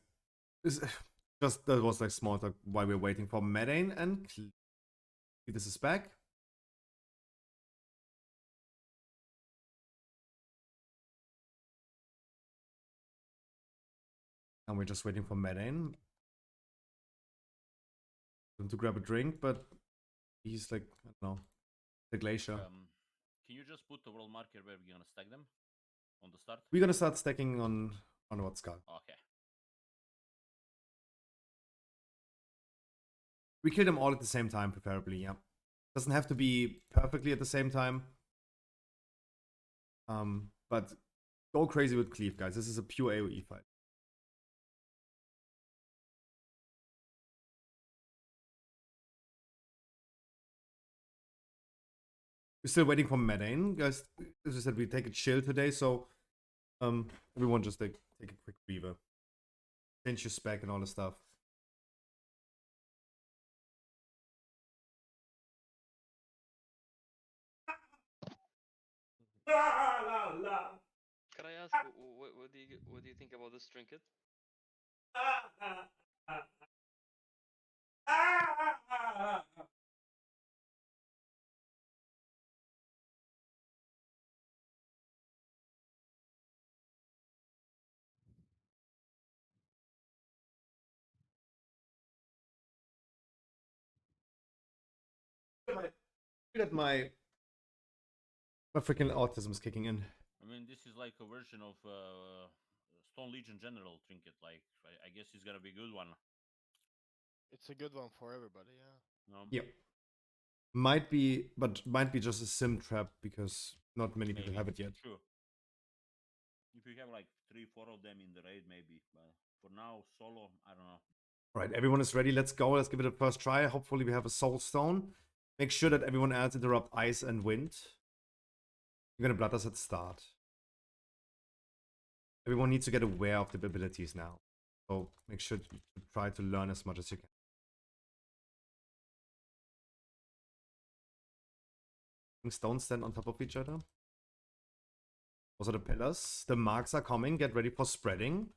Just that was like small talk while we're waiting for Medane and this is back. And we're just waiting for Medane to grab a drink, but he's like, I don't know, the glacier. Can you just put the world marker where we're gonna stack them on the start? We're gonna start stacking on what skull. Okay. We kill them all at the same time, preferably, yeah. Doesn't have to be perfectly at the same time. But go crazy with cleave, guys. This is a pure AoE fight. We're still waiting for Medane, guys. As I said, we take a chill today, so everyone just take a quick breather. Change your spec and all the stuff. Can I ask what do you think about this trinket? That my freaking autism is kicking in. I mean, this is like a version of Stone Legion General trinket. Like, I guess it's gonna be a good one. It's a good one for everybody, yeah. No? Yep. Might be just a sim trap because not many people have it yet. True. If you have like 3-4 of them in the raid, maybe. But for now, solo, I don't know. All right, everyone is ready. Let's go. Let's give it a first try. Hopefully we have a soul stone. Make sure that everyone else interrupt ice and wind. You're gonna blood us at the start. Everyone needs to get aware of the abilities now. So make sure to try to learn as much as you can. Stones stand on top of each other. Those are the pillars. The marks are coming. Get ready for spreading.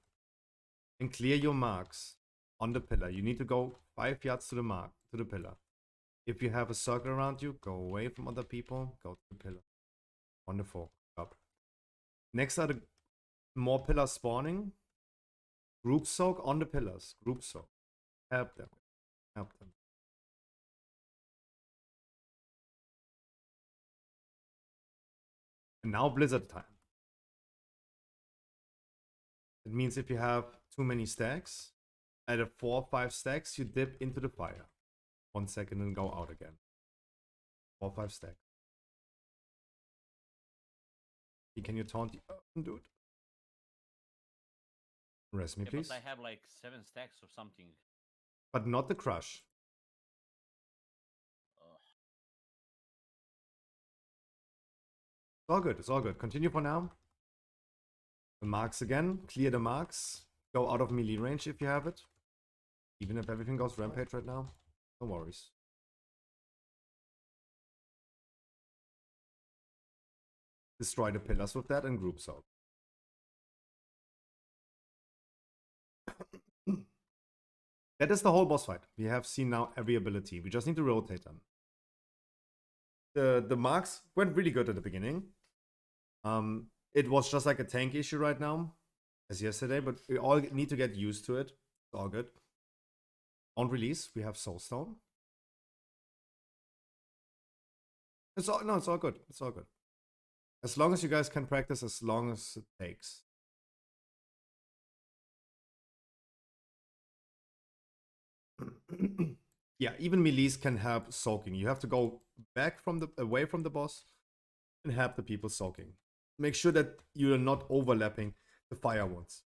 And clear your marks on the pillar. You need to go 5 yards to the mark, to the pillar. If you have a circle around you, go away from other people. Go to the pillar. Wonderful. Up. Next are the more pillars spawning. Group soak on the pillars. Group soak. Help them. Help them. And now blizzard time. It means if you have too many stacks, at a 4 or 5 stacks, you dip into the fire. 1 second and go out again. 4 or 5 stacks. Can you taunt the dude? Rest me, please. But I have like 7 stacks or something. But not the crush. It's all good. It's all good. Continue for now. The marks again. Clear the marks. Go out of melee range if you have it. Even if everything goes rampage right now. No worries. Destroy the pillars with that and group soak. That is the whole boss fight. We have seen now every ability. We just need to rotate them. The marks went really good at the beginning. It was just like a tank issue right now, as yesterday, but we all need to get used to it. It's all good. On release, we have Soulstone. It's all good. It's all good. As long as you guys can practice, as long as it takes. Yeah, even melees can help soaking. You have to go back from the away from the boss and help the people soaking. Make sure that you are not overlapping the fire ones.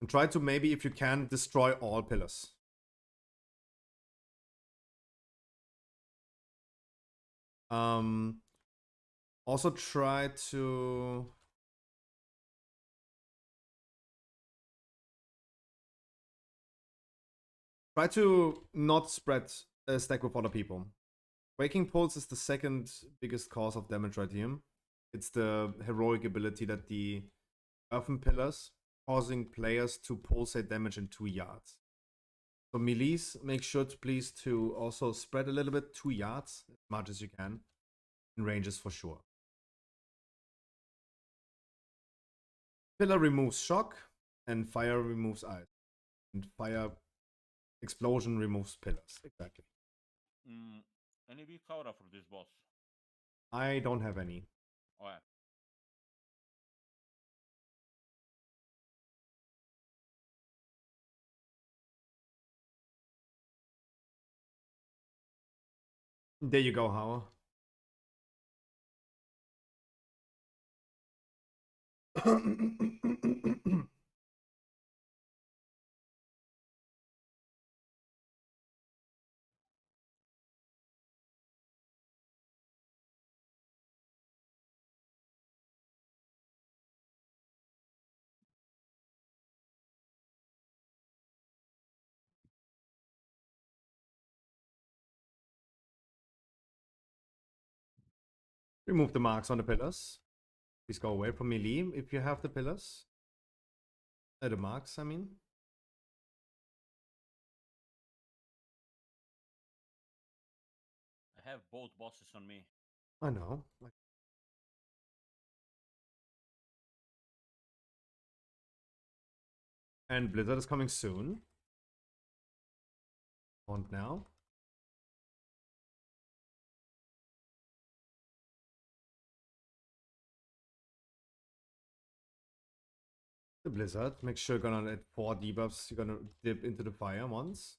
And try to maybe, if you can, destroy all pillars. Also try to not spread a stack with other people. Waking Pulse is the second biggest cause of damage right here. It's the heroic ability that the Earthen Pillars causing players to pulsate damage in 2 yards. So melees, make sure to please to also spread a little bit 2 yards as much as you can. In ranges for sure. Pillar removes shock and fire removes ice. And fire explosion removes pillars. Exactly. Any weak aura for this boss? I don't have any. Oh, yeah. There you go, Hao. Remove the marks on the pillars. Please go away from melee if you have the pillars. The marks, I mean. I have both bosses on me. I know. And Blizzard is coming soon. And now. The Blizzard. Make sure you're gonna add 4 debuffs. You're gonna dip into the fire once.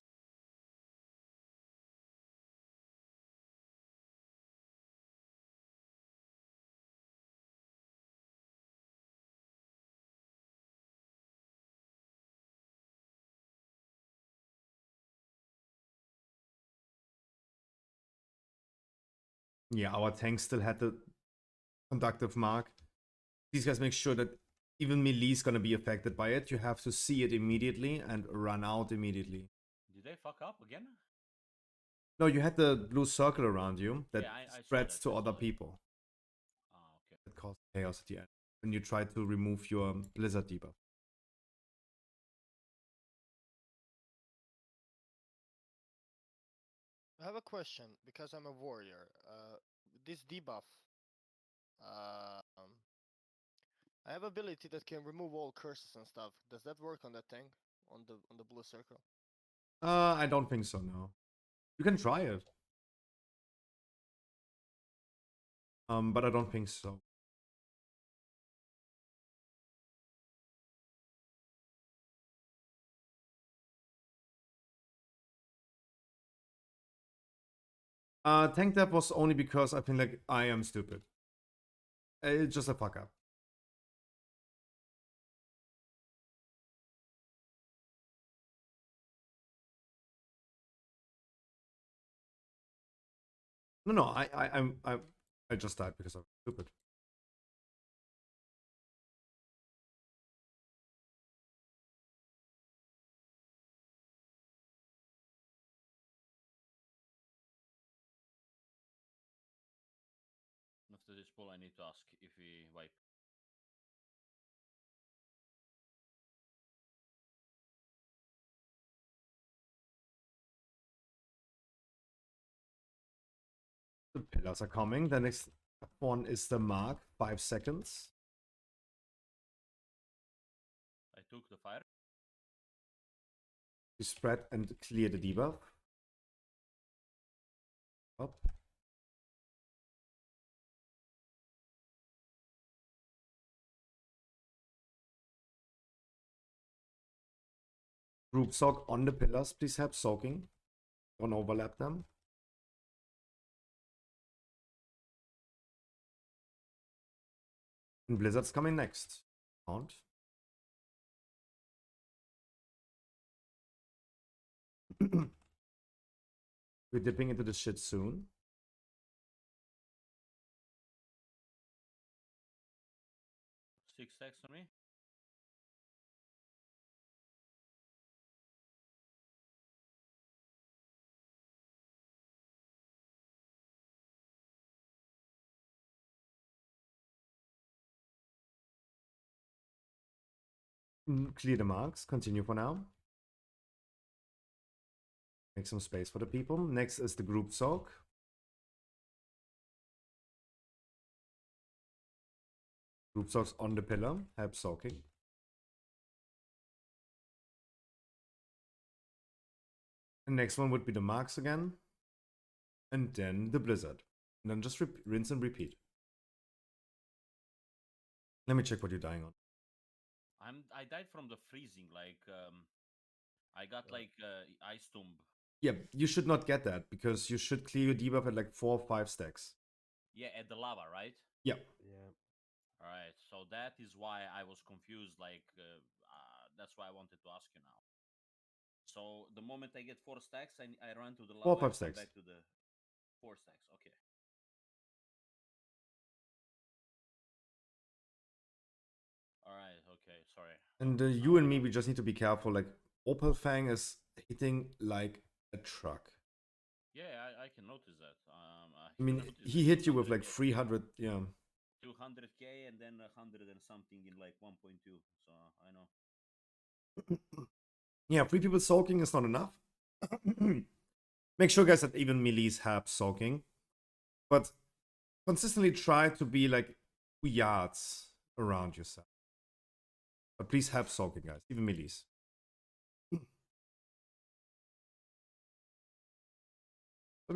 Yeah, our tank still had the conductive mark. These guys make sure that even melee is gonna be affected by it. You have to see it immediately and run out immediately. Did they fuck up again? No, you had the blue circle around you that I spreads saw to other that. people. Okay. That causes chaos at the end. When you try to remove your Blizzard debuff. I have a question because I'm a warrior. This debuff. I have ability that can remove all curses and stuff. Does that work on that thing? On the blue circle? I don't think so, no. You can try it. But I don't think so. Tank depth was only because I think like I am stupid. It's just a fuck up. No, I just died because I'm stupid. After this poll, I need to ask if we wipe. Pillars are coming. The next one is the mark. 5 seconds. I took the fire. You spread and clear the debuff. Up. Group soak on the pillars. Please help soaking. Don't overlap them. And Blizzard's coming next. Count. We're dipping into this shit soon. Six stacks on me. Clear the marks. Continue for now. Make some space for the people. Next is the group soak. Group soaks on the pillar. Help soaking. The next one would be the marks again. And then the blizzard. And then just rinse and repeat. Let me check what you're dying on. I died from the freezing, like I got like ice tomb. Yeah, you should not get that because you should clear your debuff at like 4 or 5 stacks. Yeah, at the lava, right? Yeah. Yeah. All right, so that is why I was confused. Like that's why I wanted to ask you now. So the moment I get 4 stacks, I run to the lava. 4 or 5 and come stacks. back to the 4 stacks. Okay. All right. Okay. Sorry. And you and me, we just need to be careful. Like Opal Fang is hitting like a truck. Yeah, I can notice that. I mean, he hit you with like 300. Yeah. 200k and then 100 and something in like 1.2. So I know. Yeah, 3 people soaking is not enough. Make sure, guys, that even melees have soaking. But consistently try to be like 2 yards around yourself. But please have soaking, guys, even melees. But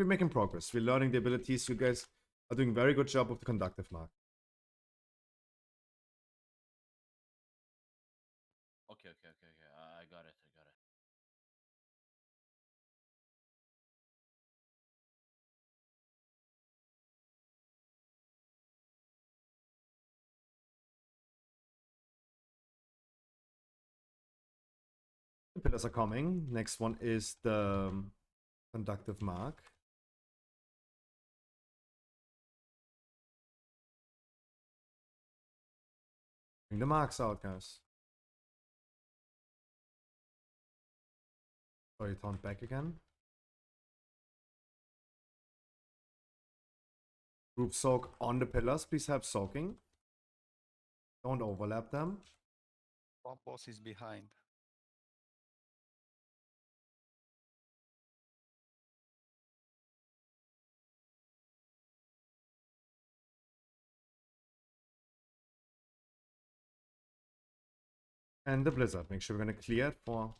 we're making progress. We're learning the abilities. You guys are doing a very good job with the conductive mark. Okay. I got it. The pillars are coming. Next one is the conductive mark. Bring the marks out, guys. Sorry, taunt back again. Group soak on the pillars. Please have soaking. Don't overlap them. One boss is behind. And the blizzard. Make sure we're going to clear it for...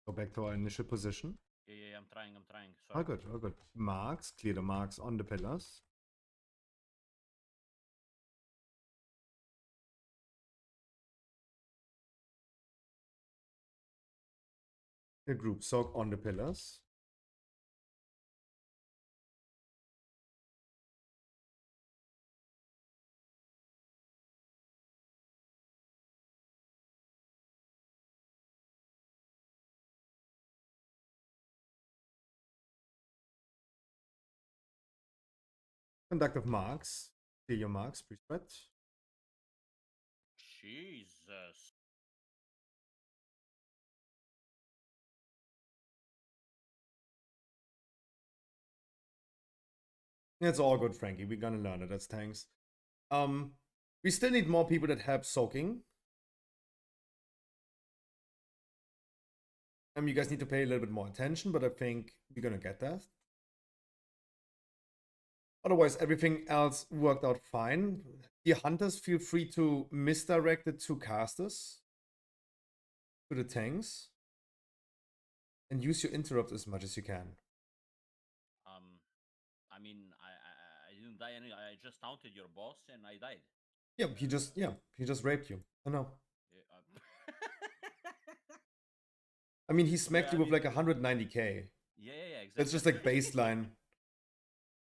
Go back to our initial position. Yeah, I'm trying. Sorry. Oh, good. Marks. Clear the marks on the pillars. The group soak on the pillars. Conductive marks. Clear your marks, pre-spread. Jesus. It's all good, Frankie. We're gonna learn it as tanks. We still need more people that help soaking. You guys need to pay a little bit more attention, but I think we're gonna get that. Otherwise, everything else worked out fine. The hunters feel free to misdirect it to casters, to the tanks, and use your interrupt as much as you can. I mean, I didn't die any. I just taunted your boss and I died. Yeah, he just raped you. I know. I mean, he smacked you with like 190k. Yeah, exactly. That's just like baseline.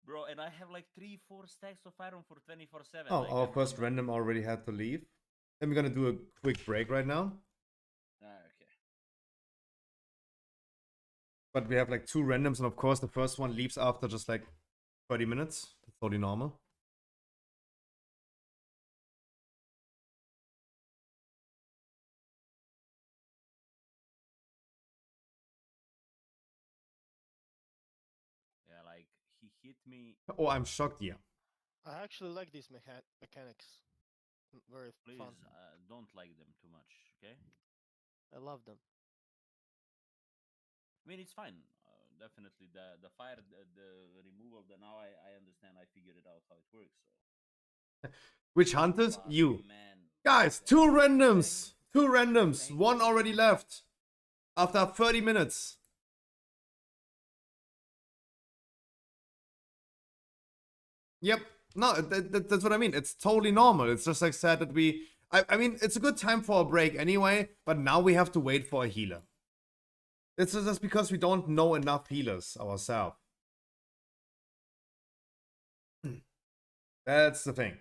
Bro, and I have like 3-4 stacks of iron for 24/7. Oh, like, our first random already had to leave. Then we're gonna do a quick break right now. Okay. But we have like 2 randoms, and of course the first one leaves after just like 30 minutes. That's totally normal. Yeah, like he hit me. Oh, I'm shocked, yeah. I actually like these mechanics. Very Please, fun. don't like them too much, okay? I love them. I mean, it's fine. Definitely, the fire, the removal. Now I understand. I figured it out how it works. So. Which hunters? But, You. man, Guys, 2 randoms. 2 randoms. 1 already left. After 30 minutes. Yep. No, that's what I mean. It's totally normal. It's just like sad that we... I mean, it's a good time for a break anyway, but now we have to wait for a healer. It's just because we don't know enough healers ourselves. That's the thing.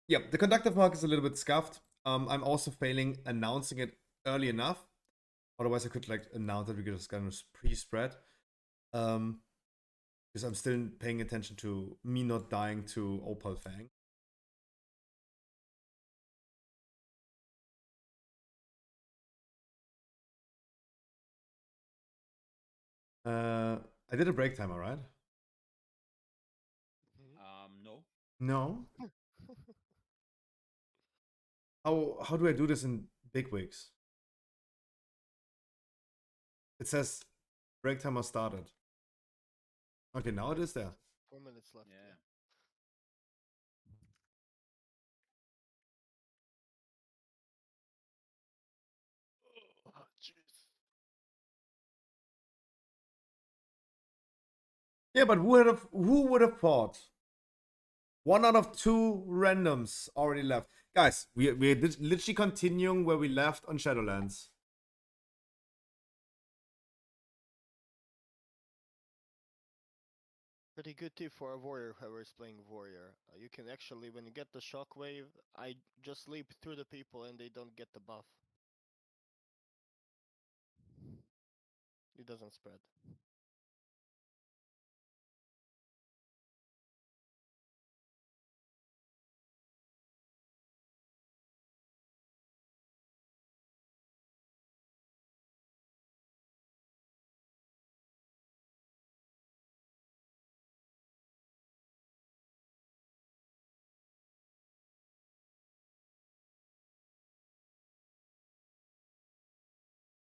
Yep, the conductive mark is a little bit scuffed. I'm also failing announcing it early enough. Otherwise, I could like announce that we could just kind of pre-spread. Because I'm still paying attention to me not dying to Opal Fang. I did a break timer, right? No. No. How do I do this in Bigwigs? It says break timer started. Okay, now it is there. 4 minutes left. Yeah. Oh, jeez. Yeah, but who would have thought? 1 out of 2 randoms already left. Guys, we're literally continuing where we left on Shadowlands. Pretty good tip for a warrior whoever is playing warrior. You can actually, when you get the shockwave, I just leap through the people and they don't get the buff. It doesn't spread.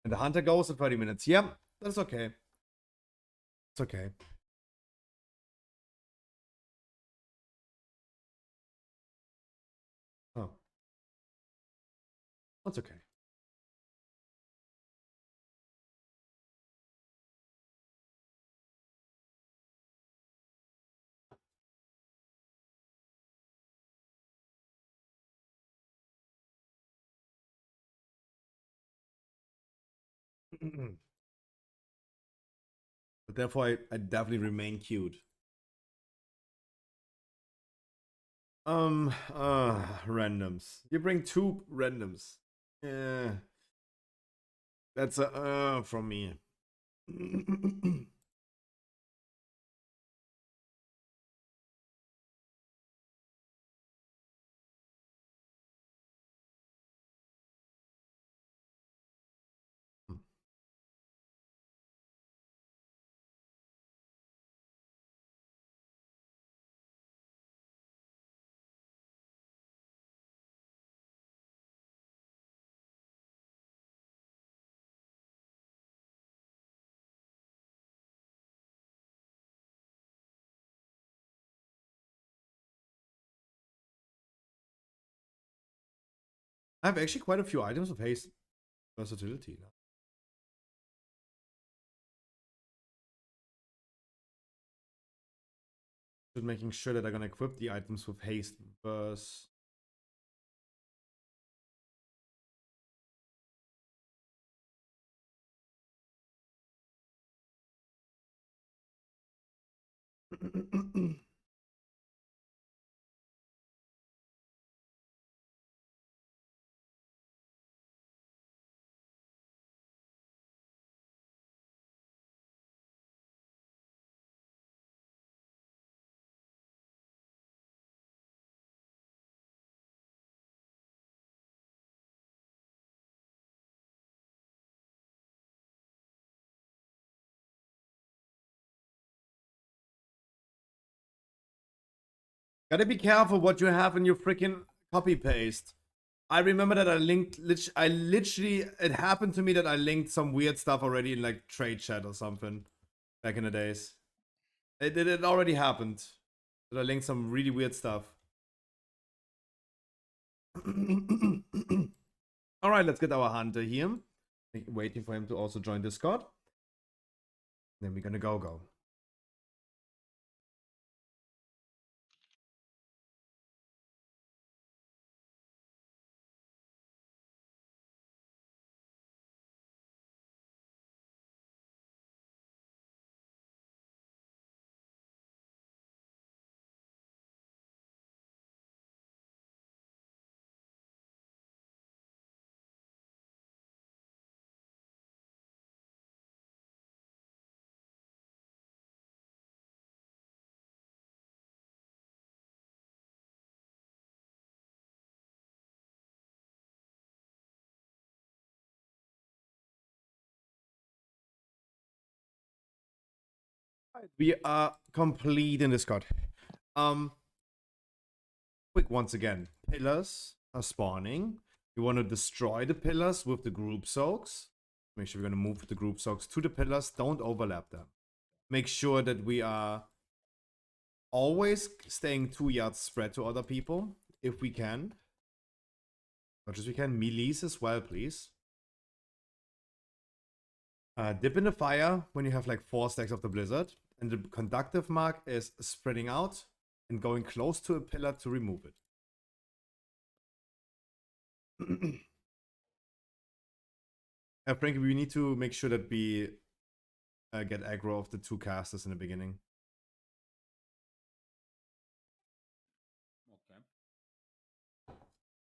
And the hunter goes in 30 minutes. Yep, that's okay. It's okay. Oh. That's okay. But therefore, I definitely remain cute. Randoms. You bring 2 randoms. Yeah. That's a from me. I have actually quite a few items of haste versatility now. Just making sure that I'm gonna equip the items with haste verse. Gotta be careful what you have in your freaking copy paste. I remember that I linked, I literally, it happened to me that I linked some weird stuff already in like trade chat or something back in the days. It already happened that I linked some really weird stuff. All right, let's get our hunter here. Waiting for him to also join Discord. Then we're gonna go. We are complete in Discord. Quick once again. Pillars are spawning. We want to destroy the pillars with the group soaks. Make sure we're going to move the group soaks to the pillars. Don't overlap them. Make sure that we are always staying 2 yards spread to other people, if we can. Much as we can. Melees as well, please. Dip in the fire when you have like 4 stacks of the blizzard. And the conductive mark is spreading out and going close to a pillar to remove it. Frankie, we need to make sure that we get aggro of the 2 casters in the beginning. Okay.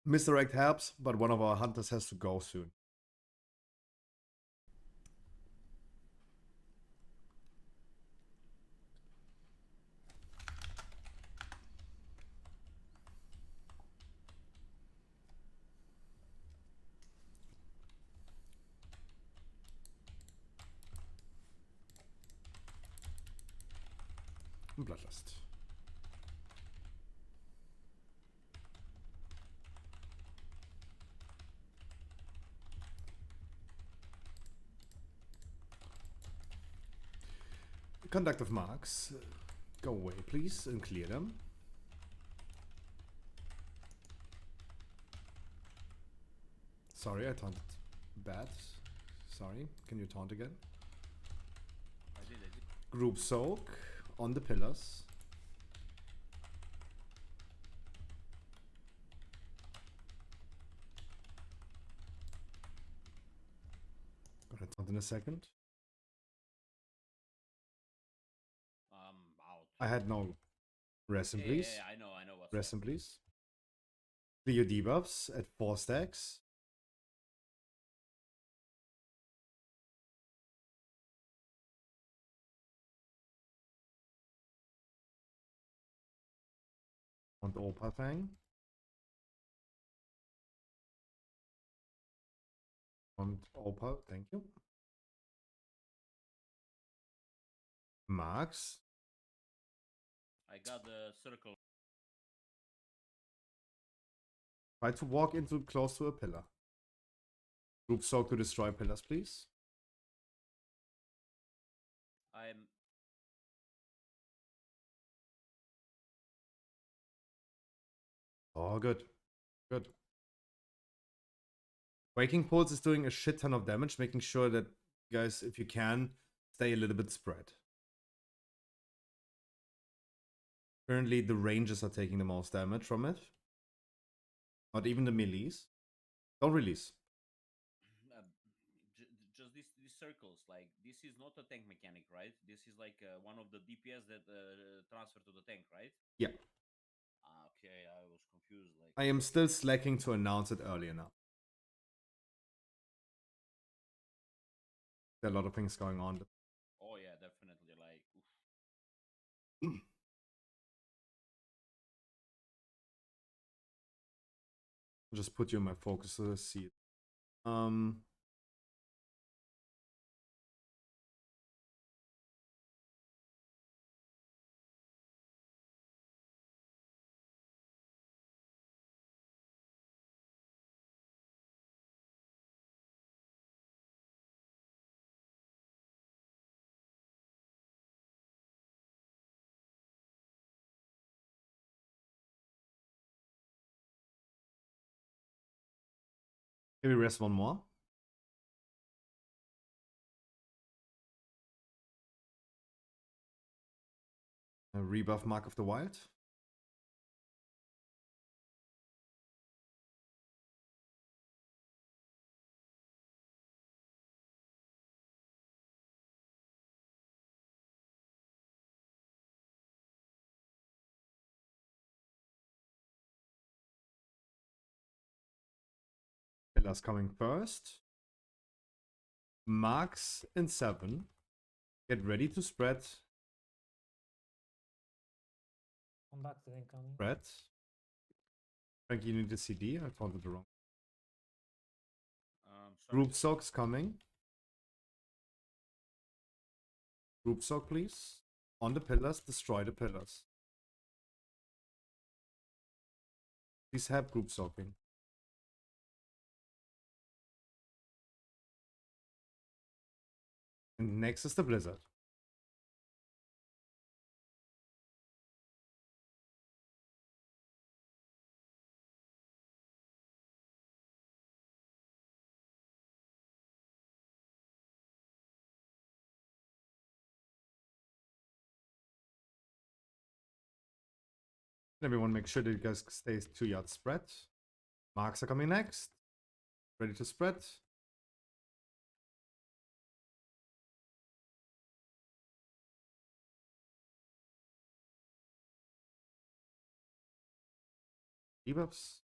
Misdirect helps, but one of our hunters has to go soon. Bloodlust. Conductive marks. Go away, please, and clear them. Sorry, I taunted bad. Sorry, can you taunt again? I did. Group soak on the pillars. Gonna taunt in a second. Out. I had no rest in please. Yeah, I know what's Rest in please. Clear debuffs at 4 stacks. On the Opal Fang. On Opal, thank you. Marks. I got the circle. Try to walk into close to a pillar. Group soak to destroy pillars, please. I'm. Oh, good. Good. Quaking Pulse is doing a shit ton of damage, making sure that you guys, if you can, stay a little bit spread. Currently, the ranges are taking the most damage from it. Not even the melees. Don't release. Just these circles, like this is not a tank mechanic, right? This is like one of the DPS that transfer to the tank, right? Yeah. Okay, I was confused. Like I am still slacking to announce it earlier now. There are a lot of things going on. oh yeah, definitely. Like, oof. I'll just put you in my focus so I see it. Maybe rest one more. A rebuff Mark of the Wild. Pillars coming first. Marks in 7. Get ready to spread. Conducted incoming. Spread. Frankie, you need a CD. I found it wrong. Sorry. Group Sock's coming. Group Sock, please. On the pillars, destroy the pillars. Please have Group Socking. And next is the Blizzard. Everyone make sure that you guys stay 2 yards spread. Marks are coming next. Ready to spread. Debuffs.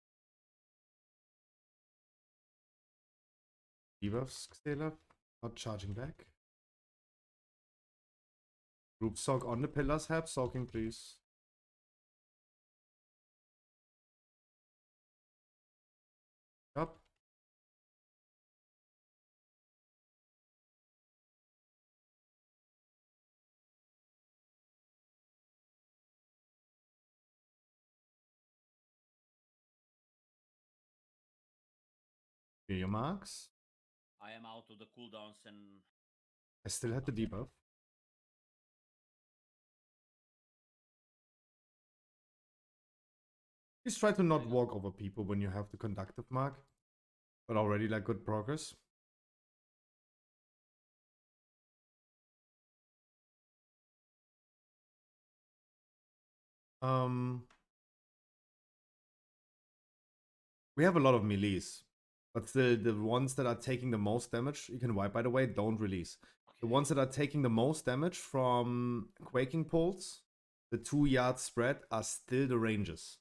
Debuffs still up. Not charging back. Group Sock on the pillars. Have soaking, please. Up. Clear your marks. I am out of the cooldowns and I still had the debuff. Please try to not walk over people when you have the conductive mark. But already like good progress. We have a lot of melees. But the ones that are taking the most damage, you can wipe by the way, don't release. Okay. The ones that are taking the most damage from Quaking Pulse, the 2 yard spread, are still the ranges.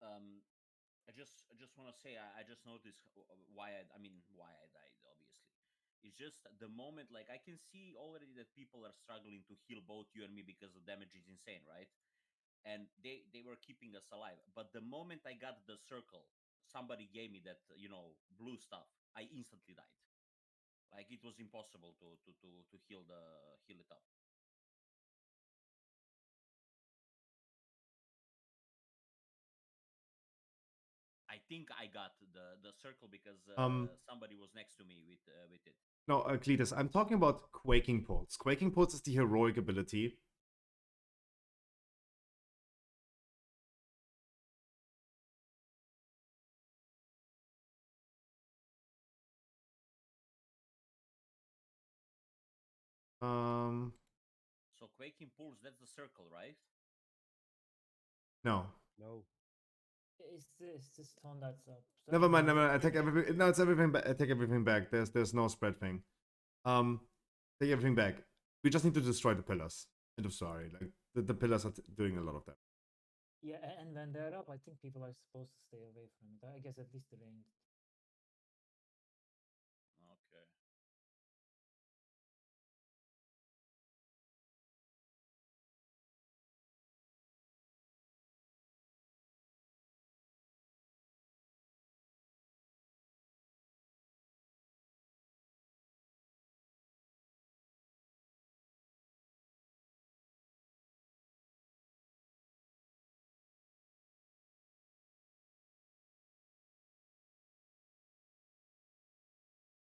I just want to say I just noticed why I mean why I died. Obviously, it's just the moment, like I can see already that people are struggling to heal both you and me because the damage is insane, right? And they were keeping us alive. But the moment I got the circle, somebody gave me that blue stuff. I instantly died. Like it was impossible to heal it up. I think I got the circle because somebody was next to me with it. No, Cletus, I'm talking about Quaking Pulse. Quaking Pulse is the heroic ability. So Quaking Pulse, that's the circle, right? No. No. It's this tone that's up. So Never mind, you never mind. I take can- everything. No, it's everything back. I take everything back. There's no spread thing. Take everything back. We just need to destroy the pillars. End of story. Like the pillars are doing a lot of that. Yeah, and when they're up, I think people are supposed to stay away from it. I guess at least the range. Okay.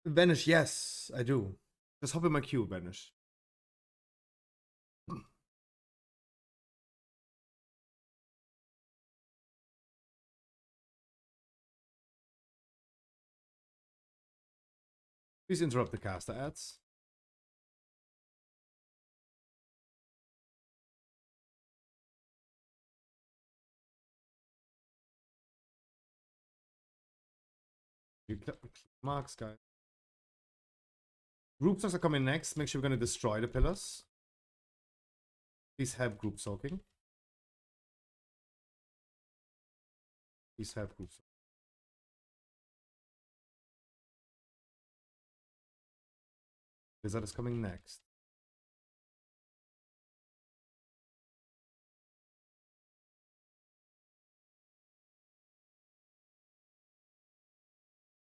Vanish, yes, I do. Just hop in my queue, Vanish. Please interrupt the caster ads. You marks, guys. Group soaks are coming next. Make sure we're going to destroy the pillars. Please have group soaking. Please have group soaking. Blizzard is coming next.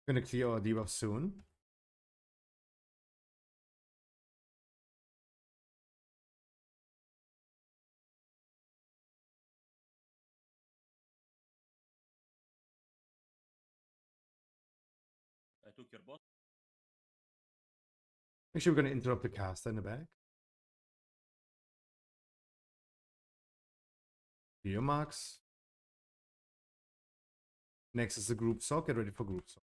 Gonna clear our debuff soon. I took your boss. Make sure we're gonna interrupt the caster in the back. Clear marks. Next is the group soak. Get ready for group soak.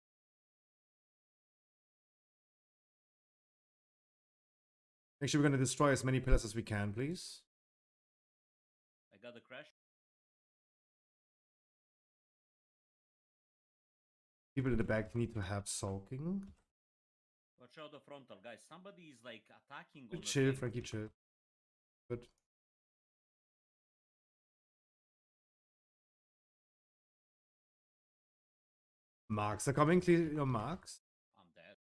Make sure we're gonna destroy as many pillars as we can, please. I got the crash. People in the back need to have soaking. Watch out the frontal, guys. Somebody is like attacking on the Chill, thing. Frankie, chill. Good. Marks are coming. Clear your marks. I'm dead.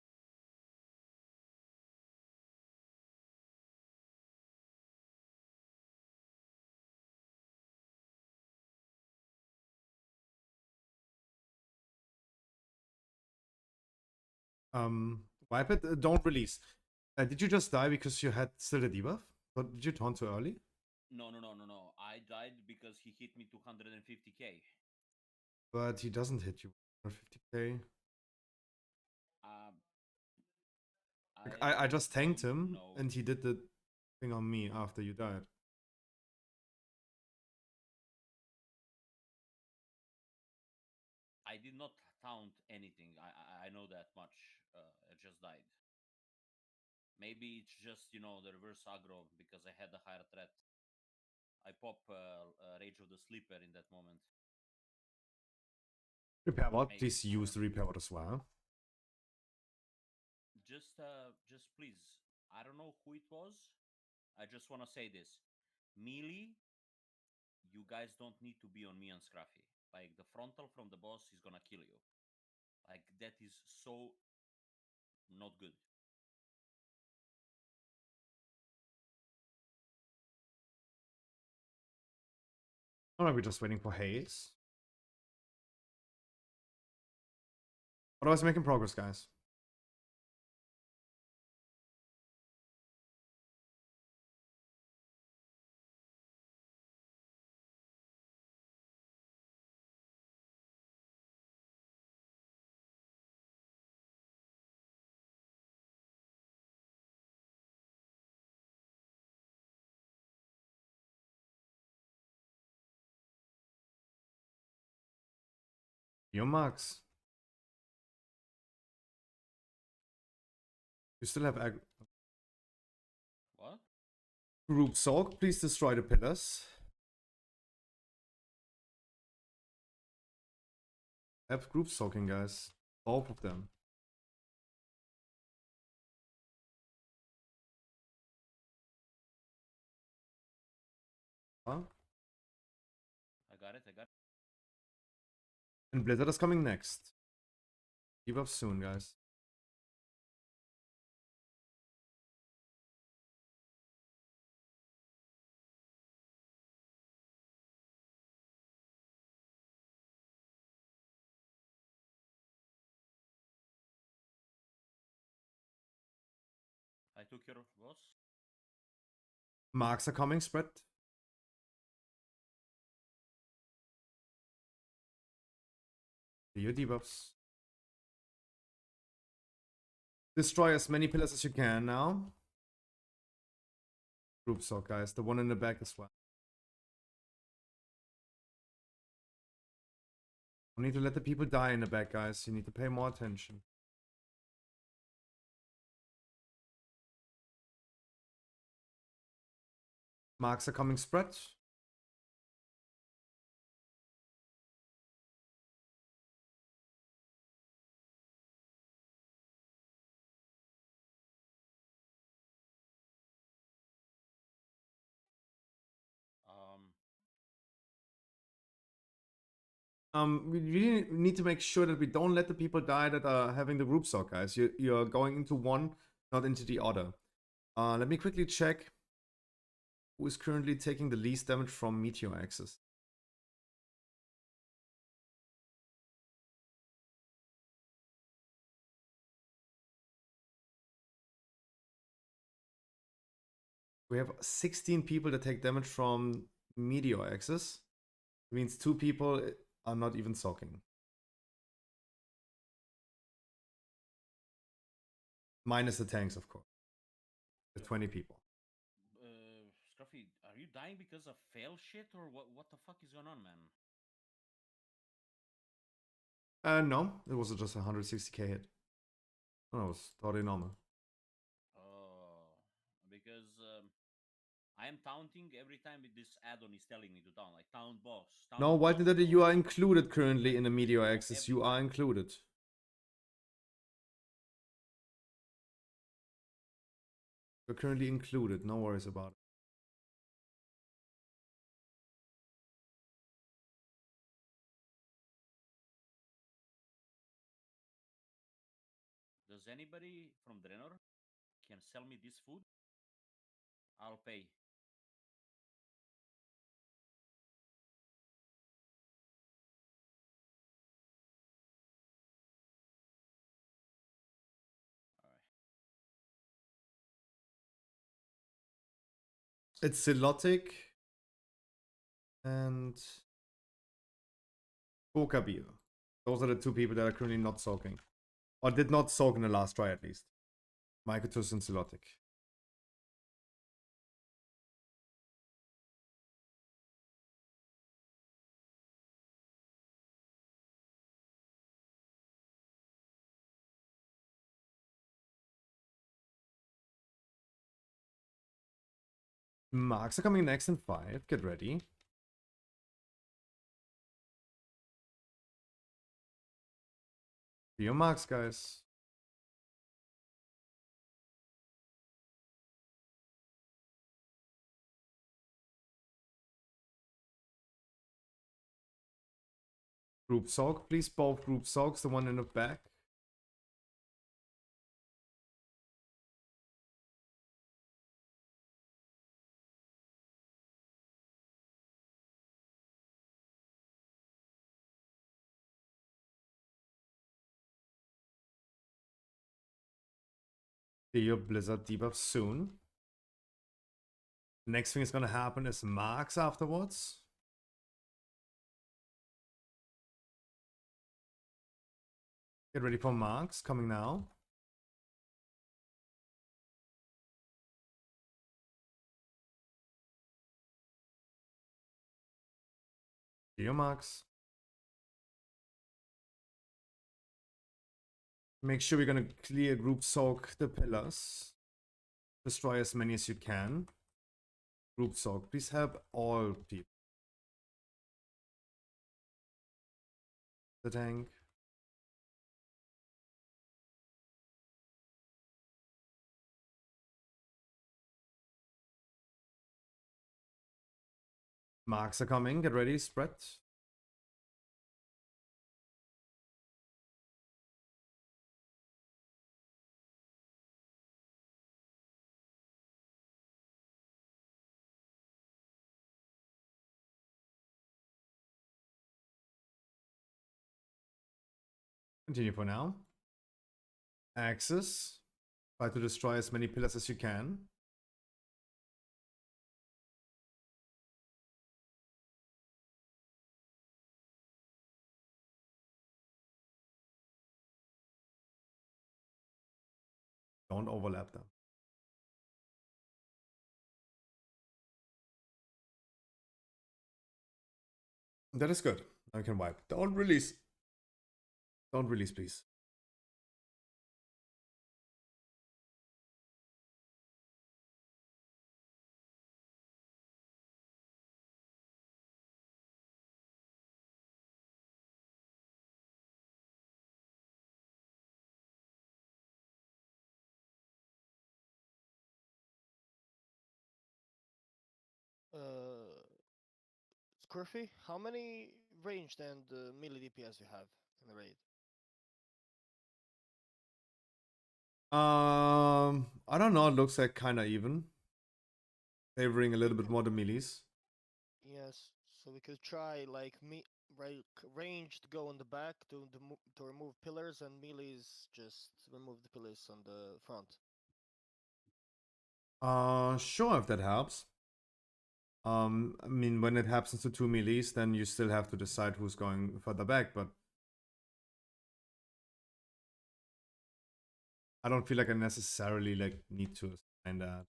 Wipe it. Don't release. Did you just die because you had still a debuff? But did you taunt too early? No. I died because he hit me 250k. But he doesn't hit you. 50k. Um, I just tanked him, know. and he did the thing on me after you died. I did not taunt anything. I know that much. I just died. Maybe it's just, you know, the reverse aggro because I had a higher threat. I pop Rage of the Sleeper in that moment. Repair bot, Maybe. please use the repair bot as well. Just please. I don't know who it was. I just want to say this. Melee, you guys don't need to be on me and Scruffy. Like, the frontal from the boss is gonna kill you. Like, that is so not good. Alright, we're just waiting for haze. Otherwise, making progress, guys. Your marks. You still have Group soak, please destroy the pillars. Have group soaking, guys. Both of them. Huh? I got it. And Blizzard is coming next. Keep up soon, guys. I took your boss. Marks are coming, spread. Do your debuffs. Destroy as many pillars as you can now. Group soak, guys. The one in the back as well. You need to let the people die in the back, guys. You need to pay more attention. Marks are coming, spread. We really need to make sure that we don't let the people die that are having the group sock, guys. You're going into one, not into the other. Let me quickly check who is currently taking the least damage from Meteor Axis. We have 16 people that take damage from Meteor Axis. It means 2 people are not even soaking. Minus the tanks, of course. The 20 people. Scruffy, are you dying because of fail shit or what the fuck is going on, man? No, it was just a 160k hit. Oh, it was totally normal. Because I am taunting every time this add-on is telling me to taunt, like taunt boss. No, why did that? You are included currently in the Meteor Axis. You are included. You're currently included. No worries about it. Does anybody from Draenor can sell me this food? I'll pay. It's Silotic and Kokabir. Those are the 2 people that are currently not soaking. Or did not soak in the last try at least. Mycotus and Silotic. Marks are coming next in 5. Get ready. Do your marks, guys. Group soak, please. Both group soaks. The one in the back. Do your Blizzard debuff soon. Next thing is gonna happen is marks afterwards. Get ready for marks coming now. Do your marks. Make sure we're gonna clear group soak the pillars. Destroy as many as you can. Group soak. Please help all people. The tank. Marks are coming. Get ready. Spread. Continue for now. Axis. Try to destroy as many pillars as you can. Don't overlap them. That is good. I can wipe. Don't release. Don't release, please. Scruffy, how many ranged and melee DPS you have in the raid? I don't know. It looks like kind of even. Favoring a little bit more the melees. Yes, so we could try like ranged go on the back to remove pillars, and melees just remove the pillars on the front. Sure, if that helps. I mean, when it happens to 2 melees, then you still have to decide who's going further back, but I don't feel like I necessarily like need to assign that.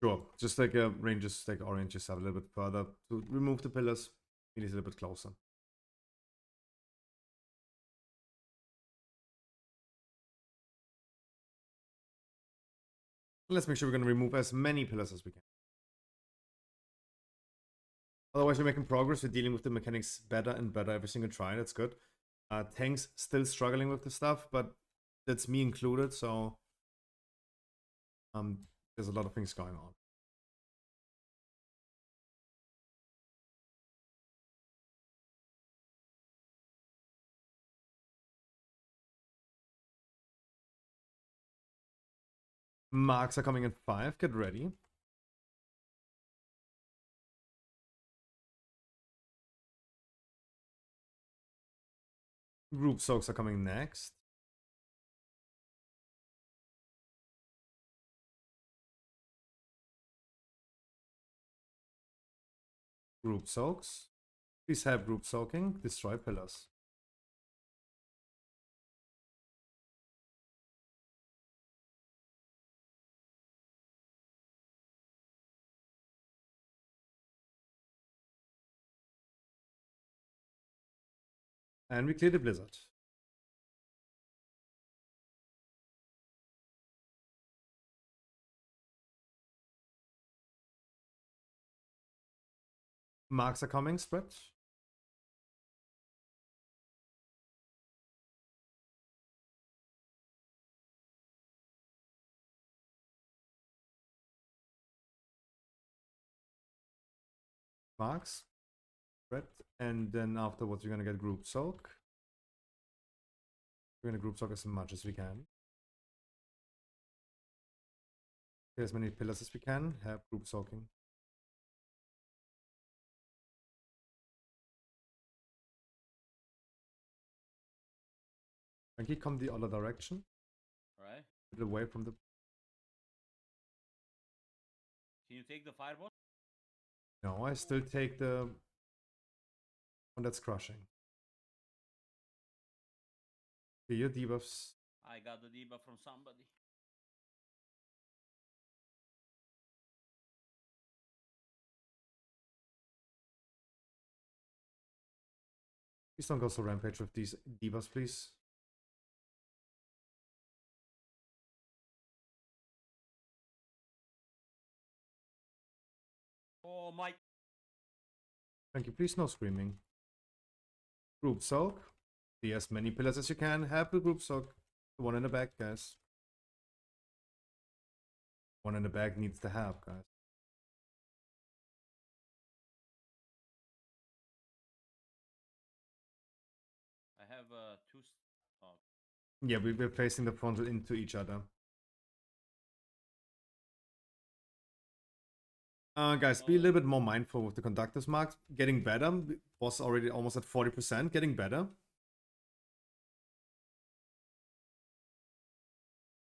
Sure, just like a range, just like orient yourself a little bit further to remove the pillars. Melees a little bit closer. Let's make sure we're going to remove as many pillars as we can. Otherwise, we're making progress. We're dealing with the mechanics better and better every single try. That's good. Tanks still struggling with the stuff, but that's me included. So there's a lot of things going on. Marks are coming in 5. Get ready. Group soaks are coming next. Group soaks. Please have group soaking. Destroy pillars. And we clear the blizzard. Marks are coming. Spread. Marks. Spread. And then afterwards, we're going to get group soak. We're going to group soak as much as we can. Get as many pillars as we can. Have group soaking. Frankie, come the other direction. Right. A bit away from the... Can you take the fireball? No, I still take the one that's crushing. Okay, your debuffs. I got the debuff from somebody. Please don't go so rampage with these debuffs, please. Oh my. Thank you. Please no screaming. Group soak. See as many pillars as you can. Have the group soak. The one in the back, guys. One in the back needs to have, guys. I have two. Oh. Yeah, we're facing the frontal into each other. Guys, be a little bit more mindful with the conductor's marks. Getting better. Was already almost at 40%. Getting better.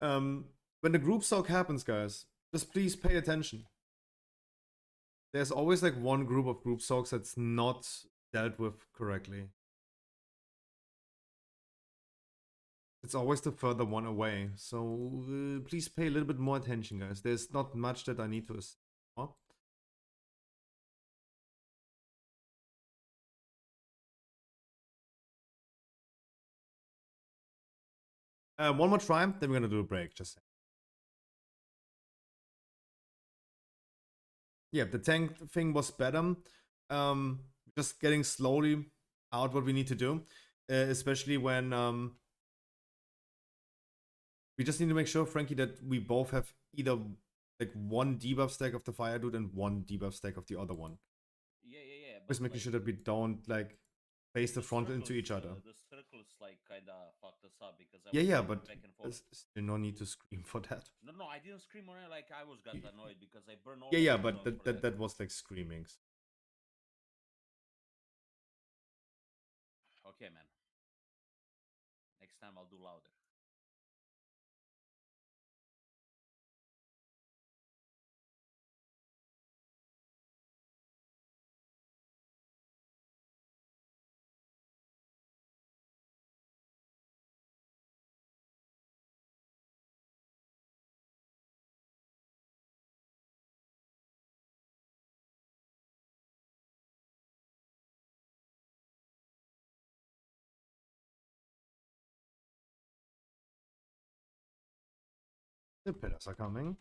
When the group soak happens, guys, just please pay attention. There's always like one group of group soaks that's not dealt with correctly. It's always the further one away. So please pay a little bit more attention, guys. There's not much that I need to assess. One more try, then we're gonna do a break. Just yeah, the tank thing was better. Just getting slowly out what we need to do, especially when we just need to make sure, Frankie, that we both have either like one debuff stack of the fire dude and one debuff stack of the other one. Yeah. Just making sure that we don't like face the front into each other. The circles like kind of fucked us up because I Yeah, was but back and forth. there's no need to scream for that. No, I didn't scream on it. Like I was got annoyed because I burned all. Yeah, but that was like screamings. Okay, man. Next time I'll do louder. The pillars are coming.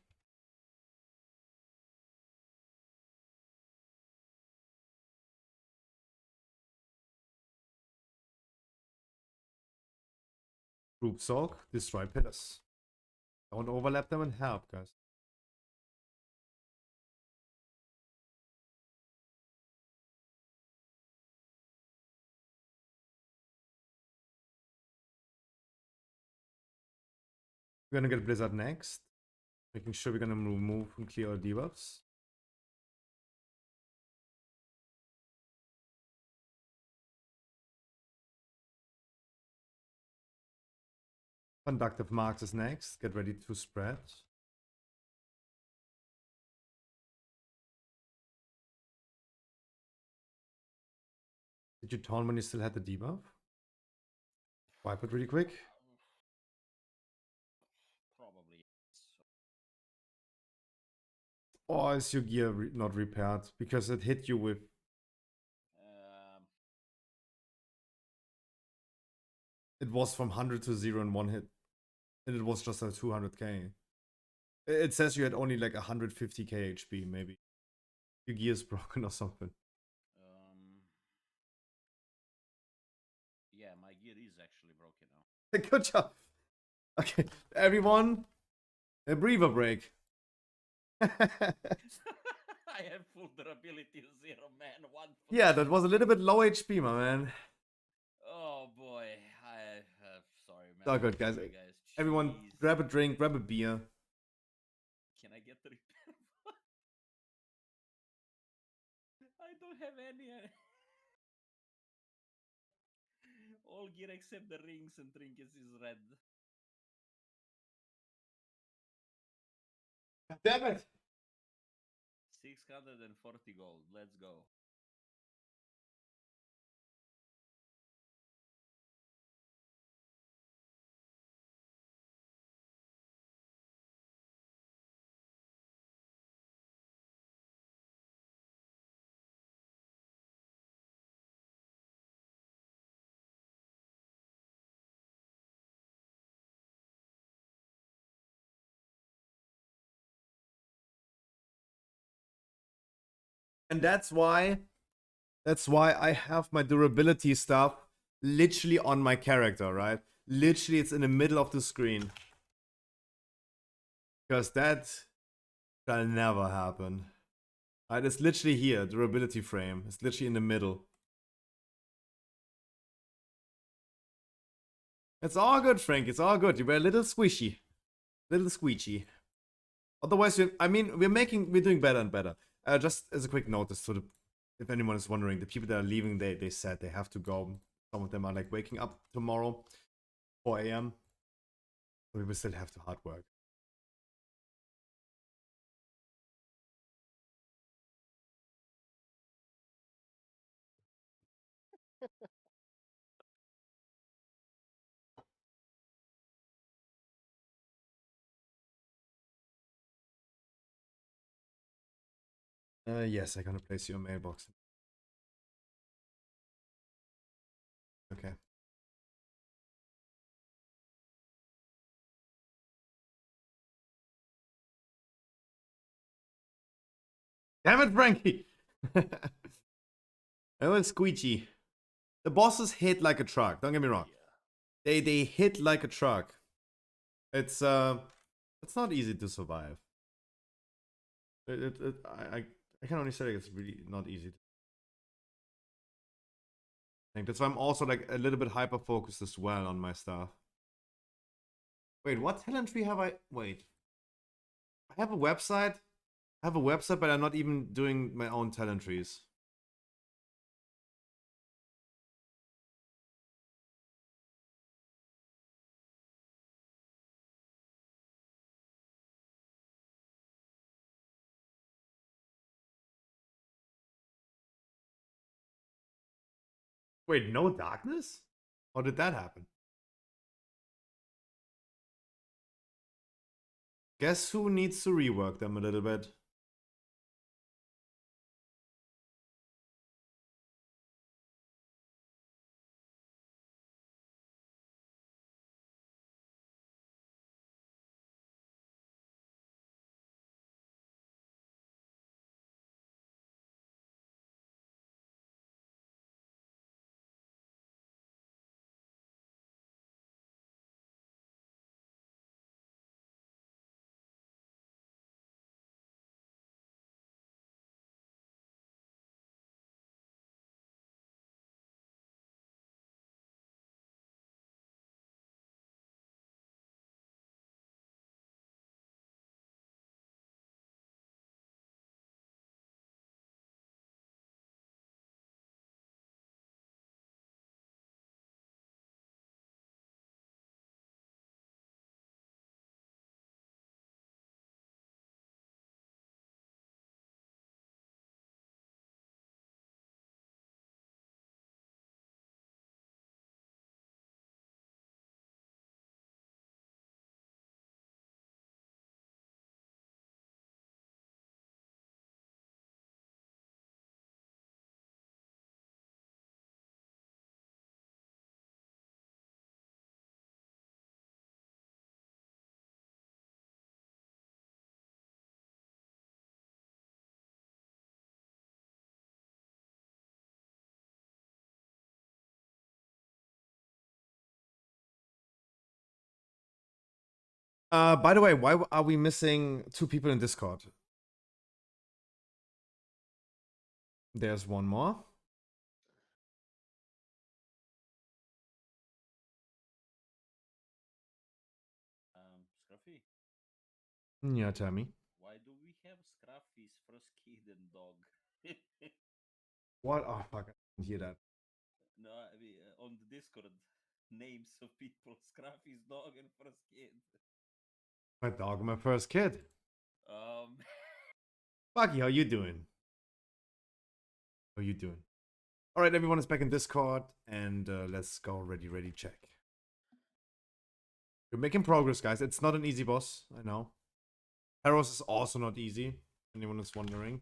Group soak, destroy pillars. Don't overlap them and help, guys. We're gonna get Blizzard next. Making sure we're gonna remove and clear our debuffs. Conductive marks is next. Get ready to spread. Did you taunt when you still had the debuff? Wipe it really quick. Probably. Or is your gear not repaired? Because it hit you with... It was from 100 to 0 in one hit. And it was just a 200k. It says you had only like 150k HP, maybe. Your gear's broken or something. Yeah, my gear is actually broken now. Good job. Okay, everyone, a breather break. I have full durability 0, man. Yeah, that was a little bit low HP, my man. Oh boy, sorry, man. It's all good, guys. Everyone, grab a drink, grab a beer. Can I get the repair? I don't have any. All gear except the rings and trinkets is red. Damn it! 640 gold. Let's go. And that's why I have my durability stuff literally on my character, right? Literally, it's in the middle of the screen. Because that shall never happen. Right, it's literally here, durability frame. It's literally in the middle. It's all good, Frank. It's all good. You were a little squishy. Little squeechy. Otherwise, we're doing better and better. Just as a quick notice, so if anyone is wondering, the people that are leaving, they said they have to go. Some of them are like waking up tomorrow, 4 a.m. We will still have to hard work. Yes, I'm gonna place your mailbox. Okay. Damn it, Frankie! It was squeegee. The bosses hit like a truck. Don't get me wrong. They hit like a truck. It's not easy to survive. I can only say it's really not easy. I think that's why I'm also like a little bit hyper focused as well on my stuff. Wait, what talent tree have I? Wait, I have a website. I have a website, but I'm not even doing my own talent trees. Wait, no darkness? How did that happen? Guess who needs to rework them a little bit? By the way, why are we missing 2 people in Discord? There's one more. Scruffy, Yeah, tell me. why do we have Scruffy's first kid and dog? What? Oh, fuck. I didn't hear that. No, I mean, on the Discord, names of people, Scruffy's dog and first kid. My dog, my first kid. Um, Bucky, how you doing? How you doing? All right, everyone is back in Discord, and let's go. Ready, check. We're making progress, guys. It's not an easy boss, I know. Heros is also not easy. Anyone is wondering.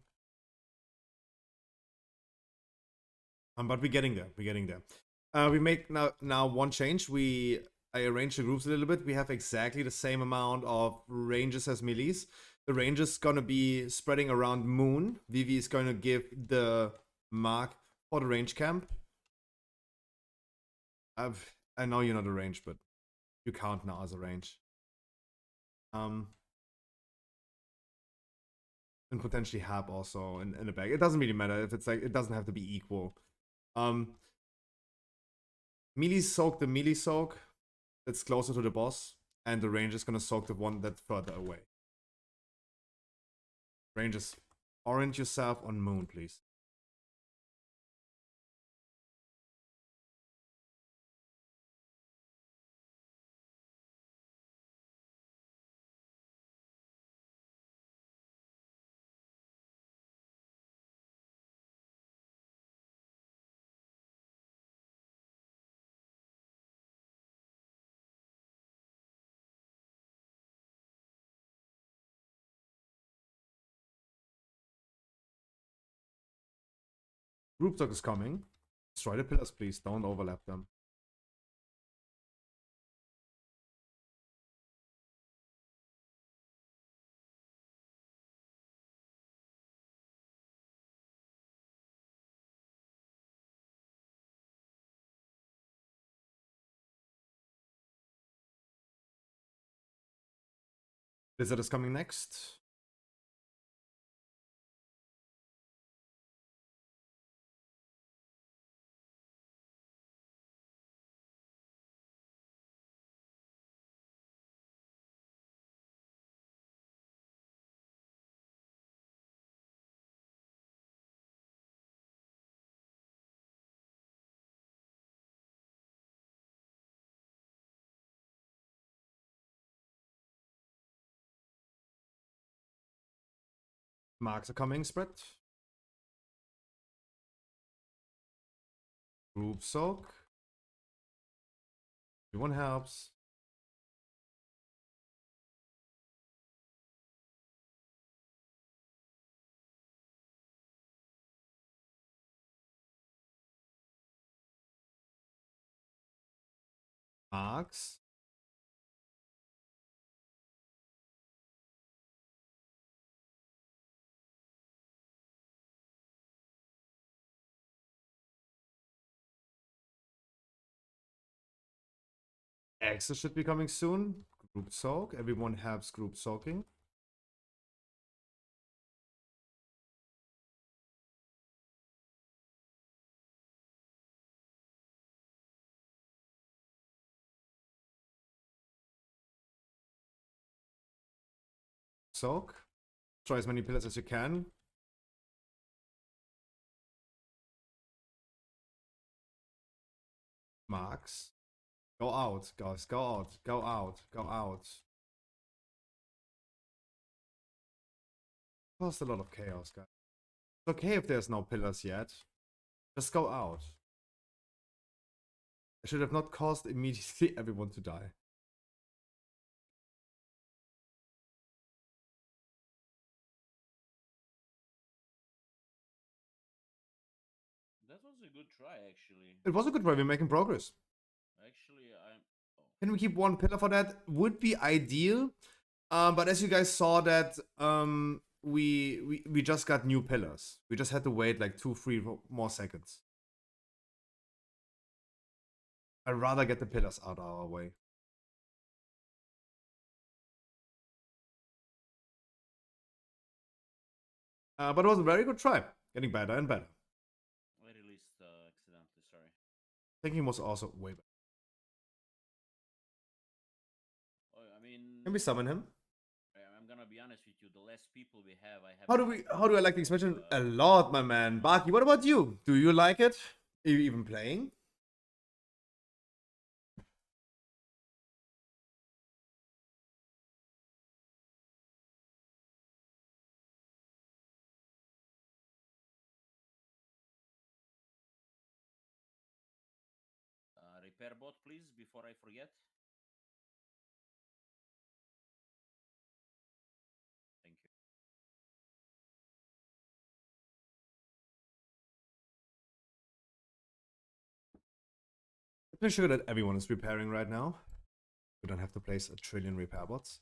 But we're getting there. We're getting there. We make now one change. We I arranged the groups a little bit. We have exactly the same amount of ranges as melees. The range is gonna be spreading around Moon. Vivi is gonna give the mark for the range camp. I know you're not a range, but you count now as a range. And potentially Hab also in the back. It doesn't really matter if it's like, it doesn't have to be equal. Melee soak the melee soak that's closer to the boss, and the range is gonna soak the one that's further away. Rangers, orient yourself on Moon, please. Group talk is coming. Destroy the pillars, please. Don't overlap them. Blizzard is coming next. Marks are coming, spread. Group soak. Everyone helps. Marks. Access should be coming soon. Group soak. Everyone helps group soaking. Soak. Try as many pillars as you can. Marks. Go out, guys. Go out. Go out. Go out. Caused a lot of chaos, guys. It's okay if there's no pillars yet. Just go out. I should have not caused immediately everyone to die. That was a good try, actually. It was a good try. We're making progress. Actually, I'm. Oh. Can we keep one pillar for that? Would be ideal. But as you guys saw that we just got new pillars. We just had to wait like 2-3 more seconds. I'd rather get the pillars out of our way. But it was a very good try. Getting better and better. I released accidentally, sorry. Thinking was also way better. Oh, I mean, Can we summon him? I'm gonna be honest with you. The less people we have, I have. How do I like the expansion? A lot, my man. Baki, what about you? Do you like it? Are you even playing? Repair bot, please, before I forget. Thank you. I'm pretty sure that everyone is repairing right now. We don't have to place a trillion repair bots.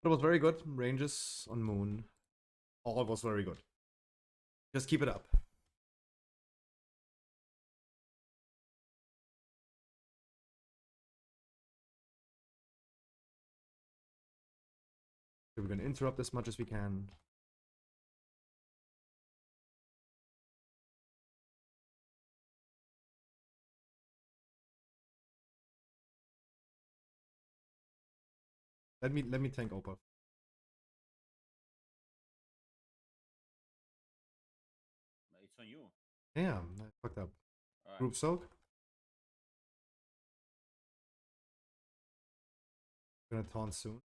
It was very good. Ranges on Moon. All was very good. Just keep it up. We're going to interrupt as much as we can. Let me tank Opa. It's on you. Yeah, I fucked up. All right. Group soak. Gonna taunt soon.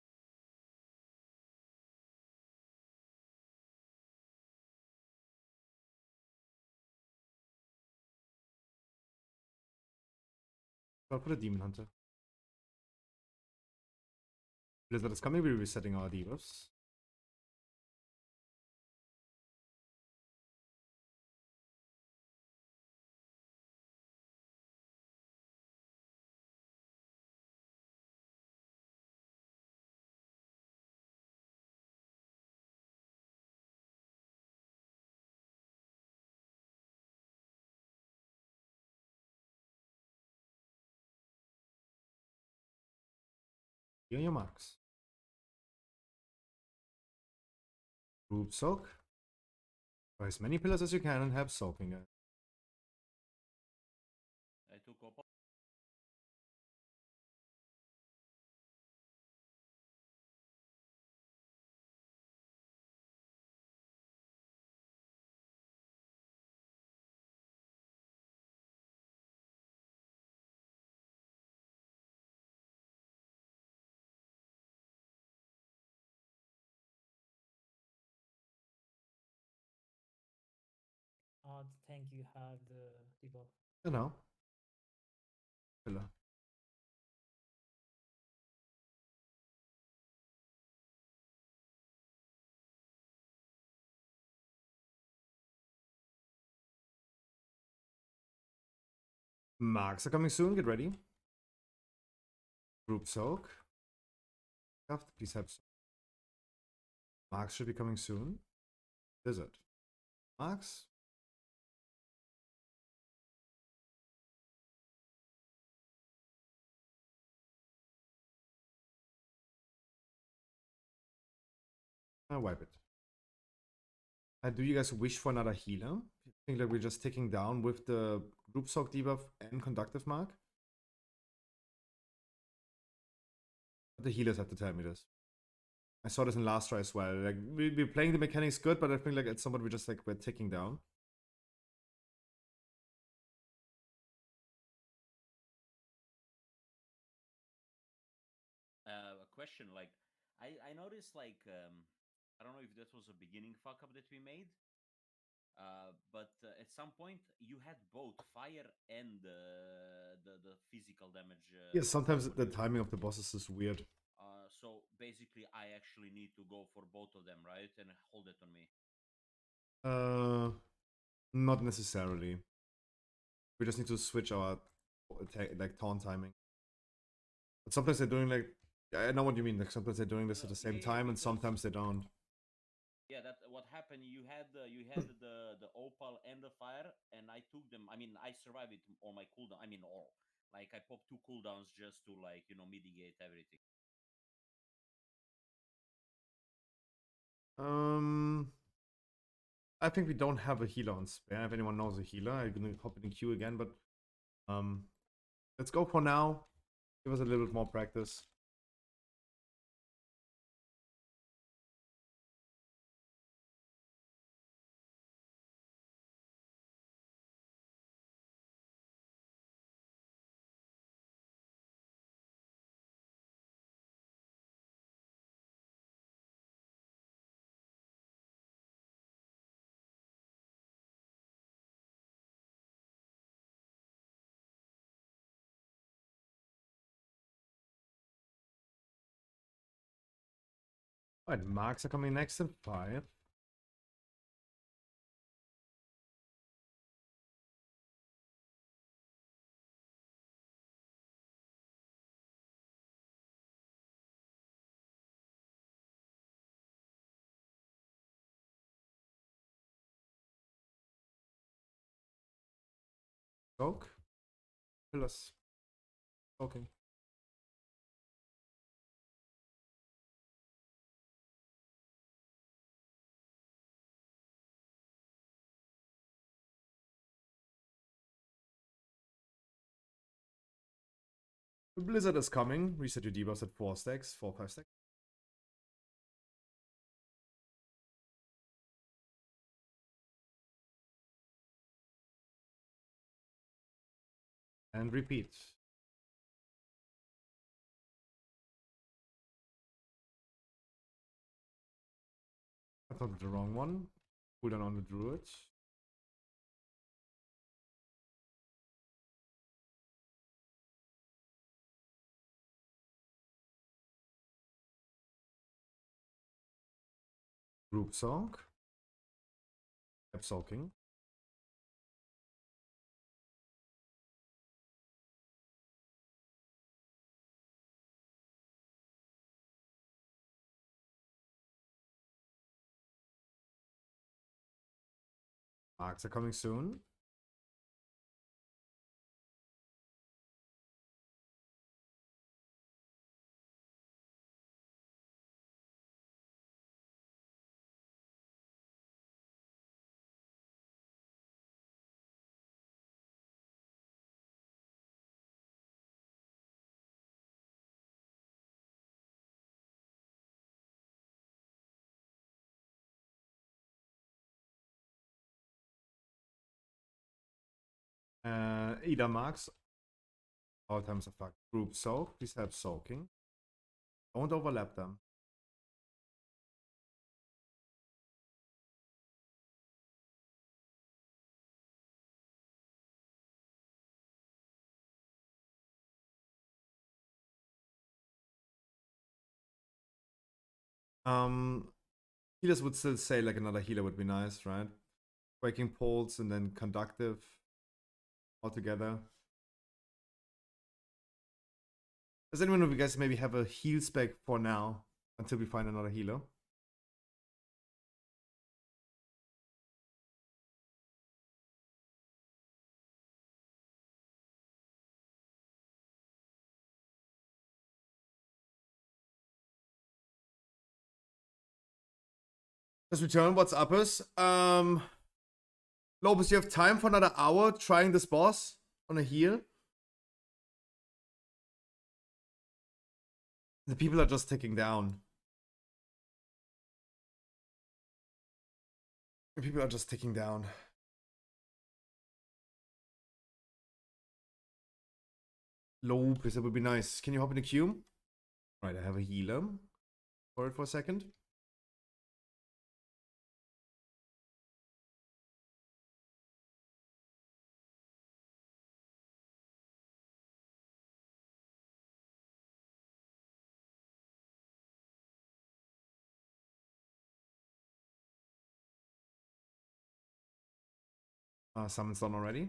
I'll put a Demon Hunter. Blizzard is coming, we're resetting our debuffs. Here are your marks. Group soak. Buy as many pillars as you can and have soaking it. I took Opa. Odd tank you had the debuff. You know. Pillar. Marks are coming soon, get ready. Group soak. Please have soak. Marks should be coming soon. Blizzard. Marks. I'll wipe it. Do you guys wish for another healer? I think that we're just ticking down with the group soak debuff and conductive mark. But the healers have to tell me this. I saw this in last try as well. Like we're playing the mechanics good, but I think like it's somewhat we're ticking down. A question, like I noticed, like I don't know if that was a beginning fuck up that we made, but at some point you had both fire and the physical damage. Yeah, sometimes the timing of the bosses is weird. So basically, I actually need to go for both of them, right, and hold it on me. Not necessarily. We just need to switch our like taunt timing. But sometimes they're doing like I know what you mean. Like sometimes they're doing this at the same time, and sometimes they don't. Yeah, that what happened. You had the opal and the fire, and I took them. I mean, I survived it on my cooldown. I mean, all like I popped 2 cooldowns just to like mitigate everything. I think we don't have a healer on spare. If anyone knows a healer, I'm gonna hop in the queue again. But let's go for now. Give us a little bit more practice. Alright, marks are coming next in 5. Soak. Pillars. Okay. The blizzard is coming. Reset your debuffs at 4 stacks, 5 stacks. And repeat. I thought the wrong one. Cooldown on the druid. Group song. Kept soaking. Marks are coming soon. Either marks. All times are fucked. Group soak. Please help soaking. Don't overlap them. Healers would still say like another healer would be nice, right? Breaking poles and then conductive altogether. Does anyone of you guys maybe have a heal spec for now until we find another healer? Let's return. What's uppers? Lopez, you have time for another hour trying this boss on a heal? The people are just ticking down. The people are just ticking down. Lopez, that would be nice. Can you hop in the queue? Right, I have a healer. For it for a second. Summon's done already.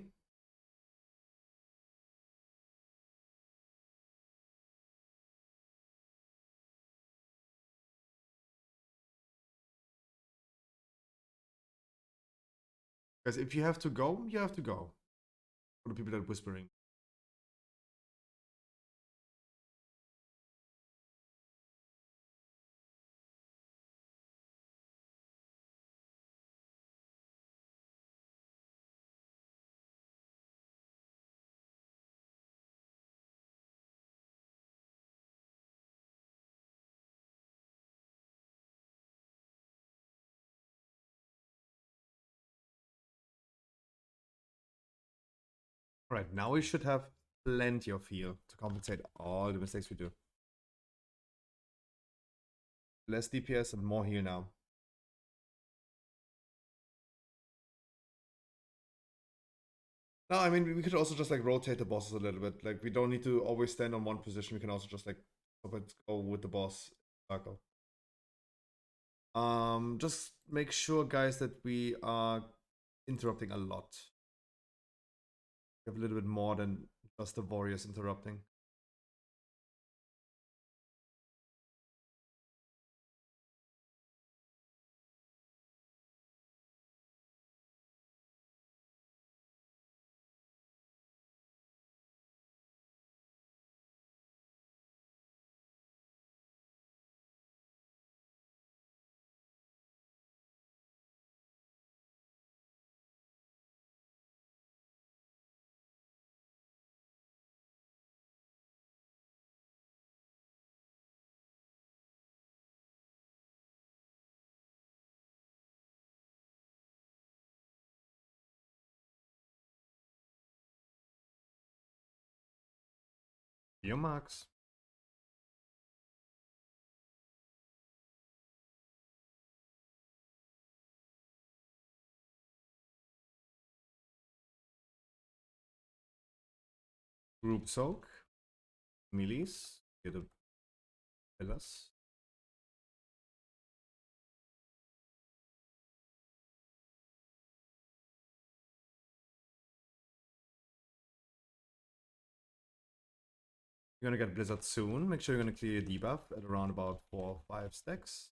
Guys, if you have to go, you have to go. For the people that are whispering. Right, now we should have plenty of heal to compensate all the mistakes we do. Less DPS and more heal now. No, I mean, we could also just like rotate the bosses a little bit. Like, we don't need to always stand on one position. We can also just like go with the boss circle. Just make sure, guys, that we are interrupting a lot. We have a little bit more than just the warriors interrupting. Your marks. Group soak. Melees. Get the pillars. You're gonna get Blizzard soon. Make sure you're gonna clear your debuff at around about 4 or 5 stacks.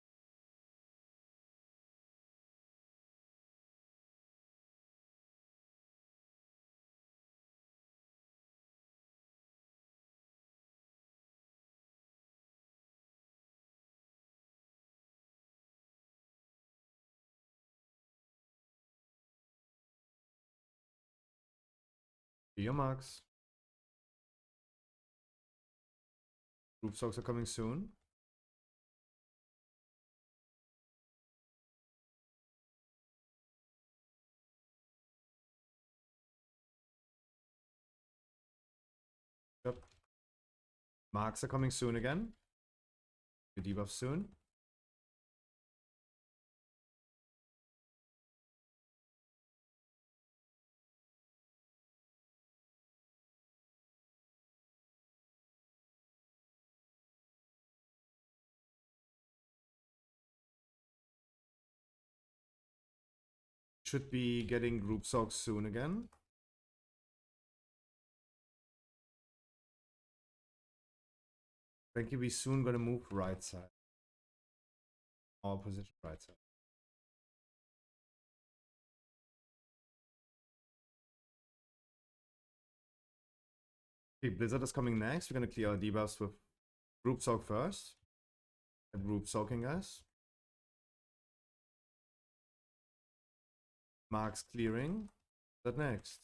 Do your marks. Group soaks are coming soon. Yep. Marks are coming soon again. Your debuff soon. Should be getting group soaks soon again. Frankie, we soon gonna move right side. Our position right side. Okay, Blizzard is coming next. We're gonna clear our debuffs with group soak first. And group soaking, guys. Marks clearing. That next.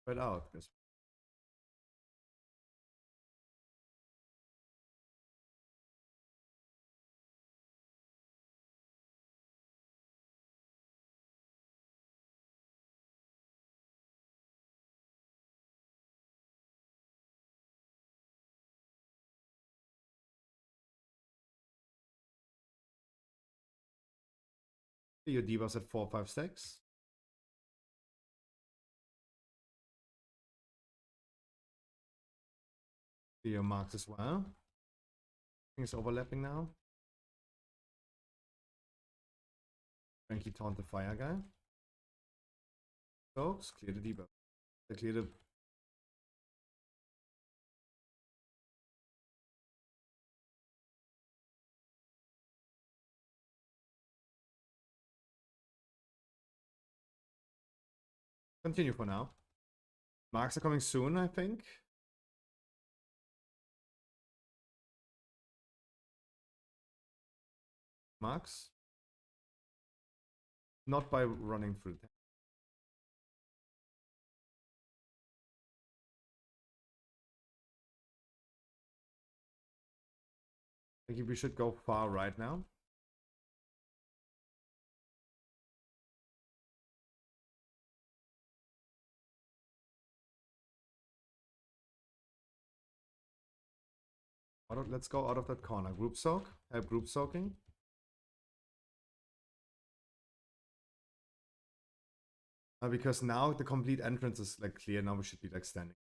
Right out, guys. Your debuffs at 4 or 5 stacks. Your marks as well. I think it's overlapping now. Frankie taunt the fire guy. Soaks, clear the debuff. Clear the continue for now. Marks are coming soon, I think. Marks. Not by running through them. I think we should go far right now. Let's go out of that corner. Group soak. Help group soaking. Because now the complete entrance is like clear. Now we should be like standing.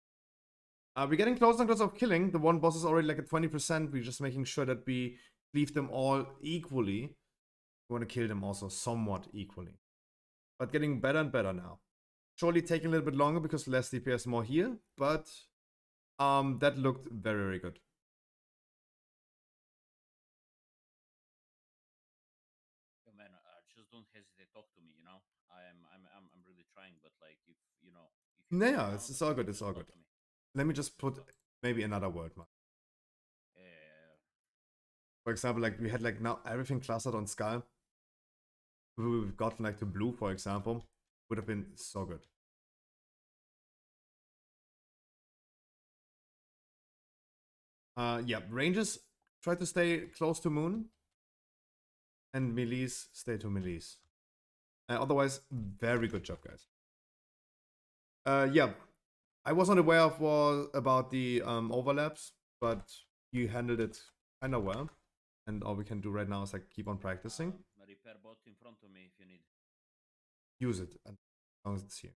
We're getting closer and closer of killing. The one boss is already like at 20%. We're just making sure that we cleave them all equally. You want to kill them also somewhat equally. But getting better and better now. Surely taking a little bit longer because less DPS, more heal, but that looked very, very good. Yo, man, just don't hesitate. Talk to me. You know, I'm really trying, but like, if you know, if you feel Yeah, down, it's all good. It's just all talk good. to me. Let me just put maybe another word, man. Yeah. For example, like we had like now everything clustered on Skull. We've gotten like to blue, for example, would have been so good. Yeah, ranges try to stay close to moon, and melees stay to melees. Otherwise, very good job, guys. Yeah, I wasn't aware of about the overlaps, but you handled it kind of well. And all we can do right now is like keep on practicing. Repair bot in front of me if you need. Use it as long as it's here.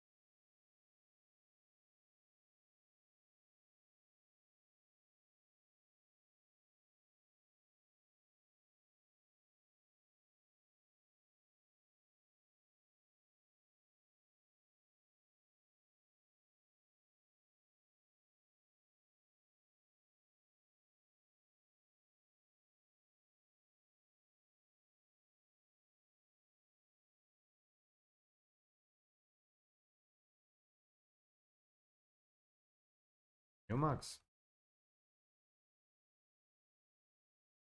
Clear marks.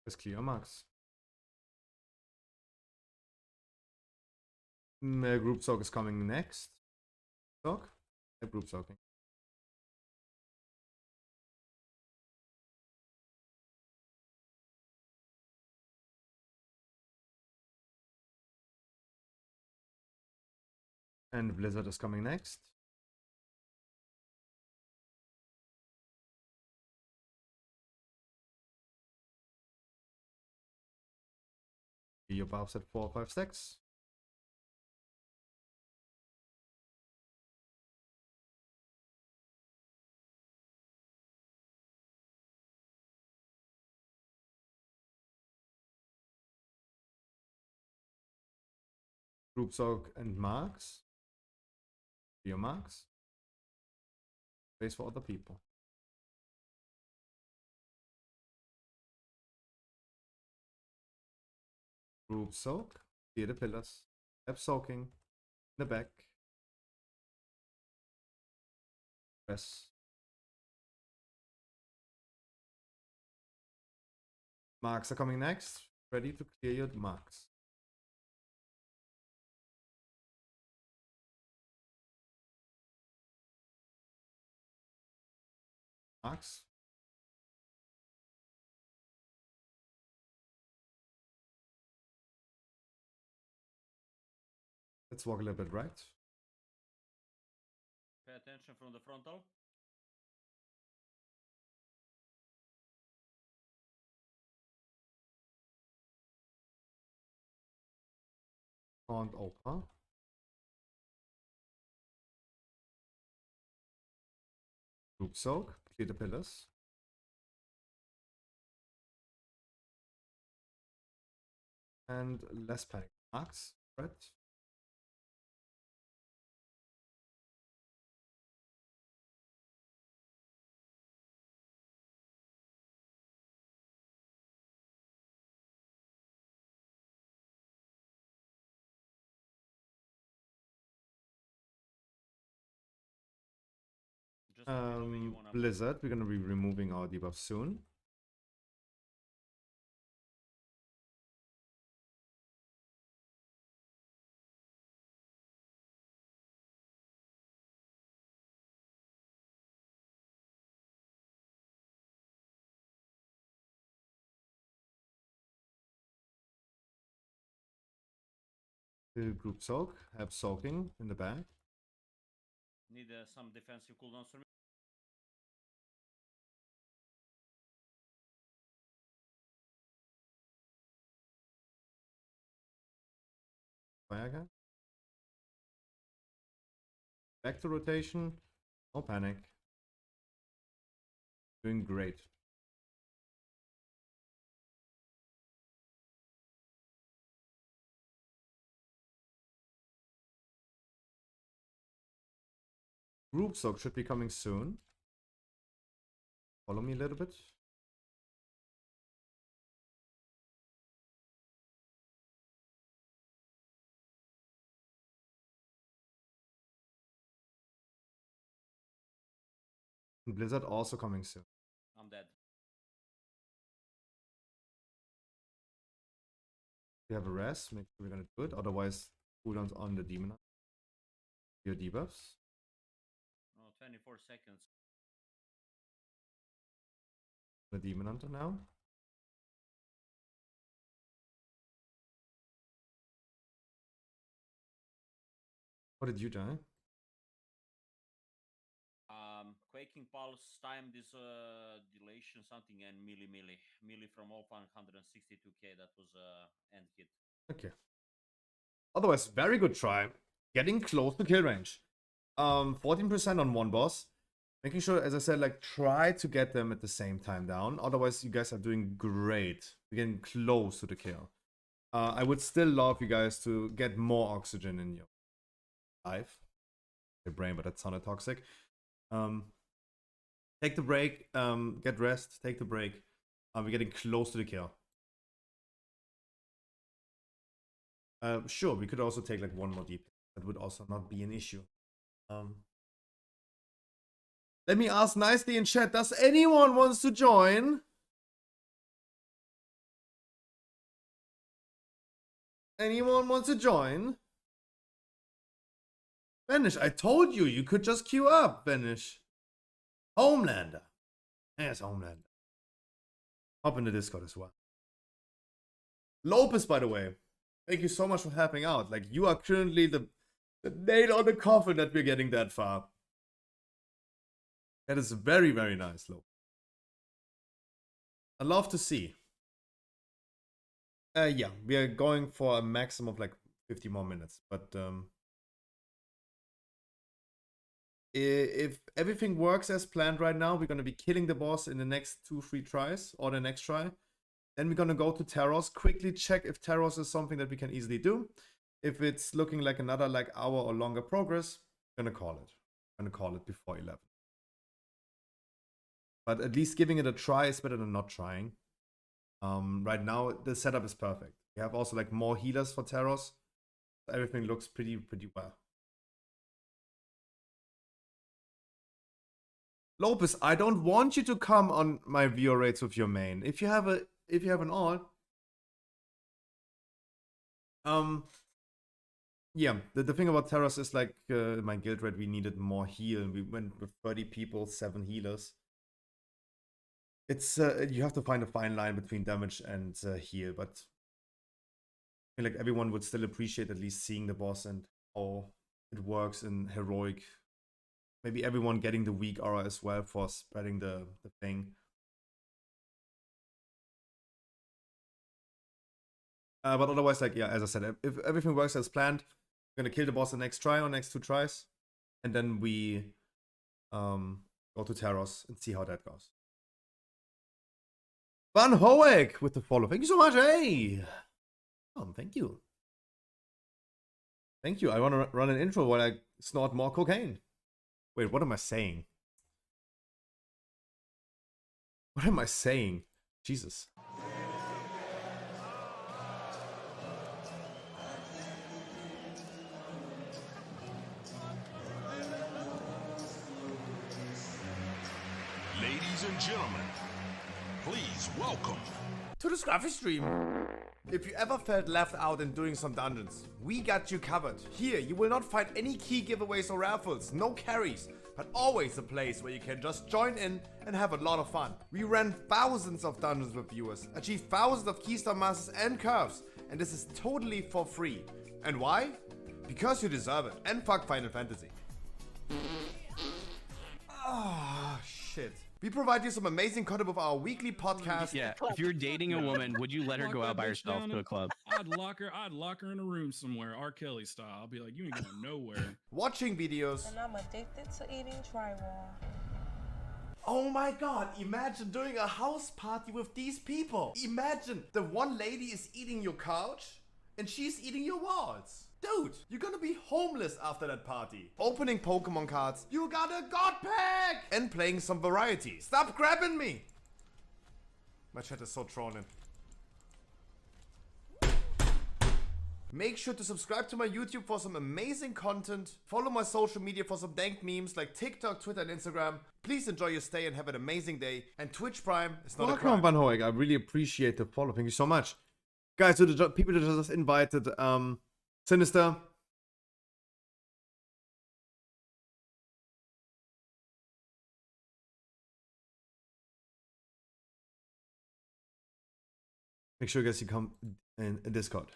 Just clear marks. Group soak is coming next. Soak? Group soaking. And Blizzard is coming next. Your buffs at 4 or 5 stacks. Group soak and marks. Your marks. Space for other people. Group soak. Clear the pillars. Step soaking. In the back. Press. Marks are coming next. Ready to clear your marks. Marks. Let's walk a little bit right. Pay attention from the frontal. Front open. Group soak. Clear the pillars. And less panic. Marks. Red. Just let me know when you wanna move. Blizzard, we're gonna be removing our debuff soon. The group soak, have soaking in the back. Need some defensive cooldowns for me. Fire again. Back to rotation. No panic. Doing great. Group soak should be coming soon. Follow me a little bit. Blizzard also coming soon. I'm dead. We have a rest. Make sure we're gonna do it. Otherwise, cooldowns on the demon. Your debuffs. Oh, 24 seconds. The demon hunter now. What did you die? Quaking Pulse, time this dilation something and melee from all 162k. That was end hit. Okay. Otherwise, very good try. Getting close to kill range. 14% on one boss. Making sure, as I said, like try to get them at the same time down. Otherwise, you guys are doing great. You're getting close to the kill. I would still love you guys to get more oxygen in your life. Your brain, but that sounded toxic. Take the break. Get rest. Take the break. We're getting close to the kill. Sure, we could also take like one more deep. That would also not be an issue. Let me ask nicely in chat, does anyone wants to join? Anyone wants to join? Vanish, I told you, you could just queue up, Vanish. Homelander. Yes, Homelander. Hop in the Discord as well. Lopez, by the way. Thank you so much for helping out. Like, you are currently the nail on the coffin that we're getting that far. That is very, very nice, Lopez. I love to see. Yeah, we are going for a maximum of like 50 more minutes. But if everything works as planned right now, we're going to be killing the boss in the next 2-3 tries, or the next try. Then we're going to go to Taros, quickly check if Taros is something that we can easily do. If it's looking like another like hour or longer progress, I'm going to call it. I'm going to call it before 11. But at least giving it a try is better than not trying. Right now, the setup is perfect. We have also like more healers for Taros. So everything looks pretty well. Lopez, I don't want you to come on my viewer rates with your main. If you have an alt, yeah, the thing about Taros is like my guild rate, we needed more heal. We went with 30 people, 7 healers. It's you have to find a fine line between damage and heal, but I feel like everyone would still appreciate at least seeing the boss and how it works in heroic. Maybe everyone getting the weak aura as well for spreading the thing. But otherwise, like, yeah, as I said, if everything works as planned, we're gonna kill the boss the next try or next 2 tries. And then we go to Taros and see how that goes. Van Hoek with the follow. Thank you so much. Hey! Thank you. Thank you. I want to run an intro while I snort more cocaine. Wait, what am I saying? What am I saying? Jesus. Ladies and gentlemen, please welcome to the Scruffy stream. If you ever felt left out in doing some dungeons, we got you covered. Here, you will not find any key giveaways or raffles, no carries, but always a place where you can just join in and have a lot of fun. We ran thousands of dungeons with viewers, achieved thousands of keystone masters and curves, and this is totally for free. And why? Because you deserve it, and fuck Final Fantasy. Ah, shit. We provide you some amazing content with our weekly podcast. Yeah, if you're dating a woman, would you let her go out by herself to a club? I'd lock her in a room somewhere, R. Kelly style. I'll be like, you ain't going nowhere. Watching videos. And I'm addicted to eating drywall. Oh my god, imagine doing a house party with these people. Imagine the one lady is eating your couch and she's eating your walls. Dude, you're gonna be homeless after that party. Opening Pokemon cards, you got a God Pack! And playing some variety. Stop grabbing me! My chat is so trolling. Make sure to subscribe to my YouTube for some amazing content. Follow my social media for some dank memes like TikTok, Twitter, and Instagram. Please enjoy your stay and have an amazing day. And Twitch Prime is not a crime. Van Hoek, I really appreciate the follow. Thank you so much. Guys, to the people that just invited, Sinister. Make sure you guys come in Discord.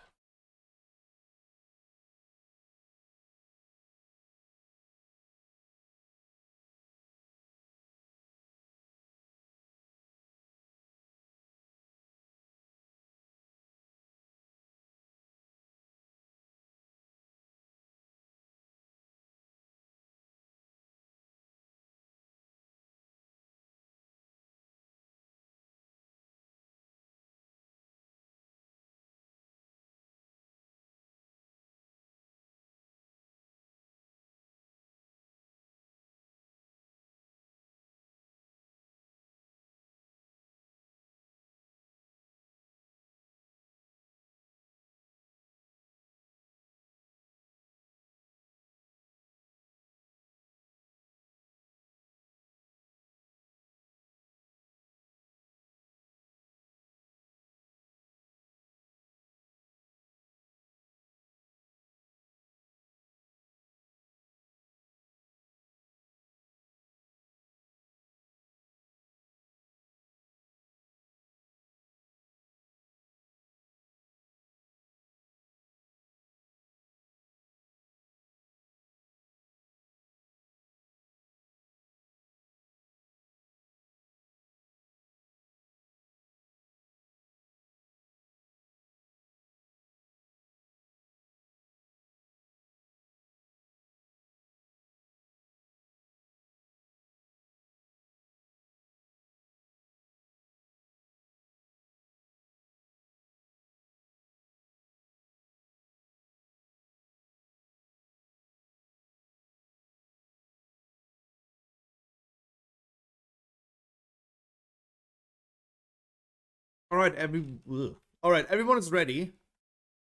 All right, everyone is ready.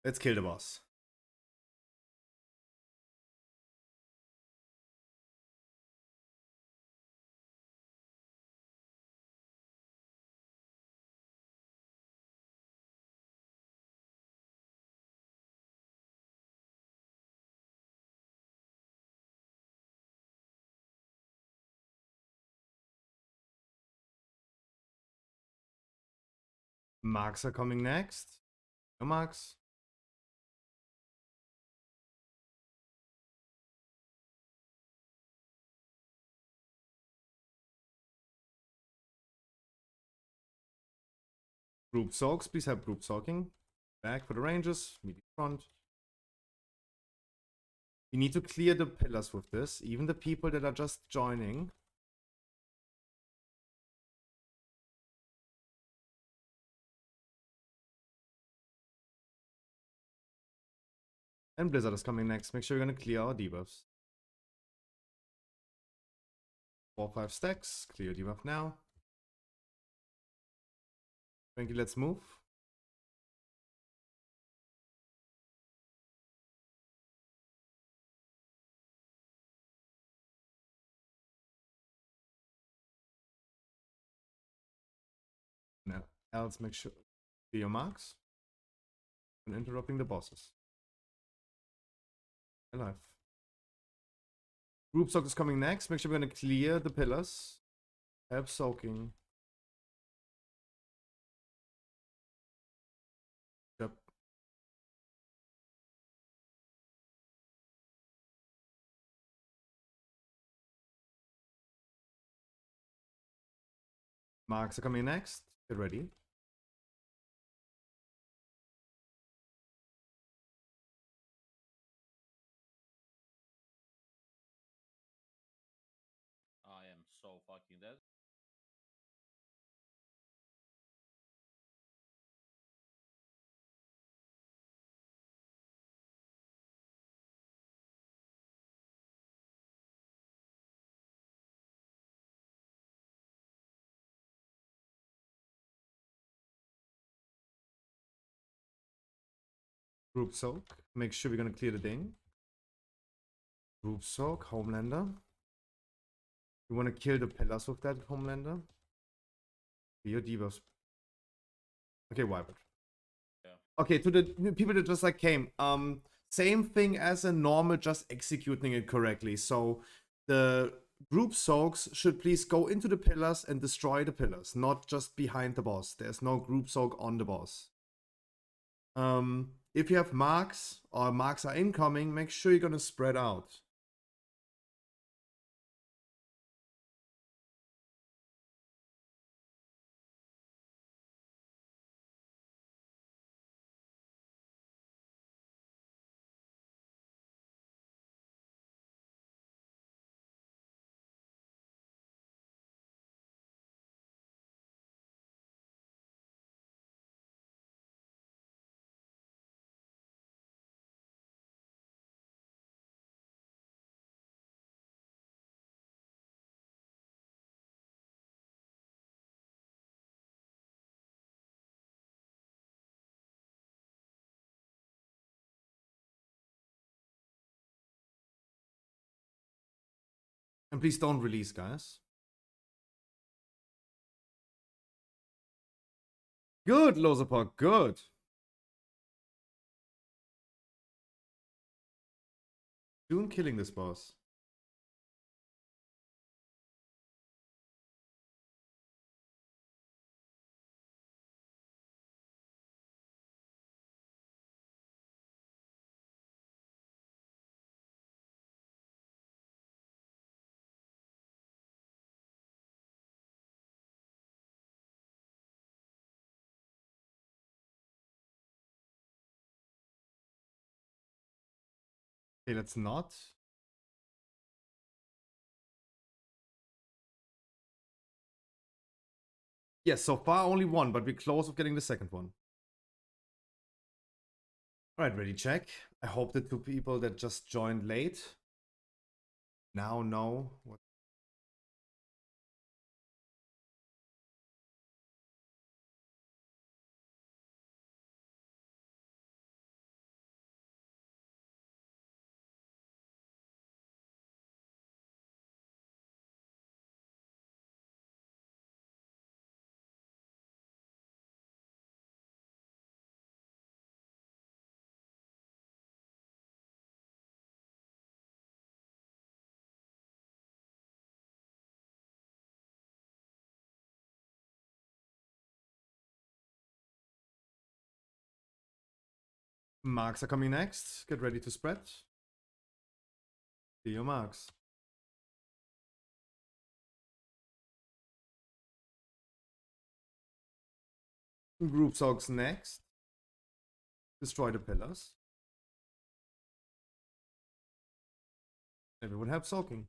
Let's kill the boss. Marks are coming next. No marks. Group soaks, please have group soaking. Back for the ranges, meet front. We need to clear the pillars with this, even the people that are just joining. And Blizzard is coming next. Make sure you're gonna clear our debuffs. 4-5 stacks, clear debuff now. Thank you, let's move. Now, else make sure clear your marks. And interrupting the bosses. Alive. Group soak is coming next. Make sure we're gonna clear the pillars. Have soaking. Yep. Marks are coming next. Get ready. I am so fucking dead. Group soak. Make sure we're gonna clear the ding. Group soak, Homelander. You wanna kill the pillars with that, Homelander? Your debuffs. Okay, wipe it. Yeah. Okay, to the people that just like came. Same thing as a normal, just executing it correctly. So the group soaks should please go into the pillars and destroy the pillars, not just behind the boss. There's no group soak on the boss. If you have marks or marks are incoming, make sure you're gonna spread out. And please don't release, guys. Good, Lozapok, good. Soon killing this boss. Okay, let's not. Yes, so far only one, but we're close of getting the second one. Alright, ready, check. I hope the two people that just joined late now know what. Marks are coming next. Get ready to spread. See your marks. Group soaks next. Destroy the pillars. Everyone help soaking.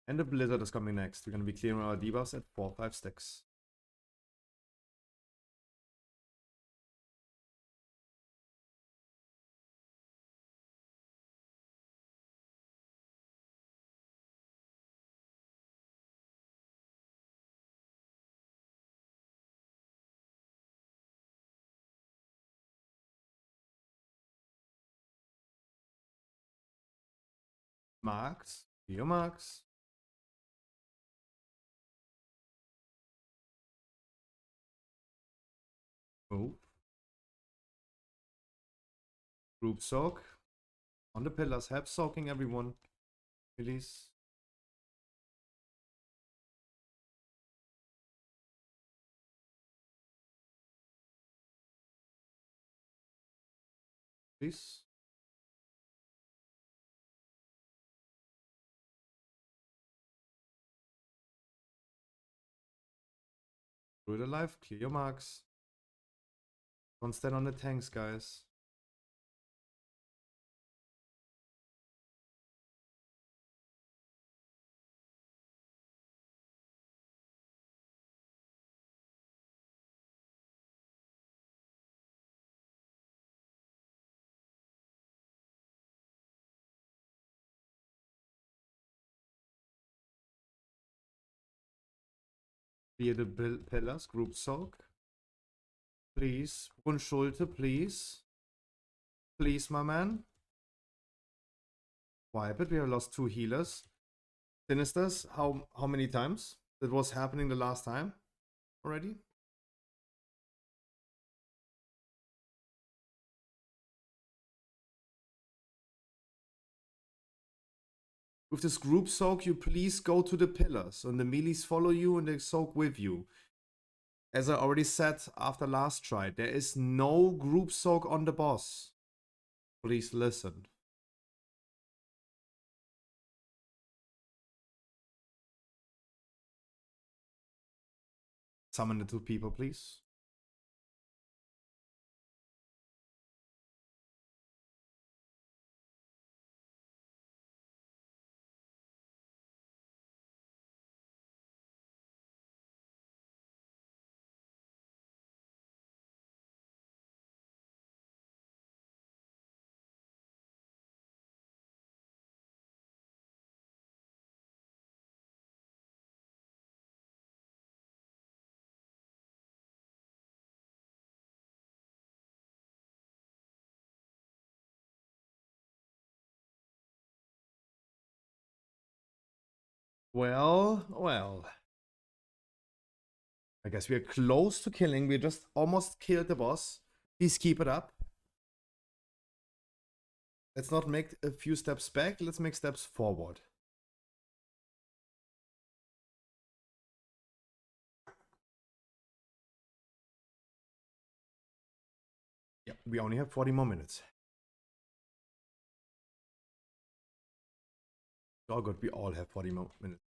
And the blizzard is coming next. We're gonna be clearing our debuffs at 4-5 sticks. Marks. See your marks. Move. Group soak. On the pillars. Help soaking everyone. Release. Please. Druid alive. Clear your marks. Don't stand on the tanks, guys. Clear the pillars, group soak. Please. Brunschulte, please. Please, my man. Wipe it. We have lost 2 healers. Sinisters, how many times? That was happening the last time already? With this group soak, you please go to the pillars, and the melees follow you and they soak with you. As I already said after last try, there is no group soak on the boss. Please listen. Summon the 2 people, please. Well. I guess we are close to killing. We just almost killed the boss. Please keep it up. Let's not make a few steps back. Let's make steps forward. Yeah, we only have 40 more minutes. Oh good, we all have 40 more minutes.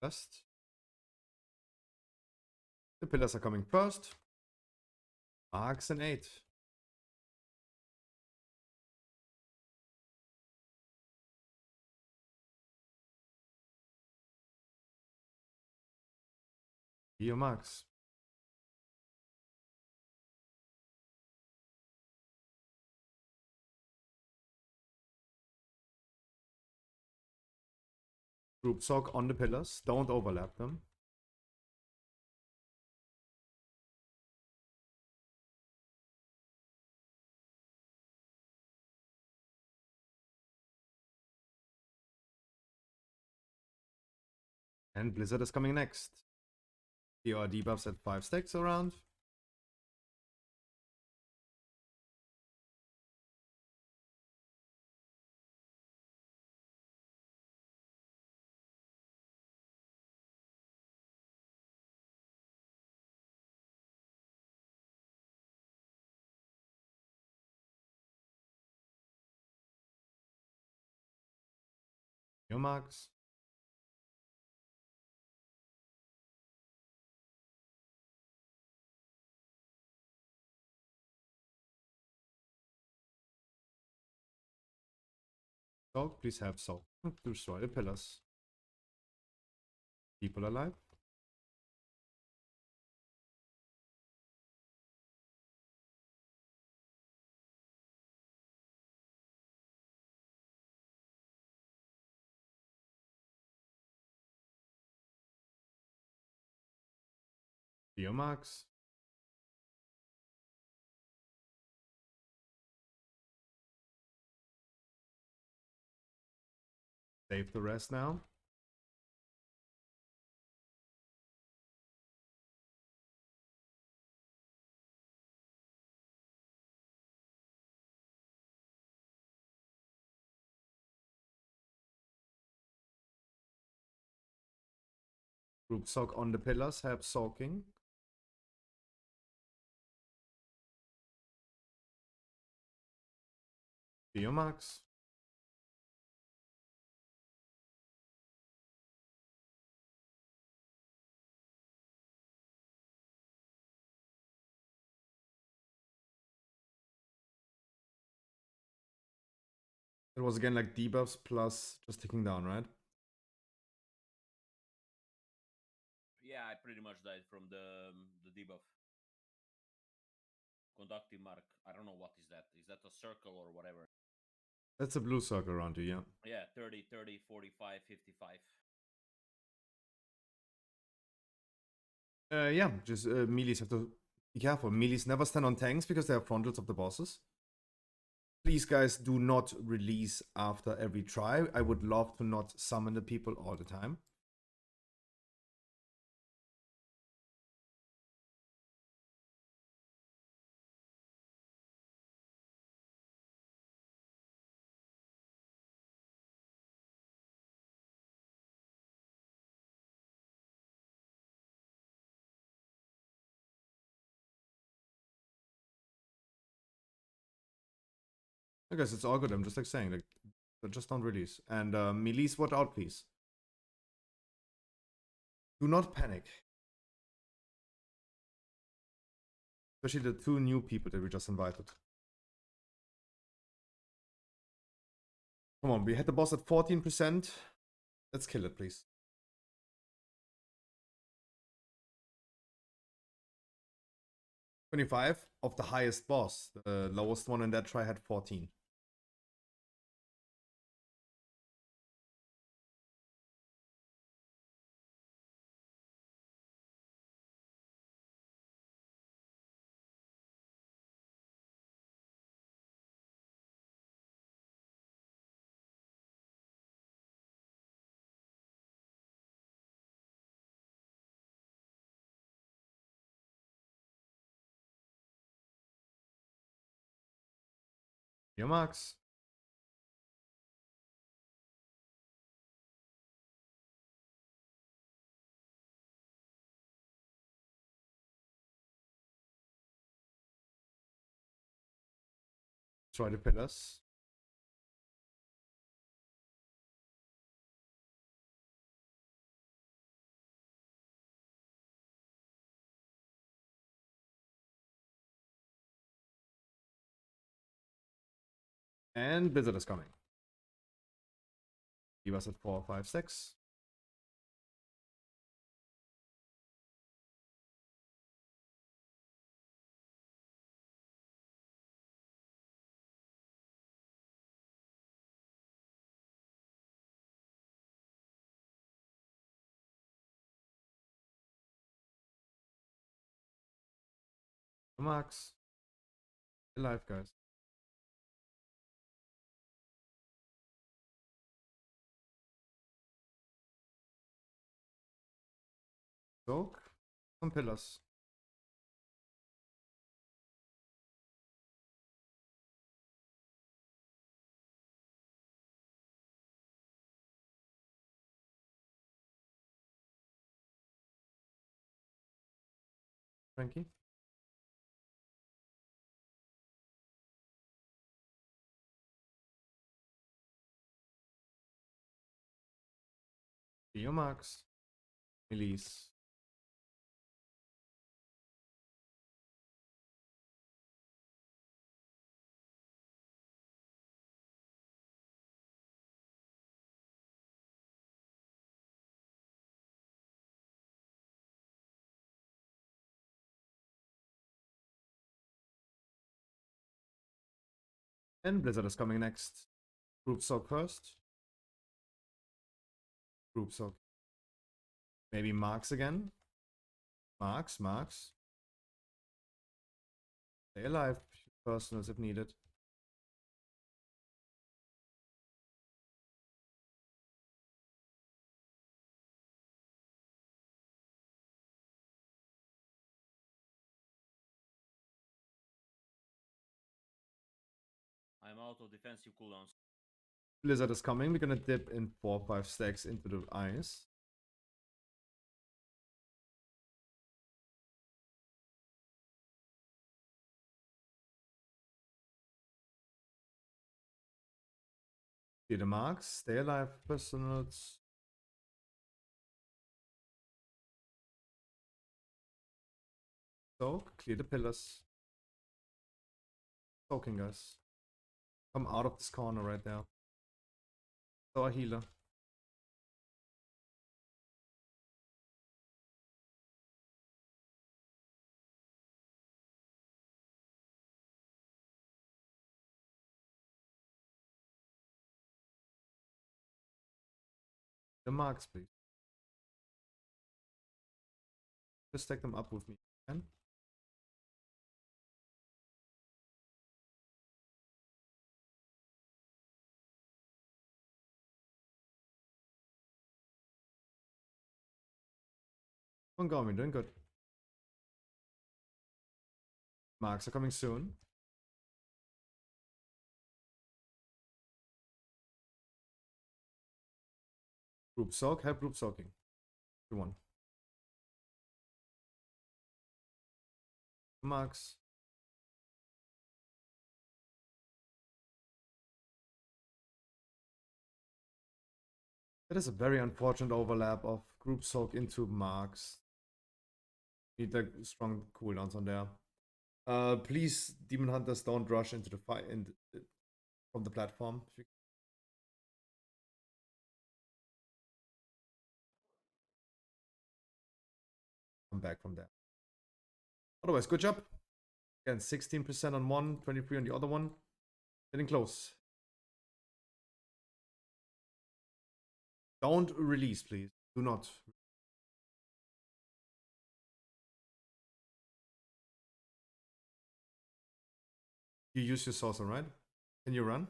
First. The pillars are coming first. Marks and 8. Here, marks. Group soak on the pillars. Don't overlap them. And Blizzard is coming next. Here are debuffs at 5 stacks around. Your marks. Soak, please have soak. Destroy the pillars. People alive. Your marks. Save the rest now. Group soak on the pillars, help soaking. Your marks. It was again like debuffs plus just ticking down, right? Yeah, I pretty much died from the debuff. Conductive mark. I don't know what is that. Is that a circle or whatever? That's a blue circle around you, yeah. Yeah, 30, 30, 45, 55. Yeah, just melees have to be careful. Melees never stand on tanks because they are frontals of the bosses. Please, guys, do not release after every try. I would love to not summon the people all the time. I guess it's all good. I'm just like saying, like, just don't release. And melees, watch out, please. Do not panic. Especially the 2 new people that we just invited. Come on, we had the boss at 14%. Let's kill it, please. 25 of the highest boss. The lowest one in that try had 14. Your marks. Try the pillars. And Blizzard is coming. He was at 4, 5, 6. Max. Alive, guys. Soak. Some pillars. Frankie. Your marks. Release. And Blizzard is coming next. Group soak first. Group soak. Maybe marks again. Marks, marks. Stay alive. Personals if needed. I'm out of defensive cooldowns. Blizzard is coming. We're gonna dip in 4, 5 stacks into the ice. See the marks. Stay alive. Personals. Soak. Clear the pillars. Soaking, guys. Come out of this corner right now. So a healer. The marks, please. Just stack them up with me again. Come on, go, we're doing good. Marks are coming soon. Group soak, help group soaking. Everyone. Marks. That is a very unfortunate overlap of group soak into marks. Need like strong cooldowns on there. Please, Demon Hunters, don't rush into the fight from the platform. Come back from there. Otherwise, good job. Again, 16% on one, 23 on the other one. Getting close. Don't release, please. Do not. You use your saucer, right? Can you run?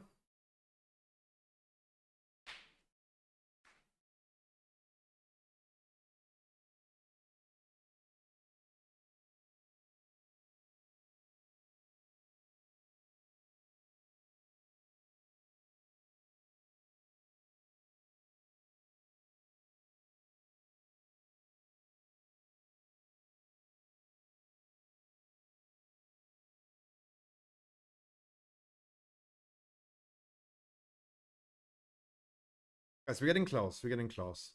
Guys, we're getting close. We're getting close.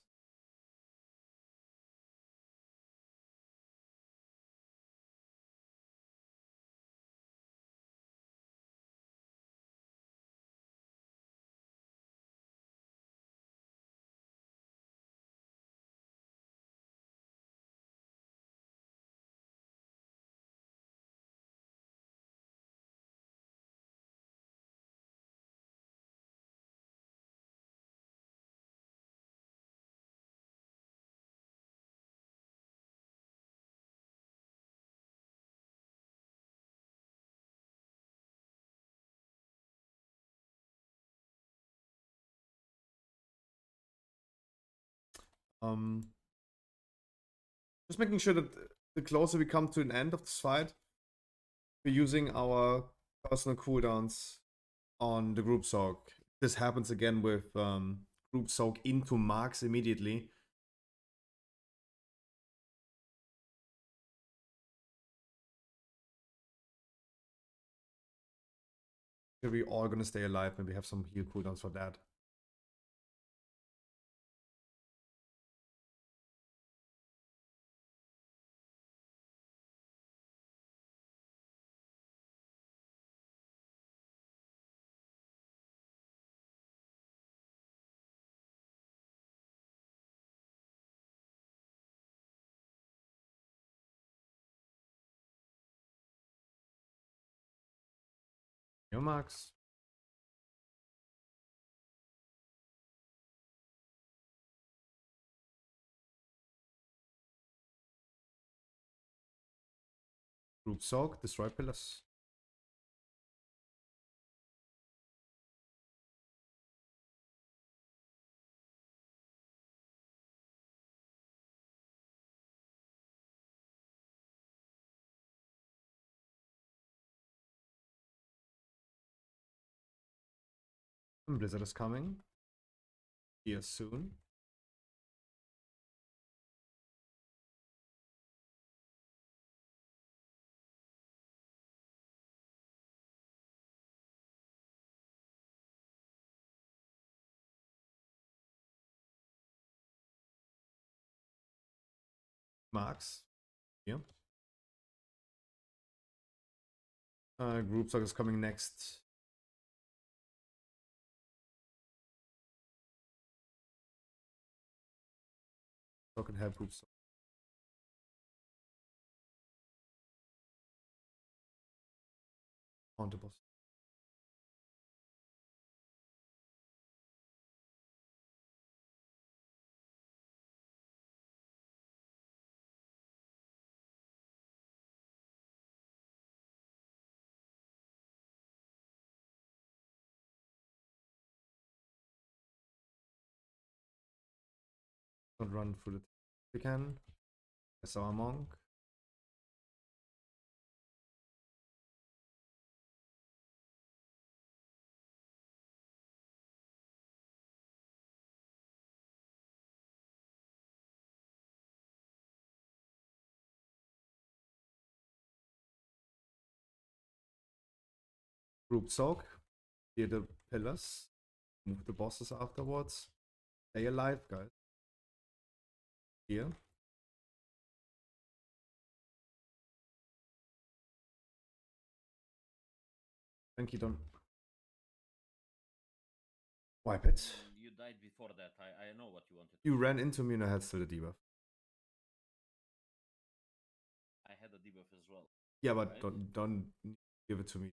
Just making sure that the closer we come to an end of this fight, we're using our personal cooldowns on the group soak. This happens again with group soak into marks immediately. We're all gonna stay alive and we have some heal cooldowns for that. Your marks. Group soak, destroy pillars. And Blizzard is coming here soon. Marks here. Group soak is coming next. So can have group soak. On the boss. Not run through the we can. That's our monk. Group soak. Clear the pillars. Move the bosses afterwards. Stay alive, guys. Here. Thank you, don't wipe it. You died before that. I know what you wanted. You ran into me and I had still a debuff. I had a debuff as well. Yeah, but right? don't give it to me.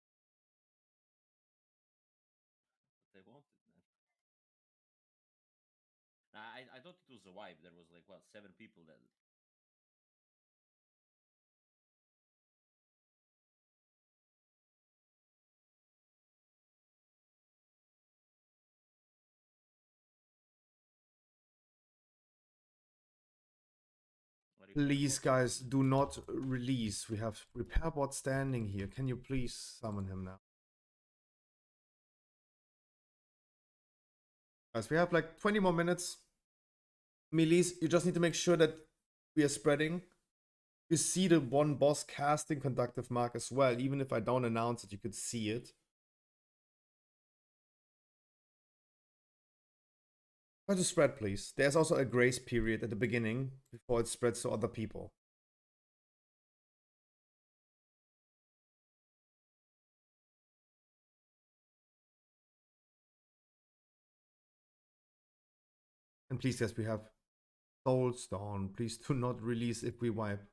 They wanted that. I thought it was a wipe. There was like what 7 people that. Please, guys, do not release. We have repair bot standing here. Can you please summon him now? Guys, we have like 20 more minutes. Melees, you just need to make sure that we are spreading. You see the one boss casting conductive mark as well. Even if I don't announce it, you could see it. Try to spread, please. There's also a grace period at the beginning before it spreads to other people. And please, guys, we have Soulstone. Please do not release if we wipe.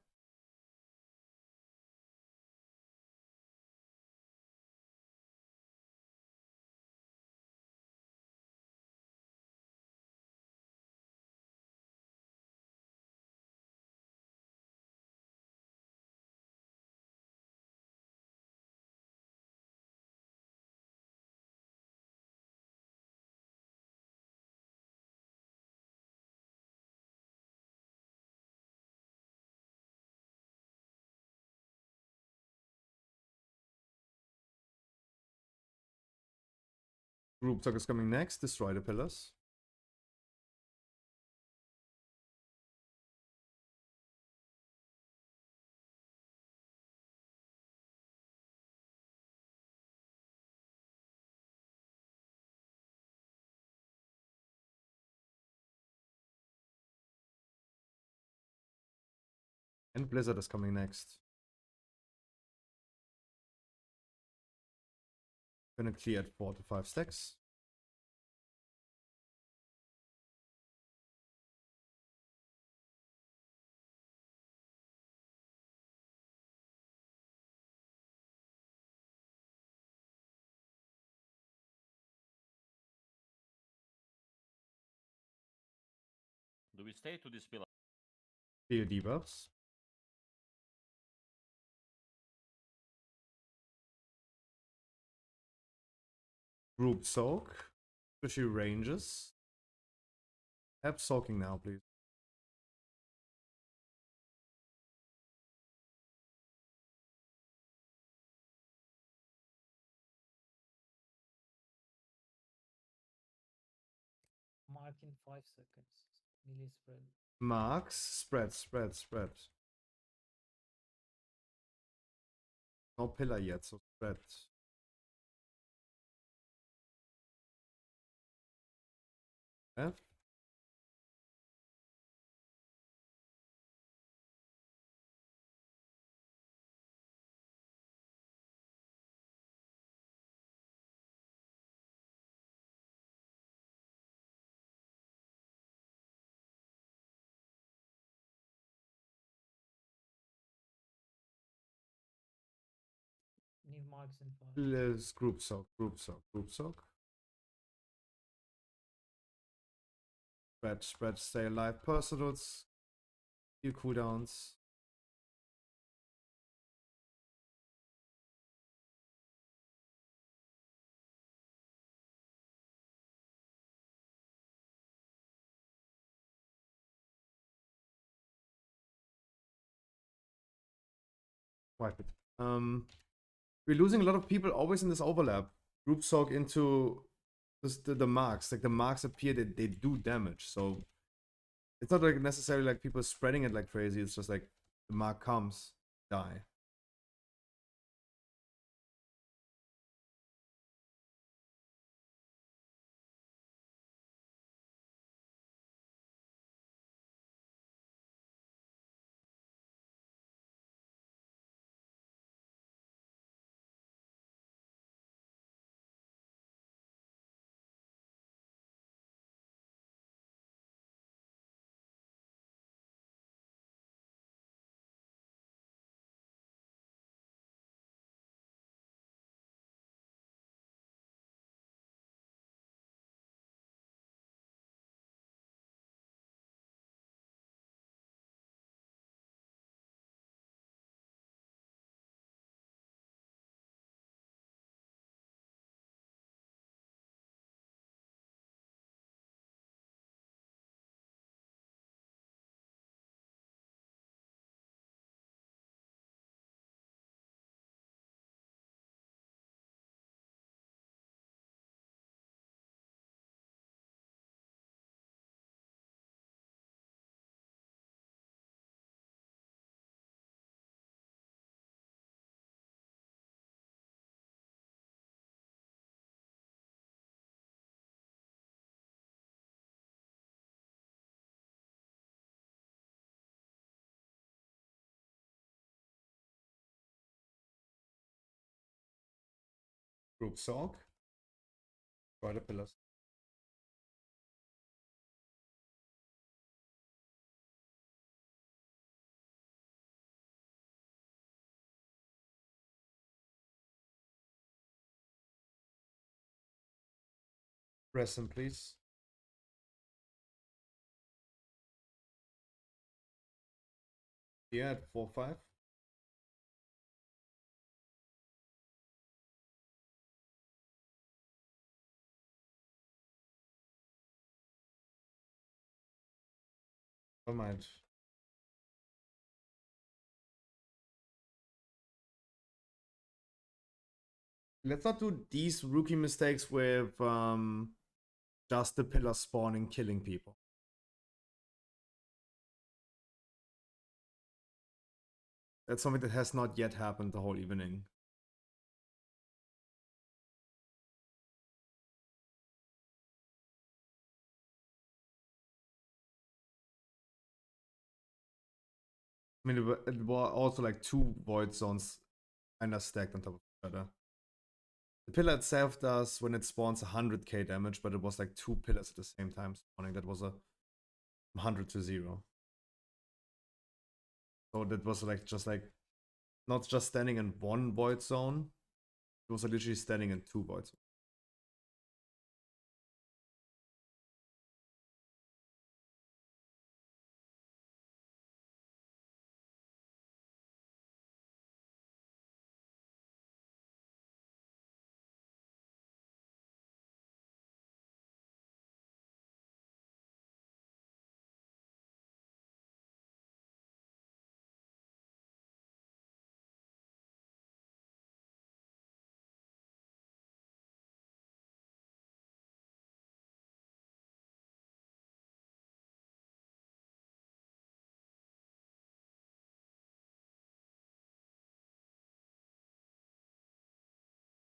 Group Talk is coming next. Destroy the pillars. And Blizzard is coming next. Gonna clear at 4 to 5 stacks. Do we stay to this pillar? Clear debuffs. Group Soak. Especially ranges. Have soaking now, please. Mark in 5 seconds. Melee spread. Marks. Spread, spread, spread. No pillar yet, so spread. F. New marks in 5. Let's group soak, group soak, group soak. Spread, spread, stay alive. Personals. Few cooldowns. Wipe it. We're losing a lot of people always in this overlap. Group soak into the marks. Like the marks appear that they do damage. So it's not like necessarily like people spreading it like crazy. It's just like the mark comes, die. Group soak. Try the pillars. Press them, please. Yeah, at 4-5. Never mind. Let's not do these rookie mistakes with just the pillar spawning, killing people. That's something that has not yet happened the whole evening. I mean, it were also like 2 void zones kind of stacked on top of each other. The pillar itself does when it spawns 100k damage, but it was like 2 pillars at the same time spawning. That was a 100 to 0. So that was like just like not just standing in 1 void zone. It was like literally standing in 2 void zones.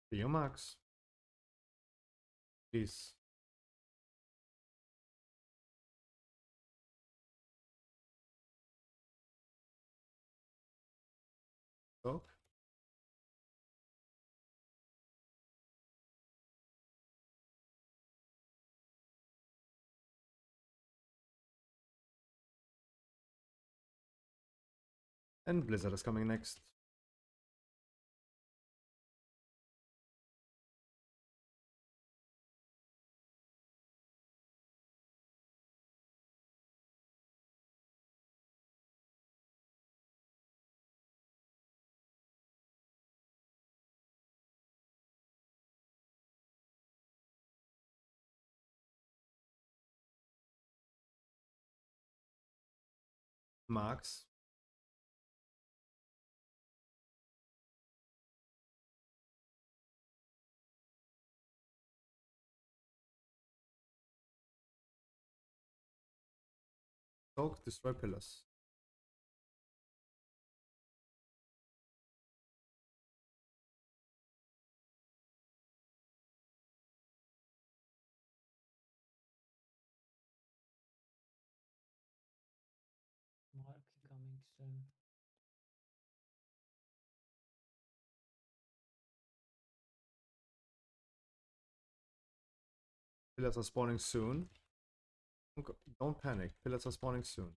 Be your max. Please. Soak. And Blizzard is coming next. Max. Soak, destroy pillars. Mark coming soon. Pillars are spawning soon. Don't panic. Pillars are spawning soon.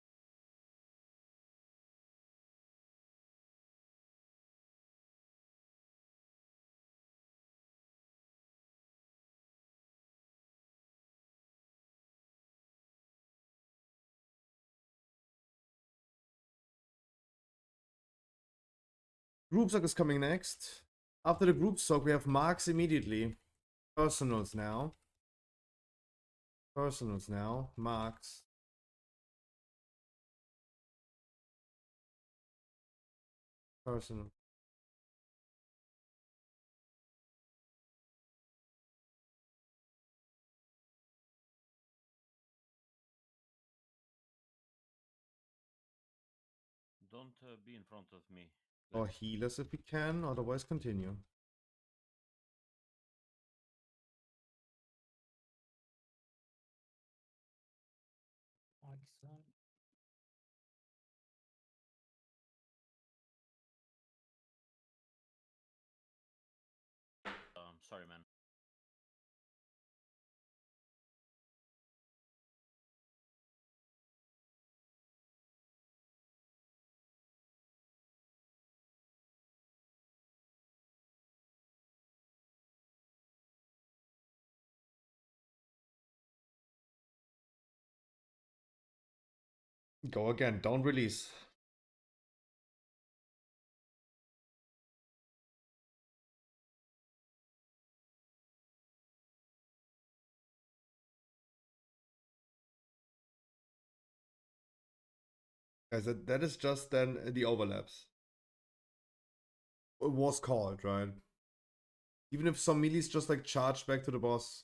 Group sock is coming next. After the group sock, we have marks immediately. Personals now. Personals now. Marks. Personal. Don't be in front of me. Or healers if we can, otherwise continue. Excellent. Sorry, man. Go again. Don't release. Guys, that is just then the overlaps. It was called, right? Even if some melees just like charge back to the boss.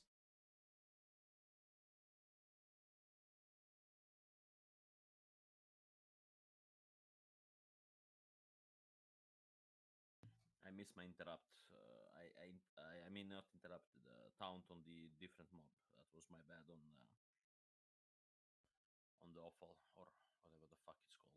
I miss my interrupt. I mean not interrupt the taunt on the different mob. That was my bad on the awful or whatever the fuck it's called.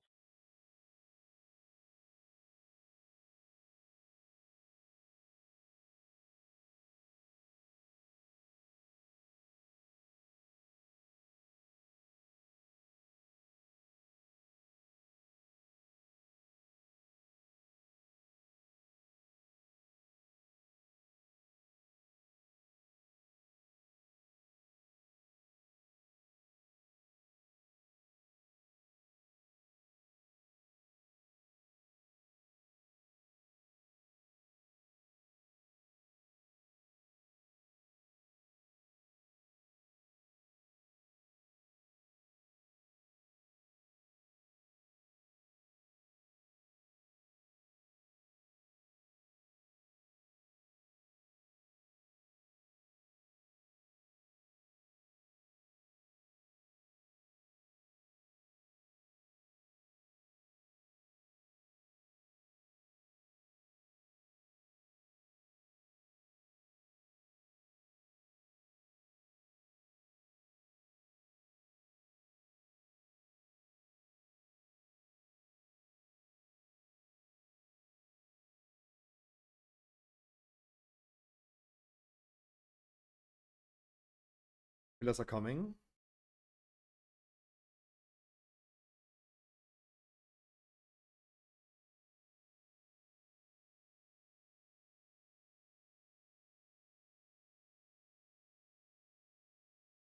Pillars are coming.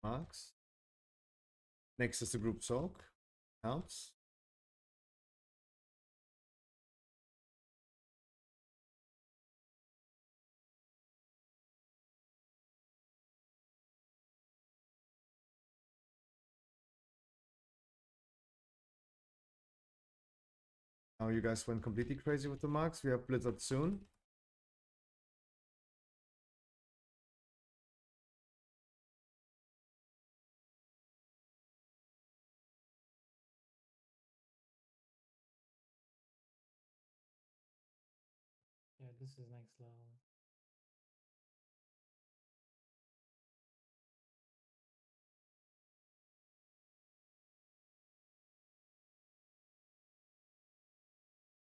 Marks. Next is the group soak. Helps. Now you guys went completely crazy with the marks. We have Blizzard soon. this is next level.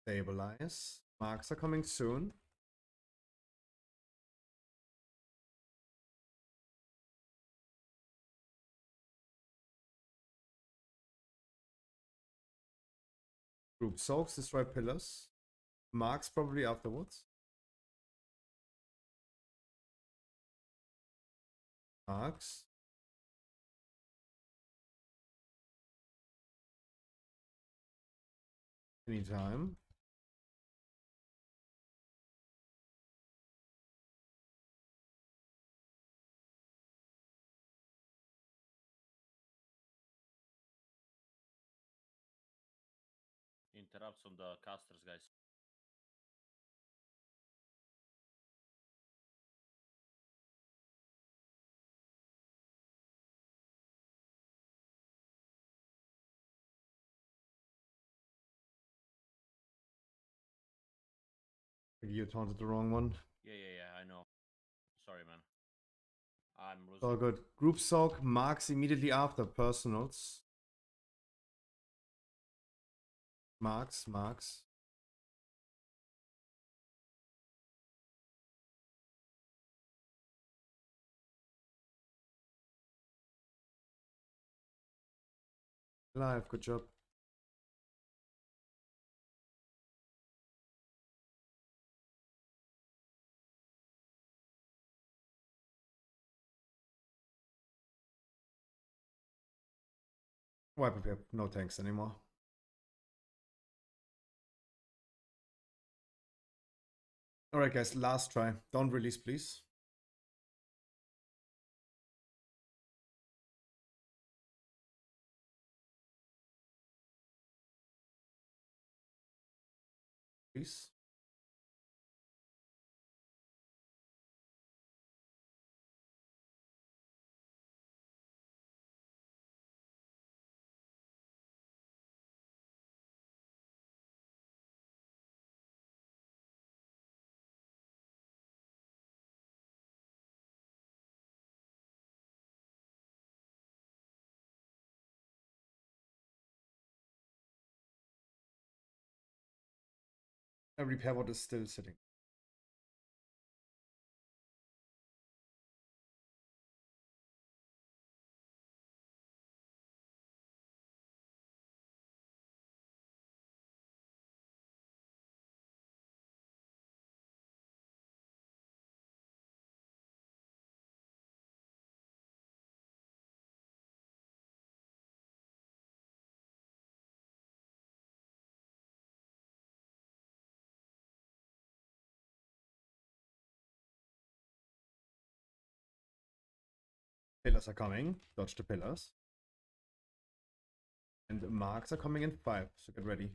Stabilize. Marks are coming soon. Group soaks, destroy pillars. Marks probably afterwards. Marks. Anytime. Interrupts on the casters, guys. You taunted the wrong one. Yeah, I know. Sorry, man. I'm losing. All good. Group soak, marks immediately after personals. Marks. Live, good job. Wipe up, no tanks anymore. Alright guys, last try. Don't release, please. Please. Every pivot is still sitting. Pillars are coming. Dodge the pillars. And the marks are coming in 5, so get ready.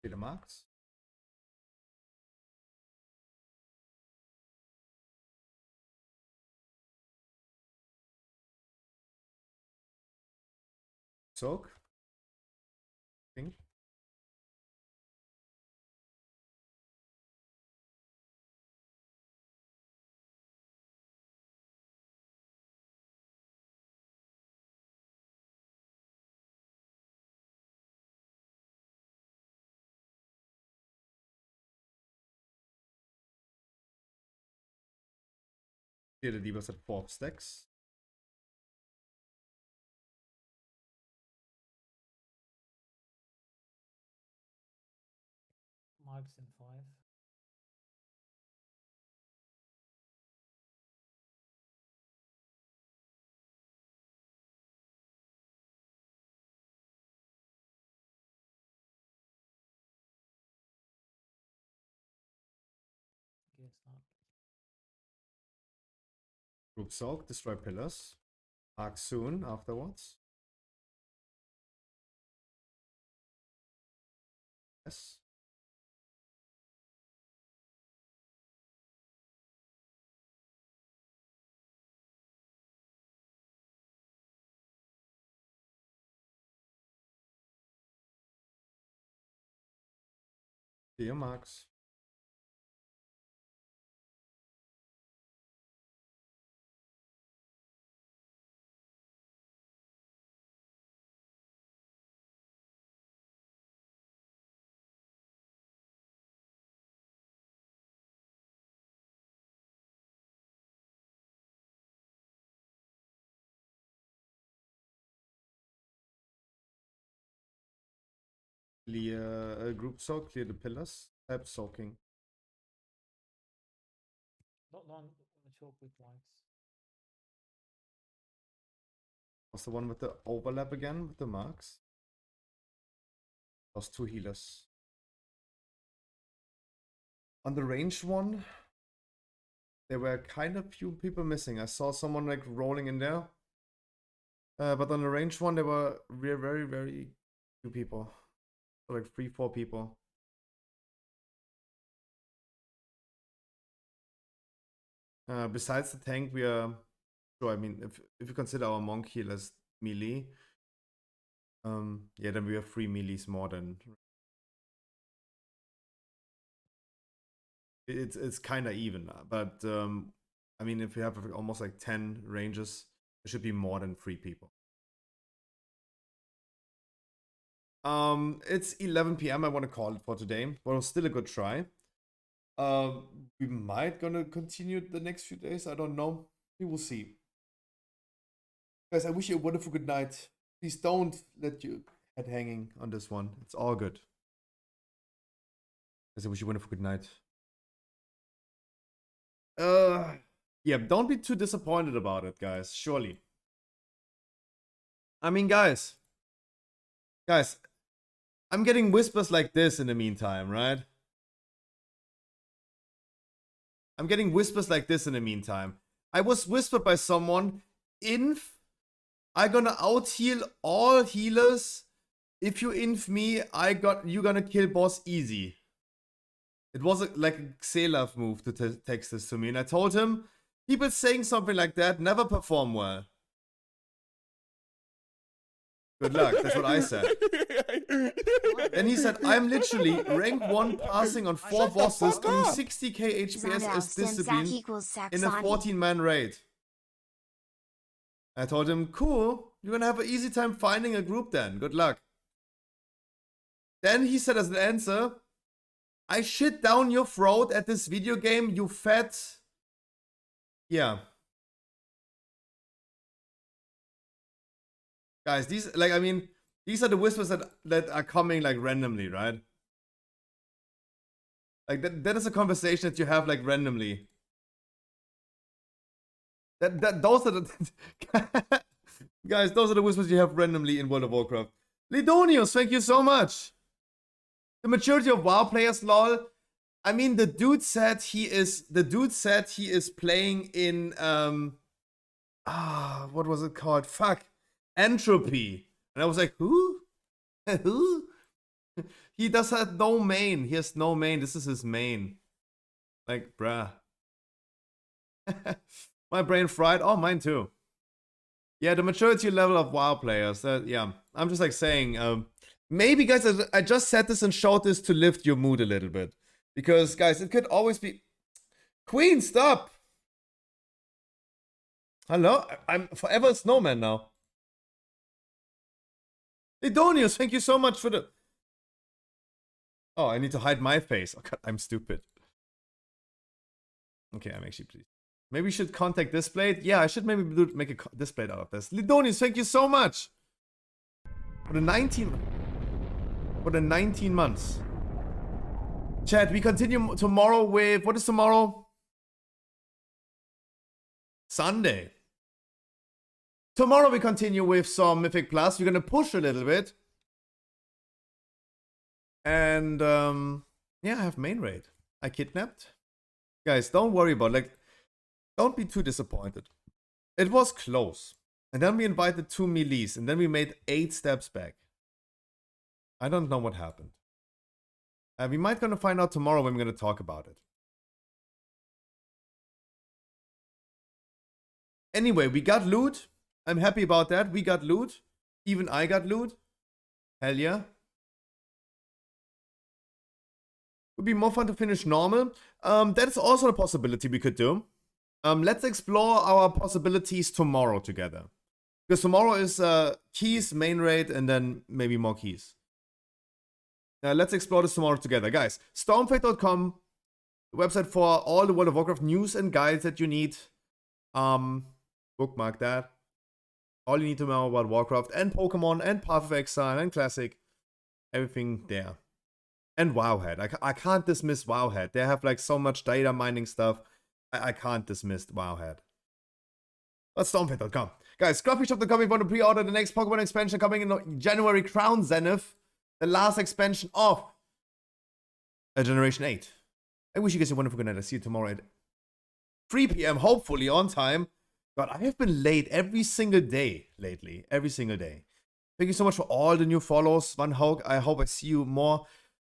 See the marks. Soak. Ping. Here the debuffs at 4 stacks. Marks in 5. Guess not. Group soak, destroy pillars. Mark soon afterwards. Yes. See you, Max. Clear group soak, clear the pillars. Tap soaking. Don't choke with whites. What's the one with the overlap again with the marks? Those two healers. On the ranged one, there were kind of few people missing. I saw someone like rolling in there. But on the ranged one, there were very, very few people. So like 3-4 people. Besides the tank, we are sure. I mean, if you consider our monk heal as melee, yeah, then we have 3 melees more than. It's kind of even, but I mean, if you have almost like 10 ranges, there should be more than 3 people. It's 11 p.m. I want to call it for today, but it was still a good try. We might gonna continue the next few days. I don't know. We will see. Guys, I wish you a wonderful good night. Please don't let your head hanging on this one. It's all good. Guys, I wish you a wonderful good night. Yeah, don't be too disappointed about it, guys. Surely. I mean, guys, I'm getting whispers like this in the meantime, right? I'm getting whispers like this in the meantime. I was whispered by someone, Inf, I gonna out heal all healers. If you inf me, you gonna kill boss easy. It was like a Xelaf move to text this to me, and I told him, people saying something like that never perform well. Good luck, that's what I said. And he said, I'm literally rank 1 passing on 4 bosses, doing 60k HPS as discipline in a 14-man raid. I told him, cool, you're gonna have an easy time finding a group then, good luck. Then he said as an answer, I shit down your throat at this video game, you fat. Yeah. Guys, these, like, I mean, these are the whispers that are coming, like, randomly, right? Like, that is a conversation that you have, like, randomly. Those are the... Guys, those are the whispers you have randomly in World of Warcraft. Lidonius, thank you so much. The majority of WoW players, lol. I mean, the dude said he is playing in, what was it called? Fuck. Entropy. And I was like, who? Who? He does have no main. He has no main. This is his main. Like, bruh. My brain fried. Oh, mine too. Yeah, the maturity level of WoW players. Yeah, I'm just like saying, maybe, guys, I just said this and showed this to lift your mood a little bit. Because, guys, it could always be... Queen, stop! Hello? I'm forever a snowman now. Idonius, thank you so much for the... Oh, I need to hide my face. Oh, God, I'm stupid. Okay, I'm actually pleased. Maybe we should contact Display. Yeah, I should maybe make a Display out of this. Lidonius, thank you so much for the 19 months. Chat, we continue tomorrow with, what is tomorrow? Sunday. Tomorrow we continue with some Mythic Plus. We're gonna push a little bit. And yeah, I have main raid. I kidnapped. Guys, don't worry about it. Like, don't be too disappointed. It was close. And then we invited 2 melees, and then we made 8 steps back. I don't know what happened. We might gonna find out tomorrow when we're gonna talk about it. Anyway, we got loot. I'm happy about that. We got loot. Even I got loot. Hell yeah. Would be more fun to finish normal. That's also a possibility we could do. Let's explore our possibilities tomorrow together. Because tomorrow is keys, main raid, and then maybe more keys. Let's explore this tomorrow together. Guys, stormfate.com, the website for all the World of Warcraft news and guides that you need. Bookmark that. All you need to know about Warcraft and Pokemon and Path of Exile and Classic. Everything there. And Wowhead. I can't dismiss Wowhead. They have like so much data mining stuff. I can't dismiss Wowhead. But stormfate.com. Guys, scruffyshop.com if you want to pre-order the next Pokemon expansion coming in January, Crown Zenith. The last expansion of Generation 8. I wish you guys a wonderful good night. I'll see you tomorrow at 3 p.m. Hopefully on time. God, I have been late every single day lately. Every single day. Thank you so much for all the new follows. Van Hogue, I hope I see you more.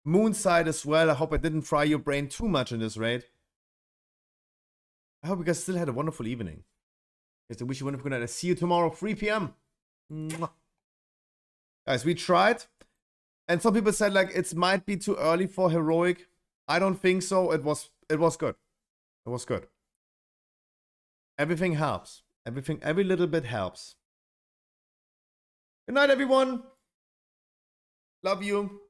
Moonside as well. I hope I didn't fry your brain too much in this raid. I hope you guys still had a wonderful evening. Guys, I wish you a wonderful good night. I'll see you tomorrow, 3 p.m. Mwah. Guys, we tried. And some people said like it might be too early for heroic. I don't think so. It was good. It was good. Everything helps. Every little bit helps. Good night, everyone. Love you.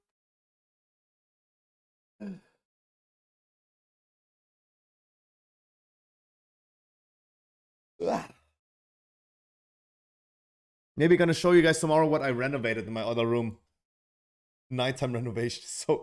Maybe gonna show you guys tomorrow what I renovated in my other room. Nighttime renovation. So